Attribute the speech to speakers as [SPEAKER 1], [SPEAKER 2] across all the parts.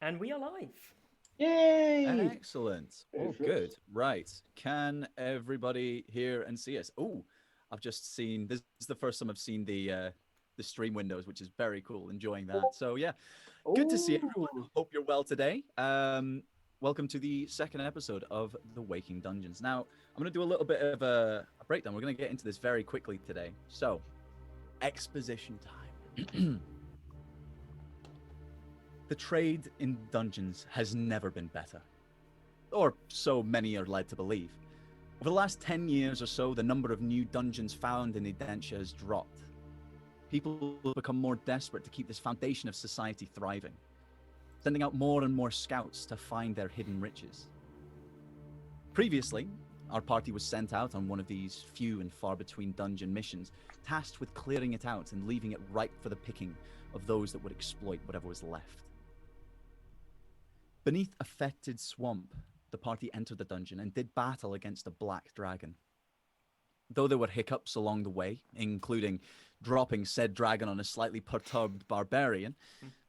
[SPEAKER 1] And we are live.
[SPEAKER 2] Yay!
[SPEAKER 3] Excellent. Oh, good. Right. Can everybody hear and see us? Oh, I've just seen, this is the first time I've seen the stream windows, which is very cool. Enjoying that. So yeah, good to see everyone. Hope you're well today. Welcome to the second episode of The Waking Dungeons. Now, I'm going to do a little bit of a breakdown. We're going to get into this very quickly today. So, exposition time. The trade in dungeons has never been better, or so many are led to believe. Over the last 10 years or so, the number of new dungeons found in Edentia has dropped. People have become more desperate to keep this foundation of society thriving, sending out more and more scouts to find their hidden riches. Previously, our party was sent out on one of these few and far between dungeon missions, tasked with clearing it out and leaving it ripe for the picking of those that would exploit whatever was left. Beneath a fetid swamp, the party entered the dungeon and did battle against a black dragon. Though there were hiccups along the way, including dropping said dragon on a slightly perturbed barbarian,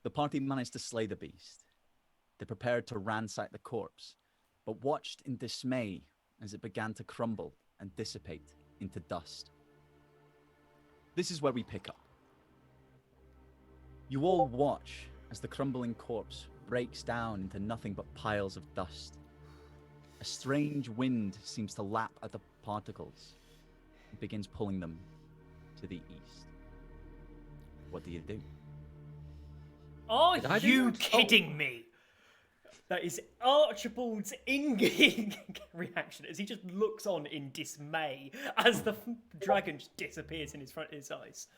[SPEAKER 3] the party managed to slay the beast. They prepared to ransack the corpse, but watched in dismay as it began to crumble and dissipate into dust. This is where we pick up. You all watch as the crumbling corpse breaks down into nothing but piles of dust. A strange wind seems to lap at the particles and begins pulling them to the east. What do you do?
[SPEAKER 1] Are you kidding me? That is Archibald's in-game reaction as he just looks on in dismay as the dragon just disappears in his eyes.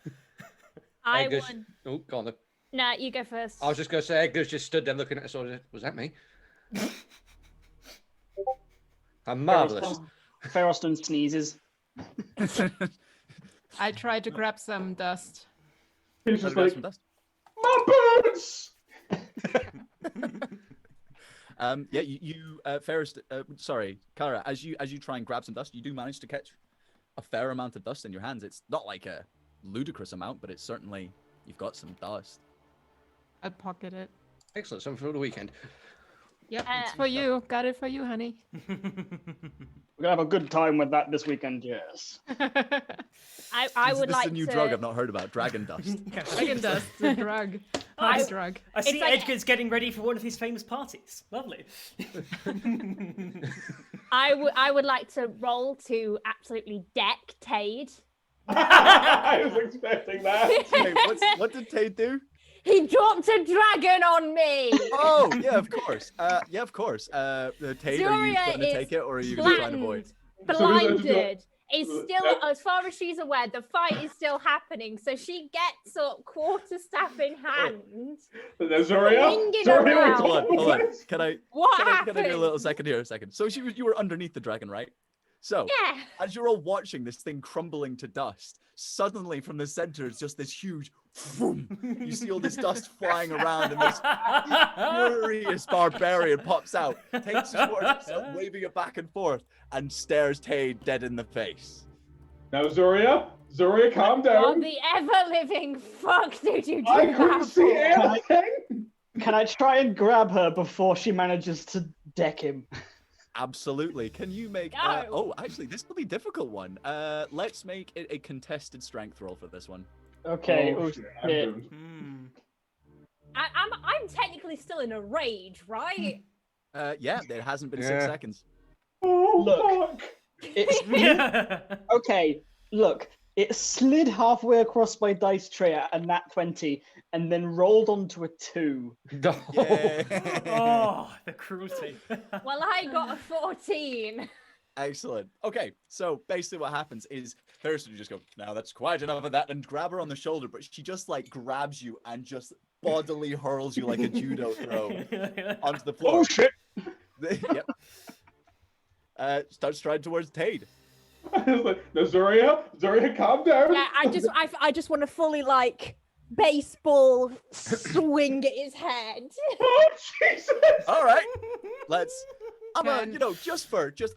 [SPEAKER 2] I would.
[SPEAKER 4] Oh, go on then.
[SPEAKER 2] Nah, you go first.
[SPEAKER 4] I was just going to say, Edgar's just stood there looking at us. Was that me? I'm marvellous.
[SPEAKER 5] Ferroston sneezes.
[SPEAKER 6] I tried to grab some dust.
[SPEAKER 5] He's just like,
[SPEAKER 3] my
[SPEAKER 5] birds!
[SPEAKER 3] Yeah, Ferris, sorry, Kara, as you try and grab some dust, you do manage to catch a fair amount of dust in your hands. It's not like a ludicrous amount, but it's certainly, you've got some dust.
[SPEAKER 6] I'd pocket it.
[SPEAKER 4] Excellent, something for the weekend.
[SPEAKER 6] Yep, it's for you. Got it for you, honey.
[SPEAKER 5] We're gonna have a good time with that this weekend, yes.
[SPEAKER 2] I would like
[SPEAKER 3] This is a new drug I've not heard about, dragon dust.
[SPEAKER 6] Dragon dust, the drug. Party drug.
[SPEAKER 1] I see
[SPEAKER 2] like
[SPEAKER 1] Edgar's getting ready for one of his famous parties. Lovely.
[SPEAKER 2] I would like to roll to absolutely deck Tade.
[SPEAKER 5] I was expecting that.
[SPEAKER 3] Hey, what did Tate do?
[SPEAKER 2] He dropped a dragon on me.
[SPEAKER 3] Oh, yeah, of course. Tate, are you going to take it, or are you going to try and avoid?
[SPEAKER 2] Blinded. Is still, as far as she's aware, the fight is still happening. So she gets up, quarterstaff in hand.
[SPEAKER 5] Zoria?
[SPEAKER 3] Hold on. Can I
[SPEAKER 2] What
[SPEAKER 3] do a little second here? So you were underneath the dragon, right? So,
[SPEAKER 2] Yeah.
[SPEAKER 3] as you're all watching this thing crumbling to dust, suddenly from the center, it's just this huge, boom. You see all this dust flying around, and this furious barbarian pops out, takes his sword, waving it back and forth, and stares Tade dead in the face.
[SPEAKER 5] Now, Zoria, calm
[SPEAKER 2] What
[SPEAKER 5] down.
[SPEAKER 2] the ever-living fuck did you do
[SPEAKER 5] I
[SPEAKER 2] that
[SPEAKER 5] couldn't see
[SPEAKER 2] for?
[SPEAKER 5] anything. Can I try and grab her before she manages to deck him?
[SPEAKER 3] Absolutely. Can you make...
[SPEAKER 2] No.
[SPEAKER 3] Actually, this will be a difficult one. Let's make it a contested strength roll for this one.
[SPEAKER 5] Okay.
[SPEAKER 7] Oh,
[SPEAKER 5] shit.
[SPEAKER 2] I'm technically still in a rage, right?
[SPEAKER 3] Yeah, it hasn't been 6 seconds.
[SPEAKER 5] Oh, look. It's... Okay, look. It slid halfway across my dice tray at a nat 20 and then rolled onto a 2.
[SPEAKER 1] Oh, the cruelty.
[SPEAKER 2] Well, I got a 14.
[SPEAKER 3] Excellent. Okay, so basically what happens is Ferris would just go, now that's quite enough of that, and grab her on the shoulder, but she just like grabs you and just bodily hurls you like a judo throw onto the floor.
[SPEAKER 5] Oh shit!
[SPEAKER 3] Yep. Starts striding towards Tade.
[SPEAKER 7] I was like, no, Zoria, calm down.
[SPEAKER 2] Yeah, I just want to fully like baseball swing at his head.
[SPEAKER 7] Oh, Jesus!
[SPEAKER 3] All right,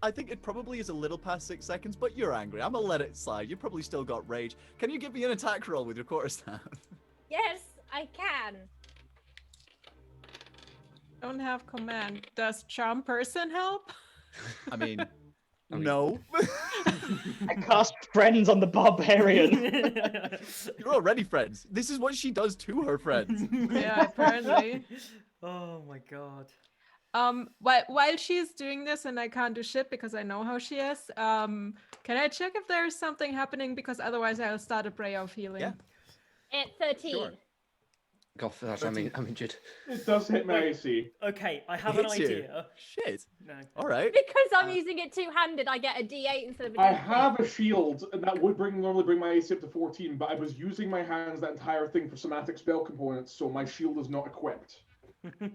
[SPEAKER 3] I think it probably is a little past 6 seconds, but you're angry. I'm gonna let it slide. You probably still got rage. Can you give me an attack roll with your quarterstaff?
[SPEAKER 2] Yes, I can.
[SPEAKER 6] Don't have command. Does charm person help?
[SPEAKER 3] I mean,
[SPEAKER 4] mean-
[SPEAKER 3] no.
[SPEAKER 5] I cast friends on the barbarian.
[SPEAKER 3] You're already friends. This is what she does to her friends.
[SPEAKER 6] Yeah, apparently.
[SPEAKER 1] Oh my god.
[SPEAKER 6] While she's doing this and I can't do shit because I know how she is, can I check if there's something happening? Because otherwise I'll start a prayer of healing.
[SPEAKER 3] Yeah.
[SPEAKER 2] At 13.
[SPEAKER 3] Sure.
[SPEAKER 4] God, for that, I mean, I'm injured.
[SPEAKER 7] It does hit my AC.
[SPEAKER 1] Okay, I have an
[SPEAKER 3] Hits you.
[SPEAKER 1] idea.
[SPEAKER 3] Shit.
[SPEAKER 1] No.
[SPEAKER 3] All right.
[SPEAKER 2] Because I'm using it two-handed, I get a D8 instead of a D8.
[SPEAKER 7] I have a shield and that would normally bring my AC up to 14, but I was using my hands that entire thing for somatic spell components, so my shield is not equipped.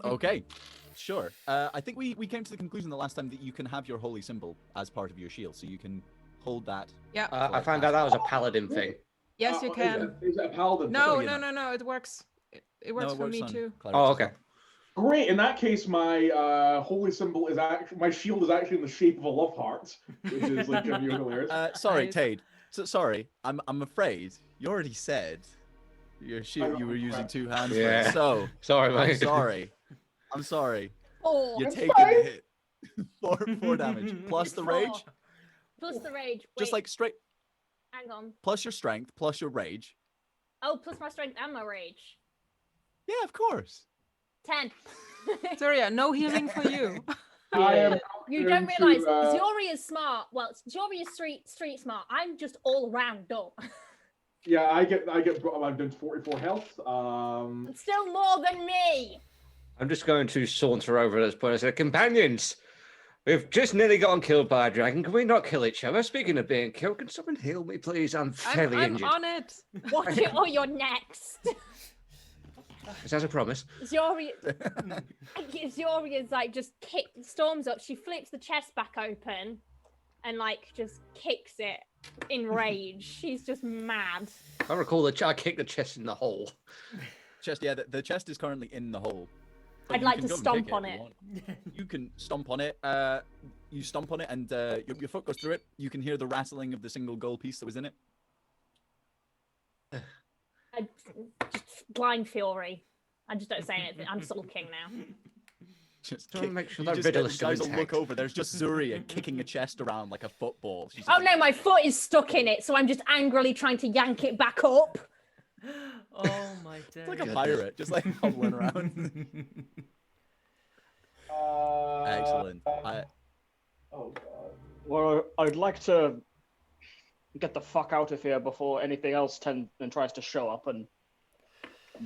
[SPEAKER 3] Okay. Sure. I think we came to the conclusion the last time that you can have your holy symbol as part of your shield, so you can hold that.
[SPEAKER 6] Yeah.
[SPEAKER 4] I found out that was a paladin thing.
[SPEAKER 6] Yes, you can.
[SPEAKER 7] Is it a paladin?
[SPEAKER 6] No,
[SPEAKER 7] thing?
[SPEAKER 6] no. It works. It works
[SPEAKER 3] No, it
[SPEAKER 6] for
[SPEAKER 3] works
[SPEAKER 6] me
[SPEAKER 3] on
[SPEAKER 6] too.
[SPEAKER 3] clerics
[SPEAKER 4] Oh,
[SPEAKER 3] as
[SPEAKER 4] okay.
[SPEAKER 3] well.
[SPEAKER 7] Great. In that case, my holy symbol is actually my shield is actually in the shape of a love heart, which is like hilarious.
[SPEAKER 3] Sorry,
[SPEAKER 6] Nice.
[SPEAKER 3] Tade. So, sorry, I'm afraid you already said your shield. You were using two hands. for it.
[SPEAKER 4] Yeah.
[SPEAKER 3] So
[SPEAKER 4] Sorry,
[SPEAKER 3] I'm
[SPEAKER 4] mate.
[SPEAKER 3] sorry. I'm sorry.
[SPEAKER 2] 4.
[SPEAKER 3] You're
[SPEAKER 7] It's
[SPEAKER 3] taking
[SPEAKER 7] fine.
[SPEAKER 3] the hit. four damage plus the rage.
[SPEAKER 2] 4. Plus the rage.
[SPEAKER 3] Just
[SPEAKER 2] Wait,
[SPEAKER 3] like straight
[SPEAKER 2] hang on.
[SPEAKER 3] plus your strength plus your rage.
[SPEAKER 2] Oh, plus my strength and my rage.
[SPEAKER 3] Yeah, of course.
[SPEAKER 2] 10.
[SPEAKER 6] Zoria, no healing for you.
[SPEAKER 7] I am
[SPEAKER 2] You don't
[SPEAKER 7] going
[SPEAKER 2] realise
[SPEAKER 7] to,
[SPEAKER 2] Zori is smart. Well, Zori is street smart. I'm just all round dumb.
[SPEAKER 7] Yeah, I get. I'm down to 44 health.
[SPEAKER 2] Still more than me.
[SPEAKER 4] I'm just going to saunter over at this point and say, companions, we've just nearly gotten killed by a dragon. Can we not kill each other? Speaking of being killed, can someone heal me, please? I'm fairly
[SPEAKER 6] I'm
[SPEAKER 4] injured.
[SPEAKER 6] on it.
[SPEAKER 2] Watch it or you're next.
[SPEAKER 4] Is that a promise?
[SPEAKER 2] Zori is like just storms up. She flips the chest back open and like just kicks it in rage. She's just mad.
[SPEAKER 4] I recall I kicked the chest in the hole.
[SPEAKER 3] Chest. Yeah, the chest is currently in the hole. But
[SPEAKER 2] I'd
[SPEAKER 3] you
[SPEAKER 2] like
[SPEAKER 3] can
[SPEAKER 2] to
[SPEAKER 3] go and
[SPEAKER 2] stomp
[SPEAKER 3] kick
[SPEAKER 2] on
[SPEAKER 3] if you
[SPEAKER 2] it.
[SPEAKER 3] want. You can stomp on it. You stomp on it, and your foot goes through it. You can hear the rattling of the single gold piece that was in it.
[SPEAKER 2] Just blind fury. I just don't say anything. I'm just looking now.
[SPEAKER 3] Just
[SPEAKER 4] Trying to make sure
[SPEAKER 3] you
[SPEAKER 4] that
[SPEAKER 3] just
[SPEAKER 4] riddle
[SPEAKER 3] get-
[SPEAKER 4] is still
[SPEAKER 3] guys will
[SPEAKER 4] intact.
[SPEAKER 3] look over. There's just Zuria kicking a chest around like a football. She's
[SPEAKER 2] Oh
[SPEAKER 3] just
[SPEAKER 2] no, my foot is stuck in it, so I'm just angrily trying to yank it back up.
[SPEAKER 1] Oh my days.
[SPEAKER 3] It's like a pirate, just like hobbling around. Excellent.
[SPEAKER 7] Oh god.
[SPEAKER 5] Well, I'd like to get the fuck out of here before anything else tries to show up and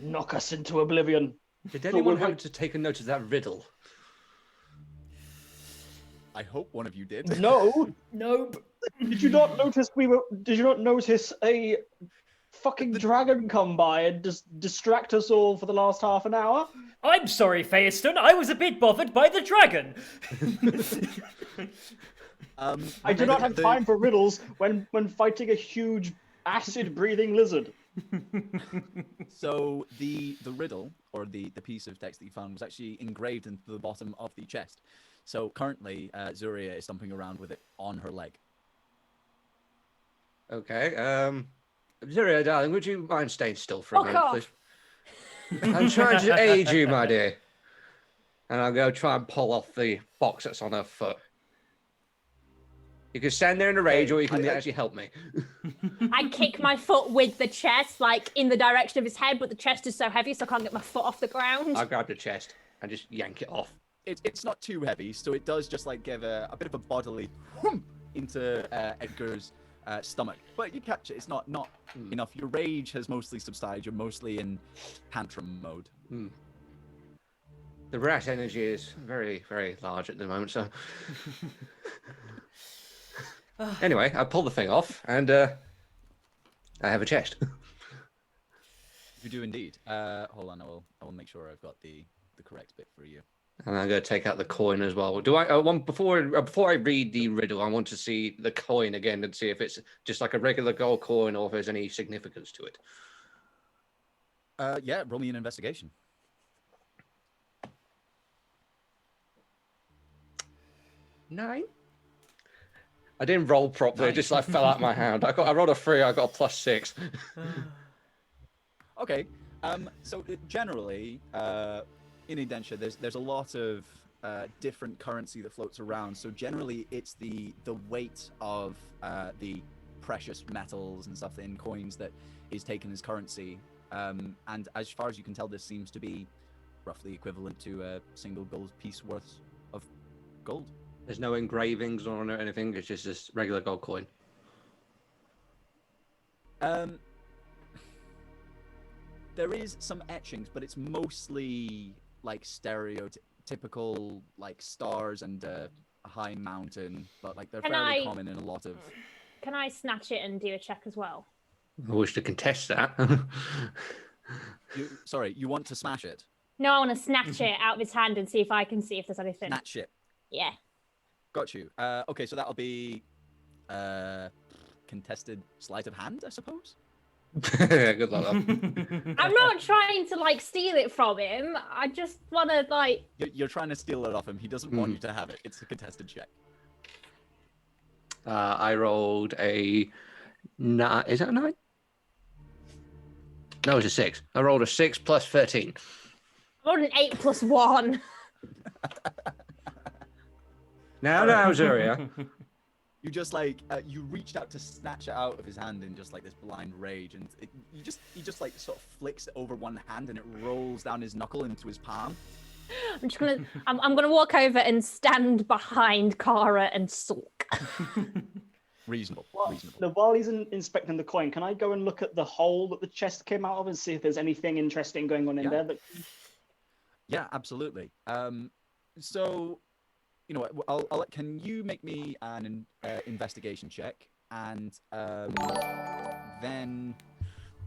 [SPEAKER 5] knock us into oblivion.
[SPEAKER 4] Did
[SPEAKER 7] So
[SPEAKER 4] anyone
[SPEAKER 7] we'll
[SPEAKER 4] happen to take a note of that riddle?
[SPEAKER 3] I hope one of you did.
[SPEAKER 5] No,
[SPEAKER 1] Nope.
[SPEAKER 5] did you not notice Did you not notice a fucking dragon come by and just distract us all for the last half an hour?
[SPEAKER 1] I'm sorry, Phaeston. I was a bit bothered by the dragon.
[SPEAKER 5] I do not have time for riddles when fighting a huge acid-breathing lizard.
[SPEAKER 3] So the riddle, or the piece of text that you found, was actually engraved into the bottom of the chest. So currently, Zuria is stomping around with it on her leg.
[SPEAKER 4] Okay. Zuria, darling, would you mind staying still for a
[SPEAKER 2] Fuck
[SPEAKER 4] minute,
[SPEAKER 2] off.
[SPEAKER 4] please? I'm trying to aid you, my dear. And I'll go try and pull off the box that's on her foot. You can stand there in a rage, or you can actually help me.
[SPEAKER 2] I kick my foot with the chest, like in the direction of his head, but the chest is so heavy, so I can't get my foot off the ground.
[SPEAKER 4] I grab the chest and just yank it off.
[SPEAKER 3] It's not too heavy, so it does just like give a bit of a bodily whoomp into Edgar's stomach. But you catch it. It's not enough. Your rage has mostly subsided. You're mostly in tantrum mode.
[SPEAKER 4] The rat energy is very, very large at the moment, so... Anyway, I pull the thing off, and I have a chest.
[SPEAKER 3] You do indeed. Hold on, I will make sure I've got the correct bit for you.
[SPEAKER 4] And I'm going to take out the coin as well. Do I want before I read the riddle? I want to see the coin again and see if it's just like a regular gold coin or if there's any significance to it.
[SPEAKER 3] Yeah, roll me an investigation.
[SPEAKER 4] 9. I didn't roll properly. It just like fell out of my hand. I rolled a 3. I got a +6.
[SPEAKER 3] Okay. So generally, in indenture, there's a lot of different currency that floats around. So generally, it's the weight of the precious metals and stuff in coins that is taken as currency. And as far as you can tell, this seems to be roughly equivalent to a single gold piece worth of gold.
[SPEAKER 4] There's no engravings on it or anything. It's just this regular gold coin.
[SPEAKER 3] There is some etchings, but it's mostly like stereotypical, like stars and a high mountain. But like they're fairly common in a lot of.
[SPEAKER 2] Can I snatch it and do a check as well?
[SPEAKER 4] I wish to contest that.
[SPEAKER 3] Sorry, you want to smash it?
[SPEAKER 2] No, I want to snatch it out of his hand and see if I can see if there's anything.
[SPEAKER 3] Snatch it.
[SPEAKER 2] Yeah.
[SPEAKER 3] Got you. Okay, so that'll be contested sleight of hand, I suppose.
[SPEAKER 4] Good luck.
[SPEAKER 2] I'm not trying to like steal it from him. I just want to like.
[SPEAKER 3] You're trying to steal it off him. He doesn't want you to have it. It's a contested check.
[SPEAKER 4] I rolled a 9. Is that a 9? No, it's a 6. I rolled a 6 plus 13.
[SPEAKER 2] I rolled an 8 plus 1.
[SPEAKER 4] Now, Zuria.
[SPEAKER 3] You just like you reached out to snatch it out of his hand in just like this blind rage, and he just like sort of flicks it over one hand, and it rolls down his knuckle into his palm.
[SPEAKER 2] I'm gonna walk over and stand behind Kara and sulk.
[SPEAKER 3] Reasonable.
[SPEAKER 5] Now, while he's inspecting the coin, can I go and look at the hole that the chest came out of and see if there's anything interesting going on in there?
[SPEAKER 3] Yeah, absolutely. So, you know what? Can you make me an investigation check, and then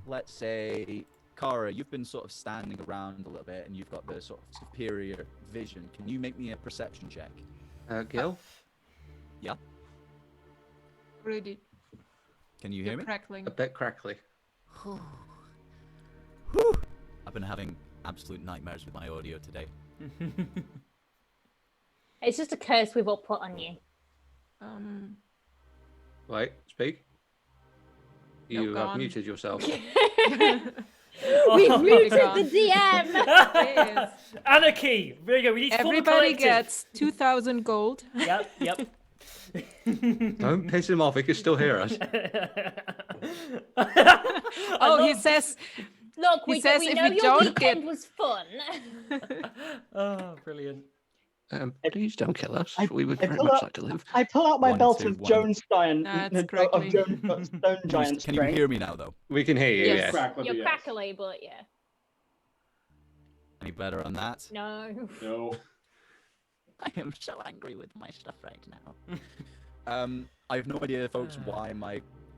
[SPEAKER 3] let's say, Kara, you've been sort of standing around a little bit, and you've got the sort of superior vision. Can you make me a perception check?
[SPEAKER 4] Gil?
[SPEAKER 3] Yeah.
[SPEAKER 6] Really.
[SPEAKER 3] Can you hear me?
[SPEAKER 6] Crackling.
[SPEAKER 4] A bit crackly.
[SPEAKER 3] I've been having absolute nightmares with my audio today.
[SPEAKER 2] It's just a curse we've all put on you.
[SPEAKER 4] Wait, speak. You have
[SPEAKER 6] gone.
[SPEAKER 4] muted yourself.
[SPEAKER 2] We've muted the DM.
[SPEAKER 1] Anarchy. There you go. We need to form a
[SPEAKER 6] Everybody
[SPEAKER 1] collective.
[SPEAKER 6] gets 2,000 gold.
[SPEAKER 1] Yep.
[SPEAKER 4] Don't piss him off. He can still hear us.
[SPEAKER 6] Oh, he says.
[SPEAKER 2] Look,
[SPEAKER 6] He
[SPEAKER 2] we
[SPEAKER 6] says
[SPEAKER 2] know
[SPEAKER 6] if we
[SPEAKER 2] your
[SPEAKER 6] don't
[SPEAKER 2] weekend
[SPEAKER 6] get-
[SPEAKER 2] was fun.
[SPEAKER 1] Oh, brilliant.
[SPEAKER 4] Please don't kill us.
[SPEAKER 5] I-
[SPEAKER 4] We would
[SPEAKER 5] I
[SPEAKER 4] very
[SPEAKER 5] pull
[SPEAKER 4] much
[SPEAKER 5] out-
[SPEAKER 4] like to live.
[SPEAKER 5] I pull out my
[SPEAKER 3] 1,
[SPEAKER 5] belt
[SPEAKER 3] 2,
[SPEAKER 5] of
[SPEAKER 3] 1.
[SPEAKER 5] Jones Giant,
[SPEAKER 6] That's
[SPEAKER 5] of
[SPEAKER 6] crackling.
[SPEAKER 5] Stone Giant
[SPEAKER 3] Can you
[SPEAKER 5] strength.
[SPEAKER 3] hear me now, though?
[SPEAKER 4] We can hear you,
[SPEAKER 6] Yes.
[SPEAKER 4] yes.
[SPEAKER 7] Crackly,
[SPEAKER 2] You're
[SPEAKER 7] yes.
[SPEAKER 2] crackly, but yeah.
[SPEAKER 3] Any better on that?
[SPEAKER 2] No.
[SPEAKER 7] No.
[SPEAKER 3] I am so angry with my stuff right now. I have no idea, folks, why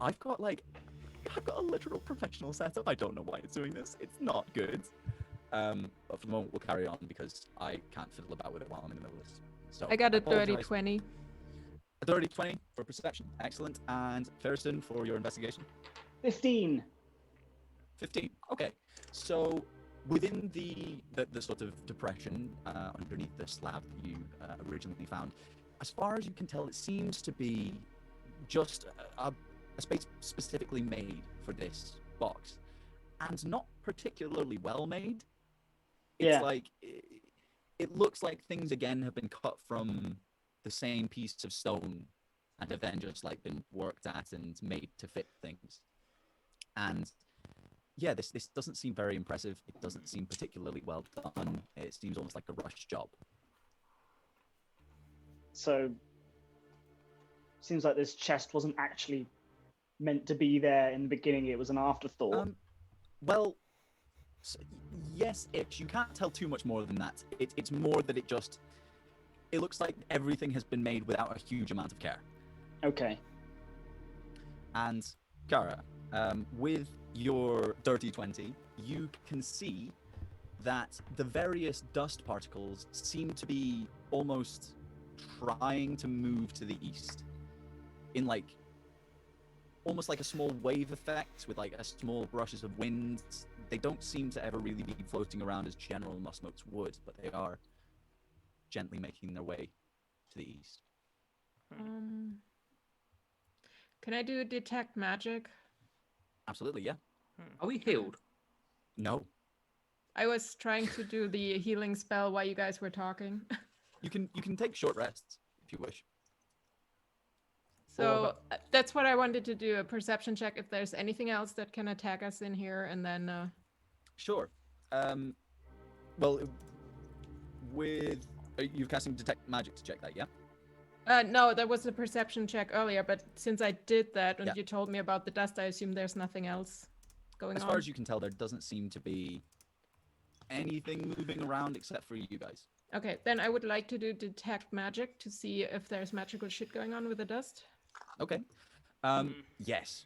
[SPEAKER 3] I've got a literal professional setup. I don't know why it's doing this. It's not good. But for the moment, we'll carry on because I can't fiddle about with it while I'm in the middle of this. So
[SPEAKER 6] I got a
[SPEAKER 3] apologize.
[SPEAKER 6] dirty 20.
[SPEAKER 3] A dirty 20 for perception. Excellent. And Ferriston for your investigation.
[SPEAKER 5] 15.
[SPEAKER 3] 15. Okay. So within the sort of depression underneath the slab that you originally found, as far as you can tell, it seems to be just a space specifically made for this box, and not particularly well made. It's
[SPEAKER 5] Yeah.
[SPEAKER 3] like it looks like things again have been cut from the same piece of stone and have then just like been worked at and made to fit things. And yeah, this doesn't seem very impressive. It doesn't seem particularly well done. It seems almost like a rushed job.
[SPEAKER 5] So, seems like this chest wasn't actually meant to be there in the beginning. It was an afterthought.
[SPEAKER 3] Well, yes-ish. You can't tell too much more than that. It's more that it looks like everything has been made without a huge amount of care.
[SPEAKER 5] Okay.
[SPEAKER 3] And Kara, with your dirty 20, you can see that the various dust particles seem to be almost trying to move to the east in like almost like a small wave effect with like a small brushes of wind. They don't seem to ever really be floating around as general musk motes would, but they are gently making their way to the east.
[SPEAKER 6] Can I do detect magic?
[SPEAKER 3] Absolutely, yeah.
[SPEAKER 4] Are we healed?
[SPEAKER 3] No.
[SPEAKER 6] I was trying to do the healing spell while you guys were talking.
[SPEAKER 3] You can take short rests if you wish.
[SPEAKER 6] So that's what I wanted to do, a perception check if there's anything else that can attack us in here, and then...
[SPEAKER 3] Sure. Well, with... Are you casting Detect Magic to check that, yeah?
[SPEAKER 6] No, there was a perception check earlier, but since I did that and
[SPEAKER 3] Yeah.
[SPEAKER 6] you told me about the dust, I assume there's nothing else going on.
[SPEAKER 3] As far as you can tell, there doesn't seem to be anything moving around except for you guys.
[SPEAKER 6] Okay, then I would like to do Detect Magic to see if there's magical shit going on with the dust.
[SPEAKER 3] Okay. Yes.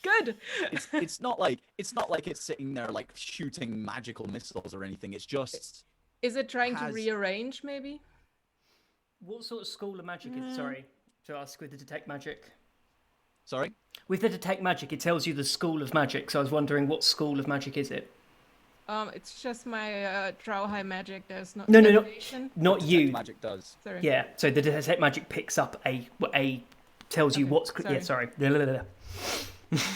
[SPEAKER 6] Good!
[SPEAKER 3] It's not like it's sitting there like shooting magical missiles or anything. It's just...
[SPEAKER 6] Is it trying to
[SPEAKER 3] has-
[SPEAKER 6] rearrange, maybe?
[SPEAKER 1] What sort of school of magic is? Sorry to ask with the detect magic.
[SPEAKER 3] Sorry?
[SPEAKER 1] With the detect magic, it tells you the school of magic. So I was wondering, what school of magic is it?
[SPEAKER 6] It's just my Drow High magic. There's no.
[SPEAKER 1] No,
[SPEAKER 6] Navigation.
[SPEAKER 1] not
[SPEAKER 3] Detect
[SPEAKER 1] you.
[SPEAKER 3] Magic does.
[SPEAKER 6] Sorry.
[SPEAKER 1] Yeah. So the detect magic picks up a tells you
[SPEAKER 6] Okay,
[SPEAKER 1] what's.
[SPEAKER 6] sorry.
[SPEAKER 1] Yeah. Sorry.
[SPEAKER 3] Hold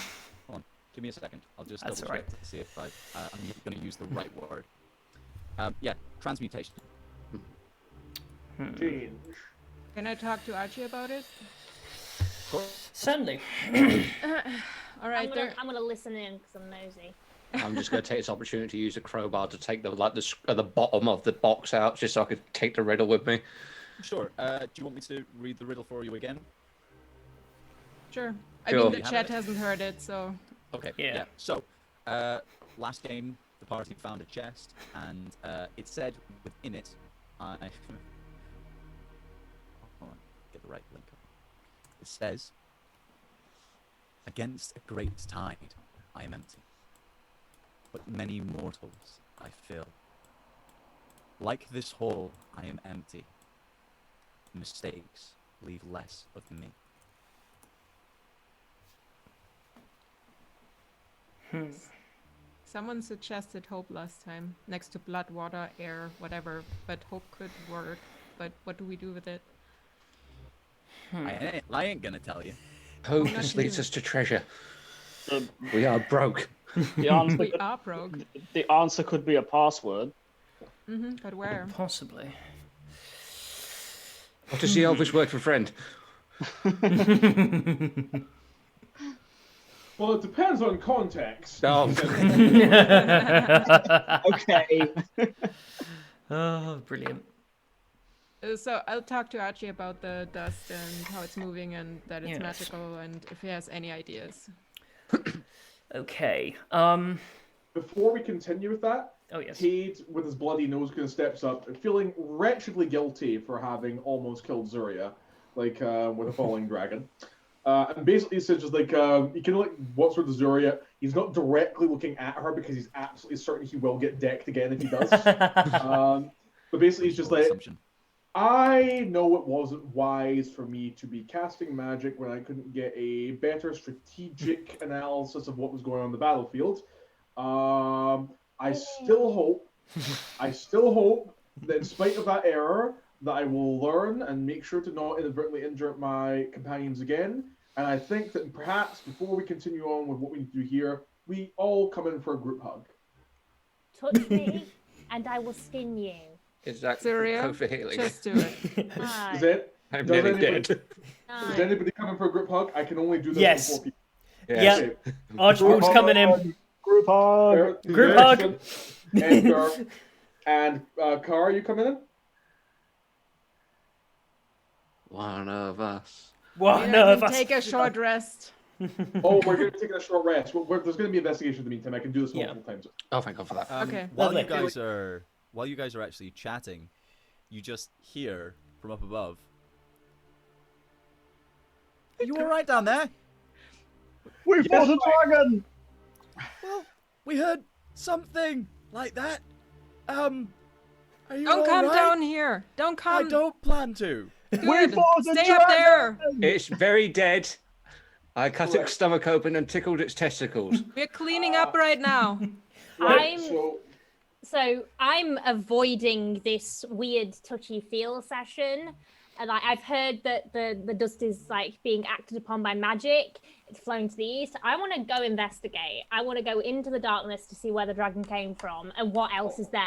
[SPEAKER 3] on. Give me a second. I'll just
[SPEAKER 1] That's
[SPEAKER 3] double check
[SPEAKER 1] alright.
[SPEAKER 3] to see if I'm going to use the right word. Yeah, transmutation.
[SPEAKER 7] Change.
[SPEAKER 6] Can I talk to Archie about it?
[SPEAKER 1] Certainly.
[SPEAKER 6] All right,
[SPEAKER 2] I'm gonna listen in because I'm nosy.
[SPEAKER 4] I'm just going to take this opportunity to use a crowbar to take the bottom of the box out, just so I could take the riddle with me.
[SPEAKER 3] Sure. Do you want me to read the riddle for you again?
[SPEAKER 6] Sure. I
[SPEAKER 4] Sure.
[SPEAKER 6] mean, the
[SPEAKER 3] You have
[SPEAKER 6] chat
[SPEAKER 3] it?
[SPEAKER 6] hasn't heard it, so.
[SPEAKER 3] Okay.
[SPEAKER 1] Yeah.
[SPEAKER 3] So, last game, the party found a chest, and it said within it, hold on, get the right link up. It says, "Against a great tide, I am empty, but many mortals I fill. Like this hall, I am empty. Mistakes leave less of me."
[SPEAKER 6] Someone suggested hope last time, next to blood, water, air, whatever, but hope could work. But what do we do with it?
[SPEAKER 3] I ain't gonna tell you.
[SPEAKER 4] Hopeless leads us to treasure. We are broke.
[SPEAKER 5] The answer,
[SPEAKER 6] We are broke.
[SPEAKER 5] the answer could be a password.
[SPEAKER 6] But where?
[SPEAKER 1] Possibly.
[SPEAKER 4] What is the Elvish word for friend?
[SPEAKER 7] Well, it depends on context.
[SPEAKER 4] Oh,
[SPEAKER 5] Okay.
[SPEAKER 1] Oh, brilliant.
[SPEAKER 6] So I'll talk to Archie about the dust and how it's moving and that it's
[SPEAKER 1] Yes.
[SPEAKER 6] magical and if he has any ideas.
[SPEAKER 1] Okay.
[SPEAKER 7] Before we continue with that,
[SPEAKER 1] Oh yes.
[SPEAKER 7] Cade, with his bloody nose, kind of steps up, feeling wretchedly guilty for having almost killed Zuria, with a falling dragon. And basically says just he kind of walks with Zuria. He's not directly looking at her because he's absolutely certain he will get decked again if he does. But basically he's just like,
[SPEAKER 3] Assumption.
[SPEAKER 7] I know it wasn't wise for me to be casting magic when I couldn't get a better strategic analysis of what was going on in the battlefield. I still hope that in spite of that error, that I will learn and make sure to not inadvertently injure my companions again. And I think that perhaps before we continue on with what we need to do here, we all come in for a group hug.
[SPEAKER 2] Touch me, and I will skin you.
[SPEAKER 4] is that
[SPEAKER 6] Syria,
[SPEAKER 4] code for healing?
[SPEAKER 6] just do it.
[SPEAKER 2] Hi.
[SPEAKER 7] Is it?
[SPEAKER 4] I'm
[SPEAKER 7] Does
[SPEAKER 4] nearly
[SPEAKER 7] anybody-
[SPEAKER 4] dead.
[SPEAKER 2] Hi.
[SPEAKER 7] Does anybody come in for a group hug? I can only do this
[SPEAKER 1] Yes.
[SPEAKER 7] with 4 people.
[SPEAKER 1] Yeah.
[SPEAKER 7] Okay.
[SPEAKER 1] Archibald's coming in.
[SPEAKER 5] Group hug.
[SPEAKER 1] Group hug.
[SPEAKER 7] Edgar. And Kara, you coming in?
[SPEAKER 4] One of us.
[SPEAKER 1] One
[SPEAKER 6] Yeah,
[SPEAKER 1] of
[SPEAKER 6] then
[SPEAKER 1] us.
[SPEAKER 6] take a short rest.
[SPEAKER 7] Oh, we're going to take a short rest. There's going to be investigation in the meantime. I can do this
[SPEAKER 1] Yeah.
[SPEAKER 7] multiple times.
[SPEAKER 4] Oh, thank God for that.
[SPEAKER 6] Okay.
[SPEAKER 3] While you
[SPEAKER 1] Lovely.
[SPEAKER 3] guys are actually chatting, you just hear from up above. Are you all right down there?
[SPEAKER 5] We fought a dragon.
[SPEAKER 3] Well, we heard something like that. Are you
[SPEAKER 6] Don't
[SPEAKER 3] all
[SPEAKER 6] come
[SPEAKER 3] right?
[SPEAKER 6] down here. Don't
[SPEAKER 3] I
[SPEAKER 6] come.
[SPEAKER 3] don't plan to.
[SPEAKER 5] We
[SPEAKER 6] Good.
[SPEAKER 5] fought a
[SPEAKER 6] Stay up there.
[SPEAKER 5] dragon.
[SPEAKER 4] It's very dead. I cut its stomach open and tickled its testicles.
[SPEAKER 6] We're cleaning up right now.
[SPEAKER 7] Right,
[SPEAKER 2] I'm- So I'm avoiding this weird touchy-feel session And like I've heard that the dust is like being acted upon by magic. It's flowing to the east. I want to go investigate. I want to go into the darkness to see where the dragon came from and what else is there.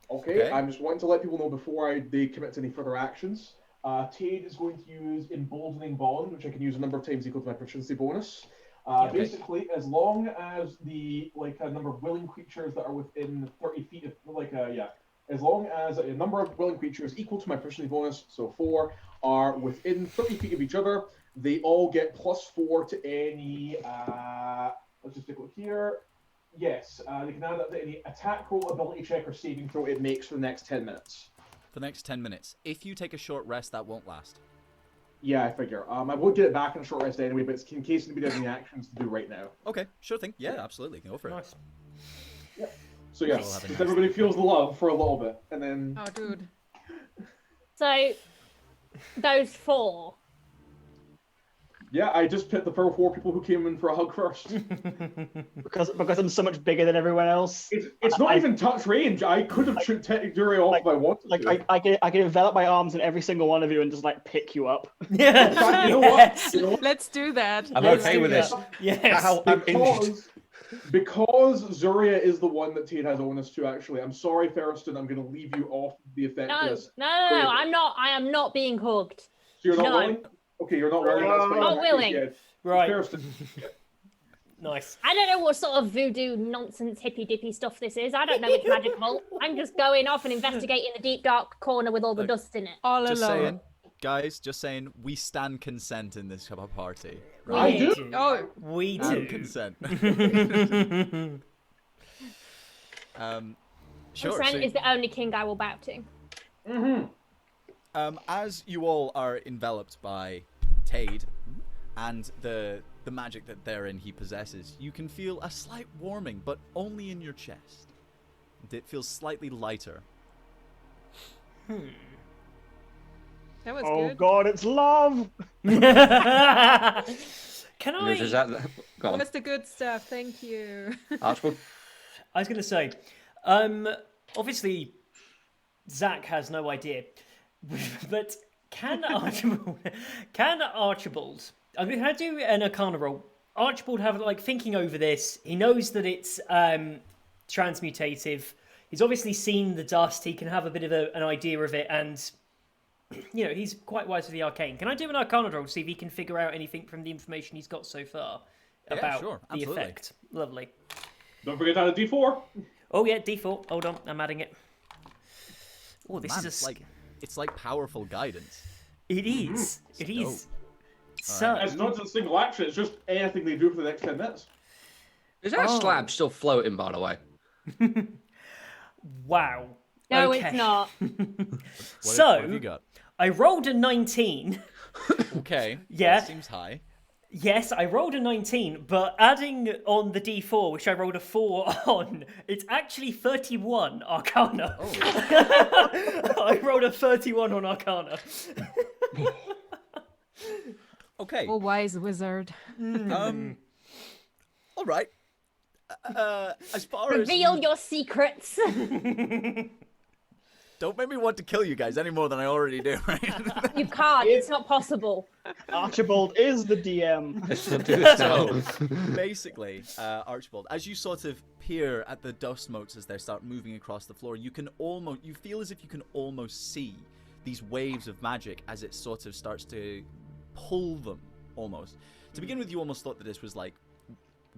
[SPEAKER 7] Okay, I'm just wanting to let people know before they commit to any further actions. Tade is going to use Emboldening Bond, which I can use a number of times equal to my proficiency bonus. Basically, as long as the a number of willing creatures that are within 30 feet of as long as a number of willing creatures equal to my proficiency bonus, so 4, are within 30 feet of each other, they all get +4 to any. Let's just take a look here. Yes, they can add that to any attack roll, ability check, or saving throw it makes for the next 10 minutes.
[SPEAKER 3] For the next 10 minutes. If you take a short rest, that won't last.
[SPEAKER 7] Yeah, I figure. I would get it back in a short rest anyway, but it's in case anybody has any actions to do right now.
[SPEAKER 3] Okay, sure thing. Yeah, absolutely. Go for it.
[SPEAKER 1] Nice.
[SPEAKER 7] Yep. So yeah,
[SPEAKER 3] Nice.
[SPEAKER 7] just everybody feels the love for a little bit, and then.
[SPEAKER 6] Oh, dude.
[SPEAKER 2] So those 4.
[SPEAKER 7] Yeah, I just picked the 4 people who came in for a hug first.
[SPEAKER 5] because I'm so much bigger than everyone else.
[SPEAKER 7] It's not even touch range. I could have shoot Dury off if I wanted to.
[SPEAKER 5] I can envelop my arms in every single one of you and just like pick you up.
[SPEAKER 1] Yeah.
[SPEAKER 7] You know what? You know what?
[SPEAKER 6] Let's do that.
[SPEAKER 4] I'm
[SPEAKER 1] Let's
[SPEAKER 4] okay
[SPEAKER 1] do
[SPEAKER 4] with
[SPEAKER 1] that.
[SPEAKER 4] this.
[SPEAKER 1] Yes.
[SPEAKER 4] I'm injured.
[SPEAKER 7] Because Zuria is the one that Tade has onus to, actually. I'm sorry, Ferriston, I'm going to leave you off the effect of
[SPEAKER 2] No,
[SPEAKER 7] this.
[SPEAKER 2] no, I'm not. I am not being hugged.
[SPEAKER 7] So you're not
[SPEAKER 2] No.
[SPEAKER 7] willing? Okay, you're not willing. That's fine.
[SPEAKER 2] Not willing.
[SPEAKER 7] Yeah.
[SPEAKER 1] Right.
[SPEAKER 7] Ferriston.
[SPEAKER 1] Nice.
[SPEAKER 2] I don't know what sort of voodoo nonsense hippy dippy stuff this is. I don't know it's magical. I'm just going off and investigating the deep dark corner with all the
[SPEAKER 3] Look,
[SPEAKER 2] dust in it.
[SPEAKER 6] All
[SPEAKER 3] Just
[SPEAKER 6] alone.
[SPEAKER 3] saying, guys, just saying, we stand consent in this party.
[SPEAKER 1] We
[SPEAKER 7] I do?
[SPEAKER 1] do.
[SPEAKER 6] Oh.
[SPEAKER 1] We
[SPEAKER 3] Stand
[SPEAKER 1] do.
[SPEAKER 3] consent. Sure.
[SPEAKER 2] Consent
[SPEAKER 3] so-
[SPEAKER 2] is the only king I will bow to.
[SPEAKER 7] Mm-hmm.
[SPEAKER 3] As you all are enveloped by Tade and the magic that therein he possesses, you can feel a slight warming, but only in your chest. It feels slightly lighter.
[SPEAKER 6] That was
[SPEAKER 5] Oh
[SPEAKER 6] good.
[SPEAKER 5] god, it's love!
[SPEAKER 1] Can
[SPEAKER 4] Is
[SPEAKER 1] I?
[SPEAKER 4] that go
[SPEAKER 6] That
[SPEAKER 4] on.
[SPEAKER 6] was the good stuff. Thank you.
[SPEAKER 4] Archibald?
[SPEAKER 1] I was going to say, obviously, Zach has no idea, but can Archibald? I'm going to do an Arcana roll. Archibald have thinking over this. He knows that it's transmutative. He's obviously seen the dust. He can have a bit of an idea of it, and he's quite wise with the arcane. Can I do an Arcana roll to see if he can figure out anything from the information he's got so far about
[SPEAKER 3] sure,
[SPEAKER 1] the
[SPEAKER 3] absolutely.
[SPEAKER 1] effect? Lovely.
[SPEAKER 7] Don't forget to add a D4.
[SPEAKER 1] Oh yeah, D4. Hold on, I'm adding it. Oh, this
[SPEAKER 3] Man,
[SPEAKER 1] is
[SPEAKER 3] it's like powerful guidance.
[SPEAKER 1] It is. It
[SPEAKER 3] dope.
[SPEAKER 1] is. So
[SPEAKER 7] It's not just a single action, it's just anything they do for the next 10 minutes.
[SPEAKER 4] Is that
[SPEAKER 1] Oh.
[SPEAKER 4] slab still floating, by the way?
[SPEAKER 1] wow.
[SPEAKER 2] No,
[SPEAKER 1] Okay.
[SPEAKER 2] it's not.
[SPEAKER 3] What have you got?
[SPEAKER 1] I rolled a 19.
[SPEAKER 3] Okay.
[SPEAKER 1] Yeah.
[SPEAKER 3] That seems high.
[SPEAKER 1] Yes, I rolled a 19, but adding on the D4, which I rolled a 4 on, it's actually 31 Arcana.
[SPEAKER 3] Oh.
[SPEAKER 1] I rolled a 31 on Arcana.
[SPEAKER 3] Okay.
[SPEAKER 6] Oh, wise wizard.
[SPEAKER 3] All right. As far
[SPEAKER 2] Reveal
[SPEAKER 3] as
[SPEAKER 2] your secrets.
[SPEAKER 3] don't make me want to kill you guys any more than I already do. Right?
[SPEAKER 2] You can't. It's not possible.
[SPEAKER 5] Archibald is the DM.
[SPEAKER 4] Let's not do this now.
[SPEAKER 3] Basically, Archibald, as you sort of peer at the dust motes as they start moving across the floor, you feel as if you can almost see these waves of magic as it sort of starts to pull them, almost. To begin with, you almost thought that this was like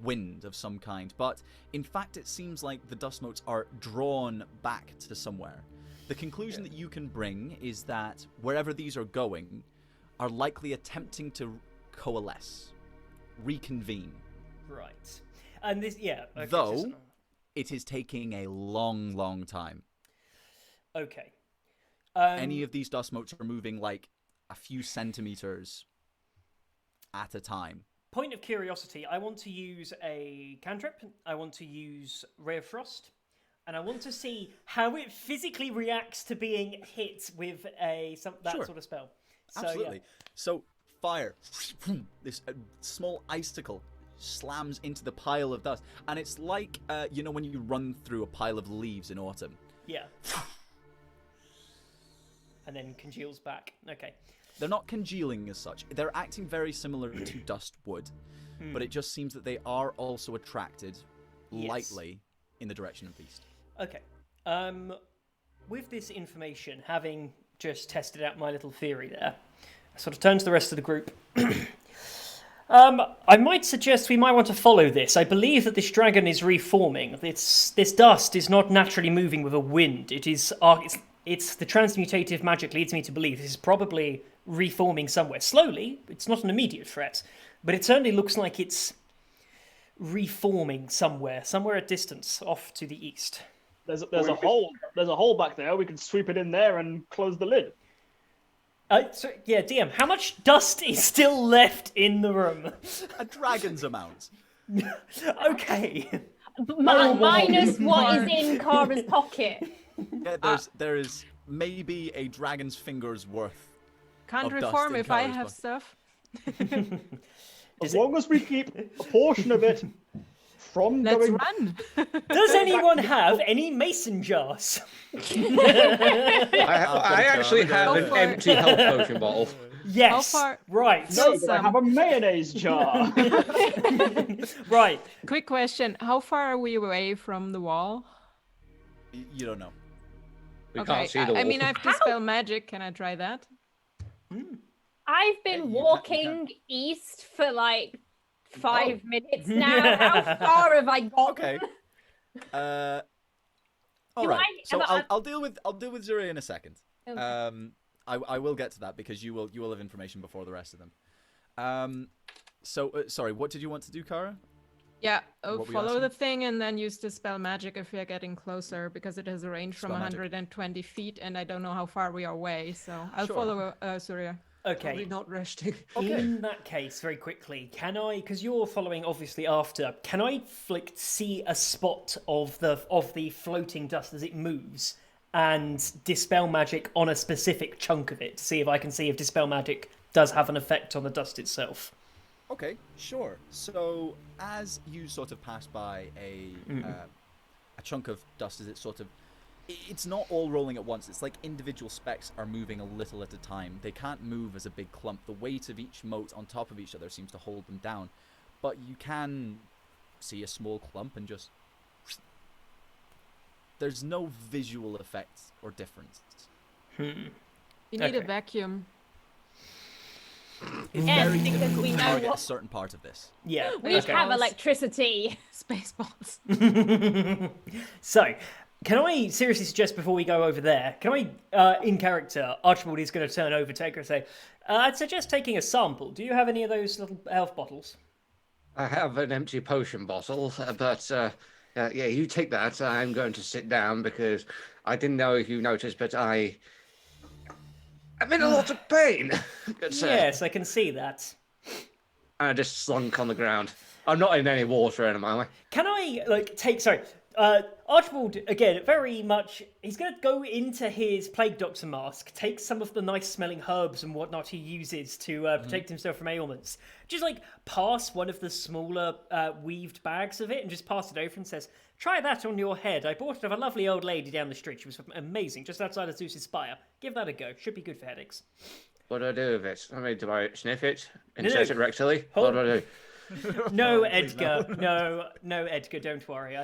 [SPEAKER 3] wind of some kind, but in fact it seems like the dust motes are drawn back to somewhere. The conclusion that you can bring is that wherever these are going are likely attempting to coalesce, reconvene.
[SPEAKER 1] Right. And this, yeah. Okay,
[SPEAKER 3] Though, it is taking a long time.
[SPEAKER 1] Okay.
[SPEAKER 3] Any of these dust motes are moving like a few centimeters at a time.
[SPEAKER 1] Point of curiosity, I want to use a cantrip. I want to use Ray of Frost. And I want to see how it physically reacts to being hit with that
[SPEAKER 3] Sure.
[SPEAKER 1] sort of spell. So,
[SPEAKER 3] Absolutely.
[SPEAKER 1] Yeah.
[SPEAKER 3] So, fire. This small icicle slams into the pile of dust. And it's like, when you run through a pile of leaves in autumn.
[SPEAKER 1] Yeah. and then congeals back. Okay.
[SPEAKER 3] They're not congealing as such. They're acting very similar to dust would, but it just seems that they are also attracted lightly in the direction of the east.
[SPEAKER 1] Okay. With this information, having just tested out my little theory there, I sort of turn to the rest of the group. I might suggest we might want to follow this. I believe that this dragon is reforming. This dust is not naturally moving with a wind. It's the transmutative magic leads me to believe this is probably reforming somewhere. Slowly, it's not an immediate threat, but it certainly looks like it's reforming somewhere at distance, off to the east.
[SPEAKER 5] There's a hole. There's a hole back there. We can sweep it in there and close the lid.
[SPEAKER 1] DM, how much dust is still left in the room?
[SPEAKER 3] A dragon's amount.
[SPEAKER 1] Okay.
[SPEAKER 2] Minus what is in Kara's pocket.
[SPEAKER 3] Yeah, there is maybe a dragon's finger's worth.
[SPEAKER 6] Can't
[SPEAKER 3] of dust
[SPEAKER 6] reform
[SPEAKER 3] in
[SPEAKER 6] if I
[SPEAKER 3] Kara's
[SPEAKER 6] have
[SPEAKER 3] bucket.
[SPEAKER 6] stuff.
[SPEAKER 5] As long as we keep a portion of it from
[SPEAKER 6] Let's
[SPEAKER 5] going.
[SPEAKER 6] run.
[SPEAKER 1] Does anyone have any mason jars?
[SPEAKER 4] I actually have an empty health potion bottle.
[SPEAKER 1] Yes.
[SPEAKER 6] How far-
[SPEAKER 1] Right.
[SPEAKER 5] No, but I have a mayonnaise jar.
[SPEAKER 1] Right.
[SPEAKER 6] Quick question: how far are we away from the wall?
[SPEAKER 3] You don't know.
[SPEAKER 4] We can't see the wall.
[SPEAKER 6] I mean, I have dispel magic. Can I try that?
[SPEAKER 2] I've been
[SPEAKER 3] you
[SPEAKER 2] walking east for like 5 minutes now. How far have I gotten?
[SPEAKER 3] Okay. All
[SPEAKER 2] Do
[SPEAKER 3] right.
[SPEAKER 2] I-
[SPEAKER 3] So
[SPEAKER 2] am I-
[SPEAKER 3] I'll deal with Zuri in a second.
[SPEAKER 2] Okay.
[SPEAKER 3] I will get to that because you will have information before the rest of them. Sorry, what did you want to do, Kara?
[SPEAKER 6] Yeah,
[SPEAKER 3] What were you
[SPEAKER 6] follow
[SPEAKER 3] asking?
[SPEAKER 6] the thing and then use dispel magic if we are getting closer, because it has a range from
[SPEAKER 3] Dispel magic.
[SPEAKER 6] 120 feet, and I don't know how far we are away. So I'll
[SPEAKER 3] Sure.
[SPEAKER 6] follow Surya.
[SPEAKER 1] Okay.
[SPEAKER 4] Probably not resting.
[SPEAKER 1] In that case, very quickly, can I, because you're following obviously after, can I see a spot of the floating dust as it moves and dispel magic on a specific chunk of it to see if I can see if dispel magic does have an effect on the dust itself?
[SPEAKER 3] Okay, sure. So as you sort of pass by a chunk of dust, as it's not all rolling at once. It's like individual specks are moving a little at a time. They can't move as a big clump. The weight of each mote on top of each other seems to hold them down. But you can see a small clump and just... There's no visual effect or difference.
[SPEAKER 6] You need a
[SPEAKER 1] Okay.
[SPEAKER 6] vacuum.
[SPEAKER 3] It's
[SPEAKER 2] Yes,
[SPEAKER 3] very
[SPEAKER 2] because
[SPEAKER 3] difficult
[SPEAKER 2] we
[SPEAKER 3] to
[SPEAKER 2] know
[SPEAKER 3] target a
[SPEAKER 2] what-
[SPEAKER 3] certain part of this.
[SPEAKER 1] Yeah.
[SPEAKER 2] We
[SPEAKER 1] okay.
[SPEAKER 2] have electricity.
[SPEAKER 6] Spaceballs.
[SPEAKER 1] So, can I seriously suggest before we go over there, can I, in character, Archibald is going to turn over to Edgar and say, I'd suggest taking a sample. Do you have any of those little health bottles?
[SPEAKER 4] I have an empty potion bottle, but yeah, you take that. I'm going to sit down because I didn't know if you noticed, but I'm in a lot of pain.
[SPEAKER 1] Yes, I can see that.
[SPEAKER 4] And I just slunk on the ground. I'm not in any water, am I?
[SPEAKER 1] Can I, Archibald, again, very much, he's going to go into his Plague Doctor mask, take some of the nice smelling herbs and whatnot he uses to protect himself from ailments. Just, pass one of the smaller weaved bags of it and just pass it over and says, try that on your head. I bought it of a lovely old lady down the street. She was amazing, just outside of Zeus's Spire. Give that a go. Should be good for headaches.
[SPEAKER 4] What do I do with it? I mean, do I sniff it?
[SPEAKER 1] No.
[SPEAKER 4] Insert it rectally?
[SPEAKER 1] Hold-
[SPEAKER 4] What do I do?
[SPEAKER 1] No, Edgar. No, Edgar, don't worry.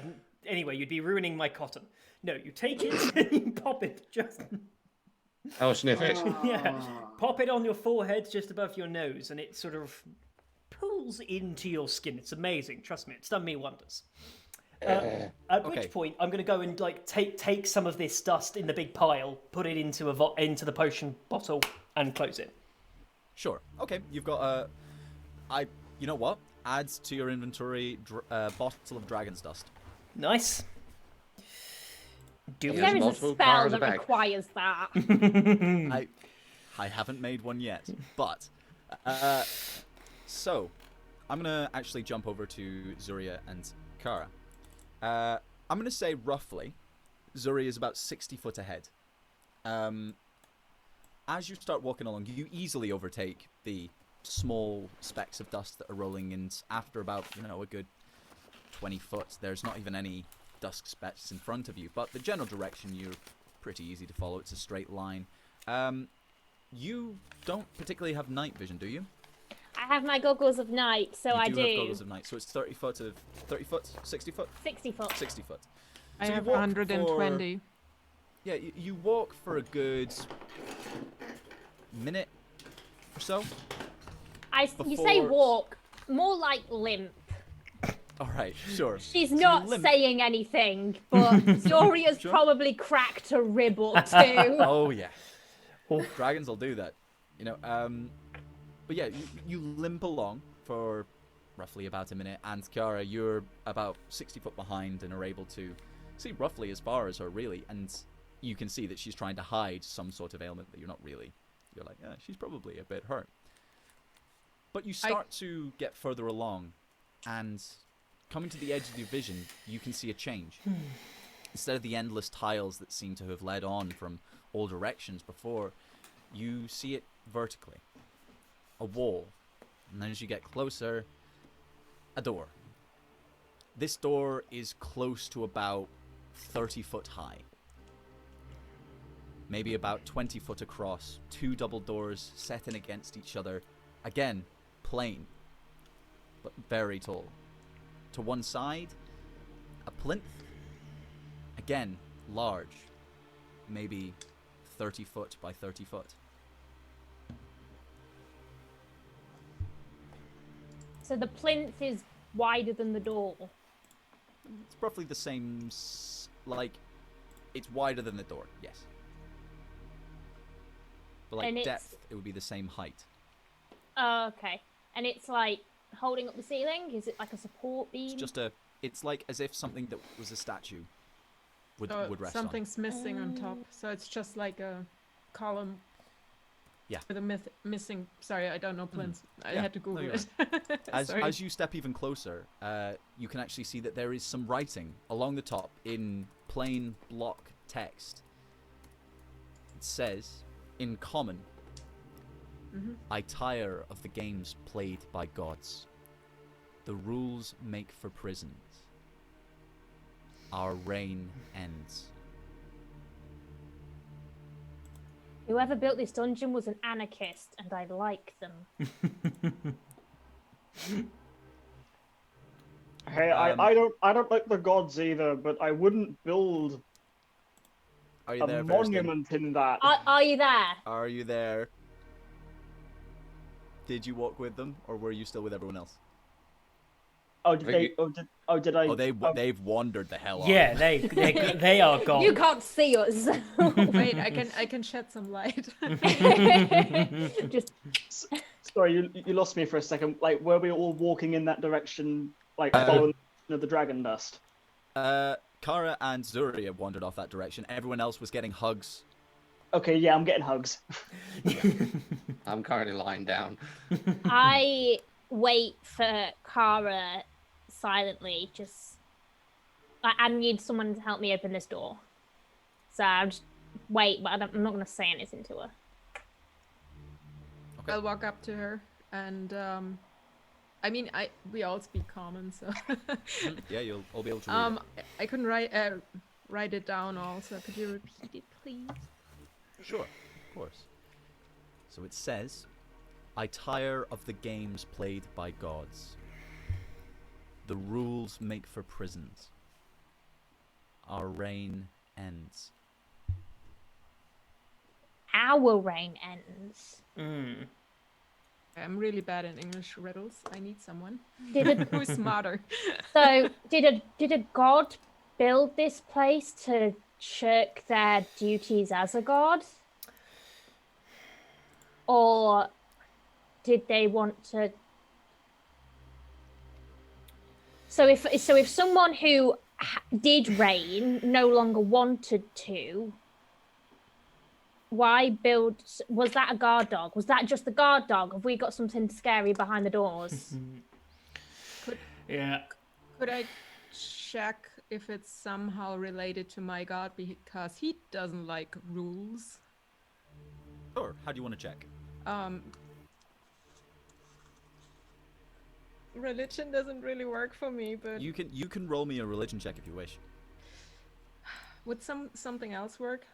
[SPEAKER 1] Anyway, you'd be ruining my cotton. No, you take it and you pop it just...
[SPEAKER 4] I'll sniff it.
[SPEAKER 1] Yeah, pop it on your forehead just above your nose and it sort of pulls into your skin. It's amazing. Trust me, it's done me wonders. At
[SPEAKER 3] Okay.
[SPEAKER 1] which point, I'm going to go and take some of this dust in the big pile, put it into into the potion bottle and close it.
[SPEAKER 3] Sure. Okay, you've got you know what? Adds to your inventory bottle of dragon's dust.
[SPEAKER 1] Nice. Do
[SPEAKER 2] If
[SPEAKER 1] we?
[SPEAKER 4] Yes,
[SPEAKER 2] there is a
[SPEAKER 4] multiple
[SPEAKER 2] spell
[SPEAKER 4] powers
[SPEAKER 2] that
[SPEAKER 4] of bag.
[SPEAKER 2] requires that.
[SPEAKER 3] I haven't made one yet, but so I'm gonna actually jump over to Zuria and Kara. I'm gonna say roughly, Zuria is about 60 foot ahead. As you start walking along, you easily overtake the small specks of dust that are rolling in. After about a good 20 foot, there's not even any dust specks in front of you, but the general direction you're pretty easy to follow. It's a straight line. You don't particularly have night vision, do you?
[SPEAKER 2] I have my goggles of night, so I
[SPEAKER 3] You
[SPEAKER 2] do.
[SPEAKER 3] have goggles of night, so it's 30 foot, 60 foot?
[SPEAKER 2] 60 foot.
[SPEAKER 3] 60 foot.
[SPEAKER 6] I
[SPEAKER 3] So you
[SPEAKER 6] have
[SPEAKER 3] walk
[SPEAKER 6] 120.
[SPEAKER 3] Yeah, you walk for a good minute or so.
[SPEAKER 2] You say
[SPEAKER 3] Before-
[SPEAKER 2] walk, more like limp.
[SPEAKER 3] All right, sure.
[SPEAKER 2] She's
[SPEAKER 3] So you
[SPEAKER 2] not
[SPEAKER 3] limp.
[SPEAKER 2] saying anything, but Zoria's
[SPEAKER 3] Sure.
[SPEAKER 2] probably cracked a rib or two.
[SPEAKER 3] Oh yeah, dragons will do that, you know. But yeah, you limp along for roughly about a minute, and Kiara, you're about 60 foot behind and are able to see roughly as far as her, really, and you can see that she's trying to hide some sort of ailment that you're not really. You're like, yeah, she's probably a bit hurt. But you start to get further along, and coming to the edge of your vision, you can see a change. Instead of the endless tiles that seem to have led on from all directions before, you see it vertically. A wall. And then as you get closer, a door. This door is close to about 30 foot high. Maybe about 20 foot across. 2 double doors set in against each other. Again, plain, but very tall. To one side, a plinth. Again, large. Maybe 30 foot by 30 foot.
[SPEAKER 2] So the plinth is wider than the door.
[SPEAKER 3] It's roughly the same, like, it's wider than the door, yes. But like
[SPEAKER 2] And it's-
[SPEAKER 3] depth, it would be the same height.
[SPEAKER 2] Oh, okay. And it's like holding up the ceiling? Is it like a support beam?
[SPEAKER 3] It's just it's like as if something that was a statue would rest
[SPEAKER 6] Something's missing on top, so it's just like a column.
[SPEAKER 3] Yeah.
[SPEAKER 6] With a missing. Sorry, I don't know plinths. I
[SPEAKER 3] Yeah,
[SPEAKER 6] had to
[SPEAKER 3] no,
[SPEAKER 6] Google
[SPEAKER 3] you're
[SPEAKER 6] it.
[SPEAKER 3] on.
[SPEAKER 6] Sorry.
[SPEAKER 3] As you step even closer, you can actually see that there is some writing along the top in plain block text. It says, in common, I tire of the games played by gods. The rules make for prisons. Our reign ends.
[SPEAKER 2] Whoever built this dungeon was an anarchist, and I like them.
[SPEAKER 5] Hey, I don't like the gods either, but I wouldn't build
[SPEAKER 3] Are you
[SPEAKER 5] a
[SPEAKER 3] there, Verston?
[SPEAKER 5] monument in that.
[SPEAKER 2] Are you there?
[SPEAKER 3] Are you there? Did you walk with them, or were you still with everyone else?
[SPEAKER 5] Oh, did they? Oh, did I?
[SPEAKER 3] Oh, they've wandered the hell out.
[SPEAKER 1] Yeah, they are gone.
[SPEAKER 2] You can't see us.
[SPEAKER 6] Wait, I can shed some light.
[SPEAKER 2] Just
[SPEAKER 5] Sorry, you lost me for a second. Like, were we all walking in that direction, like following the dragon dust?
[SPEAKER 3] Kara and Zuria wandered off that direction. Everyone else was getting hugs.
[SPEAKER 5] Okay, yeah, I'm getting hugs.
[SPEAKER 4] I'm currently lying down.
[SPEAKER 2] I wait for Kara silently. Just I need someone to help me open this door. So I'll just wait, but I'm not going to say anything to her.
[SPEAKER 3] Okay.
[SPEAKER 6] I'll walk up to her and I mean we all speak common, so
[SPEAKER 3] Yeah, you'll all be able to read it.
[SPEAKER 6] I couldn't write it down also. Could you repeat it, please?
[SPEAKER 3] Sure, of course. So it says, I tire of the games played by gods. The rules make for prisons. Our reign ends.
[SPEAKER 2] Our reign ends.
[SPEAKER 6] I'm really bad in English riddles. I need someone
[SPEAKER 2] Did
[SPEAKER 6] who's smarter.
[SPEAKER 2] So did a god build this place to shirk their duties as a god? Or did they want to? So if someone who did reign no longer wanted to, why build? Was that a guard dog? Was that just the guard dog? Have we got something scary behind the doors?
[SPEAKER 1] Yeah.
[SPEAKER 6] Could I check if it's somehow related to my god because he doesn't like rules?
[SPEAKER 3] Sure, how do you want to check?
[SPEAKER 6] Religion doesn't really work for me, but
[SPEAKER 3] You can roll me a religion check if you wish.
[SPEAKER 6] would something else work?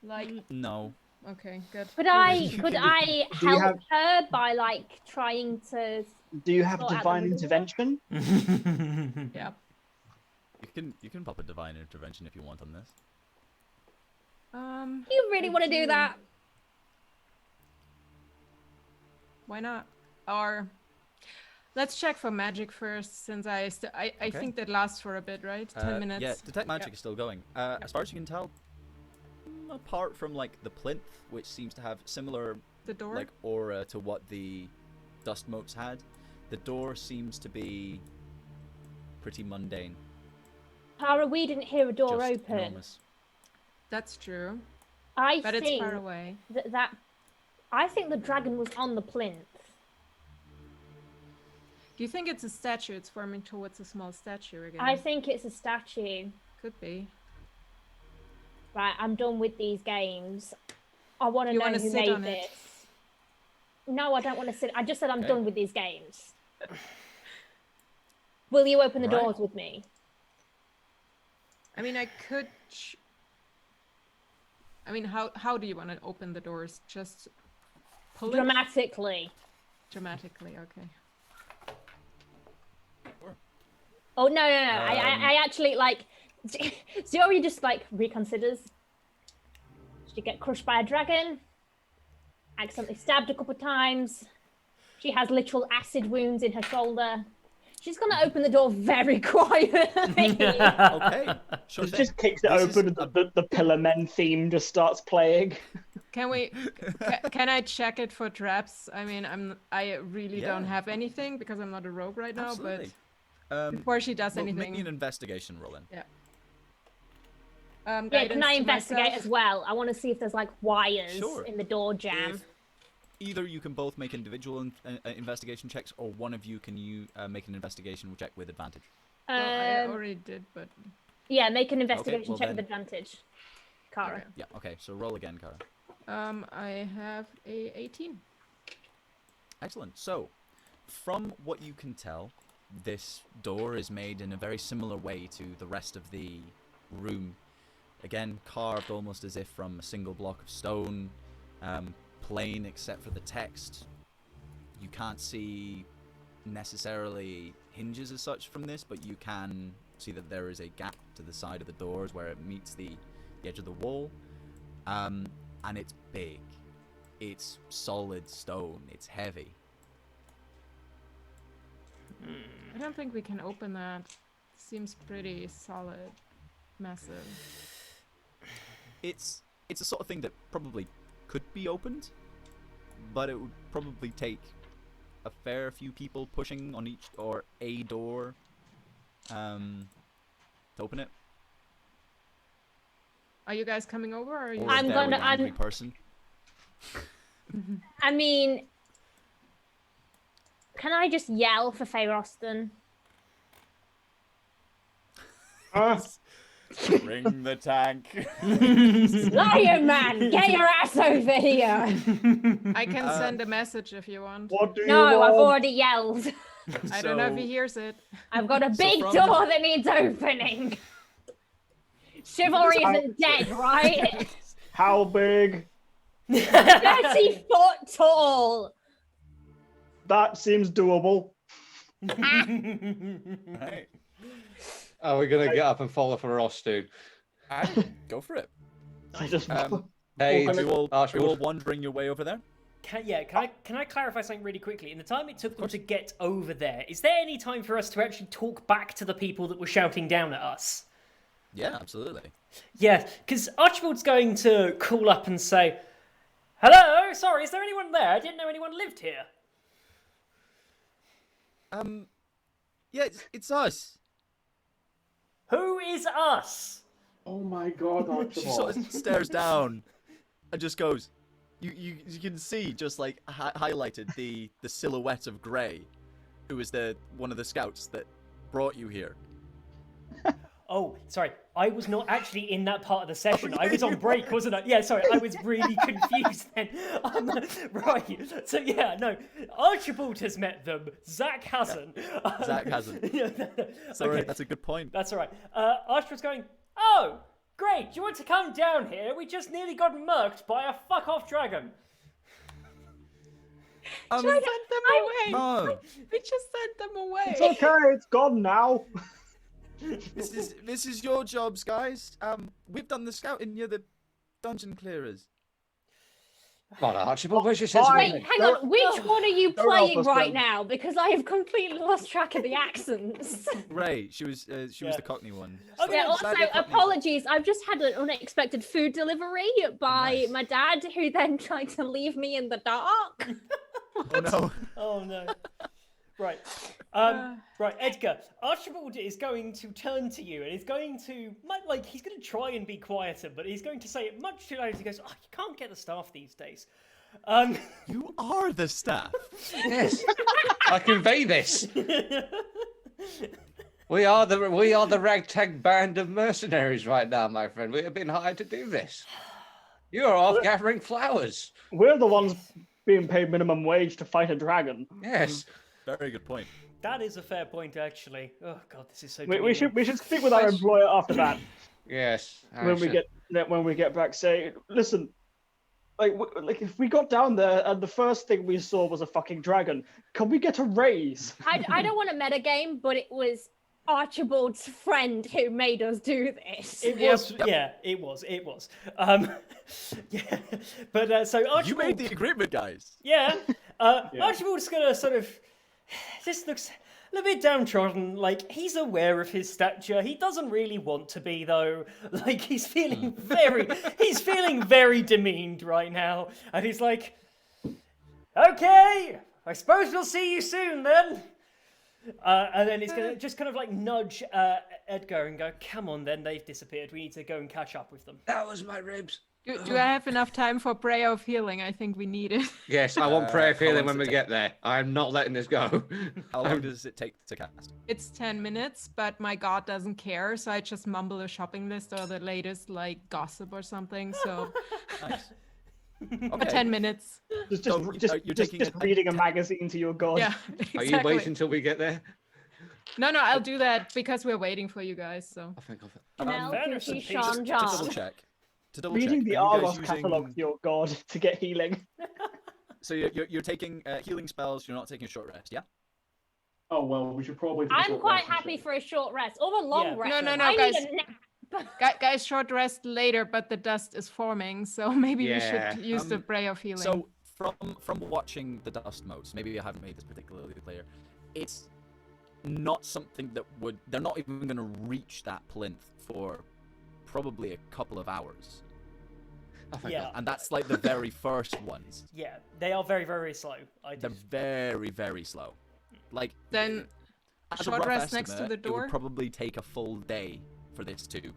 [SPEAKER 6] Like,
[SPEAKER 3] No.
[SPEAKER 6] okay, good.
[SPEAKER 2] Could I
[SPEAKER 5] Do you
[SPEAKER 2] help her by like trying to?
[SPEAKER 5] Do you have
[SPEAKER 2] Sort out the
[SPEAKER 5] divine
[SPEAKER 2] middle
[SPEAKER 5] intervention?
[SPEAKER 6] Yeah.
[SPEAKER 3] You can pop a divine intervention if you want on this.
[SPEAKER 2] Do you really want to do that?
[SPEAKER 6] Why not? Or let's check for magic first, since I
[SPEAKER 3] Okay.
[SPEAKER 6] think that lasts for a bit, right? 10 minutes.
[SPEAKER 3] Yeah, detect magic is still going. As far as you can tell, apart from like the plinth, which seems to have similar
[SPEAKER 6] The door.
[SPEAKER 3] like aura to what the dust motes had, the door seems to be pretty mundane.
[SPEAKER 2] Tara, we didn't hear a door
[SPEAKER 3] just
[SPEAKER 2] open.
[SPEAKER 3] enormous.
[SPEAKER 6] That's true.
[SPEAKER 2] I
[SPEAKER 6] But
[SPEAKER 2] think
[SPEAKER 6] it's far away.
[SPEAKER 2] I think the dragon was on the plinth.
[SPEAKER 6] Do you think it's a statue? It's forming towards a small statue again.
[SPEAKER 2] I think it's a statue.
[SPEAKER 6] Could be.
[SPEAKER 2] Right, I'm done with these games. I want to
[SPEAKER 6] You
[SPEAKER 2] know
[SPEAKER 6] wanna
[SPEAKER 2] who
[SPEAKER 6] sit
[SPEAKER 2] made
[SPEAKER 6] on it?
[SPEAKER 2] this. No, I don't want to sit. I just said I'm
[SPEAKER 3] Okay.
[SPEAKER 2] done with these games. Will you open the
[SPEAKER 3] Right.
[SPEAKER 2] doors with me?
[SPEAKER 6] I mean, I could. I mean, how do you want to open the doors? Just pull it
[SPEAKER 2] Dramatically.
[SPEAKER 6] dramatically. Okay.
[SPEAKER 2] Oh no! I actually like. Zori just like reconsiders. She get crushed by a dragon. Accidentally stabbed a couple times. She has literal acid wounds in her shoulder. She's gonna open the door very quietly.
[SPEAKER 3] Okay, sure
[SPEAKER 5] It
[SPEAKER 3] thing.
[SPEAKER 5] just kicks it
[SPEAKER 3] This is
[SPEAKER 5] open, and the Pillar Men theme just starts playing.
[SPEAKER 6] Can we? Can I check it for traps? I mean, I really don't
[SPEAKER 3] Yeah.
[SPEAKER 6] have anything because I'm not a rogue right now.
[SPEAKER 3] Absolutely.
[SPEAKER 6] But before she does
[SPEAKER 3] Well,
[SPEAKER 6] anything,
[SPEAKER 3] make me an investigation roll in.
[SPEAKER 6] yeah.
[SPEAKER 2] Yeah, can
[SPEAKER 6] guidance
[SPEAKER 2] I
[SPEAKER 6] to
[SPEAKER 2] investigate
[SPEAKER 6] myself.
[SPEAKER 2] as well? I want to see if there's like wires
[SPEAKER 3] Sure.
[SPEAKER 2] in the door jam.
[SPEAKER 3] If either you can both make individual investigation checks, or one of you can make an investigation check with advantage.
[SPEAKER 6] Well, I
[SPEAKER 2] Um,
[SPEAKER 6] already did, but
[SPEAKER 2] yeah, make an investigation
[SPEAKER 3] well
[SPEAKER 2] check with
[SPEAKER 3] then-
[SPEAKER 2] advantage. Kara.
[SPEAKER 6] Okay.
[SPEAKER 3] Yeah. Okay. So roll again, Kara.
[SPEAKER 6] I have a 18.
[SPEAKER 3] Excellent. So, from what you can tell, this door is made in a very similar way to the rest of the room. Again, carved almost as if from a single block of stone, plain except for the text. You can't see necessarily hinges as such from this, but you can see that there is a gap to the side of the doors where it meets the edge of the wall. And it's big. It's solid stone. It's heavy.
[SPEAKER 6] I don't think we can open that. Seems pretty solid, massive.
[SPEAKER 3] It's a sort of thing that probably could be opened, but it would probably take a fair few people pushing on each or a door to open it.
[SPEAKER 6] Are you guys coming over? Or are you?
[SPEAKER 3] Or
[SPEAKER 2] I'm
[SPEAKER 3] a very
[SPEAKER 2] gonna- I'm-
[SPEAKER 3] angry person.
[SPEAKER 2] I mean, can I just yell for Faye Austin?
[SPEAKER 3] Bring the tank.
[SPEAKER 2] Lion man, get your ass over here!
[SPEAKER 6] I can send a message if you want.
[SPEAKER 5] What do you
[SPEAKER 2] No,
[SPEAKER 5] want?
[SPEAKER 2] I've already yelled.
[SPEAKER 6] I don't know if he hears it.
[SPEAKER 2] I've got a big
[SPEAKER 3] from-
[SPEAKER 2] door that needs opening. Chivalry isn't dead, right?
[SPEAKER 5] How big?
[SPEAKER 2] 30 foot tall.
[SPEAKER 5] That seems doable.
[SPEAKER 3] Right.
[SPEAKER 4] Are we gonna get up and follow for Ross, dude?
[SPEAKER 3] Go for it.
[SPEAKER 5] I just
[SPEAKER 4] Hey,
[SPEAKER 3] Are you all
[SPEAKER 4] Archibald.
[SPEAKER 3] wandering your way over there?
[SPEAKER 1] Can I clarify something really quickly? In the time it took them to get over there, is there any time for us to actually talk back to the people that were shouting down at us?
[SPEAKER 3] Yeah, absolutely.
[SPEAKER 1] Yeah, because Archibald's going to call up and say, "Hello, sorry, is there anyone there? I didn't know anyone lived here."
[SPEAKER 3] Yeah, it's us.
[SPEAKER 1] Who is us?
[SPEAKER 7] Oh my god,
[SPEAKER 3] She
[SPEAKER 7] Archibald.
[SPEAKER 3] sort of stares down and just goes. You can see just like highlighted the silhouette of Gray, who was one of the scouts that brought you here.
[SPEAKER 1] Oh, sorry, I was not actually in that part of the session. I was on break, wasn't I? Yeah, sorry, I was really confused then. Right, so yeah, no, Archibald has met them, Zach hasn't.
[SPEAKER 3] Zach hasn't.
[SPEAKER 1] Yeah,
[SPEAKER 3] Sorry,
[SPEAKER 1] okay.
[SPEAKER 3] that's a good point.
[SPEAKER 1] That's all right. Archibald's going, "Oh, Great, do you want to come down here? We just nearly got murked by a fuck-off dragon.
[SPEAKER 6] Send them away.
[SPEAKER 3] No,
[SPEAKER 6] We just sent them away.
[SPEAKER 5] It's okay, it's gone now.
[SPEAKER 3] this is your jobs, guys. We've done the scouting. You're the dungeon clearers.
[SPEAKER 4] Come on, Archibald, where's your sense of
[SPEAKER 2] Wait,
[SPEAKER 4] humor?
[SPEAKER 2] hang on. Which one are you
[SPEAKER 5] Don't help
[SPEAKER 2] playing
[SPEAKER 5] us
[SPEAKER 2] right
[SPEAKER 5] then.
[SPEAKER 2] now? Because I have completely lost track of the accents.
[SPEAKER 3] Right, she was the Cockney one.
[SPEAKER 1] Okay,
[SPEAKER 2] Yeah,
[SPEAKER 1] let's
[SPEAKER 2] also,
[SPEAKER 3] Glad you're Cockney.
[SPEAKER 2] apologies. I've just had an unexpected food delivery by
[SPEAKER 3] nice.
[SPEAKER 2] my dad, who then tried to leave me in the dark.
[SPEAKER 3] Oh no.
[SPEAKER 1] Oh no. Right. Right, Edgar. Archibald is going to turn to you and he's going to, like, he's going to try and be quieter, but he's going to say it much too loud as he goes, "Oh, you can't get the staff these days."
[SPEAKER 3] You are the staff.
[SPEAKER 4] Yes, I convey this. We are the ragtag band of mercenaries right now, my friend. We have been hired to do this. You are off gathering flowers.
[SPEAKER 5] We're the ones being paid minimum wage to fight a dragon.
[SPEAKER 4] Yes.
[SPEAKER 3] Very good point.
[SPEAKER 1] That is a fair point, actually. Oh god, this is so.
[SPEAKER 5] We
[SPEAKER 1] demeaning.
[SPEAKER 5] should speak with our employer after that
[SPEAKER 4] Yes.
[SPEAKER 5] when we get back. Say, listen, like if we got down there and the first thing we saw was a fucking dragon, can we get a raise?
[SPEAKER 2] I don't want a metagame, but it was Archibald's friend who made us do this.
[SPEAKER 1] It was, yeah, it was. Yeah, but so Archibald.
[SPEAKER 3] You made the agreement, guys.
[SPEAKER 1] Yeah, Archibald's gonna sort of. This looks a little bit downtrodden. Like, he's aware of his stature. He doesn't really want to be, though. Like, he's feeling very demeaned right now, and he's like, "Okay, I suppose we'll see you soon then." And then he's gonna just kind of like nudge Edgar and go, "Come on, then, they've disappeared. We need to go and catch up with them."
[SPEAKER 4] That was my ribs.
[SPEAKER 6] Do I have enough time for prayer of healing? I think we need it.
[SPEAKER 4] Yes, I want prayer
[SPEAKER 3] how
[SPEAKER 4] feeling
[SPEAKER 3] long
[SPEAKER 4] when
[SPEAKER 3] does
[SPEAKER 4] we
[SPEAKER 3] it
[SPEAKER 4] get there. I'm not letting this go.
[SPEAKER 3] How long does it take to cast?
[SPEAKER 6] It's 10 minutes, but my god doesn't care, so I just mumble a shopping list or the latest like gossip or something. So
[SPEAKER 3] Nice.
[SPEAKER 6] for
[SPEAKER 3] Okay.
[SPEAKER 6] 10 minutes.
[SPEAKER 5] Just
[SPEAKER 3] you're taking
[SPEAKER 5] reading a magazine to your god.
[SPEAKER 6] Yeah.
[SPEAKER 4] Are
[SPEAKER 6] Exactly.
[SPEAKER 4] you waiting until we get there?
[SPEAKER 6] No, I'll do that because we're waiting for you guys. So
[SPEAKER 4] I think of it.
[SPEAKER 2] Janelle,
[SPEAKER 1] fairness,
[SPEAKER 2] Goofy,
[SPEAKER 1] it's
[SPEAKER 2] Sean,
[SPEAKER 3] To
[SPEAKER 2] John.
[SPEAKER 3] double check.
[SPEAKER 5] Reading the
[SPEAKER 3] are you guys
[SPEAKER 5] Argos
[SPEAKER 3] using-
[SPEAKER 5] catalogue to your god to get healing.
[SPEAKER 3] So you're taking healing spells. You're not taking a short rest, yeah?
[SPEAKER 7] Oh well, we should probably. take a
[SPEAKER 2] I'm
[SPEAKER 7] short
[SPEAKER 2] quite
[SPEAKER 7] rest and
[SPEAKER 2] happy
[SPEAKER 7] shit.
[SPEAKER 2] for a short rest or a long
[SPEAKER 1] Yeah.
[SPEAKER 2] rest.
[SPEAKER 6] No,
[SPEAKER 2] I
[SPEAKER 6] guys.
[SPEAKER 2] need a nap.
[SPEAKER 6] guys, short rest later, but the dust is forming, so maybe we
[SPEAKER 4] Yeah.
[SPEAKER 6] should use the prayer of healing.
[SPEAKER 3] So from watching the dust modes, maybe I haven't made this particularly clear. It's not something that would. They're not even going to reach that plinth for probably a couple of hours,
[SPEAKER 4] Oh, thank
[SPEAKER 1] Yeah.
[SPEAKER 4] God.
[SPEAKER 3] and that's like the very first ones.
[SPEAKER 1] Yeah, they are very, very slow.
[SPEAKER 3] They're very, very slow. Like
[SPEAKER 6] Then
[SPEAKER 3] as a
[SPEAKER 6] short
[SPEAKER 3] rough
[SPEAKER 6] rest next to
[SPEAKER 3] estimate,
[SPEAKER 6] the
[SPEAKER 3] It
[SPEAKER 6] door?
[SPEAKER 3] would probably take a full day for this too.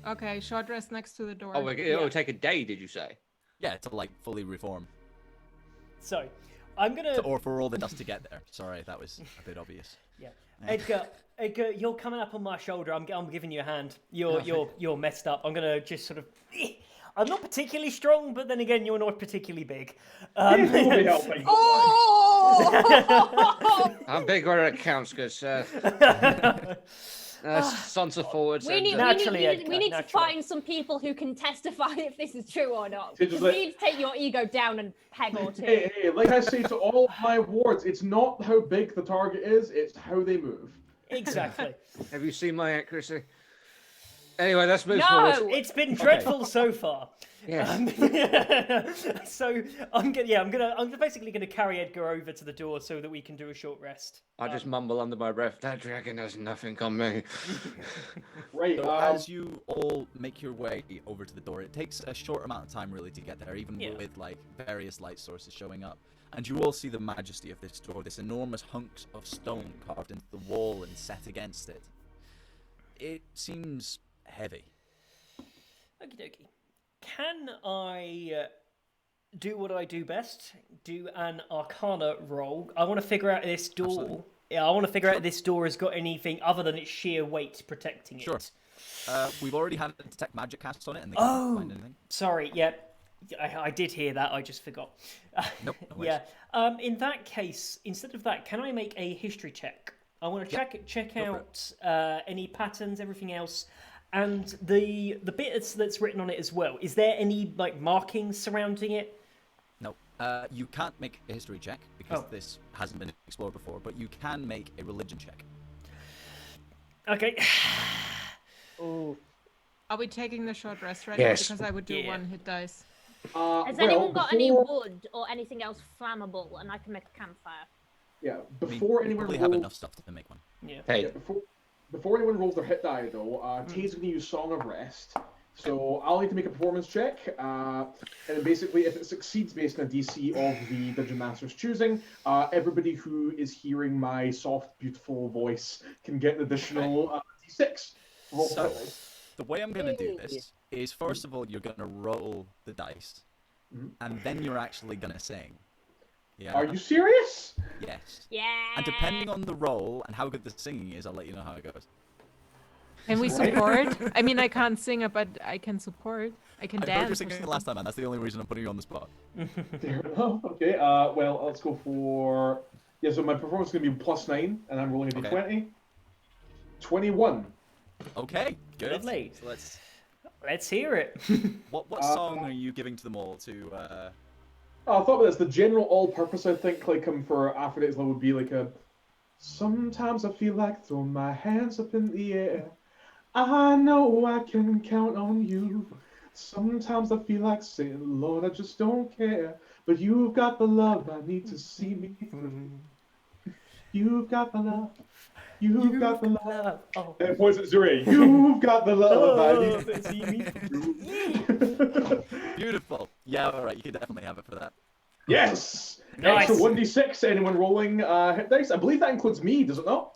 [SPEAKER 6] Okay, short rest next to the door.
[SPEAKER 4] Oh, it'll take a day, did you say?
[SPEAKER 3] Yeah, to like fully reform,
[SPEAKER 1] So, I'm gonna.
[SPEAKER 3] or for all the dust to get there. Sorry, that was a bit obvious.
[SPEAKER 1] Yeah, Edgar, you're coming up on my shoulder. I'm giving you a hand. You're messed up. I'm gonna just sort of. I'm not particularly strong, but then again, you're not particularly big.
[SPEAKER 7] Please will be helping.
[SPEAKER 2] Oh!
[SPEAKER 4] I'm big where it counts, because saunter forwards.
[SPEAKER 2] We need,
[SPEAKER 4] and,
[SPEAKER 1] Naturally,
[SPEAKER 2] we
[SPEAKER 1] Edgar,
[SPEAKER 2] need to
[SPEAKER 1] naturally.
[SPEAKER 2] find some people who can testify if this is true or not.
[SPEAKER 7] It's
[SPEAKER 2] Because
[SPEAKER 7] like-
[SPEAKER 2] we need to take your ego down a peg or two.
[SPEAKER 7] Hey, like I say to all my wards, it's not how big the target is; it's how they move.
[SPEAKER 1] Exactly.
[SPEAKER 4] Have you seen my accuracy? Anyway, let's move
[SPEAKER 2] No!
[SPEAKER 4] forward.
[SPEAKER 1] It's been dreadful so far.
[SPEAKER 4] Yes.
[SPEAKER 1] So I'm basically gonna carry Edgar over to the door so that we can do a short rest.
[SPEAKER 4] I just mumble under my breath. That dragon has nothing on me.
[SPEAKER 7] Right.
[SPEAKER 3] So as you all make your way over to the door, it takes a short amount of time really to get there, even
[SPEAKER 1] Yeah.
[SPEAKER 3] with like various light sources showing up. And you all see the majesty of this door, this enormous hunks of stone carved into the wall and set against it. It seems heavy.
[SPEAKER 1] Okie dokie. Can I do what I do best? Do an Arcana roll. I want to figure out this door.
[SPEAKER 3] Absolutely.
[SPEAKER 1] Yeah, I want to figure out if this door has got anything other than its sheer weight protecting
[SPEAKER 3] Sure.
[SPEAKER 1] it.
[SPEAKER 3] We've already had a detect magic cast on it, and they
[SPEAKER 1] Oh.
[SPEAKER 3] can't find anything.
[SPEAKER 1] Sorry, yeah. I did hear that, I just forgot.
[SPEAKER 3] Nope, no worries.
[SPEAKER 1] Yeah. In that case, instead of that, can I make a history check? I want to check
[SPEAKER 3] Go for
[SPEAKER 1] out any patterns, everything else, And the bit that's written on it as well, is there any like markings surrounding it?
[SPEAKER 3] No. You can't make a history check because this hasn't been explored before, but you can make a religion check.
[SPEAKER 1] Okay.
[SPEAKER 5] Oh.
[SPEAKER 6] Are we taking the short rest right
[SPEAKER 4] Yes.
[SPEAKER 6] now? Because I would do 1 hit dice.
[SPEAKER 2] Has anyone got any wood or anything else flammable, and I can make a campfire?
[SPEAKER 7] Yeah,
[SPEAKER 3] I mean,
[SPEAKER 7] before
[SPEAKER 3] you
[SPEAKER 7] anyone
[SPEAKER 3] probably
[SPEAKER 7] rolls,
[SPEAKER 3] have enough stuff to make one.
[SPEAKER 1] Yeah.
[SPEAKER 4] Hey,
[SPEAKER 7] yeah, before anyone rolls their hit die though, Tay's going to use Song of Rest. So I'll need to make a performance check, and then basically if it succeeds based on a DC of the Dungeon Master's choosing, everybody who is hearing my soft, beautiful voice can get an additional D6. Roll
[SPEAKER 3] So,
[SPEAKER 7] quickly.
[SPEAKER 3] the way I'm going to do this is, first of all, you're going to roll the dice, and then you're actually going to sing. Yeah.
[SPEAKER 7] Are you serious?
[SPEAKER 3] Yes.
[SPEAKER 2] Yeah.
[SPEAKER 3] And depending on the roll and how good the singing is, I'll let you know how it goes.
[SPEAKER 6] Can we support? I mean, I can't sing, but I can support. I can
[SPEAKER 3] I heard you
[SPEAKER 6] dance.
[SPEAKER 3] singing the last time, man. That's the only reason I'm putting you on the spot.
[SPEAKER 7] Fair enough. Okay. Well, let's go for. Yeah. So my performance is going to be +9, and I'm rolling a
[SPEAKER 3] Okay.
[SPEAKER 7] D20. 21.
[SPEAKER 3] Okay, good.
[SPEAKER 1] Lovely.
[SPEAKER 3] So
[SPEAKER 1] Let's hear it.
[SPEAKER 3] what song are you giving to them all to?
[SPEAKER 7] Oh, I thought about this. The general all-purpose, I think, like for Aphrodite's Love would be like a. Sometimes I feel like throwing my hands up in the air. I know I can count on you. Sometimes I feel like saying, Lord, I just don't care. But you've got the love I need to see me through. You've got the love. You've got the love.
[SPEAKER 1] Oh.
[SPEAKER 7] And points at Zuri. You've got the love I
[SPEAKER 1] Oh,
[SPEAKER 7] need to see me through.
[SPEAKER 3] Beautiful. Yeah, all right. You can definitely have it for that.
[SPEAKER 7] Yes!
[SPEAKER 1] Nice.
[SPEAKER 7] Extra 1d6, anyone rolling hit dice? I believe that includes me, does it not?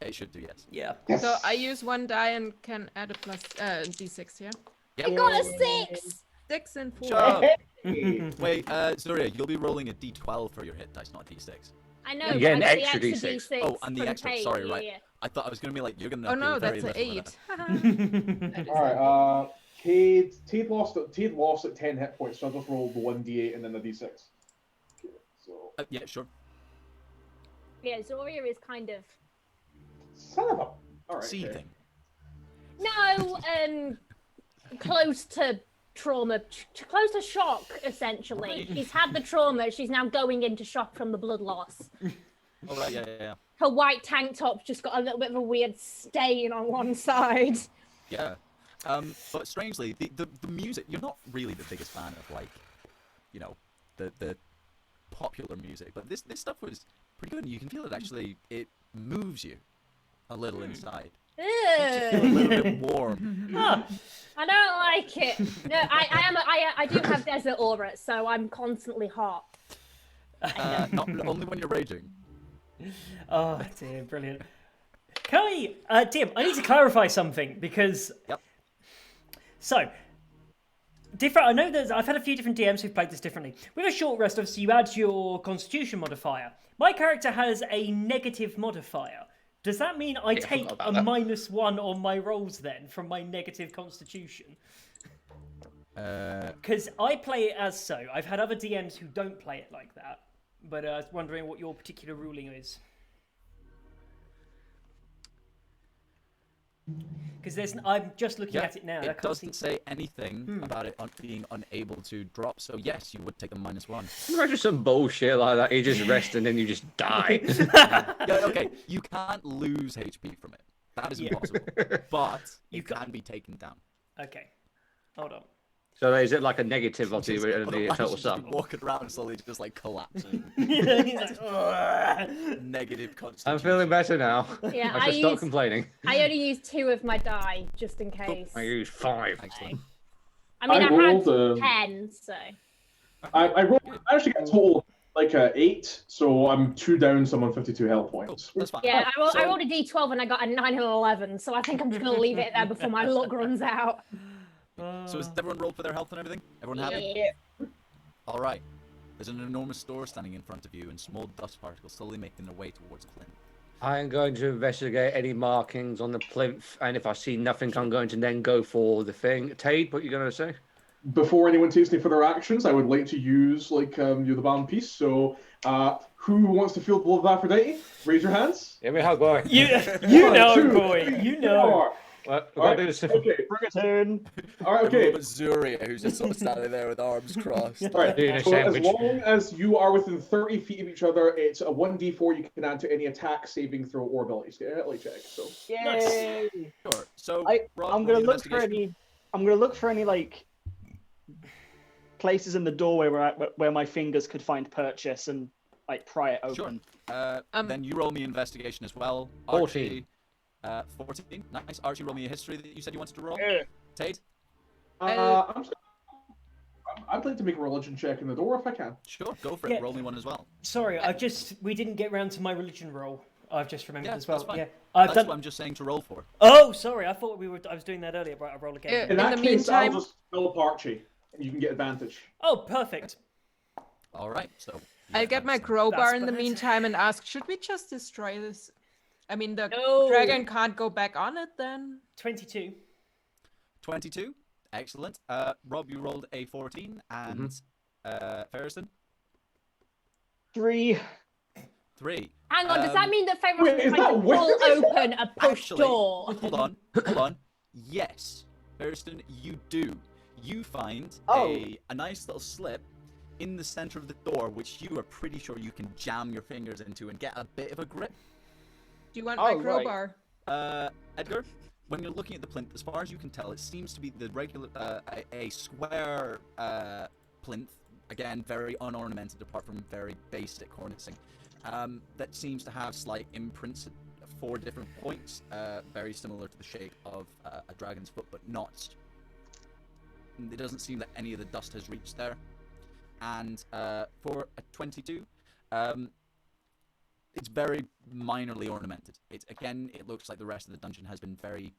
[SPEAKER 3] It should do, yes.
[SPEAKER 1] Yeah.
[SPEAKER 7] Yes.
[SPEAKER 6] So I use 1 die and can add a plus d6, yeah?
[SPEAKER 3] Yep.
[SPEAKER 2] I got a 6.
[SPEAKER 6] 6 and 4.
[SPEAKER 3] Shut up.
[SPEAKER 7] Hey.
[SPEAKER 3] Wait, Zuria, you'll be rolling a d12 for your hit dice, not a d6.
[SPEAKER 2] I know.
[SPEAKER 4] You get
[SPEAKER 2] but
[SPEAKER 4] an
[SPEAKER 2] I got
[SPEAKER 4] extra
[SPEAKER 2] the
[SPEAKER 4] D6.
[SPEAKER 2] D6
[SPEAKER 3] Oh, and the
[SPEAKER 2] from
[SPEAKER 3] extra.
[SPEAKER 2] Tate,
[SPEAKER 3] Sorry,
[SPEAKER 2] yeah,
[SPEAKER 3] right.
[SPEAKER 2] yeah.
[SPEAKER 3] I thought I was going to be like, you're going to
[SPEAKER 6] Oh no,
[SPEAKER 3] very
[SPEAKER 6] that's
[SPEAKER 3] little
[SPEAKER 6] an
[SPEAKER 3] for
[SPEAKER 6] 8.
[SPEAKER 7] Alright, Cade lost at 10 hit points, so I just rolled the 1d8 and then the d6. Okay, so.
[SPEAKER 3] Yeah, sure.
[SPEAKER 2] Yeah, Zoria is kind of
[SPEAKER 7] Son of a. Alright.
[SPEAKER 3] Seething.
[SPEAKER 2] no, close to trauma, close to shock. Essentially,
[SPEAKER 3] Right.
[SPEAKER 2] she's had the trauma. She's now going into shock from the blood loss.
[SPEAKER 3] All right, yeah.
[SPEAKER 2] Her white tank top's just got a little bit of a weird stain on one side.
[SPEAKER 3] Yeah. But strangely, the music, you're not really the biggest fan of, like, you know, the popular music, but this stuff was pretty good, and you can feel it actually, it moves you a little inside. Makes you feel a
[SPEAKER 2] Ugh.
[SPEAKER 3] little bit warm.
[SPEAKER 1] Huh.
[SPEAKER 2] I don't like it. No, I do have desert aura, so I'm constantly hot.
[SPEAKER 3] Not only when you're raging.
[SPEAKER 1] Oh dear, brilliant. Can Tim, I need to clarify something because.
[SPEAKER 3] Yep.
[SPEAKER 1] So, different. I know that I've had a few different DMs who've played this differently. With a short rest, obviously, you add your Constitution modifier. My character has a negative modifier. Does that mean I take
[SPEAKER 4] forgot
[SPEAKER 1] a
[SPEAKER 4] about that.
[SPEAKER 1] -1 on my rolls then from my negative Constitution? Because I play it as so. I've had other DMs who don't play it like that, but I was wondering what your particular ruling is. Because I'm just looking at it now. I
[SPEAKER 3] It
[SPEAKER 1] can't see.
[SPEAKER 3] doesn't say anything about it being unable to drop, so yes, you would take a -1.
[SPEAKER 4] imagine some bullshit like that. You just rest and then you just die.
[SPEAKER 3] Yeah, okay, you can't lose HP from it. That is
[SPEAKER 1] Yeah.
[SPEAKER 3] impossible. But
[SPEAKER 1] You
[SPEAKER 3] it can be taken down.
[SPEAKER 1] Okay, hold on.
[SPEAKER 4] So is it like a negative of the
[SPEAKER 3] Otherwise,
[SPEAKER 4] total
[SPEAKER 3] you'd
[SPEAKER 4] sum?
[SPEAKER 3] be walking around slowly, just like collapsing.
[SPEAKER 1] He's like, "Ugh."
[SPEAKER 3] Negative constitution.
[SPEAKER 4] I'm feeling better now.
[SPEAKER 2] Yeah,
[SPEAKER 4] I should stop complaining.
[SPEAKER 2] I only used 2 of my die just in case.
[SPEAKER 4] I used 5.
[SPEAKER 3] Excellent.
[SPEAKER 2] I mean,
[SPEAKER 7] I
[SPEAKER 2] I,
[SPEAKER 7] rolled,
[SPEAKER 2] had 10, so.
[SPEAKER 7] I actually got a total like 8, so I'm 2 down, so I'm on 52 health
[SPEAKER 3] Cool,
[SPEAKER 7] points.
[SPEAKER 3] that's fine.
[SPEAKER 2] Yeah, I
[SPEAKER 3] So-
[SPEAKER 2] rolled a d12 and I got a 9 and an 11, so I think I'm just going to leave it there before my luck runs out.
[SPEAKER 3] So is everyone rolled for their health and everything? Everyone happy?
[SPEAKER 2] Yeah.
[SPEAKER 3] All right. There's an enormous door standing in front of you, and small dust particles slowly making their way towards Clint.
[SPEAKER 4] I'm going to investigate any markings on the plinth, and if I see nothing, I'm going to then go for the thing. Tade, what are you going to say?
[SPEAKER 7] Before anyone takes any further actions, I would like to use the band piece. So, who wants to feel the blood of Aphrodite? Raise your hands.
[SPEAKER 4] Here we go, boy.
[SPEAKER 1] You
[SPEAKER 7] One,
[SPEAKER 1] know,
[SPEAKER 7] two,
[SPEAKER 1] boy.
[SPEAKER 7] three,
[SPEAKER 1] You know.
[SPEAKER 7] 4.
[SPEAKER 4] Well, we've
[SPEAKER 7] All
[SPEAKER 4] got to
[SPEAKER 7] right.
[SPEAKER 4] do this.
[SPEAKER 7] Okay.
[SPEAKER 5] Turn.
[SPEAKER 7] All right. Okay.
[SPEAKER 3] Zuria, who's just sort of standing there with arms crossed.
[SPEAKER 7] All right.
[SPEAKER 4] Doing a
[SPEAKER 7] So as
[SPEAKER 4] sandwich.
[SPEAKER 7] long as you are within 30 feet of each other, it's a 1d4 you can add to any attack, saving throw, or ability check. So
[SPEAKER 5] Yay!
[SPEAKER 3] Sure. So, Rob,
[SPEAKER 5] I'm
[SPEAKER 3] roll
[SPEAKER 5] gonna
[SPEAKER 3] the
[SPEAKER 5] look for
[SPEAKER 3] investigation.
[SPEAKER 5] any like places in the doorway where my fingers could find purchase and like pry it open.
[SPEAKER 3] Sure. Then you roll me investigation as well.
[SPEAKER 4] 14.
[SPEAKER 3] Archie, 14. Nice. Archie, roll me a history that you said you wanted to roll.
[SPEAKER 5] Yeah.
[SPEAKER 3] Tate?
[SPEAKER 7] I'd like to make a religion check in the door if I can.
[SPEAKER 3] Sure, go for it.
[SPEAKER 1] Yeah.
[SPEAKER 3] Roll me one as well.
[SPEAKER 1] Sorry, we didn't get round to my religion roll. I've just remembered
[SPEAKER 3] Yeah,
[SPEAKER 1] as well.
[SPEAKER 3] that's fine.
[SPEAKER 1] Yeah, I've
[SPEAKER 3] That's
[SPEAKER 1] done.
[SPEAKER 3] what I'm just saying to roll for.
[SPEAKER 1] Oh, sorry. I thought I was doing that earlier. Right, I'll roll again.
[SPEAKER 6] Yeah.
[SPEAKER 7] In
[SPEAKER 6] In
[SPEAKER 7] that
[SPEAKER 6] the
[SPEAKER 7] case,
[SPEAKER 6] meantime-
[SPEAKER 7] I'll just help Archie, and you can get advantage.
[SPEAKER 1] Oh, perfect.
[SPEAKER 3] All right, so.
[SPEAKER 6] I'll get my
[SPEAKER 3] that's-
[SPEAKER 6] crowbar
[SPEAKER 1] That's
[SPEAKER 6] in the
[SPEAKER 1] bad.
[SPEAKER 6] meantime and ask, should we just destroy this? I mean, the
[SPEAKER 2] No.
[SPEAKER 6] dragon can't go back on it then?
[SPEAKER 1] 22.
[SPEAKER 3] 22. Excellent. Rob, you rolled a 14, and Ferriston?
[SPEAKER 5] 3.
[SPEAKER 3] 3.
[SPEAKER 2] Hang on, does that mean that Feyre
[SPEAKER 7] wait,
[SPEAKER 2] was
[SPEAKER 7] is
[SPEAKER 2] trying to
[SPEAKER 7] that
[SPEAKER 2] pull
[SPEAKER 7] weird?
[SPEAKER 2] open a push
[SPEAKER 3] Actually,
[SPEAKER 2] door?
[SPEAKER 3] Hold on. Yes, Ferriston, you do. You find
[SPEAKER 5] Oh.
[SPEAKER 3] a nice little slip in the center of the door, which you are pretty sure you can jam your fingers into and get a bit of a grip.
[SPEAKER 6] Do you want
[SPEAKER 5] Oh,
[SPEAKER 6] my
[SPEAKER 5] right.
[SPEAKER 6] crowbar?
[SPEAKER 3] Edgar, when you're looking at the plinth, as far as you can tell, it seems to be the regular, a square plinth. Again, very unornamented, apart from very basic cornicing. That seems to have slight imprints at 4 different points, very similar to the shape of a dragon's foot, but not. It doesn't seem that any of the dust has reached there. And for a 22, it's very minorly ornamented. It looks like the rest of the dungeon has been very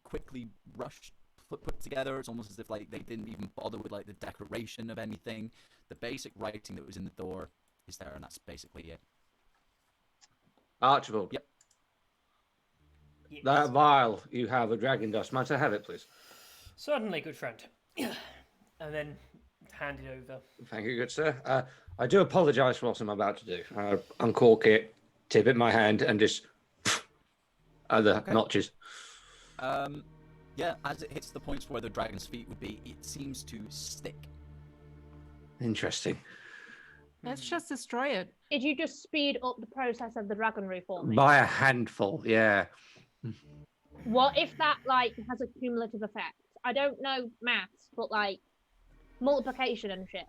[SPEAKER 3] quickly rushed, put together. It's almost as if like they didn't even bother with like the decoration of anything. The basic writing that was in the door is there, and that's basically it.
[SPEAKER 4] Archibald.
[SPEAKER 3] Yep.
[SPEAKER 1] Yes.
[SPEAKER 4] That vial you have of dragon dust. Might I have it, please?
[SPEAKER 1] Certainly, good friend. And then hand it over.
[SPEAKER 4] Thank you, good sir. I do apologise for what I'm about to do. Uncork it, tip it in my hand, and just other notches.
[SPEAKER 3] Yeah, as it hits the points where the dragon's feet would be, it seems to stick.
[SPEAKER 4] Interesting.
[SPEAKER 6] Let's just destroy it.
[SPEAKER 2] Did you just speed up the process of the dragonry for me?
[SPEAKER 4] By a handful, yeah.
[SPEAKER 2] What if that like has a cumulative effect? I don't know maths, but like multiplication and shit.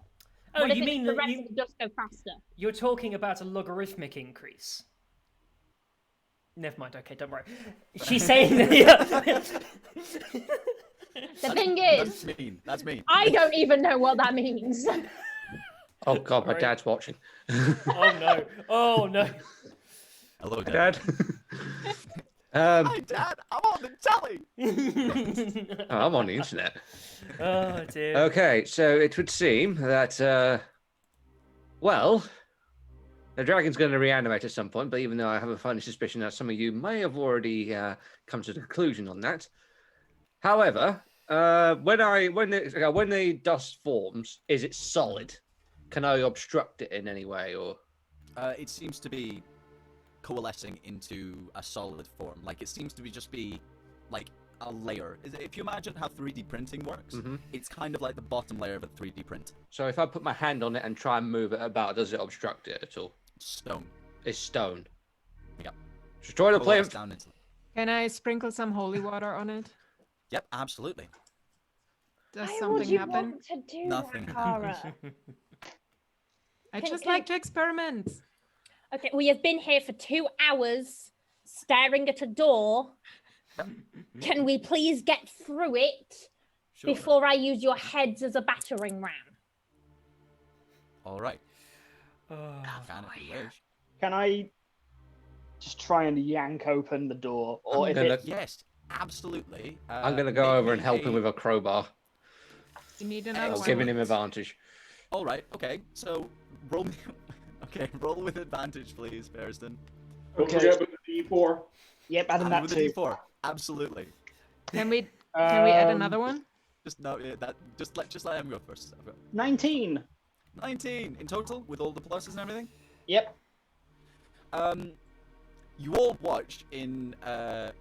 [SPEAKER 1] Oh,
[SPEAKER 2] What if
[SPEAKER 1] you
[SPEAKER 2] it
[SPEAKER 1] mean
[SPEAKER 2] makes the
[SPEAKER 1] that
[SPEAKER 2] rest of the dust go faster?
[SPEAKER 1] you're talking about a logarithmic increase? Never mind. Okay, don't worry. She's saying that.
[SPEAKER 2] The thing is,
[SPEAKER 3] That's mean. That's mean.
[SPEAKER 2] I don't even know what that means.
[SPEAKER 4] Oh God, my
[SPEAKER 1] Sorry.
[SPEAKER 4] dad's watching.
[SPEAKER 1] Oh no! Oh no!
[SPEAKER 3] Hello,
[SPEAKER 4] Hi,
[SPEAKER 3] Dad.
[SPEAKER 4] Dad.
[SPEAKER 3] Hi, Dad. I'm on the telly.
[SPEAKER 4] Oh, I'm on the internet.
[SPEAKER 1] Oh dear.
[SPEAKER 4] Okay, so it would seem that, well, the dragon's going to reanimate at some point, but even though I have a funny suspicion that some of you may have already come to the conclusion on that. However, when the dust forms, is it solid? Can I obstruct it in any way, or?
[SPEAKER 3] It seems to be coalescing into a solid form. Like it seems to be like a layer. If you imagine how 3D printing works, it's kind of like the bottom layer of a 3D print.
[SPEAKER 4] So if I put my hand on it and try and move it about, does it obstruct it at all?
[SPEAKER 3] Stone.
[SPEAKER 4] It's stone.
[SPEAKER 3] Yep.
[SPEAKER 4] Destroy the
[SPEAKER 3] Coalesce
[SPEAKER 4] plinth.
[SPEAKER 3] down into.
[SPEAKER 6] Can I sprinkle some holy water on it?
[SPEAKER 3] Yep, absolutely.
[SPEAKER 6] Does
[SPEAKER 2] Why
[SPEAKER 6] something
[SPEAKER 2] would you
[SPEAKER 6] happen?
[SPEAKER 2] want to do
[SPEAKER 3] Nothing.
[SPEAKER 2] that, Cara?
[SPEAKER 6] I
[SPEAKER 2] Can-
[SPEAKER 6] just
[SPEAKER 2] can-
[SPEAKER 6] like to experiment.
[SPEAKER 2] Okay, we have been here for 2 hours staring at a door. Can we please get through it
[SPEAKER 3] Sure.
[SPEAKER 2] before I use your heads as a battering ram?
[SPEAKER 3] All right.
[SPEAKER 1] Oh.
[SPEAKER 3] Can if you wish.
[SPEAKER 5] Can I just try and yank open the door, or
[SPEAKER 4] I'm
[SPEAKER 5] if
[SPEAKER 4] gonna-
[SPEAKER 5] it?
[SPEAKER 3] Yes, absolutely.
[SPEAKER 4] I'm going to go over and help him with a crowbar.
[SPEAKER 6] You need another
[SPEAKER 4] I'm
[SPEAKER 6] one.
[SPEAKER 4] giving him advantage.
[SPEAKER 3] All right. Okay. So roll me. Okay, roll with advantage, please, Ferriston.
[SPEAKER 7] Don't
[SPEAKER 5] Okay.
[SPEAKER 7] forget about the D4.
[SPEAKER 5] Yep, adding
[SPEAKER 3] And
[SPEAKER 5] that
[SPEAKER 3] with a
[SPEAKER 5] too.
[SPEAKER 3] D4. Absolutely.
[SPEAKER 6] Can we add
[SPEAKER 5] Um,
[SPEAKER 6] another one?
[SPEAKER 3] Just no. Yeah, that. Just let him go first.
[SPEAKER 5] 19.
[SPEAKER 3] 19 in total with all the pluses and everything.
[SPEAKER 5] Yep.
[SPEAKER 3] You all watch in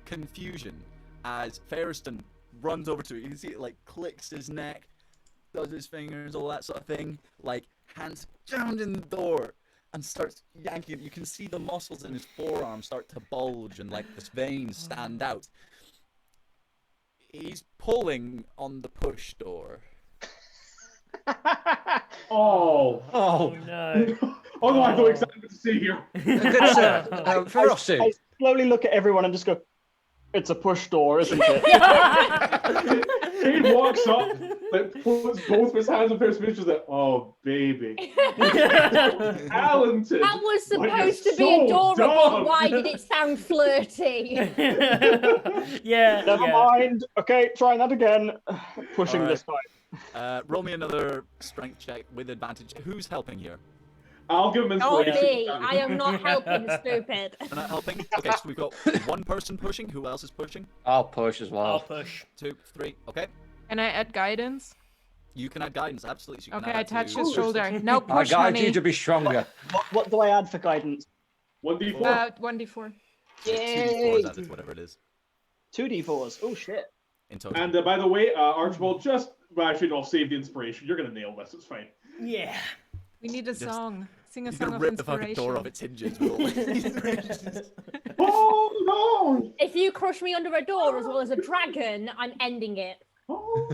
[SPEAKER 3] confusion as Ferriston runs over to it. You can see it like clicks his neck, does his fingers, all that sort of thing, like hands jammed in the door and starts yanking it. You can see the muscles in his forearm start to bulge and like this veins stand out. He's pulling on the push door.
[SPEAKER 7] Oh.
[SPEAKER 1] Oh no.
[SPEAKER 7] Oh no, I know exactly what to say here.
[SPEAKER 4] Good sir. Ferocity.
[SPEAKER 5] I slowly look at everyone and just go, it's a push door, isn't it?
[SPEAKER 7] Cade walks up, like, puts both of his hands on Ferris Mitchell's like, oh baby. Talented.
[SPEAKER 2] That was
[SPEAKER 7] but you're
[SPEAKER 2] supposed to be
[SPEAKER 7] so
[SPEAKER 2] adorable.
[SPEAKER 7] dumb.
[SPEAKER 2] Why did it sound flirty?
[SPEAKER 1] Yeah.
[SPEAKER 5] Never mind. Okay, trying that again. Pushing
[SPEAKER 3] Alright.
[SPEAKER 5] this time.
[SPEAKER 3] Roll me another strength check with advantage. Who's helping here?
[SPEAKER 7] I'll give him
[SPEAKER 2] Not
[SPEAKER 7] inspiration.
[SPEAKER 2] me. I am not helping, stupid.
[SPEAKER 3] You're not helping? Okay, so we've got one person pushing. Who else is pushing?
[SPEAKER 4] I'll push as
[SPEAKER 1] I'll
[SPEAKER 4] well.
[SPEAKER 1] push.
[SPEAKER 3] 2, 3. Okay.
[SPEAKER 6] Can I add guidance?
[SPEAKER 3] You can add guidance, absolutely. So you can
[SPEAKER 6] Okay,
[SPEAKER 3] add
[SPEAKER 6] I
[SPEAKER 3] that
[SPEAKER 6] touch
[SPEAKER 3] to-
[SPEAKER 6] his shoulder. Now
[SPEAKER 4] I
[SPEAKER 6] push,
[SPEAKER 4] guide you
[SPEAKER 6] honey.
[SPEAKER 4] to be stronger.
[SPEAKER 5] What do I add for guidance?
[SPEAKER 7] 1d4.
[SPEAKER 6] 1d4.
[SPEAKER 3] Two
[SPEAKER 5] Yay!
[SPEAKER 3] D4s added, whatever it is
[SPEAKER 5] 2d4s. Oh shit.
[SPEAKER 3] in total.
[SPEAKER 7] And by the way, Archibald, well, actually, no, save the inspiration. You're gonna nail this. It's fine.
[SPEAKER 1] Yeah.
[SPEAKER 6] We need a song. Sing a
[SPEAKER 3] He's
[SPEAKER 6] song
[SPEAKER 3] gonna
[SPEAKER 6] of
[SPEAKER 3] rip the fucking
[SPEAKER 6] inspiration.
[SPEAKER 3] door off its hinges with all these
[SPEAKER 7] Oh no!
[SPEAKER 2] If you crush me under a door as well as a dragon, I'm ending it.
[SPEAKER 7] Oh.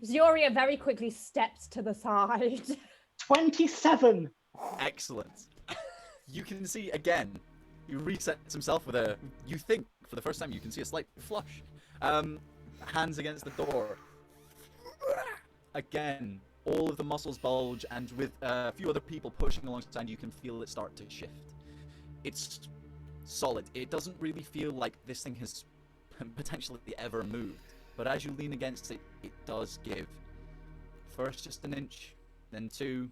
[SPEAKER 2] Zoria very quickly steps to the side.
[SPEAKER 5] 27.
[SPEAKER 3] Excellent. You can see again. He resets himself with a. You think for the first time you can see a slight flush. Hands against the door. Again, all of the muscles bulge, and with a few other people pushing alongside, you can feel it start to shift. It's solid. It doesn't really feel like this thing has potentially ever moved, but as you lean against it, it does give. First just an inch, then 2,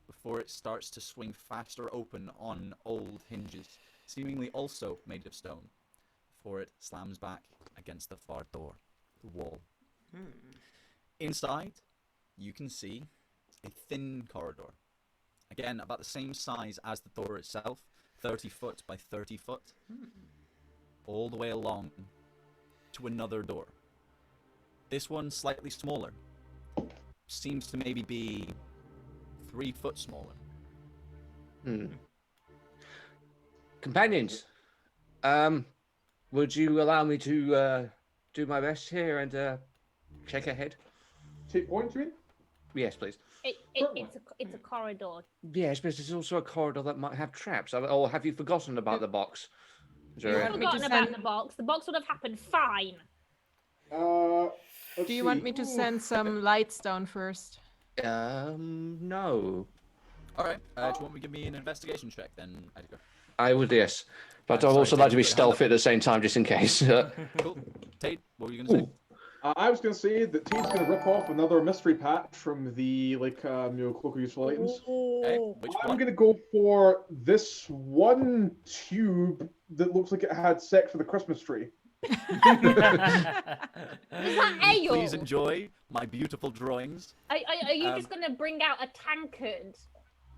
[SPEAKER 3] before it starts to swing faster open on old hinges, seemingly also made of stone, before it slams back against the far door, the wall. Inside, you can see a thin corridor. Again, about the same size as the door itself, 30 foot by 30 foot. All the way along to another door. This one slightly smaller. Seems to maybe be 3 foot smaller.
[SPEAKER 4] Companions, would you allow me to do my best here and check ahead?
[SPEAKER 7] Take points, you mean?
[SPEAKER 4] Yes, please.
[SPEAKER 2] It's a corridor.
[SPEAKER 4] Yes, but there's also a corridor that might have traps. Or have you forgotten about the box?
[SPEAKER 2] I've
[SPEAKER 6] want me to
[SPEAKER 2] forgotten about
[SPEAKER 6] send-
[SPEAKER 2] the box. The box would have happened fine.
[SPEAKER 7] Let's
[SPEAKER 6] Do you want
[SPEAKER 7] see.
[SPEAKER 6] me to send some lights down first?
[SPEAKER 4] No.
[SPEAKER 3] Alright, do you want me to give me an investigation check then, Edgar?
[SPEAKER 4] I would, yes. But
[SPEAKER 3] I'm
[SPEAKER 4] I'd
[SPEAKER 3] sorry,
[SPEAKER 4] also like to be
[SPEAKER 3] Tate, put your hand
[SPEAKER 4] stealthy at the same time, just in case.
[SPEAKER 3] Cool. Tate, what were you going to say?
[SPEAKER 7] I was gonna say that Tate's gonna rip off another mystery patch from the cloak of useful items.
[SPEAKER 3] Okay, which
[SPEAKER 7] I'm
[SPEAKER 3] one?
[SPEAKER 7] gonna go for this one tube that looks like it had sex for the Christmas tree.
[SPEAKER 2] Is that ale?
[SPEAKER 3] Please enjoy my beautiful drawings.
[SPEAKER 2] Are you just going to bring out a tankard?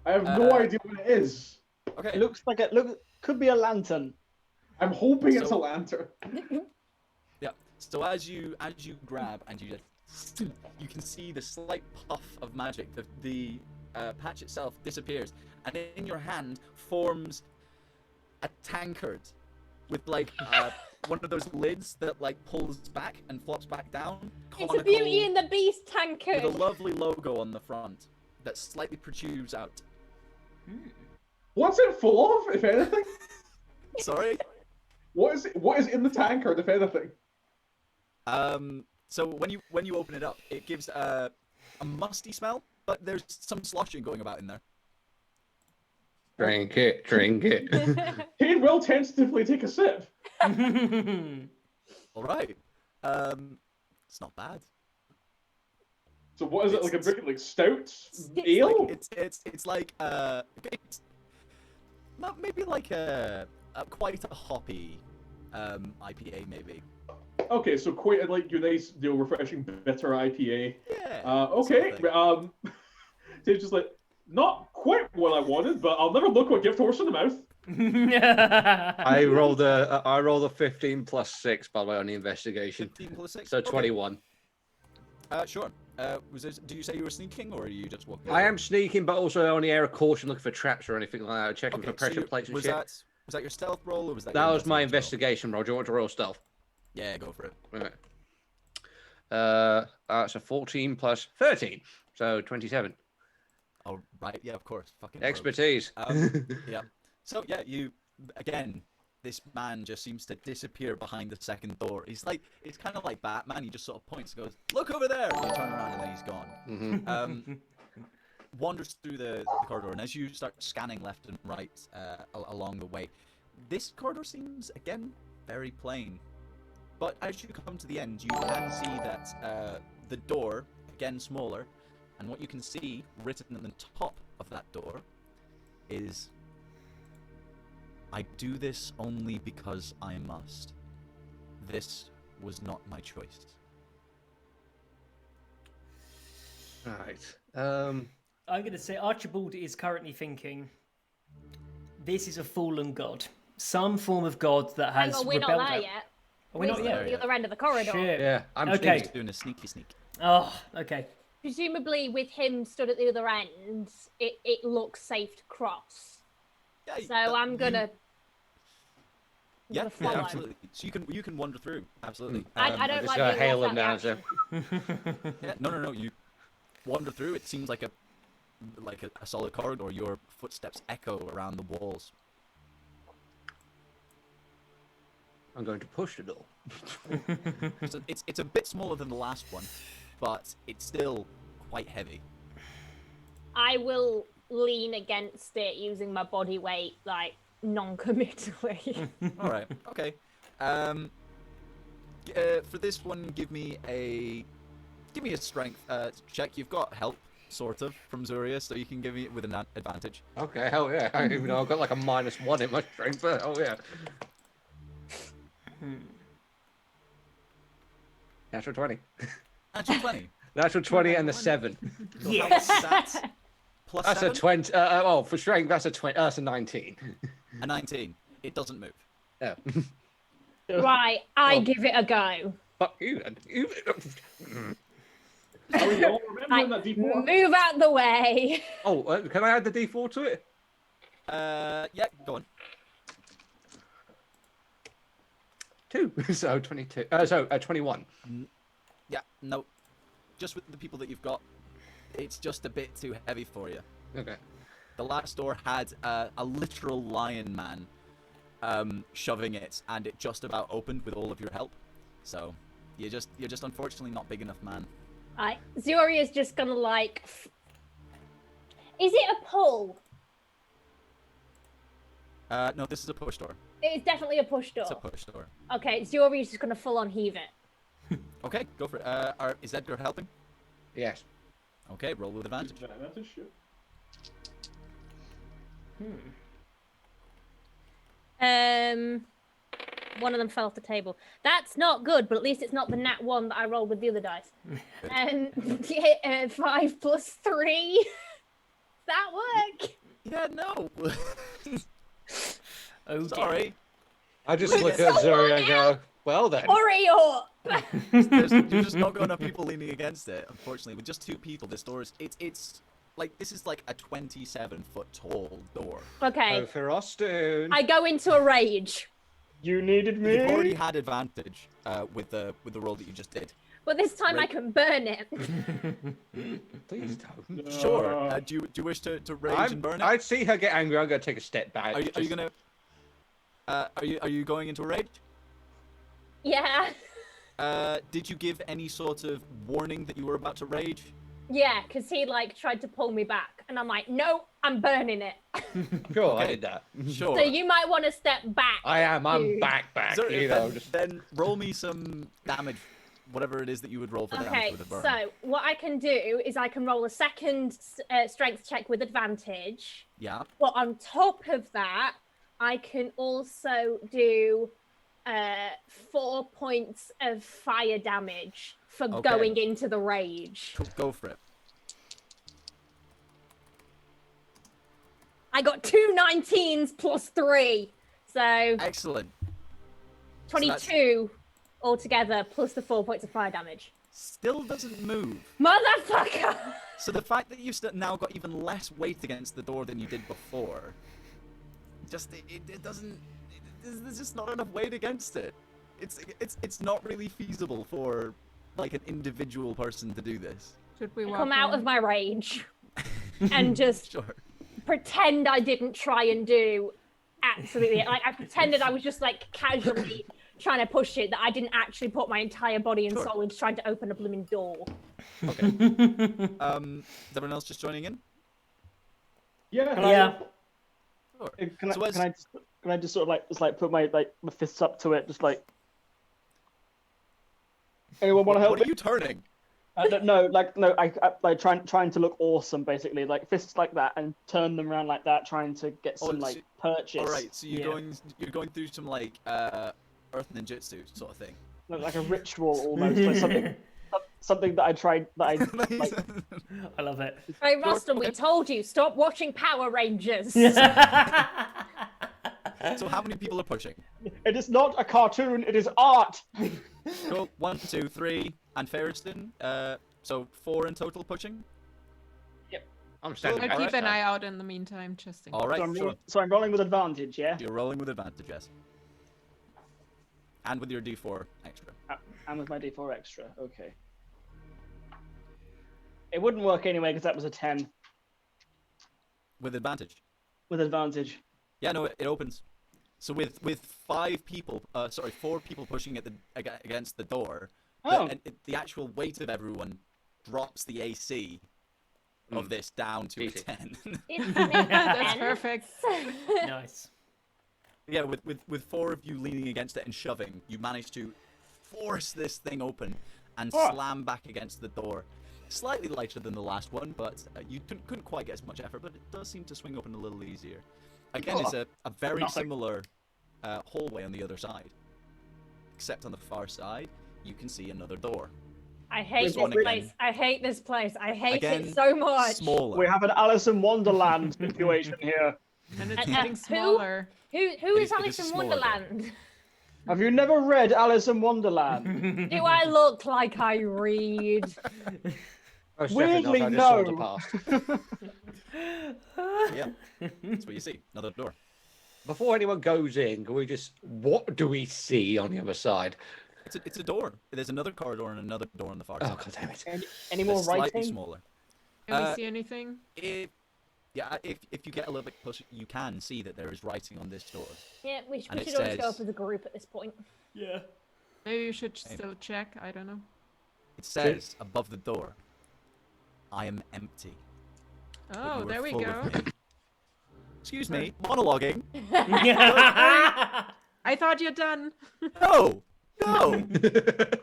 [SPEAKER 7] I have no idea what it is.
[SPEAKER 3] Okay.
[SPEAKER 5] It looks like could be a lantern.
[SPEAKER 7] I'm hoping it's a
[SPEAKER 3] So-
[SPEAKER 7] lantern.
[SPEAKER 3] Yeah. So as you grab and you just, you can see the slight puff of magic. The patch itself disappears, and in your hand forms a tankard with like one of those lids that like pulls back and flops back down.
[SPEAKER 2] It's a Beauty and the Beast
[SPEAKER 3] with
[SPEAKER 2] tankard.
[SPEAKER 3] a lovely logo on the front that slightly protrudes out.
[SPEAKER 7] What's it full of, if anything?
[SPEAKER 3] Sorry.
[SPEAKER 7] What is in the tankard, if anything?
[SPEAKER 3] So when you open it up, it gives a musty smell, but there's some sloshing going about in there.
[SPEAKER 4] Drink it, drink it.
[SPEAKER 7] Tate will tentatively take a sip.
[SPEAKER 3] All right. It's not bad.
[SPEAKER 7] So what is it, like a big, like stout
[SPEAKER 2] It's
[SPEAKER 7] ale?
[SPEAKER 3] It's like it's not maybe like a quite a hoppy IPA maybe.
[SPEAKER 7] Okay, so quite like your nice, refreshing bitter IPA.
[SPEAKER 3] Yeah.
[SPEAKER 7] Okay.
[SPEAKER 3] sort of thing.
[SPEAKER 7] Tate's just like, not quite what I wanted, but I'll never look a gift horse in the mouth.
[SPEAKER 4] I rolled a 15 plus 6 by the way on the investigation.
[SPEAKER 3] 15 plus 6.
[SPEAKER 4] So
[SPEAKER 3] Okay.
[SPEAKER 4] 21.
[SPEAKER 3] Sure. Do you say you were sneaking, or are you just walking?
[SPEAKER 4] I am sneaking, but also on the air of caution, looking for traps or anything like that, checking for pressure plates and
[SPEAKER 3] was
[SPEAKER 4] shit.
[SPEAKER 3] Was that your stealth roll, or was that?
[SPEAKER 4] That
[SPEAKER 3] your
[SPEAKER 4] was my
[SPEAKER 3] investigation
[SPEAKER 4] investigation roll. Do you want to roll stealth?
[SPEAKER 3] roll? Yeah, go for it.
[SPEAKER 4] Right. That's a 14 plus 13, so 27.
[SPEAKER 3] Oh, right. Yeah, of course. Fucking rogue.
[SPEAKER 4] Expertise.
[SPEAKER 3] Yeah. So yeah, again. This man just seems to disappear behind the second door. It's kind of like Batman. He just sort of points and goes, "Look over there!" And you turn around and then he's gone. Wanders through the corridor, and as you start scanning left and right along the way, this corridor seems again very plain. But as you come to the end, you can see that the door, again smaller, and what you can see written at the top of that door is, "I do this only because I must. This was not my choice."
[SPEAKER 4] Right.
[SPEAKER 1] I'm going to say Archibald is currently thinking, this is a fallen god. Some form of god that
[SPEAKER 2] Hang
[SPEAKER 1] has
[SPEAKER 2] on, we're not
[SPEAKER 1] rebelled
[SPEAKER 2] there
[SPEAKER 1] out.
[SPEAKER 2] yet.
[SPEAKER 1] Are we not
[SPEAKER 2] still
[SPEAKER 1] yet?
[SPEAKER 2] at the other end of the corridor.
[SPEAKER 1] Shit.
[SPEAKER 4] Yeah, I'm
[SPEAKER 1] Okay.
[SPEAKER 3] He's doing a sneaky.
[SPEAKER 1] Oh, okay.
[SPEAKER 2] Presumably, with him stood at the other end, it looks safe to cross.
[SPEAKER 3] Yeah,
[SPEAKER 2] So I'm gonna.
[SPEAKER 3] Yeah,
[SPEAKER 2] follow.
[SPEAKER 3] absolutely. So you can wander through. Absolutely.
[SPEAKER 2] I don't
[SPEAKER 4] just
[SPEAKER 2] like
[SPEAKER 4] gonna
[SPEAKER 2] being
[SPEAKER 4] hail
[SPEAKER 2] left
[SPEAKER 4] him
[SPEAKER 2] out
[SPEAKER 4] down.
[SPEAKER 2] the
[SPEAKER 4] So.
[SPEAKER 3] Yeah, no. You wander through. It seems like a solid corridor. Your footsteps echo around the walls.
[SPEAKER 4] I'm going to push the door.
[SPEAKER 3] So it's a bit smaller than the last one, but it's still quite heavy.
[SPEAKER 2] I will lean against it using my body weight, like non-committally.
[SPEAKER 3] All right. Okay. For this one, give me a strength check. You've got help, sort of, from Zuria, so you can give me it with an advantage.
[SPEAKER 4] Okay, hell yeah. Even though I've got like a -1 in my strength, but oh yeah. Natural 20.
[SPEAKER 3] Natural 20.
[SPEAKER 4] Natural 20 and the 7.
[SPEAKER 1] Yes.
[SPEAKER 3] That's plus
[SPEAKER 4] That's
[SPEAKER 3] 7.
[SPEAKER 4] a 20. Oh, for strength, that's a 20. That's a 19.
[SPEAKER 3] A 19. It doesn't move.
[SPEAKER 4] Oh.
[SPEAKER 2] Right, I
[SPEAKER 4] Oh.
[SPEAKER 2] give it a go.
[SPEAKER 4] Fuck you.
[SPEAKER 7] Are we all remembering that D4?
[SPEAKER 2] Move out the way.
[SPEAKER 4] Oh, can I add the D4 to it?
[SPEAKER 3] Yeah, go on.
[SPEAKER 4] 2. So 22. 21.
[SPEAKER 3] Yeah, no. Just with the people that you've got, it's just a bit too heavy for you.
[SPEAKER 4] Okay.
[SPEAKER 3] The last door had a literal lion man shoving it, and it just about opened with all of your help. So you're just unfortunately not big enough, man.
[SPEAKER 2] Right, Zuria's just gonna like. Is it a pull?
[SPEAKER 3] No, this is a push door.
[SPEAKER 2] It's definitely a push door.
[SPEAKER 3] It's a push door.
[SPEAKER 2] Okay, Zuria's just gonna full on heave it.
[SPEAKER 3] Okay, go for it. Is Edgar helping?
[SPEAKER 4] Yes.
[SPEAKER 3] Okay, roll with advantage.
[SPEAKER 7] Advantage, shit.
[SPEAKER 2] One of them fell off the table. That's not good, but at least it's not the nat 1 that I rolled with the other dice. 5 plus 3. Does that work?
[SPEAKER 3] Yeah, no.
[SPEAKER 1] Oh,
[SPEAKER 3] Sorry.
[SPEAKER 4] I just look at Zuria and go, well then.
[SPEAKER 2] Hurry up!
[SPEAKER 3] You're just not got enough people leaning against it. Unfortunately, with just 2 people, this door is it's like this is like a 27-foot tall door.
[SPEAKER 2] Okay,
[SPEAKER 4] Oh, for Austin.
[SPEAKER 2] I go into a rage.
[SPEAKER 5] You needed me.
[SPEAKER 3] You've already had advantage with the roll that you just did.
[SPEAKER 2] But this time I can burn it.
[SPEAKER 4] Please don't.
[SPEAKER 3] Sure. Do you wish to rage and burn it?
[SPEAKER 4] I'd see her get angry. I'm going to take a step back.
[SPEAKER 3] Are you gonna? Are you going into rage?
[SPEAKER 2] Yeah.
[SPEAKER 3] Did you give any sort of warning that you were about to rage?
[SPEAKER 2] Yeah, because he like tried to pull me back. And I'm like, no, I'm burning it.
[SPEAKER 4] Sure, I
[SPEAKER 3] Okay.
[SPEAKER 4] did that.
[SPEAKER 3] Sure.
[SPEAKER 2] So you might want to step back.
[SPEAKER 4] I am. I'm
[SPEAKER 2] dude.
[SPEAKER 4] back.
[SPEAKER 3] So,
[SPEAKER 4] You know, just...
[SPEAKER 3] then roll me some damage, whatever it is that you would roll for damage
[SPEAKER 2] Okay,
[SPEAKER 3] with a burn.
[SPEAKER 2] so what I can do is I can roll a second strength check with advantage.
[SPEAKER 3] Yeah.
[SPEAKER 2] But on top of that, I can also do 4 points of fire damage for
[SPEAKER 3] Okay.
[SPEAKER 2] going into the rage.
[SPEAKER 3] Go for it.
[SPEAKER 2] I got 2 19s plus 3. So
[SPEAKER 3] Excellent.
[SPEAKER 2] 22 altogether plus the 4 points of fire damage.
[SPEAKER 3] Still doesn't move.
[SPEAKER 2] Motherfucker!
[SPEAKER 3] So the fact that you've now got even less weight against the door than you did before, just it doesn't. There's just not enough weight against it. It's not really feasible for like an individual person to do this.
[SPEAKER 6] Should we walk
[SPEAKER 2] Come out
[SPEAKER 6] in?
[SPEAKER 2] of my rage and just
[SPEAKER 3] Sure.
[SPEAKER 2] pretend I didn't try and do absolutely. Like I pretended I was just like casually trying to push it, that I didn't actually put my entire body and
[SPEAKER 3] Sure.
[SPEAKER 2] soul into trying to open a blooming door.
[SPEAKER 3] Okay. Is everyone else just joining in?
[SPEAKER 7] Yeah.
[SPEAKER 1] Yeah.
[SPEAKER 3] Sure.
[SPEAKER 5] Can I,
[SPEAKER 3] So as-
[SPEAKER 5] can I just sort of like put my my fists up to it, just like. Anyone want to help
[SPEAKER 3] What
[SPEAKER 5] me?
[SPEAKER 3] are you turning?
[SPEAKER 5] No, I trying to look awesome, basically, like fists like that, and turn them around like that, trying to get
[SPEAKER 3] Oh,
[SPEAKER 5] some
[SPEAKER 3] so-
[SPEAKER 5] like purchase.
[SPEAKER 3] All right, so
[SPEAKER 1] Yeah.
[SPEAKER 3] you're going through some like earth ninjutsu sort of thing.
[SPEAKER 5] Like a ritual almost, like something that I tried that I like.
[SPEAKER 1] I love it.
[SPEAKER 2] Hey, Rostam, we told you, stop watching Power Rangers.
[SPEAKER 3] So how many people are pushing?
[SPEAKER 5] It is not a cartoon; it is art.
[SPEAKER 3] Cool. 1, 2, 3, and Ferriston. So 4 in total pushing.
[SPEAKER 4] I'm standing
[SPEAKER 6] I'll
[SPEAKER 4] back.
[SPEAKER 6] keep an eye out in the meantime, just in
[SPEAKER 3] All right, sure.
[SPEAKER 5] So I'm rolling with advantage, yeah,
[SPEAKER 3] You're rolling with advantage, yes. And with your D4 extra.
[SPEAKER 5] and with my D4 extra. Okay. It wouldn't work anyway because that was a 10
[SPEAKER 3] With advantage.
[SPEAKER 5] with advantage.
[SPEAKER 3] Yeah, no, it opens. So with 4 people pushing against the door,
[SPEAKER 5] Oh.
[SPEAKER 3] the actual weight of everyone drops the AC of this down to a
[SPEAKER 4] Easy.
[SPEAKER 3] 10.
[SPEAKER 2] It
[SPEAKER 6] That's
[SPEAKER 2] makes
[SPEAKER 6] perfect.
[SPEAKER 2] sense.
[SPEAKER 1] Nice.
[SPEAKER 3] Yeah, with 4 of you leaning against it and shoving, you manage to force this thing open and
[SPEAKER 5] Oh.
[SPEAKER 3] slam back against the door. Slightly lighter than the last one, but you couldn't quite get as much effort, but it does seem to swing open a little easier. Again, it's a very
[SPEAKER 5] Nothing.
[SPEAKER 3] similar hallway on the other side. Except on the far side, you can see another door.
[SPEAKER 2] I hate
[SPEAKER 3] This one
[SPEAKER 2] this place.
[SPEAKER 3] again.
[SPEAKER 2] I hate this place. I hate
[SPEAKER 3] Again,
[SPEAKER 2] it so much.
[SPEAKER 3] Smaller.
[SPEAKER 5] We have an Alice in Wonderland situation here.
[SPEAKER 6] And it's
[SPEAKER 2] who?
[SPEAKER 6] getting smaller.
[SPEAKER 2] Who
[SPEAKER 3] It
[SPEAKER 2] is
[SPEAKER 3] is a
[SPEAKER 2] Alice in
[SPEAKER 3] smaller door.
[SPEAKER 2] Wonderland?
[SPEAKER 5] Have you never read Alice in Wonderland?
[SPEAKER 2] Do I look like I read?
[SPEAKER 4] Most definitely
[SPEAKER 5] Weirdly,
[SPEAKER 4] not, I just saw
[SPEAKER 5] no.
[SPEAKER 4] the past.
[SPEAKER 3] Yeah, that's what you see. Another door.
[SPEAKER 4] Before anyone goes in, can we just... What do we see on the other side?
[SPEAKER 3] It's a door. There's another corridor and another door on the far
[SPEAKER 4] Oh,
[SPEAKER 3] side.
[SPEAKER 4] god damn it.
[SPEAKER 5] Any more
[SPEAKER 3] They're slightly
[SPEAKER 5] writing?
[SPEAKER 3] smaller.
[SPEAKER 6] Can we
[SPEAKER 3] Uh,
[SPEAKER 6] see anything?
[SPEAKER 3] If you get a little bit closer, you can see that there is writing on this door.
[SPEAKER 2] Yeah, we
[SPEAKER 3] And it
[SPEAKER 2] should always go
[SPEAKER 3] says-
[SPEAKER 2] up as a group at this point.
[SPEAKER 1] Yeah.
[SPEAKER 6] Maybe you should still check. I don't know.
[SPEAKER 3] It says above the door, "I am empty." but
[SPEAKER 6] Oh,
[SPEAKER 3] you are
[SPEAKER 6] there we
[SPEAKER 3] full
[SPEAKER 6] go.
[SPEAKER 3] of me." Excuse me, monologuing.
[SPEAKER 6] I thought you're done.
[SPEAKER 3] No, no.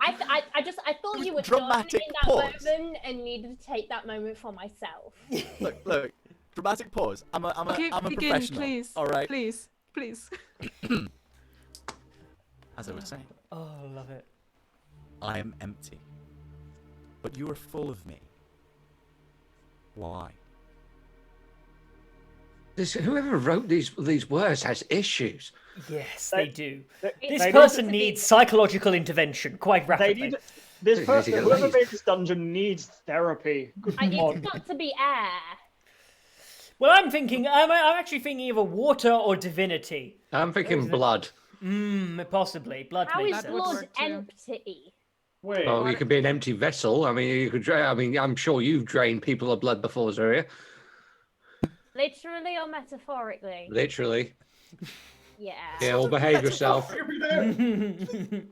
[SPEAKER 2] I thought you were done
[SPEAKER 3] Dramatic
[SPEAKER 2] in that
[SPEAKER 3] pause.
[SPEAKER 2] moment and needed to take that moment for myself.
[SPEAKER 3] Look. Dramatic pause. I'm a
[SPEAKER 6] Begin,
[SPEAKER 3] professional.
[SPEAKER 6] please.
[SPEAKER 3] All right.
[SPEAKER 6] Please, please.
[SPEAKER 3] As I was saying,
[SPEAKER 1] Oh, I love it.
[SPEAKER 3] I am empty, but you are full of me. Why?
[SPEAKER 4] Whoever wrote these words has issues.
[SPEAKER 1] Yes,
[SPEAKER 5] They-
[SPEAKER 1] they do.
[SPEAKER 5] They-
[SPEAKER 1] This
[SPEAKER 5] they
[SPEAKER 1] person
[SPEAKER 2] need to be-
[SPEAKER 1] needs psychological intervention quite
[SPEAKER 5] They
[SPEAKER 1] rapidly.
[SPEAKER 5] need this
[SPEAKER 4] They
[SPEAKER 5] person.
[SPEAKER 4] need to get
[SPEAKER 5] Whoever
[SPEAKER 4] laid.
[SPEAKER 5] made this dungeon needs therapy. Good
[SPEAKER 2] It's
[SPEAKER 5] God.
[SPEAKER 2] got to be air.
[SPEAKER 1] Well, I'm actually thinking of a water or divinity.
[SPEAKER 4] I'm thinking blood.
[SPEAKER 1] Possibly. Blood
[SPEAKER 2] How
[SPEAKER 1] makes
[SPEAKER 2] is
[SPEAKER 1] sense.
[SPEAKER 6] would
[SPEAKER 2] blood
[SPEAKER 6] work too.
[SPEAKER 2] empty?
[SPEAKER 7] Wait.
[SPEAKER 4] Oh, you could be an empty vessel. I mean, you could. I mean, I'm sure you've drained people of blood before, Zaria.
[SPEAKER 2] Literally or metaphorically?
[SPEAKER 4] Literally.
[SPEAKER 2] Yeah.
[SPEAKER 4] Yeah, well, behave yourself.
[SPEAKER 7] Here we go.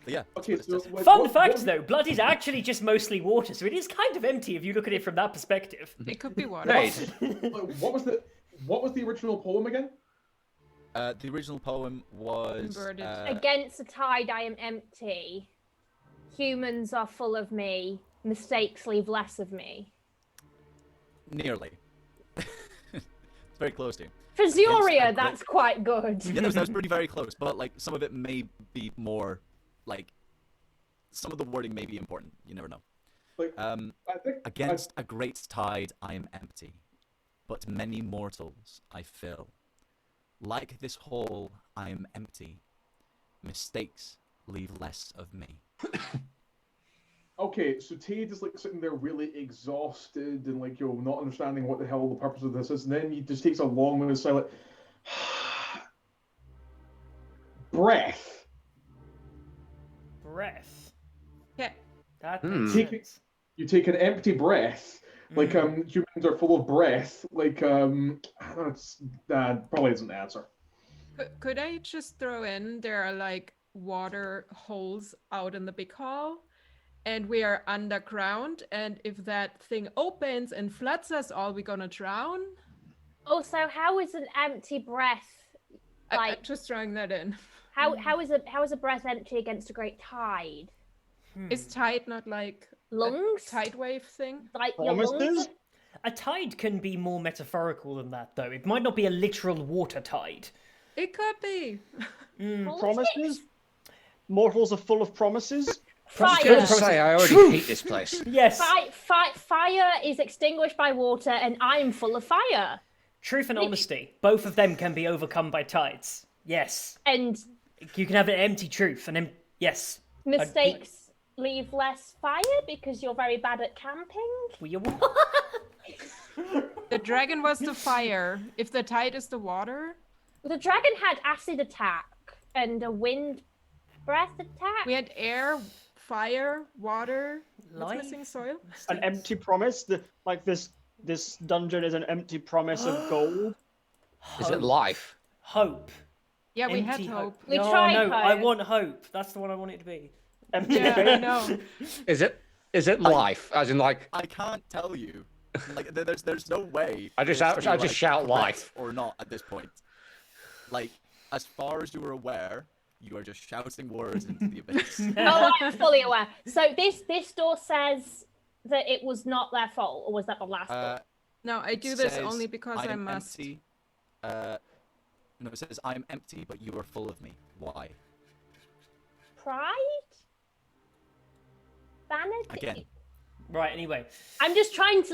[SPEAKER 3] But yeah.
[SPEAKER 7] Okay,
[SPEAKER 3] that's
[SPEAKER 7] so
[SPEAKER 3] what it
[SPEAKER 7] like,
[SPEAKER 1] Fun
[SPEAKER 7] what-
[SPEAKER 1] fact,
[SPEAKER 7] what-
[SPEAKER 1] though, blood is actually just mostly water, so it is kind of empty if you look at it from that perspective.
[SPEAKER 6] It could be water.
[SPEAKER 4] Right.
[SPEAKER 7] What was the original poem again?
[SPEAKER 3] The original poem was
[SPEAKER 6] Inverted.
[SPEAKER 2] Against a tide, I am empty. Humans are full of me. Mistakes leave less of me.
[SPEAKER 3] nearly. It's very close to you.
[SPEAKER 2] For
[SPEAKER 3] Against a
[SPEAKER 2] Zuria,
[SPEAKER 3] great-
[SPEAKER 2] that's quite good.
[SPEAKER 3] Yeah, that was pretty very close, but like some of it may be more like some of the wording may be important. You never know.
[SPEAKER 7] Like, I think
[SPEAKER 3] Against a great tide, I am empty, but many mortals I fill. Like this hall, I am empty. Mistakes leave less of me.
[SPEAKER 7] Okay, so Tade is like sitting there really exhausted and like, not understanding what the hell the purpose of this is, and then he just takes a long minute silent breath.
[SPEAKER 1] Breath.
[SPEAKER 6] Okay.
[SPEAKER 1] That
[SPEAKER 4] Hmm.
[SPEAKER 1] makes
[SPEAKER 7] Take
[SPEAKER 1] sense.
[SPEAKER 7] You take an empty breath, like humans are full of breath, like I don't know, it's probably isn't the answer.
[SPEAKER 6] Could I just throw in there are like water holes out in the big hall, and we are underground, and if that thing opens and floods us all, we're gonna drown?
[SPEAKER 2] Also, how is an empty breath
[SPEAKER 6] I'm
[SPEAKER 2] like?
[SPEAKER 6] just throwing that in.
[SPEAKER 2] How is a breath empty against a great tide?
[SPEAKER 6] Is tide not like
[SPEAKER 2] Lungs?
[SPEAKER 6] a tide wave thing?
[SPEAKER 2] Like your lungs?
[SPEAKER 5] Promises?
[SPEAKER 1] A tide can be more metaphorical than that, though. It might not be a literal water tide.
[SPEAKER 6] It could be.
[SPEAKER 5] Promises? Mortals are full of promises?
[SPEAKER 4] I was
[SPEAKER 2] Fire.
[SPEAKER 4] going to say, I already hate this place.
[SPEAKER 1] Yes.
[SPEAKER 2] Fire is extinguished by water, and I'm full of fire.
[SPEAKER 1] Truth and honesty. Both of them can be overcome by tides. Yes.
[SPEAKER 2] And
[SPEAKER 1] You can have an empty truth and then yes.
[SPEAKER 2] mistakes leave less fire because you're very bad at camping.
[SPEAKER 6] The dragon was the fire. If the tide is the water,
[SPEAKER 2] The dragon had acid attack and a wind breath attack.
[SPEAKER 6] we had air, fire, water.
[SPEAKER 1] Life?
[SPEAKER 6] What's missing? Soil?
[SPEAKER 5] An empty promise? Like this dungeon is an empty promise of gold?
[SPEAKER 4] Is it life?
[SPEAKER 1] Hope.
[SPEAKER 6] Yeah, we had
[SPEAKER 1] Empty
[SPEAKER 6] hope.
[SPEAKER 2] We
[SPEAKER 1] no,
[SPEAKER 2] tried
[SPEAKER 1] no, I
[SPEAKER 2] hope.
[SPEAKER 1] want hope. That's the one I want it to be.
[SPEAKER 5] Empty
[SPEAKER 6] Yeah, I
[SPEAKER 5] faith?
[SPEAKER 6] know.
[SPEAKER 4] Is it life? As in, like,
[SPEAKER 3] I can't tell you. Like, there's no way.
[SPEAKER 4] I just
[SPEAKER 3] for it to be,
[SPEAKER 4] shout
[SPEAKER 3] correct
[SPEAKER 4] life.
[SPEAKER 3] or not at this point. Like, as far as you are aware, you are just shouting words into the abyss.
[SPEAKER 2] Oh, I'm fully aware. So this door says that it was not their fault, or was that the last door?
[SPEAKER 6] No, I do
[SPEAKER 3] It
[SPEAKER 6] this
[SPEAKER 3] says,
[SPEAKER 6] only because I
[SPEAKER 3] am
[SPEAKER 6] must.
[SPEAKER 3] Empty. No, it says I am empty, but you are full of me. Why?
[SPEAKER 2] Pride? Vanity?
[SPEAKER 3] Again.
[SPEAKER 1] Right, anyway.
[SPEAKER 2] I'm just trying to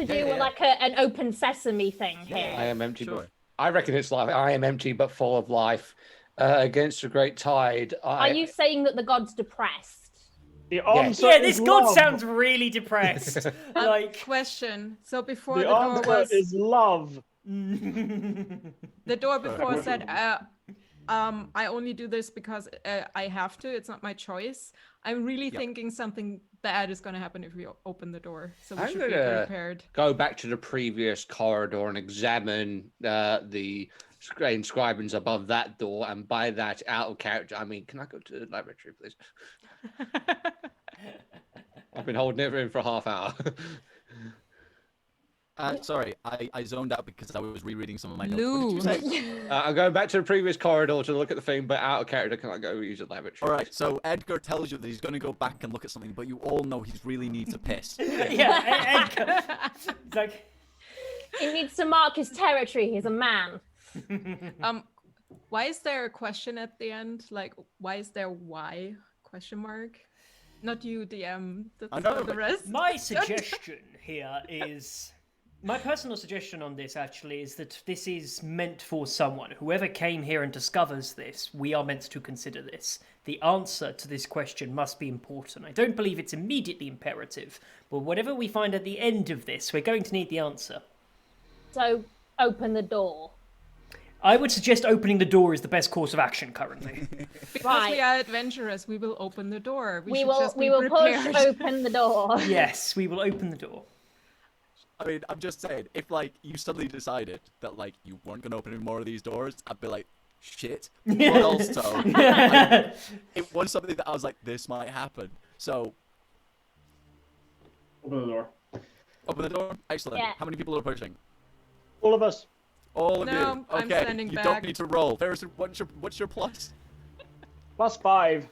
[SPEAKER 2] do
[SPEAKER 3] yeah.
[SPEAKER 2] like an open sesame thing here.
[SPEAKER 4] I am empty,
[SPEAKER 3] Sure.
[SPEAKER 4] but I reckon it's like I am empty but full of life. Against a great tide.
[SPEAKER 2] Are you saying that the god's depressed?
[SPEAKER 5] The answer
[SPEAKER 1] Yeah,
[SPEAKER 5] is
[SPEAKER 1] this god
[SPEAKER 5] love.
[SPEAKER 1] sounds really depressed. Like
[SPEAKER 6] Question. So before
[SPEAKER 5] The
[SPEAKER 6] the door
[SPEAKER 5] answer
[SPEAKER 6] was
[SPEAKER 5] is love.
[SPEAKER 6] the door before said, I only do this because I have to. It's not my choice. I'm really thinking something bad is going to happen if we open the door. So we
[SPEAKER 4] I'm
[SPEAKER 6] should be
[SPEAKER 4] gonna
[SPEAKER 6] prepared.
[SPEAKER 4] go back to the previous corridor and examine the inscriptions above that door, and by that out of character, I mean, can I go to the laboratory, please? I've been holding it in for a half hour.
[SPEAKER 3] Sorry, I zoned out because I was rereading some of my notes.
[SPEAKER 6] Lou.
[SPEAKER 3] What did you say?
[SPEAKER 4] I'm going back to the previous corridor to look at the thing, but out of character, can I go use the laboratory?
[SPEAKER 3] All right, so Edgar tells you that he's going to go back and look at something, but you all know he really needs a piss.
[SPEAKER 1] yeah, it's like
[SPEAKER 2] He needs to mark his territory. He's a man.
[SPEAKER 6] Why is there a question at the end? Like, why is there why? Question mark. Not you, DM. That's
[SPEAKER 3] I know,
[SPEAKER 6] for the
[SPEAKER 3] but
[SPEAKER 6] rest.
[SPEAKER 1] my suggestion here is my personal suggestion on this actually is that this is meant for someone. Whoever came here and discovers this, we are meant to consider this. The answer to this question must be important. I don't believe it's immediately imperative, but whatever we find at the end of this, we're going to need the answer.
[SPEAKER 2] So open the door.
[SPEAKER 1] I would suggest opening the door is the best course of action currently.
[SPEAKER 6] Because we
[SPEAKER 2] Right.
[SPEAKER 6] are adventurous, we will open the door.
[SPEAKER 2] We
[SPEAKER 6] should
[SPEAKER 2] will
[SPEAKER 6] just be
[SPEAKER 2] push
[SPEAKER 6] prepared.
[SPEAKER 2] open the door.
[SPEAKER 1] Yes, we will open the door.
[SPEAKER 3] I mean, I'm just saying, if like you suddenly decided that like you weren't going to open any more of these doors, I'd be like, shit. But also, like, it was something that I was like, this might happen. So,
[SPEAKER 7] Open the door.
[SPEAKER 3] open the door. Excellent.
[SPEAKER 2] Yeah.
[SPEAKER 3] How many people are pushing?
[SPEAKER 5] All of us.
[SPEAKER 3] All of
[SPEAKER 6] No,
[SPEAKER 3] you.
[SPEAKER 6] I'm
[SPEAKER 3] Okay.
[SPEAKER 6] standing
[SPEAKER 3] you
[SPEAKER 6] back.
[SPEAKER 3] don't need to roll. What's your plus?
[SPEAKER 5] +5.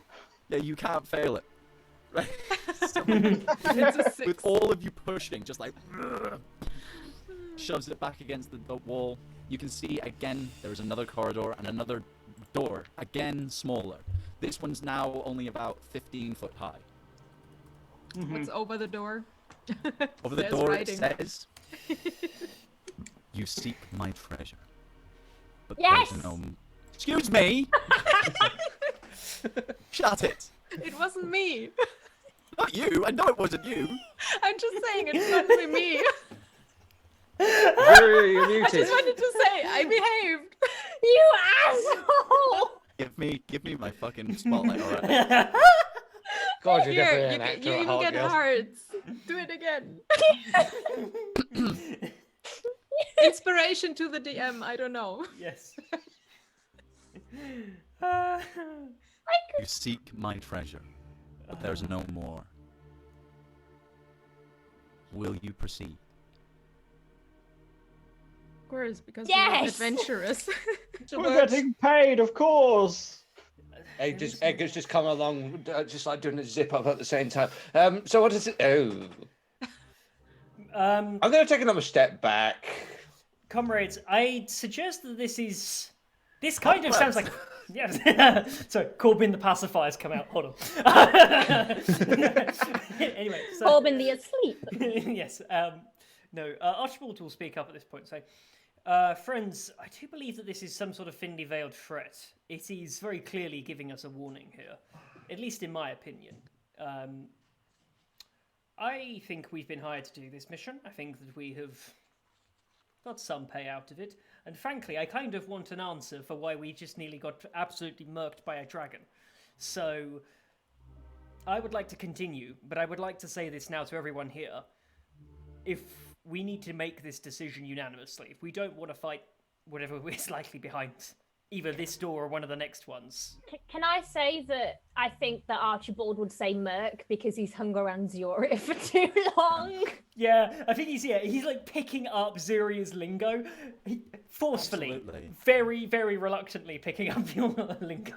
[SPEAKER 3] Yeah, you can't fail it. Right? So,
[SPEAKER 6] It's a 6.
[SPEAKER 3] with all of you pushing, just like shoves it back against the wall. You can see again there is another corridor and another door, again smaller. This one's now only about 15 foot high.
[SPEAKER 6] What's over the door?
[SPEAKER 3] Over the
[SPEAKER 6] There's
[SPEAKER 3] door
[SPEAKER 6] writing.
[SPEAKER 3] it says, You seek my treasure. But
[SPEAKER 2] Yes!
[SPEAKER 3] there's no... Excuse me! Shut it!
[SPEAKER 6] It wasn't me.
[SPEAKER 3] Not you! I know it wasn't you!
[SPEAKER 6] I'm just saying it can't be me.
[SPEAKER 4] Very
[SPEAKER 6] I
[SPEAKER 4] muted.
[SPEAKER 6] just wanted to say I behaved.
[SPEAKER 2] You asshole!
[SPEAKER 3] Give me my fucking spotlight already.
[SPEAKER 4] God, you're
[SPEAKER 6] Here,
[SPEAKER 4] definitely
[SPEAKER 6] you,
[SPEAKER 4] an
[SPEAKER 6] can,
[SPEAKER 4] actor
[SPEAKER 6] you
[SPEAKER 4] at
[SPEAKER 6] even
[SPEAKER 4] heart,
[SPEAKER 6] get
[SPEAKER 4] girl.
[SPEAKER 6] hearts. Do it again. Inspiration to the DM. I don't know.
[SPEAKER 1] Yes.
[SPEAKER 3] You seek my treasure, but there's no more. Will you proceed?
[SPEAKER 6] Of course, because
[SPEAKER 2] Yes!
[SPEAKER 6] we're adventurous.
[SPEAKER 4] So
[SPEAKER 5] We're
[SPEAKER 4] works.
[SPEAKER 5] getting paid, of course.
[SPEAKER 4] Edgar's just come along, just like doing a zip up at the same time. So what is it? Oh, I'm going to take another step back.
[SPEAKER 1] Comrades, I'd suggest that this kind of sounds like... Yeah, sorry, Corbin the pacifier's come out, hold on. Anyway, so...
[SPEAKER 2] Corbin the asleep.
[SPEAKER 1] Yes, no, Archibald will speak up at this point and say, friends, I do believe that this is some sort of thinly veiled threat. It is very clearly giving us a warning here, at least in my opinion. I think we've been hired to do this mission. I think that we have got some pay out of it. And frankly, I kind of want an answer for why we just nearly got absolutely murked by a dragon. So, I would like to continue, but I would like to say this now to everyone here. If we need to make this decision unanimously, if we don't want to fight whatever is likely behind either this door or one of the next ones.
[SPEAKER 2] Can I say that I think that Archibald would say Merc because he's hung around Zora for too long?
[SPEAKER 1] Yeah, I think he's like picking up Zuria's lingo, forcefully,
[SPEAKER 3] Absolutely.
[SPEAKER 1] very, very reluctantly picking up your lingo.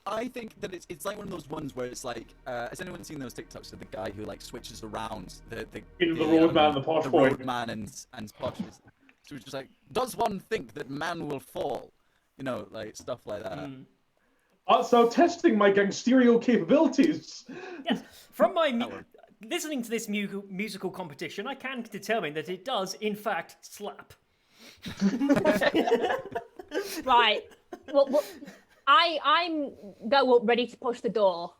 [SPEAKER 3] I think that it's like one of those ones where it's like, has anyone seen those TikToks of the guy who like switches around the
[SPEAKER 7] roadman and the posh boy.
[SPEAKER 3] roadman and posh? So it's just like, does one think that man will fall? You know, like stuff like that.
[SPEAKER 7] So testing my gangsterial capabilities.
[SPEAKER 1] Yes, from my listening to this musical competition, I can determine that it does, in fact, slap.
[SPEAKER 2] Right. Well, I'm go up ready to push the door.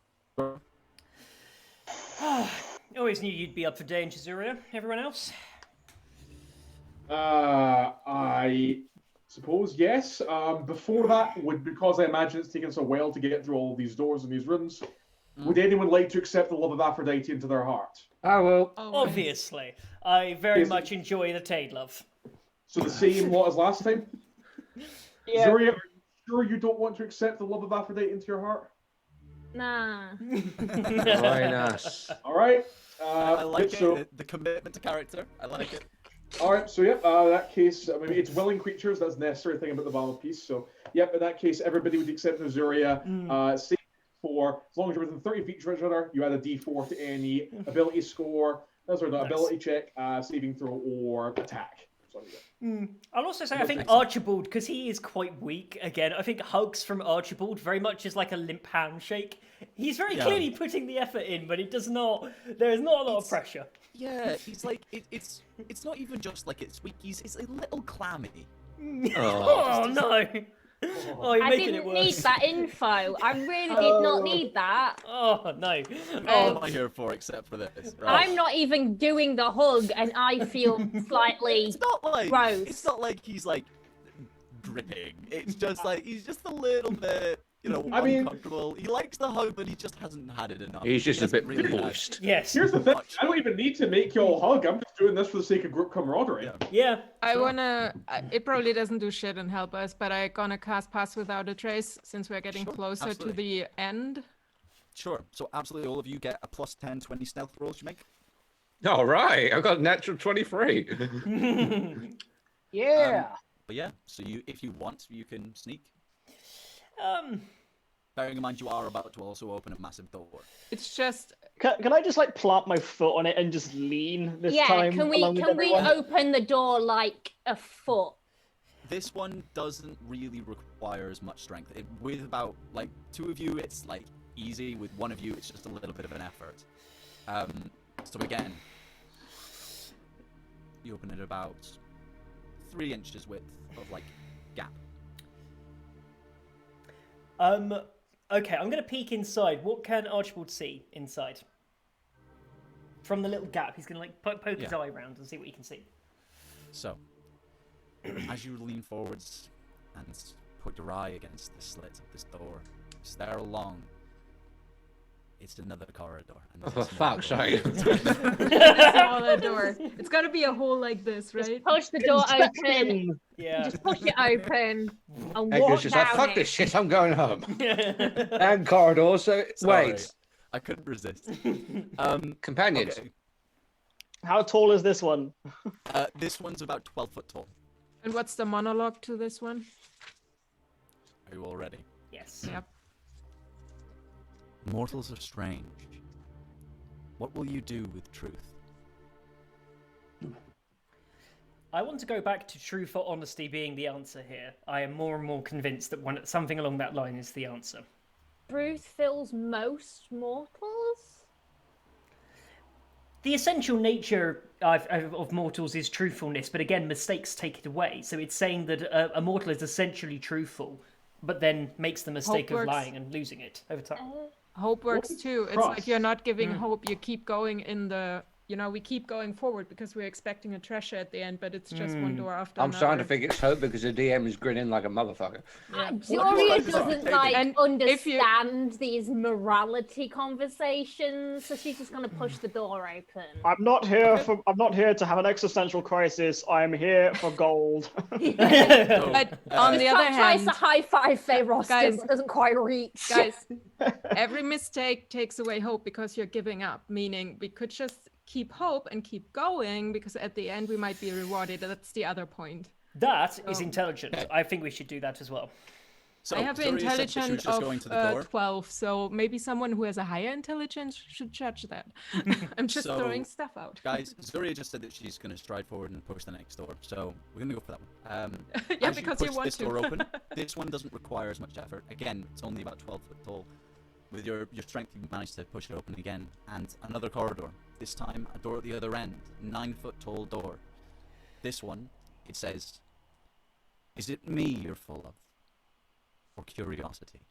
[SPEAKER 1] Always knew you'd be up for danger, Zuria. Everyone else?
[SPEAKER 7] I suppose yes. Before that, because I imagine it's taken so well to get through all of these doors and these rooms, would anyone like to accept the love of Aphrodite into their heart?
[SPEAKER 4] I will.
[SPEAKER 1] Obviously. I very much enjoy the Tade love.
[SPEAKER 7] So the same lot as last time?
[SPEAKER 5] Yeah.
[SPEAKER 7] Zuria, are you sure you don't want to accept the love of Aphrodite into your heart?
[SPEAKER 2] Nah.
[SPEAKER 4] Very nice.
[SPEAKER 7] All right.
[SPEAKER 3] I like
[SPEAKER 7] so,
[SPEAKER 3] it. The commitment to character. I like it.
[SPEAKER 7] All right. So, yep. In that case, I mean, it's willing creatures. That's the necessary thing about the battle piece. So, yep. In that case, everybody would accept Zuria. Save for as long as you're within 30 feet of each other, you add a D4 to any ability score. That's the ability check, saving throw, or attack. So, yeah.
[SPEAKER 1] I'll also say I think Archibald, because he is quite weak, again, I think hugs from Archibald very much is like a limp handshake. He's very clearly putting the effort in, but there is not a lot of pressure.
[SPEAKER 3] Yeah, he's like it's not even just like it's weak. It's a little clammy.
[SPEAKER 1] Oh, no. Oh, you're
[SPEAKER 2] I
[SPEAKER 1] making
[SPEAKER 2] didn't
[SPEAKER 1] it worse.
[SPEAKER 2] need that info. I really did not need that.
[SPEAKER 1] Oh, no.
[SPEAKER 3] What am I here for except for this? Right?
[SPEAKER 2] I'm not even doing the hug, and I feel slightly
[SPEAKER 3] It's not like
[SPEAKER 2] gross.
[SPEAKER 3] it's not like he's like dripping. It's just like he's just a little bit,
[SPEAKER 7] I mean-
[SPEAKER 3] uncomfortable. He likes the hug, but he just hasn't had it enough.
[SPEAKER 4] He's just
[SPEAKER 3] He
[SPEAKER 4] a bit
[SPEAKER 3] hasn't really had it.
[SPEAKER 4] moist.
[SPEAKER 1] Yes.
[SPEAKER 7] Here's the thing.
[SPEAKER 3] Much.
[SPEAKER 7] I don't even need to make you all hug. I'm just doing this for the sake of group camaraderie.
[SPEAKER 3] Yeah.
[SPEAKER 1] Yeah.
[SPEAKER 6] I wanna. It probably doesn't do shit and help us, but I gonna cast Pass Without a Trace since we're getting
[SPEAKER 3] Sure,
[SPEAKER 6] closer
[SPEAKER 3] absolutely.
[SPEAKER 6] to the end.
[SPEAKER 3] Sure. So absolutely, all of you get a plus 10, 20 stealth rolls you make.
[SPEAKER 4] All right. I've got a natural 23.
[SPEAKER 5] Yeah.
[SPEAKER 3] But yeah, so if you want, you can sneak.
[SPEAKER 1] Um,
[SPEAKER 3] Bearing in mind you are about to also open a massive door.
[SPEAKER 6] It's just
[SPEAKER 5] Can I just like plant my foot on it and just lean this
[SPEAKER 2] Yeah,
[SPEAKER 5] time?
[SPEAKER 2] can we
[SPEAKER 5] along with everyone?
[SPEAKER 2] open the door like a foot?
[SPEAKER 3] This one doesn't really require as much strength. With about like 2 of you, it's like easy. With 1 of you, it's just a little bit of an effort. So again, you open it about 3 inches width of like gap.
[SPEAKER 1] Okay, I'm gonna peek inside. What can Archibald see inside? From the little gap, he's gonna like poke his eye around and see what he can see.
[SPEAKER 3] So, as you lean forwards and put your eye against the slit of this door, stare along. It's another corridor. And
[SPEAKER 4] Oh, fuck, sorry.
[SPEAKER 6] Smaller door. It's got to be a hole like this, right?
[SPEAKER 2] Just push the door open.
[SPEAKER 1] Yeah.
[SPEAKER 2] Just push it open and
[SPEAKER 4] Edgar's
[SPEAKER 2] walk
[SPEAKER 4] just like,
[SPEAKER 2] down
[SPEAKER 4] fuck
[SPEAKER 2] it.
[SPEAKER 4] this shit, I'm going home. And corridor, so
[SPEAKER 3] Sorry,
[SPEAKER 4] wait.
[SPEAKER 3] I couldn't resist.
[SPEAKER 4] Companions.
[SPEAKER 3] Okay.
[SPEAKER 5] How tall is this one?
[SPEAKER 3] This one's about 12 foot tall.
[SPEAKER 6] And what's the monologue to this one?
[SPEAKER 3] Are you all ready?
[SPEAKER 1] Yes.
[SPEAKER 6] Yep.
[SPEAKER 3] Mortals are strange. What will you do with truth?
[SPEAKER 1] I want to go back to true for honesty being the answer here. I am more and more convinced that something along that line is the answer.
[SPEAKER 2] Truth fills most mortals?
[SPEAKER 1] The essential nature of mortals is truthfulness, but again, mistakes take it away. So it's saying that a mortal is essentially truthful, but then makes the mistake
[SPEAKER 6] Hope
[SPEAKER 1] of
[SPEAKER 6] works.
[SPEAKER 1] lying and losing it over time.
[SPEAKER 6] Hope works too. It's like you're not giving
[SPEAKER 1] Mm.
[SPEAKER 6] hope. You keep going in the, we keep going forward because we're expecting a treasure at the end, but it's just one door after
[SPEAKER 4] I'm
[SPEAKER 6] another.
[SPEAKER 4] starting to think it's hope because the DM is grinning like a motherfucker.
[SPEAKER 2] Doria doesn't
[SPEAKER 6] And if you-
[SPEAKER 2] understand these morality conversations, so she's just gonna push the door open.
[SPEAKER 5] I'm not here to have an existential crisis. I'm here for gold.
[SPEAKER 6] But on the other
[SPEAKER 2] Tries
[SPEAKER 6] hand,
[SPEAKER 2] to high five Feyros,
[SPEAKER 6] guys-
[SPEAKER 2] doesn't quite reach.
[SPEAKER 6] guys, every mistake takes away hope because you're giving up. Meaning we could just keep hope and keep going because at the end we might be rewarded. That's the other point.
[SPEAKER 1] That is intelligent. I think we should do that as well.
[SPEAKER 3] So,
[SPEAKER 6] I have an
[SPEAKER 3] Zuri said that she was
[SPEAKER 6] intelligence
[SPEAKER 3] just going to the
[SPEAKER 6] of
[SPEAKER 3] door.
[SPEAKER 6] 12, so maybe someone who has a higher intelligence should judge that. I'm just
[SPEAKER 3] So,
[SPEAKER 6] throwing stuff out.
[SPEAKER 3] Guys, Zuria just said that she's going to stride forward and push the next door, so we're going to go for that one.
[SPEAKER 6] Yeah,
[SPEAKER 3] as
[SPEAKER 6] because
[SPEAKER 3] you
[SPEAKER 6] you
[SPEAKER 3] push
[SPEAKER 6] want
[SPEAKER 3] this
[SPEAKER 6] to.
[SPEAKER 3] door open, this one doesn't require as much effort. Again, it's only about 12 foot tall. With your strength, you managed to push it open again. And another corridor. This time, a door at the other end. 9 foot tall door. This one, it says, "Is it me you're full of? Or curiosity?"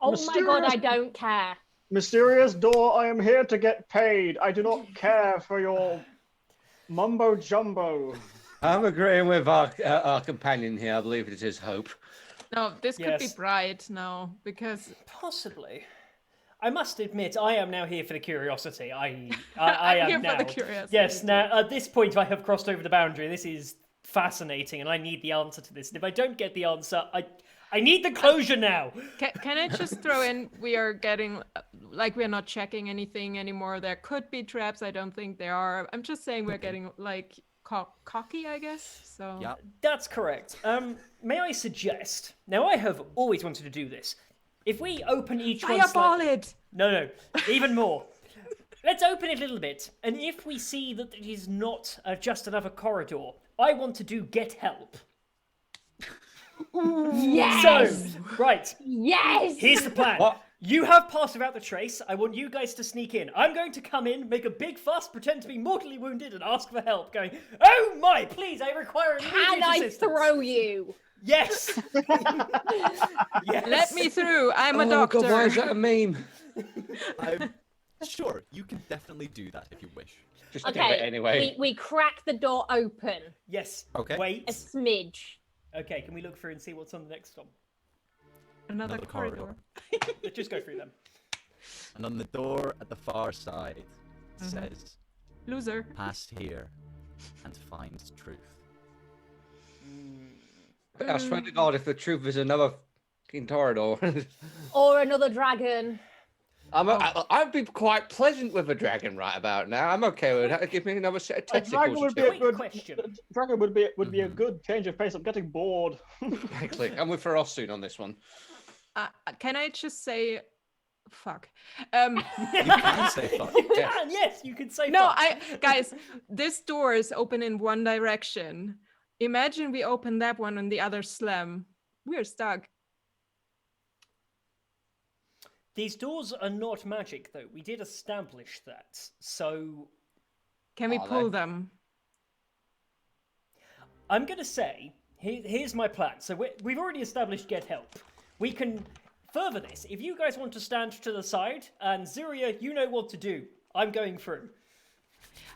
[SPEAKER 2] Oh my god, I
[SPEAKER 5] Mysterious-
[SPEAKER 2] don't care.
[SPEAKER 5] Mysterious door, I am here to get paid. I do not care for your mumbo jumbo.
[SPEAKER 4] I'm agreeing with our companion here. I believe it is hope.
[SPEAKER 6] No, this could be
[SPEAKER 1] Yes.
[SPEAKER 6] bright now because
[SPEAKER 1] Possibly. I must admit, I am now here for the curiosity. I
[SPEAKER 6] I'm
[SPEAKER 1] am
[SPEAKER 6] here for
[SPEAKER 1] now.
[SPEAKER 6] the curiosity
[SPEAKER 1] Yes,
[SPEAKER 6] too.
[SPEAKER 1] now at this point I have crossed over the boundary. This is fascinating, and I need the answer to this. And if I don't get the answer, I need the closure now.
[SPEAKER 6] can I just throw in? We are getting like we're not checking anything anymore. There could be traps. I don't think there are. I'm just saying we're getting like cocky, I guess. So
[SPEAKER 3] Yeah.
[SPEAKER 1] That's correct. May I suggest? Now, I have always wanted to do this. If we open each one
[SPEAKER 6] fireball
[SPEAKER 1] slightly...
[SPEAKER 6] it.
[SPEAKER 1] No, even more. Let's open it a little bit, and if we see that it is not just another corridor, I want to do get help.
[SPEAKER 2] Yes!
[SPEAKER 1] So, right,
[SPEAKER 2] Yes!
[SPEAKER 1] here's the plan.
[SPEAKER 4] What?
[SPEAKER 1] You have passed without the trace. I want you guys to sneak in. I'm going to come in, make a big fuss, pretend to be mortally wounded, and ask for help, going, "Oh my, please, I require immediate
[SPEAKER 2] Can I
[SPEAKER 1] assistance."
[SPEAKER 2] throw you?
[SPEAKER 1] Yes! Yes!
[SPEAKER 6] Let me through. I'm a
[SPEAKER 4] Oh
[SPEAKER 6] doctor.
[SPEAKER 4] God, why is that a meme?
[SPEAKER 3] I'm sure you can definitely do that if you wish.
[SPEAKER 4] Just do it
[SPEAKER 2] Okay,
[SPEAKER 4] anyway.
[SPEAKER 2] we crack the door open
[SPEAKER 1] Yes.
[SPEAKER 3] Okay.
[SPEAKER 1] Wait.
[SPEAKER 2] a smidge.
[SPEAKER 1] Okay, can we look through and see what's on the next one?
[SPEAKER 6] Another
[SPEAKER 3] Another
[SPEAKER 6] corridor.
[SPEAKER 1] Let's just go through them.
[SPEAKER 3] And on the door at the far side, it says,
[SPEAKER 6] Loser.
[SPEAKER 3] "Pass here and find truth."
[SPEAKER 4] I swear to God, if the truth is another fucking corridor,
[SPEAKER 2] Or another dragon.
[SPEAKER 4] I'd be quite pleasant with a dragon right about now. I'm okay with that. Give me another set of
[SPEAKER 5] A
[SPEAKER 4] testicles.
[SPEAKER 5] dragon would be a
[SPEAKER 1] Quick
[SPEAKER 5] good
[SPEAKER 1] question.
[SPEAKER 5] dragon would be a good change of pace. I'm getting bored.
[SPEAKER 4] Exactly. I'm with Feroz soon on this one.
[SPEAKER 6] Can I just say, fuck?
[SPEAKER 3] You can say fuck.
[SPEAKER 1] You can, yes, you can say
[SPEAKER 6] No,
[SPEAKER 1] fuck.
[SPEAKER 6] guys, this door is open in one direction. Imagine we open that one and the other slam. We're stuck.
[SPEAKER 1] These doors are not magic, though. We did establish that. So,
[SPEAKER 6] Can we
[SPEAKER 4] Are
[SPEAKER 6] pull
[SPEAKER 4] they?
[SPEAKER 6] them?
[SPEAKER 1] I'm going to say, here's my plan. So we've already established get help. We can further this. If you guys want to stand to the side, and Zuria, you know what to do. I'm going through.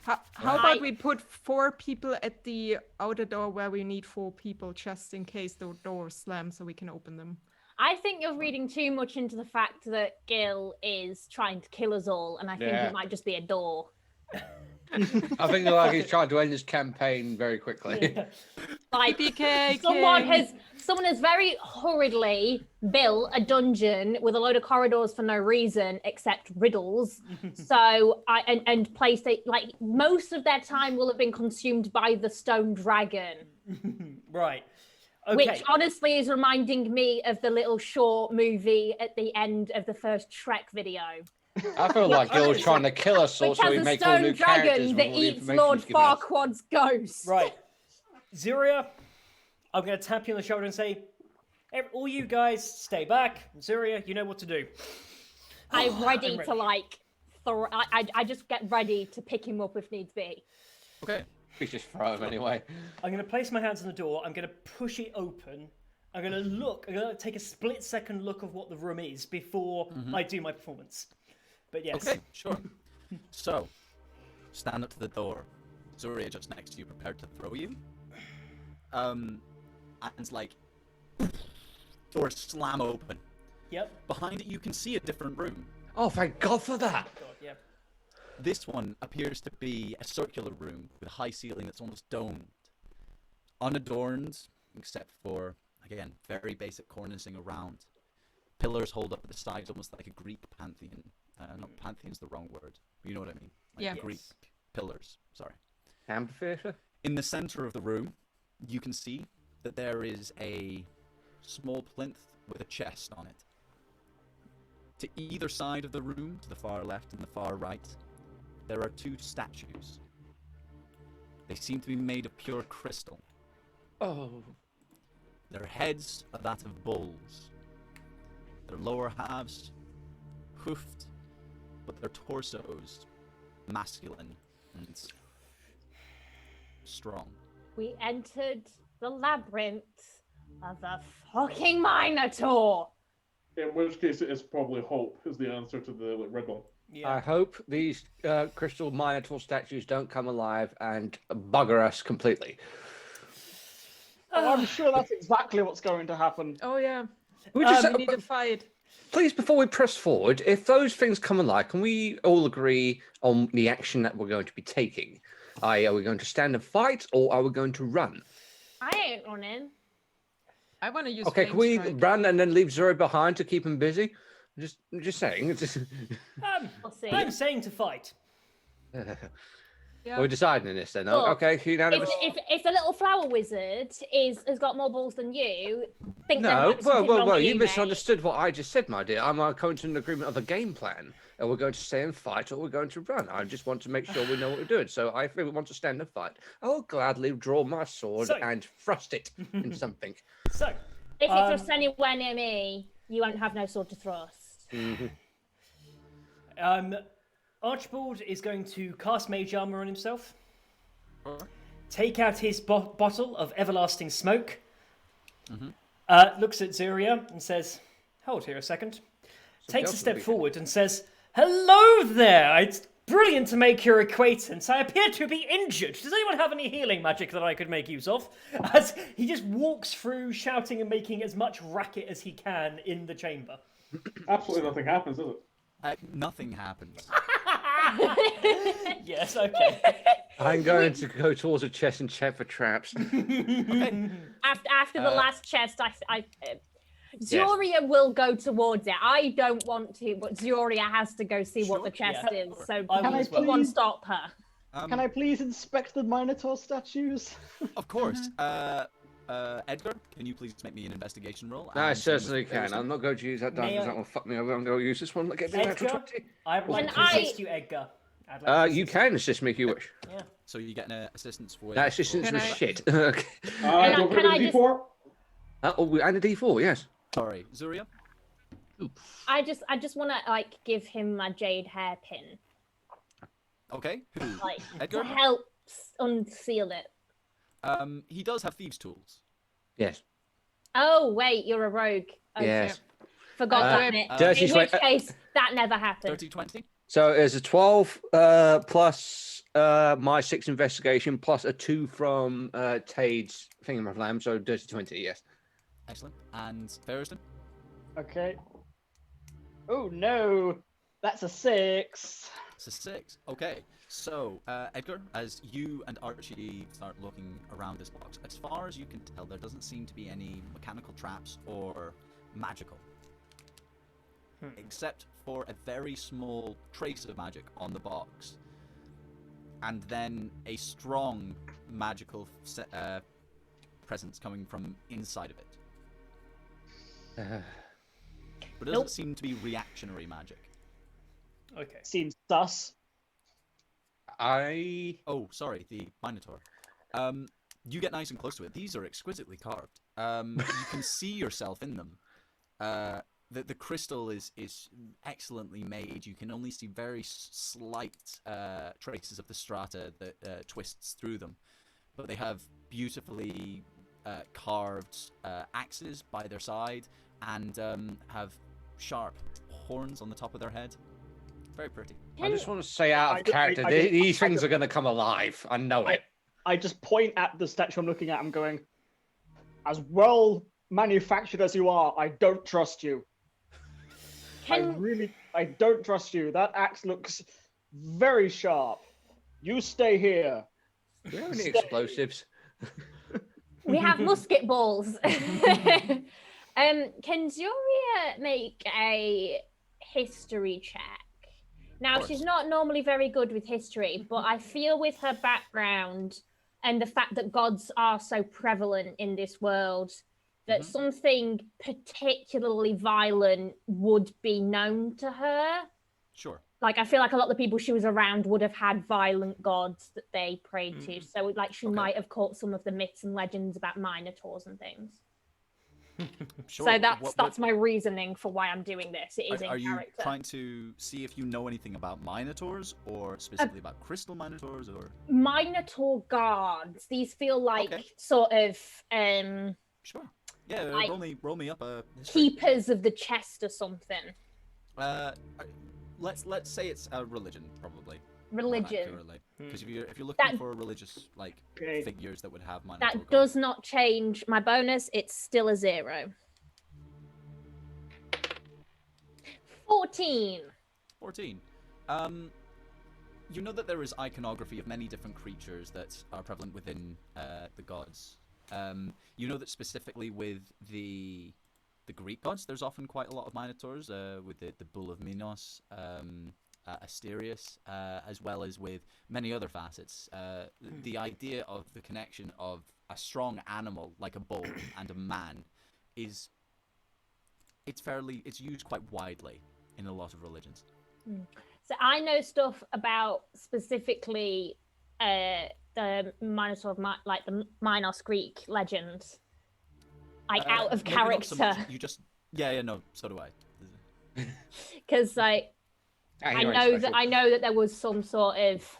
[SPEAKER 6] How about we put 4 people at the outer door where we need 4 people just in case the door slams so we can open them?
[SPEAKER 2] I think you're reading too much into the fact that Gil is trying to kill us all, and I think it might just be a door.
[SPEAKER 4] I think like he's trying to end his campaign very quickly.
[SPEAKER 1] Yeah.
[SPEAKER 2] Like
[SPEAKER 6] PK,
[SPEAKER 2] someone has very hurriedly built a dungeon with a load of corridors for no reason except riddles. So and placed it, like most of their time will have been consumed by the stone dragon.
[SPEAKER 1] Right. Okay.
[SPEAKER 2] Which honestly is reminding me of the little short movie at the end of the first Shrek video.
[SPEAKER 4] I feel like Gil's trying to kill us all
[SPEAKER 2] Which
[SPEAKER 4] so we
[SPEAKER 2] has a
[SPEAKER 4] make all new
[SPEAKER 2] stone
[SPEAKER 4] characters
[SPEAKER 2] dragon
[SPEAKER 4] with
[SPEAKER 2] that
[SPEAKER 4] all the
[SPEAKER 2] eats
[SPEAKER 4] information
[SPEAKER 2] Lord
[SPEAKER 4] he's given us.
[SPEAKER 2] Farquaad's ghost.
[SPEAKER 1] Right. Zuria, I'm going to tap you on the shoulder and say, all you guys, stay back. Zuria, you know what to do.
[SPEAKER 2] I'm ready to like, I just get ready to pick him up if needs be.
[SPEAKER 3] Okay.
[SPEAKER 4] We just throw him anyway.
[SPEAKER 1] I'm going to place my hands on the door. I'm going to push it open. I'm going to take a split-second look of what the room is before I do my performance. But yes.
[SPEAKER 3] Okay, sure. So, stand up to the door. Zuria just next to you, prepared to throw you. And like, doors slam open.
[SPEAKER 1] Yep.
[SPEAKER 3] Behind it, you can see a different room.
[SPEAKER 4] Oh, thank God for that.
[SPEAKER 1] God, yep.
[SPEAKER 3] This one appears to be a circular room with a high ceiling that's almost domed. Unadorned, except for, again, very basic cornicing around. Pillars hold up at the sides almost like a Greek pantheon. Not pantheon's the wrong word. You know what I mean? Like
[SPEAKER 6] Yeah.
[SPEAKER 3] Greek pillars, sorry.
[SPEAKER 4] Amphitheater?
[SPEAKER 3] In the center of the room, you can see that there is a small plinth with a chest on it. To either side of the room, to the far left and the far right, there are 2 statues. They seem to be made of pure crystal.
[SPEAKER 4] Oh.
[SPEAKER 3] Their heads are that of bulls. Their lower halves, hoofed, but their torsos, masculine and strong.
[SPEAKER 2] We entered the labyrinth of the fucking Minotaur.
[SPEAKER 7] In which case, it is probably hope is the answer to the riddle.
[SPEAKER 1] Yeah.
[SPEAKER 4] I hope these crystal Minotaur statues don't come alive and bugger us completely.
[SPEAKER 5] Oh, I'm sure that's exactly what's going to happen.
[SPEAKER 6] Oh yeah,
[SPEAKER 4] We just,
[SPEAKER 6] we need to fight.
[SPEAKER 4] please, before we press forward, if those things come alive, can we all agree on the action that we're going to be taking? Are we going to stand and fight, or are we going to run?
[SPEAKER 2] I ain't running.
[SPEAKER 6] I want to use.
[SPEAKER 4] Okay, can we
[SPEAKER 6] flame strike.
[SPEAKER 4] run and then leave Zoro behind to keep him busy? I'm just saying.
[SPEAKER 2] We'll see.
[SPEAKER 1] I'm saying to fight.
[SPEAKER 6] Yeah.
[SPEAKER 4] We're deciding this then.
[SPEAKER 2] Look,
[SPEAKER 4] Okay, unanimous.
[SPEAKER 2] If the little flower wizard has got more balls than you, think there
[SPEAKER 4] No,
[SPEAKER 2] might be something wrong
[SPEAKER 4] well,
[SPEAKER 2] with
[SPEAKER 4] you
[SPEAKER 2] mate.
[SPEAKER 4] misunderstood what I just said, my dear. I'm coming to an agreement of a game plan. And we're going to stay and fight, or we're going to run. I just want to make sure we know what we're doing. So if we want to stand and fight, I will gladly draw my sword
[SPEAKER 1] So-
[SPEAKER 4] and thrust it in something.
[SPEAKER 1] So,
[SPEAKER 2] If you thrust anywhere near me, you won't have no sword to thrust.
[SPEAKER 1] Archibald is going to cast mage armor on himself. Take out his bottle of everlasting smoke. Looks at Zuria and says, "Hold here a second." Takes a
[SPEAKER 4] else
[SPEAKER 1] step
[SPEAKER 4] will be
[SPEAKER 1] forward and says, "Hello there! It's brilliant to make your acquaintance. I appear to be injured. Does anyone have any healing magic that I could make use of?" As he just walks through, shouting and making as much racket as he can in the chamber.
[SPEAKER 7] Absolutely nothing happens, does it?
[SPEAKER 3] Nothing happens.
[SPEAKER 1] Yes, okay.
[SPEAKER 4] I'm going to go towards the chest and check for traps.
[SPEAKER 2] After the last chest, Zoria will go towards it. I don't want to, but Zoria has to go see what the chest
[SPEAKER 1] yeah.
[SPEAKER 2] is. So
[SPEAKER 1] I will
[SPEAKER 2] can
[SPEAKER 1] as well.
[SPEAKER 2] someone stop her?
[SPEAKER 5] Can I please inspect the Minotaur statues?
[SPEAKER 3] Of course. Edgar, can you please make me an investigation roll?
[SPEAKER 4] I
[SPEAKER 3] And same with
[SPEAKER 4] certainly can.
[SPEAKER 3] Thursday.
[SPEAKER 4] I'm not going to use that die
[SPEAKER 1] May
[SPEAKER 4] because
[SPEAKER 1] I-
[SPEAKER 4] that will fuck me over. I'm going to use this one. Get me an natural
[SPEAKER 1] Edgar,
[SPEAKER 4] 20.
[SPEAKER 1] I'd like
[SPEAKER 2] Can
[SPEAKER 1] to
[SPEAKER 2] I-
[SPEAKER 1] assist you, Edgar. I'd like to
[SPEAKER 4] You
[SPEAKER 1] assist
[SPEAKER 4] can assist me if you wish.
[SPEAKER 1] Yeah.
[SPEAKER 3] So you get an assistance for
[SPEAKER 4] That assistance
[SPEAKER 6] Can
[SPEAKER 4] was
[SPEAKER 6] I-
[SPEAKER 4] shit. Okay.
[SPEAKER 7] Don't forget
[SPEAKER 2] can I
[SPEAKER 7] the
[SPEAKER 2] just-
[SPEAKER 7] D4.
[SPEAKER 4] And a D4, yes.
[SPEAKER 3] Sorry, Zuria?
[SPEAKER 2] I just want to like give him my jade hairpin,
[SPEAKER 3] Okay. Who?
[SPEAKER 2] like
[SPEAKER 3] Edgar?
[SPEAKER 2] to help unseal it.
[SPEAKER 3] He does have thieves' tools.
[SPEAKER 4] Yes.
[SPEAKER 2] Oh wait, you're a rogue. Okay.
[SPEAKER 4] Yes.
[SPEAKER 2] Forgot that
[SPEAKER 6] Dirty
[SPEAKER 2] bit.
[SPEAKER 4] Dirty
[SPEAKER 2] In which case, that never happened.
[SPEAKER 3] 30, 20?
[SPEAKER 4] So it's a 12 plus my 6 investigation plus a 2 from Tade's Thingamaflam, so dirty 20, yes.
[SPEAKER 3] Excellent. And Ferriston?
[SPEAKER 5] Okay. Oh no, that's a 6.
[SPEAKER 3] It's a 6. Okay. So, Edgar, as you and Archie start looking around this box, as far as you can tell, there doesn't seem to be any mechanical traps or magical. Except for a very small trace of magic on the box. And then a strong magical presence coming from inside of it. But it doesn't seem to be reactionary magic.
[SPEAKER 1] Okay.
[SPEAKER 5] Seems sus.
[SPEAKER 3] Oh, sorry, the Minotaur. You get nice and close to it. These are exquisitely carved. You can see yourself in them. The crystal is excellently made. You can only see very slight traces of the strata that twists through them. But they have beautifully carved axes by their side and have sharp horns on the top of their head. Very pretty.
[SPEAKER 4] I just want to say out of character, these things are going to come alive. I know it.
[SPEAKER 5] I just point at the statue I'm looking at. I'm going, as well manufactured as you are, I don't trust you. I don't trust you. That axe looks very sharp. You stay here.
[SPEAKER 4] Do we have any explosives?
[SPEAKER 2] We have musket balls. Can Zoria make a history check? Now, she's not normally very good with history, but I feel with her background and the fact that gods are so prevalent in this world, that something particularly violent would be known to her.
[SPEAKER 3] Sure.
[SPEAKER 2] Like, I feel like a lot of the people she was around would have had violent gods that they prayed to. So, like, she might have caught some of the myths and legends about minotaurs and things.
[SPEAKER 3] Sure.
[SPEAKER 2] So that's my reasoning for why I'm doing this. It is in
[SPEAKER 3] Are you
[SPEAKER 2] character.
[SPEAKER 3] trying to see if you know anything about minotaurs, or specifically about crystal minotaurs, or
[SPEAKER 2] Minotaur guards. These feel like sort of
[SPEAKER 3] sure. Yeah,
[SPEAKER 2] like
[SPEAKER 3] roll me up a history.
[SPEAKER 2] keepers of the chest or something.
[SPEAKER 3] Let's say it's a religion, probably.
[SPEAKER 2] Religion.
[SPEAKER 3] Because if you're looking for religious figures that would have minotaur
[SPEAKER 2] That does not change my bonus. It's still a 0. 14.
[SPEAKER 3] 14. You know that there is iconography of many different creatures that are prevalent within the gods. You know that specifically with the Greek gods, there's often quite a lot of minotaurs, with the bull of Minos, Asterius, as well as with many other facets. The idea of the connection of a strong animal like a bull and a man it's used quite widely in a lot of religions.
[SPEAKER 2] So I know stuff about specifically the Minotaur, like the Minos Greek legends, like out of
[SPEAKER 3] maybe not
[SPEAKER 2] character.
[SPEAKER 3] so much. You just no, so do I.
[SPEAKER 2] Because like I know that there was some sort of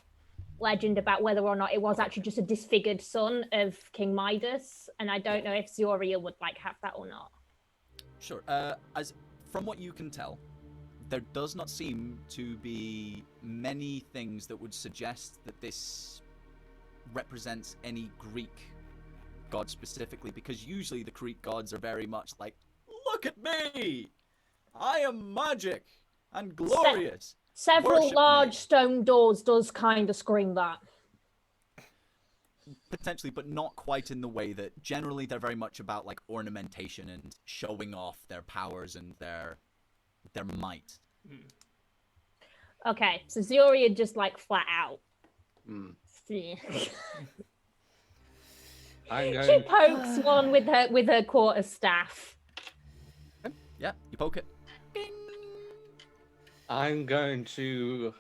[SPEAKER 2] legend about whether or not it was actually just a disfigured son of King Midas, and I don't know if Zoria would like have that or not.
[SPEAKER 3] Sure. As from what you can tell, there does not seem to be many things that would suggest that this represents any Greek god specifically, because usually the Greek gods are very much like, look at me, I am magic and glorious.
[SPEAKER 2] Several
[SPEAKER 3] Worship
[SPEAKER 2] large
[SPEAKER 3] me.
[SPEAKER 2] stone doors does kind of scream that.
[SPEAKER 3] Potentially, but not quite in the way that generally they're very much about like ornamentation and showing off their powers and their might.
[SPEAKER 2] Okay, so Zoria just like flat out.
[SPEAKER 4] I'm
[SPEAKER 2] She pokes one with her quarterstaff.
[SPEAKER 3] Yeah, you poke it. Bing.
[SPEAKER 4] I'm going to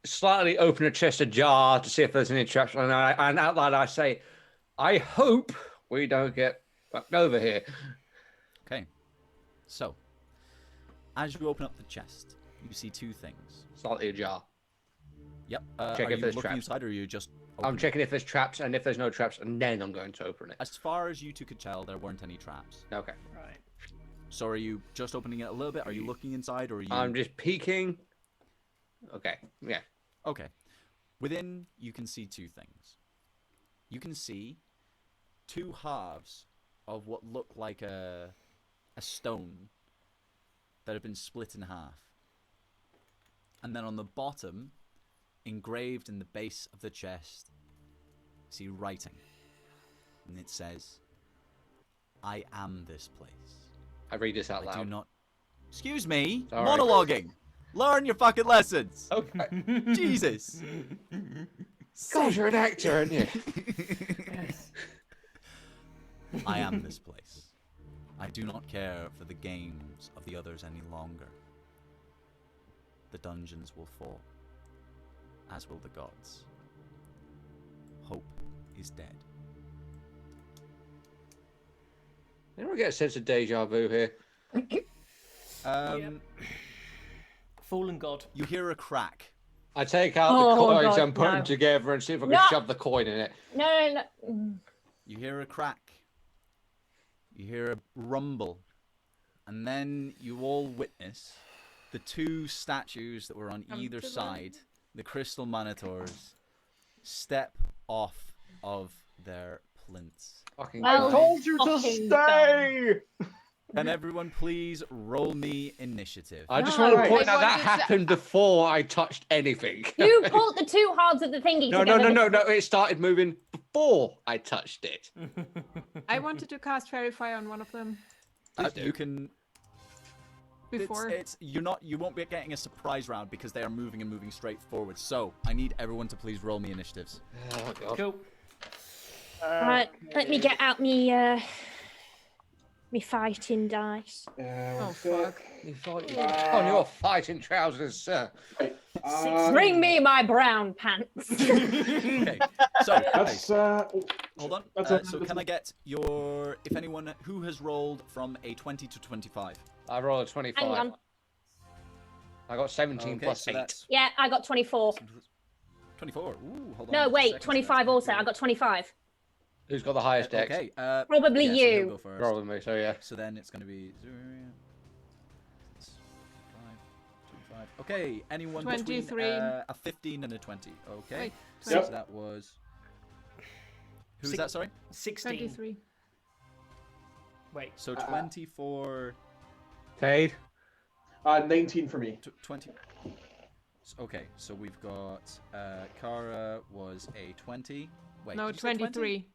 [SPEAKER 4] slightly open a chest ajar to see if there's any traps, and out loud I say, I hope we don't get fucked over here.
[SPEAKER 3] Okay, so as you open up the chest, you see two things.
[SPEAKER 4] Slightly ajar.
[SPEAKER 3] Yep.
[SPEAKER 4] Check
[SPEAKER 3] are
[SPEAKER 4] if
[SPEAKER 3] you
[SPEAKER 4] there's
[SPEAKER 3] looking
[SPEAKER 4] traps.
[SPEAKER 3] inside, or are you just
[SPEAKER 4] I'm
[SPEAKER 3] open it.
[SPEAKER 4] checking if there's traps, and if there's no traps, and then I'm going to open it.
[SPEAKER 3] As far as you two could tell, there weren't any traps.
[SPEAKER 4] Okay.
[SPEAKER 1] Right.
[SPEAKER 3] So are you just opening it a little bit? Are you looking inside, or are you?
[SPEAKER 4] I'm just peeking. Okay. Yeah.
[SPEAKER 3] Okay. Within, you can see two things. You can see two halves of what look like a stone that have been split in half. And then on the bottom, engraved in the base of the chest, you see writing. And it says, "I am this place."
[SPEAKER 4] I read this out
[SPEAKER 3] I do
[SPEAKER 4] loud.
[SPEAKER 3] not... Excuse me?
[SPEAKER 4] Sorry.
[SPEAKER 3] Monologuing! Learn your fucking lessons!
[SPEAKER 4] Okay.
[SPEAKER 3] Jesus!
[SPEAKER 4] God, you're an actor, aren't you?
[SPEAKER 3] I am this place. I do not care for the games of the others any longer. The dungeons will fall, as will the gods. Hope is dead.
[SPEAKER 4] Anyone get a sense of deja vu here?
[SPEAKER 1] Fallen god.
[SPEAKER 3] You hear a crack.
[SPEAKER 4] I take out
[SPEAKER 2] Oh,
[SPEAKER 4] the coins
[SPEAKER 2] God,
[SPEAKER 4] and put
[SPEAKER 2] no.
[SPEAKER 4] them together and see if I can
[SPEAKER 2] No.
[SPEAKER 4] shove the coin in it.
[SPEAKER 2] No.
[SPEAKER 3] You hear a crack. You hear a rumble. And then you all witness the two statues that were on
[SPEAKER 6] Come
[SPEAKER 3] either
[SPEAKER 6] to them.
[SPEAKER 3] side, the crystal Minotaurs, step off of their plinths.
[SPEAKER 4] Fucking
[SPEAKER 2] Well,
[SPEAKER 5] I told you to
[SPEAKER 2] fucking
[SPEAKER 5] stay!
[SPEAKER 3] Can everyone please roll me initiative?
[SPEAKER 4] I just
[SPEAKER 2] No.
[SPEAKER 4] want to
[SPEAKER 5] Right.
[SPEAKER 4] point
[SPEAKER 6] I
[SPEAKER 4] out that
[SPEAKER 6] want to say-
[SPEAKER 4] happened before I touched anything.
[SPEAKER 2] You pulled the two halves of the thingy
[SPEAKER 4] No,
[SPEAKER 2] together.
[SPEAKER 4] no. It started moving before I touched it.
[SPEAKER 6] I wanted to cast Fairy Fire on one of them
[SPEAKER 4] Please do.
[SPEAKER 3] You can.
[SPEAKER 6] before.
[SPEAKER 3] You won't be getting a surprise round because they are moving straight forward. So I need everyone to please roll me initiatives.
[SPEAKER 4] Oh, God.
[SPEAKER 1] Cool.
[SPEAKER 2] Right, let me get out me fighting dice.
[SPEAKER 6] Oh, fuck.
[SPEAKER 4] You fight on your fighting trousers, sir.
[SPEAKER 2] Bring me my brown pants.
[SPEAKER 3] Okay. So
[SPEAKER 7] That's
[SPEAKER 3] hold on.
[SPEAKER 7] that's
[SPEAKER 3] So can I get your, if anyone who has rolled from a 20 to 25?
[SPEAKER 4] I rolled a 25.
[SPEAKER 2] Hang on.
[SPEAKER 4] I got 17
[SPEAKER 3] Okay,
[SPEAKER 4] plus
[SPEAKER 3] so
[SPEAKER 4] 8.
[SPEAKER 3] that's
[SPEAKER 2] Yeah, I got 24.
[SPEAKER 3] 24. Ooh, hold on.
[SPEAKER 2] No,
[SPEAKER 3] a
[SPEAKER 2] wait,
[SPEAKER 3] second, so
[SPEAKER 2] 25
[SPEAKER 3] that's
[SPEAKER 2] also.
[SPEAKER 3] 24.
[SPEAKER 2] I got 25.
[SPEAKER 4] Who's got the highest dex?
[SPEAKER 3] Okay.
[SPEAKER 2] Probably
[SPEAKER 3] yeah, so
[SPEAKER 2] you.
[SPEAKER 3] you'll go first.
[SPEAKER 4] Probably me, so yeah.
[SPEAKER 3] So then it's going to be 0, 5, 25. Okay, anyone
[SPEAKER 6] 23.
[SPEAKER 3] between a 15 and a 20. Okay.
[SPEAKER 6] Wait,
[SPEAKER 3] So
[SPEAKER 7] Yep.
[SPEAKER 3] that was. Who was
[SPEAKER 1] Six-
[SPEAKER 3] that? Sorry.
[SPEAKER 1] 16.
[SPEAKER 6] 23.
[SPEAKER 1] Wait.
[SPEAKER 3] So 24,
[SPEAKER 4] Fade.
[SPEAKER 7] 19 for me.
[SPEAKER 3] 20. Okay, so we've got Kara was a 20. Wait,
[SPEAKER 6] No,
[SPEAKER 3] did you say 20?
[SPEAKER 6] 23.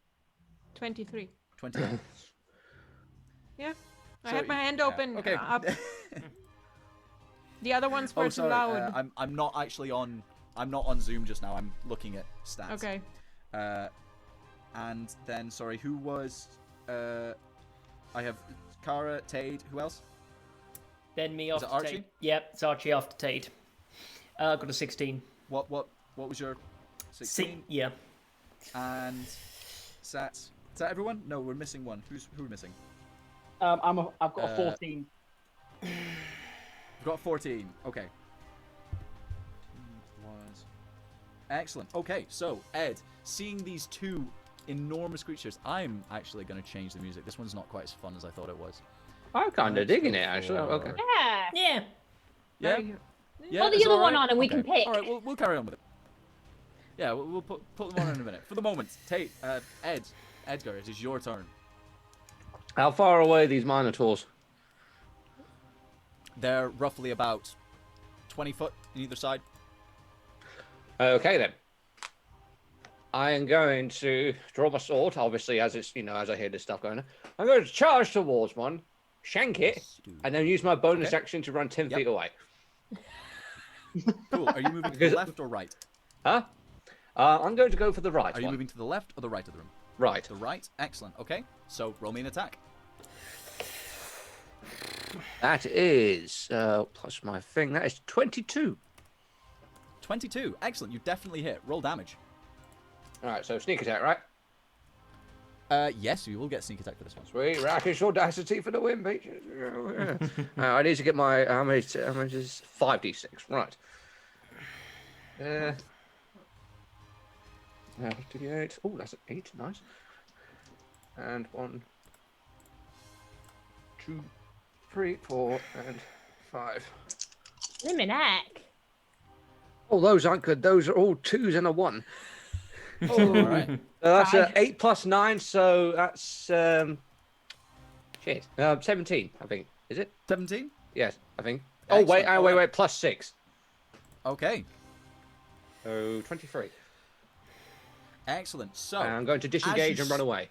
[SPEAKER 6] 23.
[SPEAKER 3] 20.
[SPEAKER 6] Yeah. I
[SPEAKER 3] So
[SPEAKER 6] had my
[SPEAKER 3] y-
[SPEAKER 6] hand
[SPEAKER 3] yeah,
[SPEAKER 6] open.
[SPEAKER 3] Okay.
[SPEAKER 6] Up. The other ones were
[SPEAKER 3] Oh,
[SPEAKER 6] too
[SPEAKER 3] sorry.
[SPEAKER 6] loud.
[SPEAKER 3] I'm not actually on. I'm not on Zoom just now. I'm looking at stats.
[SPEAKER 6] Okay.
[SPEAKER 3] And then sorry, who was? I have Kara, Tade. Who else?
[SPEAKER 1] Then me
[SPEAKER 3] Is
[SPEAKER 1] after
[SPEAKER 3] it Archie?
[SPEAKER 1] Tade. Yep, it's Archie after Tade. I got a 16.
[SPEAKER 3] What was your 16?
[SPEAKER 1] Yeah.
[SPEAKER 3] And Sats. Is that everyone? No, we're missing one. Who are we missing?
[SPEAKER 5] I've got a 14.
[SPEAKER 3] We've got 14. Okay. Was excellent. Okay, so Ed, seeing these two enormous creatures, I'm actually going to change the music. This one's not quite as fun as I thought it was.
[SPEAKER 4] I'm kind of
[SPEAKER 3] Let's
[SPEAKER 4] digging
[SPEAKER 3] go
[SPEAKER 4] it, actually. Okay.
[SPEAKER 3] for-
[SPEAKER 2] Yeah.
[SPEAKER 1] Yeah.
[SPEAKER 3] Yeah.
[SPEAKER 6] Very-
[SPEAKER 3] Yeah,
[SPEAKER 2] Put the
[SPEAKER 3] it's
[SPEAKER 2] other
[SPEAKER 3] all
[SPEAKER 2] one
[SPEAKER 3] right?
[SPEAKER 2] on and we can
[SPEAKER 3] Okay.
[SPEAKER 2] pick.
[SPEAKER 3] All right, we'll carry on with it. Yeah, we'll put them on in a minute. For the moment, Tate, Edgar, it is your turn.
[SPEAKER 4] How far away are these Minotaurs?
[SPEAKER 3] They're roughly about 20 foot on either side.
[SPEAKER 4] Okay then. I am going to draw my sword, obviously, as it's as I hear this stuff going on. I'm going to charge towards one, shank it, and then use my bonus
[SPEAKER 3] Okay.
[SPEAKER 4] action to run 10
[SPEAKER 3] Yep.
[SPEAKER 4] feet away.
[SPEAKER 3] Cool. Are you moving to the
[SPEAKER 4] Because-
[SPEAKER 3] left or right?
[SPEAKER 4] Huh? I'm going to go for the right
[SPEAKER 3] Are you
[SPEAKER 4] one.
[SPEAKER 3] moving to the left or the right of the room?
[SPEAKER 4] Right.
[SPEAKER 3] The right. Excellent. Okay. So roll me an attack.
[SPEAKER 4] That is, plus my thing, that is 22.
[SPEAKER 3] 22. Excellent. You definitely hit. Roll damage.
[SPEAKER 4] Alright, so sneak attack, right?
[SPEAKER 3] Yes, you will get sneak attack for this one.
[SPEAKER 4] Sweet, rakish audacity for the win, bitches. I need to get my, how many is 5d6, right. Now, d8. Oh, that's an 8. Nice. And 1, 2, 3, 4, and 5.
[SPEAKER 2] Limit heck.
[SPEAKER 4] Oh, those aren't good. Those are all 2s and a 1.
[SPEAKER 3] All right.
[SPEAKER 4] So that's
[SPEAKER 2] Five.
[SPEAKER 4] 8 plus 9, so that's 17, I think. Is it?
[SPEAKER 3] 17.
[SPEAKER 4] Yes, I think.
[SPEAKER 3] Excellent.
[SPEAKER 4] Oh, wait,
[SPEAKER 3] All
[SPEAKER 4] wait,
[SPEAKER 3] right.
[SPEAKER 4] wait, plus 6.
[SPEAKER 3] Okay.
[SPEAKER 4] So 23.
[SPEAKER 3] Excellent. So
[SPEAKER 4] And I'm going to disengage and run away.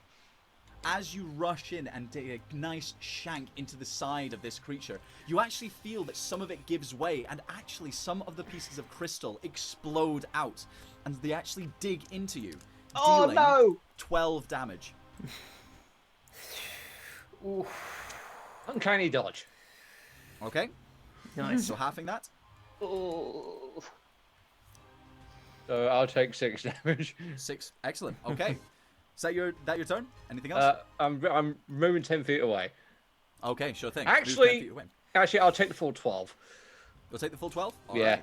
[SPEAKER 3] as you rush in and take a nice shank into the side of this creature, you actually feel that some of it gives way, and actually some of the pieces of crystal explode out, and they actually dig into you,
[SPEAKER 4] Oh,
[SPEAKER 3] dealing
[SPEAKER 4] no!
[SPEAKER 3] 12 damage.
[SPEAKER 4] Uncanny dodge.
[SPEAKER 3] Okay,
[SPEAKER 1] Nice.
[SPEAKER 3] so halving that.
[SPEAKER 4] Oh. So I'll take 6 damage.
[SPEAKER 3] 6. Excellent. Okay. Is that your turn? Anything else?
[SPEAKER 4] I'm moving 10 feet away.
[SPEAKER 3] Okay, sure thing. Move 10
[SPEAKER 4] Actually,
[SPEAKER 3] feet away.
[SPEAKER 4] I'll take the full 12.
[SPEAKER 3] You'll take the full 12?
[SPEAKER 4] Yeah.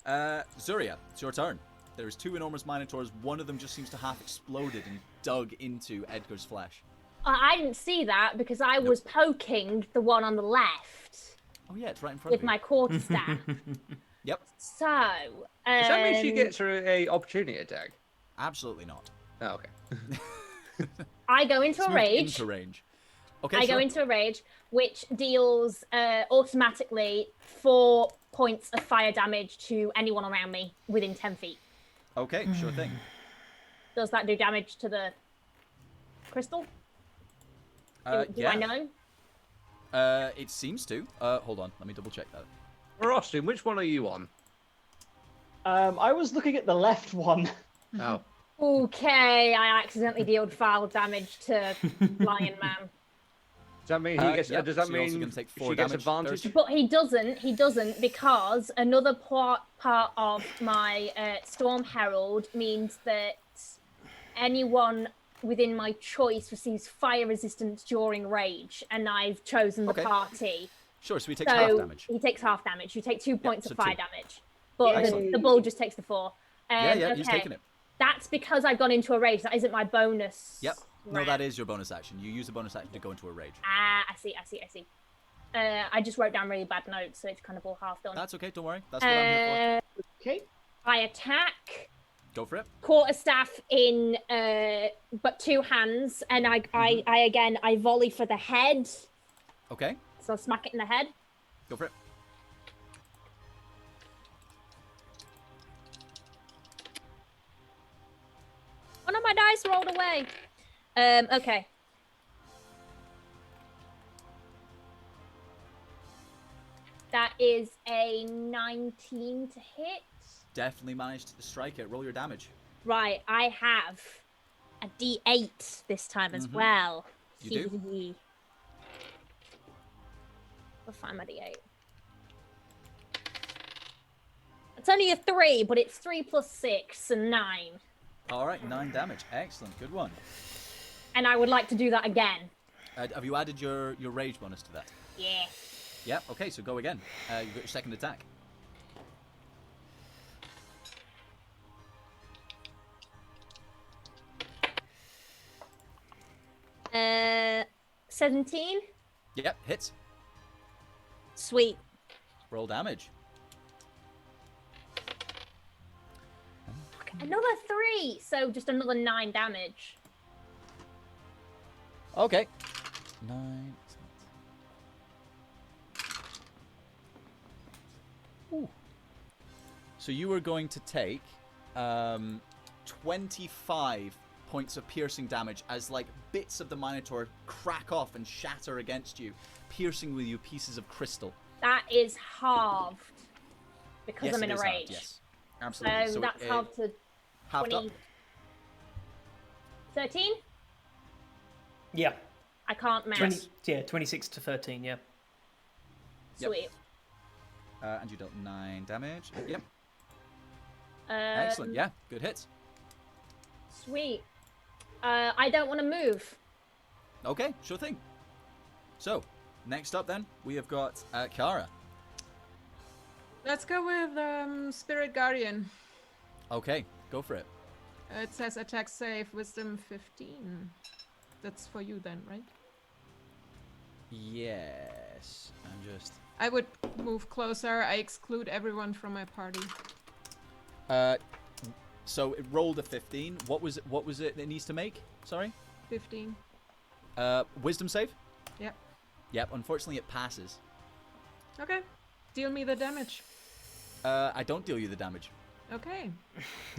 [SPEAKER 3] Alright. Zuria, it's your turn. There's 2 enormous minotaurs. One of them just seems to half exploded and dug into Edgar's flesh.
[SPEAKER 2] I didn't see that because I was poking the one on the left
[SPEAKER 3] Oh yeah, it's right in front
[SPEAKER 2] with
[SPEAKER 3] of you.
[SPEAKER 2] my quarterstaff.
[SPEAKER 3] Yep.
[SPEAKER 2] So,
[SPEAKER 4] Does that mean she gets a opportunity attack?
[SPEAKER 3] Absolutely not.
[SPEAKER 4] Oh, okay.
[SPEAKER 2] I go into
[SPEAKER 3] It's
[SPEAKER 2] a
[SPEAKER 3] moved
[SPEAKER 2] rage.
[SPEAKER 3] into range. Okay,
[SPEAKER 2] I
[SPEAKER 3] sure.
[SPEAKER 2] go into a rage, which deals automatically 4 points of fire damage to anyone around me within 10 feet.
[SPEAKER 3] Okay, sure thing.
[SPEAKER 2] Does that do damage to the crystal? Do
[SPEAKER 3] yeah.
[SPEAKER 2] I know?
[SPEAKER 3] It seems to. Hold on, let me double check that.
[SPEAKER 4] Austin, which one are you on?
[SPEAKER 5] I was looking at the left one.
[SPEAKER 4] Oh.
[SPEAKER 2] Okay, I accidentally dealt foul damage to Lion Man.
[SPEAKER 4] Does that mean he gets?
[SPEAKER 3] Yep,
[SPEAKER 4] Does that
[SPEAKER 3] so you're also
[SPEAKER 4] mean
[SPEAKER 3] gonna take
[SPEAKER 4] she
[SPEAKER 3] 4
[SPEAKER 4] gets
[SPEAKER 3] damage.
[SPEAKER 4] advantage?
[SPEAKER 2] But he doesn't because another part of my Storm Herald means that anyone within my choice receives fire resistance during rage, and I've chosen the
[SPEAKER 3] Okay.
[SPEAKER 2] party.
[SPEAKER 3] Sure, so he takes
[SPEAKER 2] So
[SPEAKER 3] half damage.
[SPEAKER 2] he takes half damage. You take 2 points
[SPEAKER 3] so
[SPEAKER 2] of fire
[SPEAKER 3] 2.
[SPEAKER 2] damage, but
[SPEAKER 3] Excellent.
[SPEAKER 2] the bull just takes the 4.
[SPEAKER 3] Yeah,
[SPEAKER 2] okay.
[SPEAKER 3] he's taking it.
[SPEAKER 2] That's because I've gone into a rage. That isn't my bonus.
[SPEAKER 3] Yep. No,
[SPEAKER 2] round.
[SPEAKER 3] that is your bonus action. You use a bonus action to go into a rage.
[SPEAKER 2] Ah, I see. I just wrote down really bad notes, so it's kind of all half done.
[SPEAKER 3] That's okay, don't worry. That's what I'm here
[SPEAKER 5] Okay.
[SPEAKER 2] I attack,
[SPEAKER 3] for. Go for it.
[SPEAKER 2] quarterstaff in but 2 hands, and I volley for the head,
[SPEAKER 3] Okay,
[SPEAKER 2] so smack it in the head.
[SPEAKER 3] go for it.
[SPEAKER 2] One of my dice rolled away. Okay. That is a 19 to hit.
[SPEAKER 3] Definitely managed to strike it. Roll your damage.
[SPEAKER 2] Right, I have a D8 this time as well.
[SPEAKER 3] You do?
[SPEAKER 2] I'll find my D8. It's only a 3, but it's 3 plus 6 and 9.
[SPEAKER 3] All right, 9 damage. Excellent, good one.
[SPEAKER 2] And I would like to do that again.
[SPEAKER 3] Have you added your rage bonus to that?
[SPEAKER 2] Yeah.
[SPEAKER 3] Yep. Okay, so go again. You've got your second attack.
[SPEAKER 2] 17?
[SPEAKER 3] Yep, hits.
[SPEAKER 2] Sweet.
[SPEAKER 3] Roll damage.
[SPEAKER 2] Another 3, so just another 9 damage.
[SPEAKER 3] Okay. 9. Ooh. So you are going to take 25 points of piercing damage as like bits of the Minotaur crack off and shatter against you, piercing with you pieces of crystal.
[SPEAKER 2] That is halved because
[SPEAKER 3] Yes,
[SPEAKER 2] I'm in
[SPEAKER 3] it
[SPEAKER 2] a
[SPEAKER 3] is
[SPEAKER 2] rage.
[SPEAKER 3] halved, yes, absolutely.
[SPEAKER 2] So that's halved to
[SPEAKER 3] halved
[SPEAKER 2] 20.
[SPEAKER 3] up.
[SPEAKER 2] 13?
[SPEAKER 1] Yeah.
[SPEAKER 2] I can't match.
[SPEAKER 1] 26 to 13, yeah.
[SPEAKER 3] Yep.
[SPEAKER 2] Sweet.
[SPEAKER 3] And you dealt 9 damage. Yep.
[SPEAKER 2] Um,
[SPEAKER 3] Excellent. Yeah, good hits.
[SPEAKER 2] Sweet. I don't want to move.
[SPEAKER 3] Okay, sure thing. So, next up then, we have got Kiara.
[SPEAKER 6] Let's go with Spirit Guardian.
[SPEAKER 3] Okay, go for it.
[SPEAKER 6] It says attack save, wisdom 15. That's for you then, right?
[SPEAKER 3] Yes. I'm just.
[SPEAKER 6] I would move closer. I exclude everyone from my party.
[SPEAKER 3] So it rolled a 15. What was it it needs to make? Sorry?
[SPEAKER 6] 15.
[SPEAKER 3] Wisdom save?
[SPEAKER 6] Yep.
[SPEAKER 3] Yep, unfortunately it passes.
[SPEAKER 6] Okay. Deal me the damage.
[SPEAKER 3] I don't deal you the damage.
[SPEAKER 6] Okay.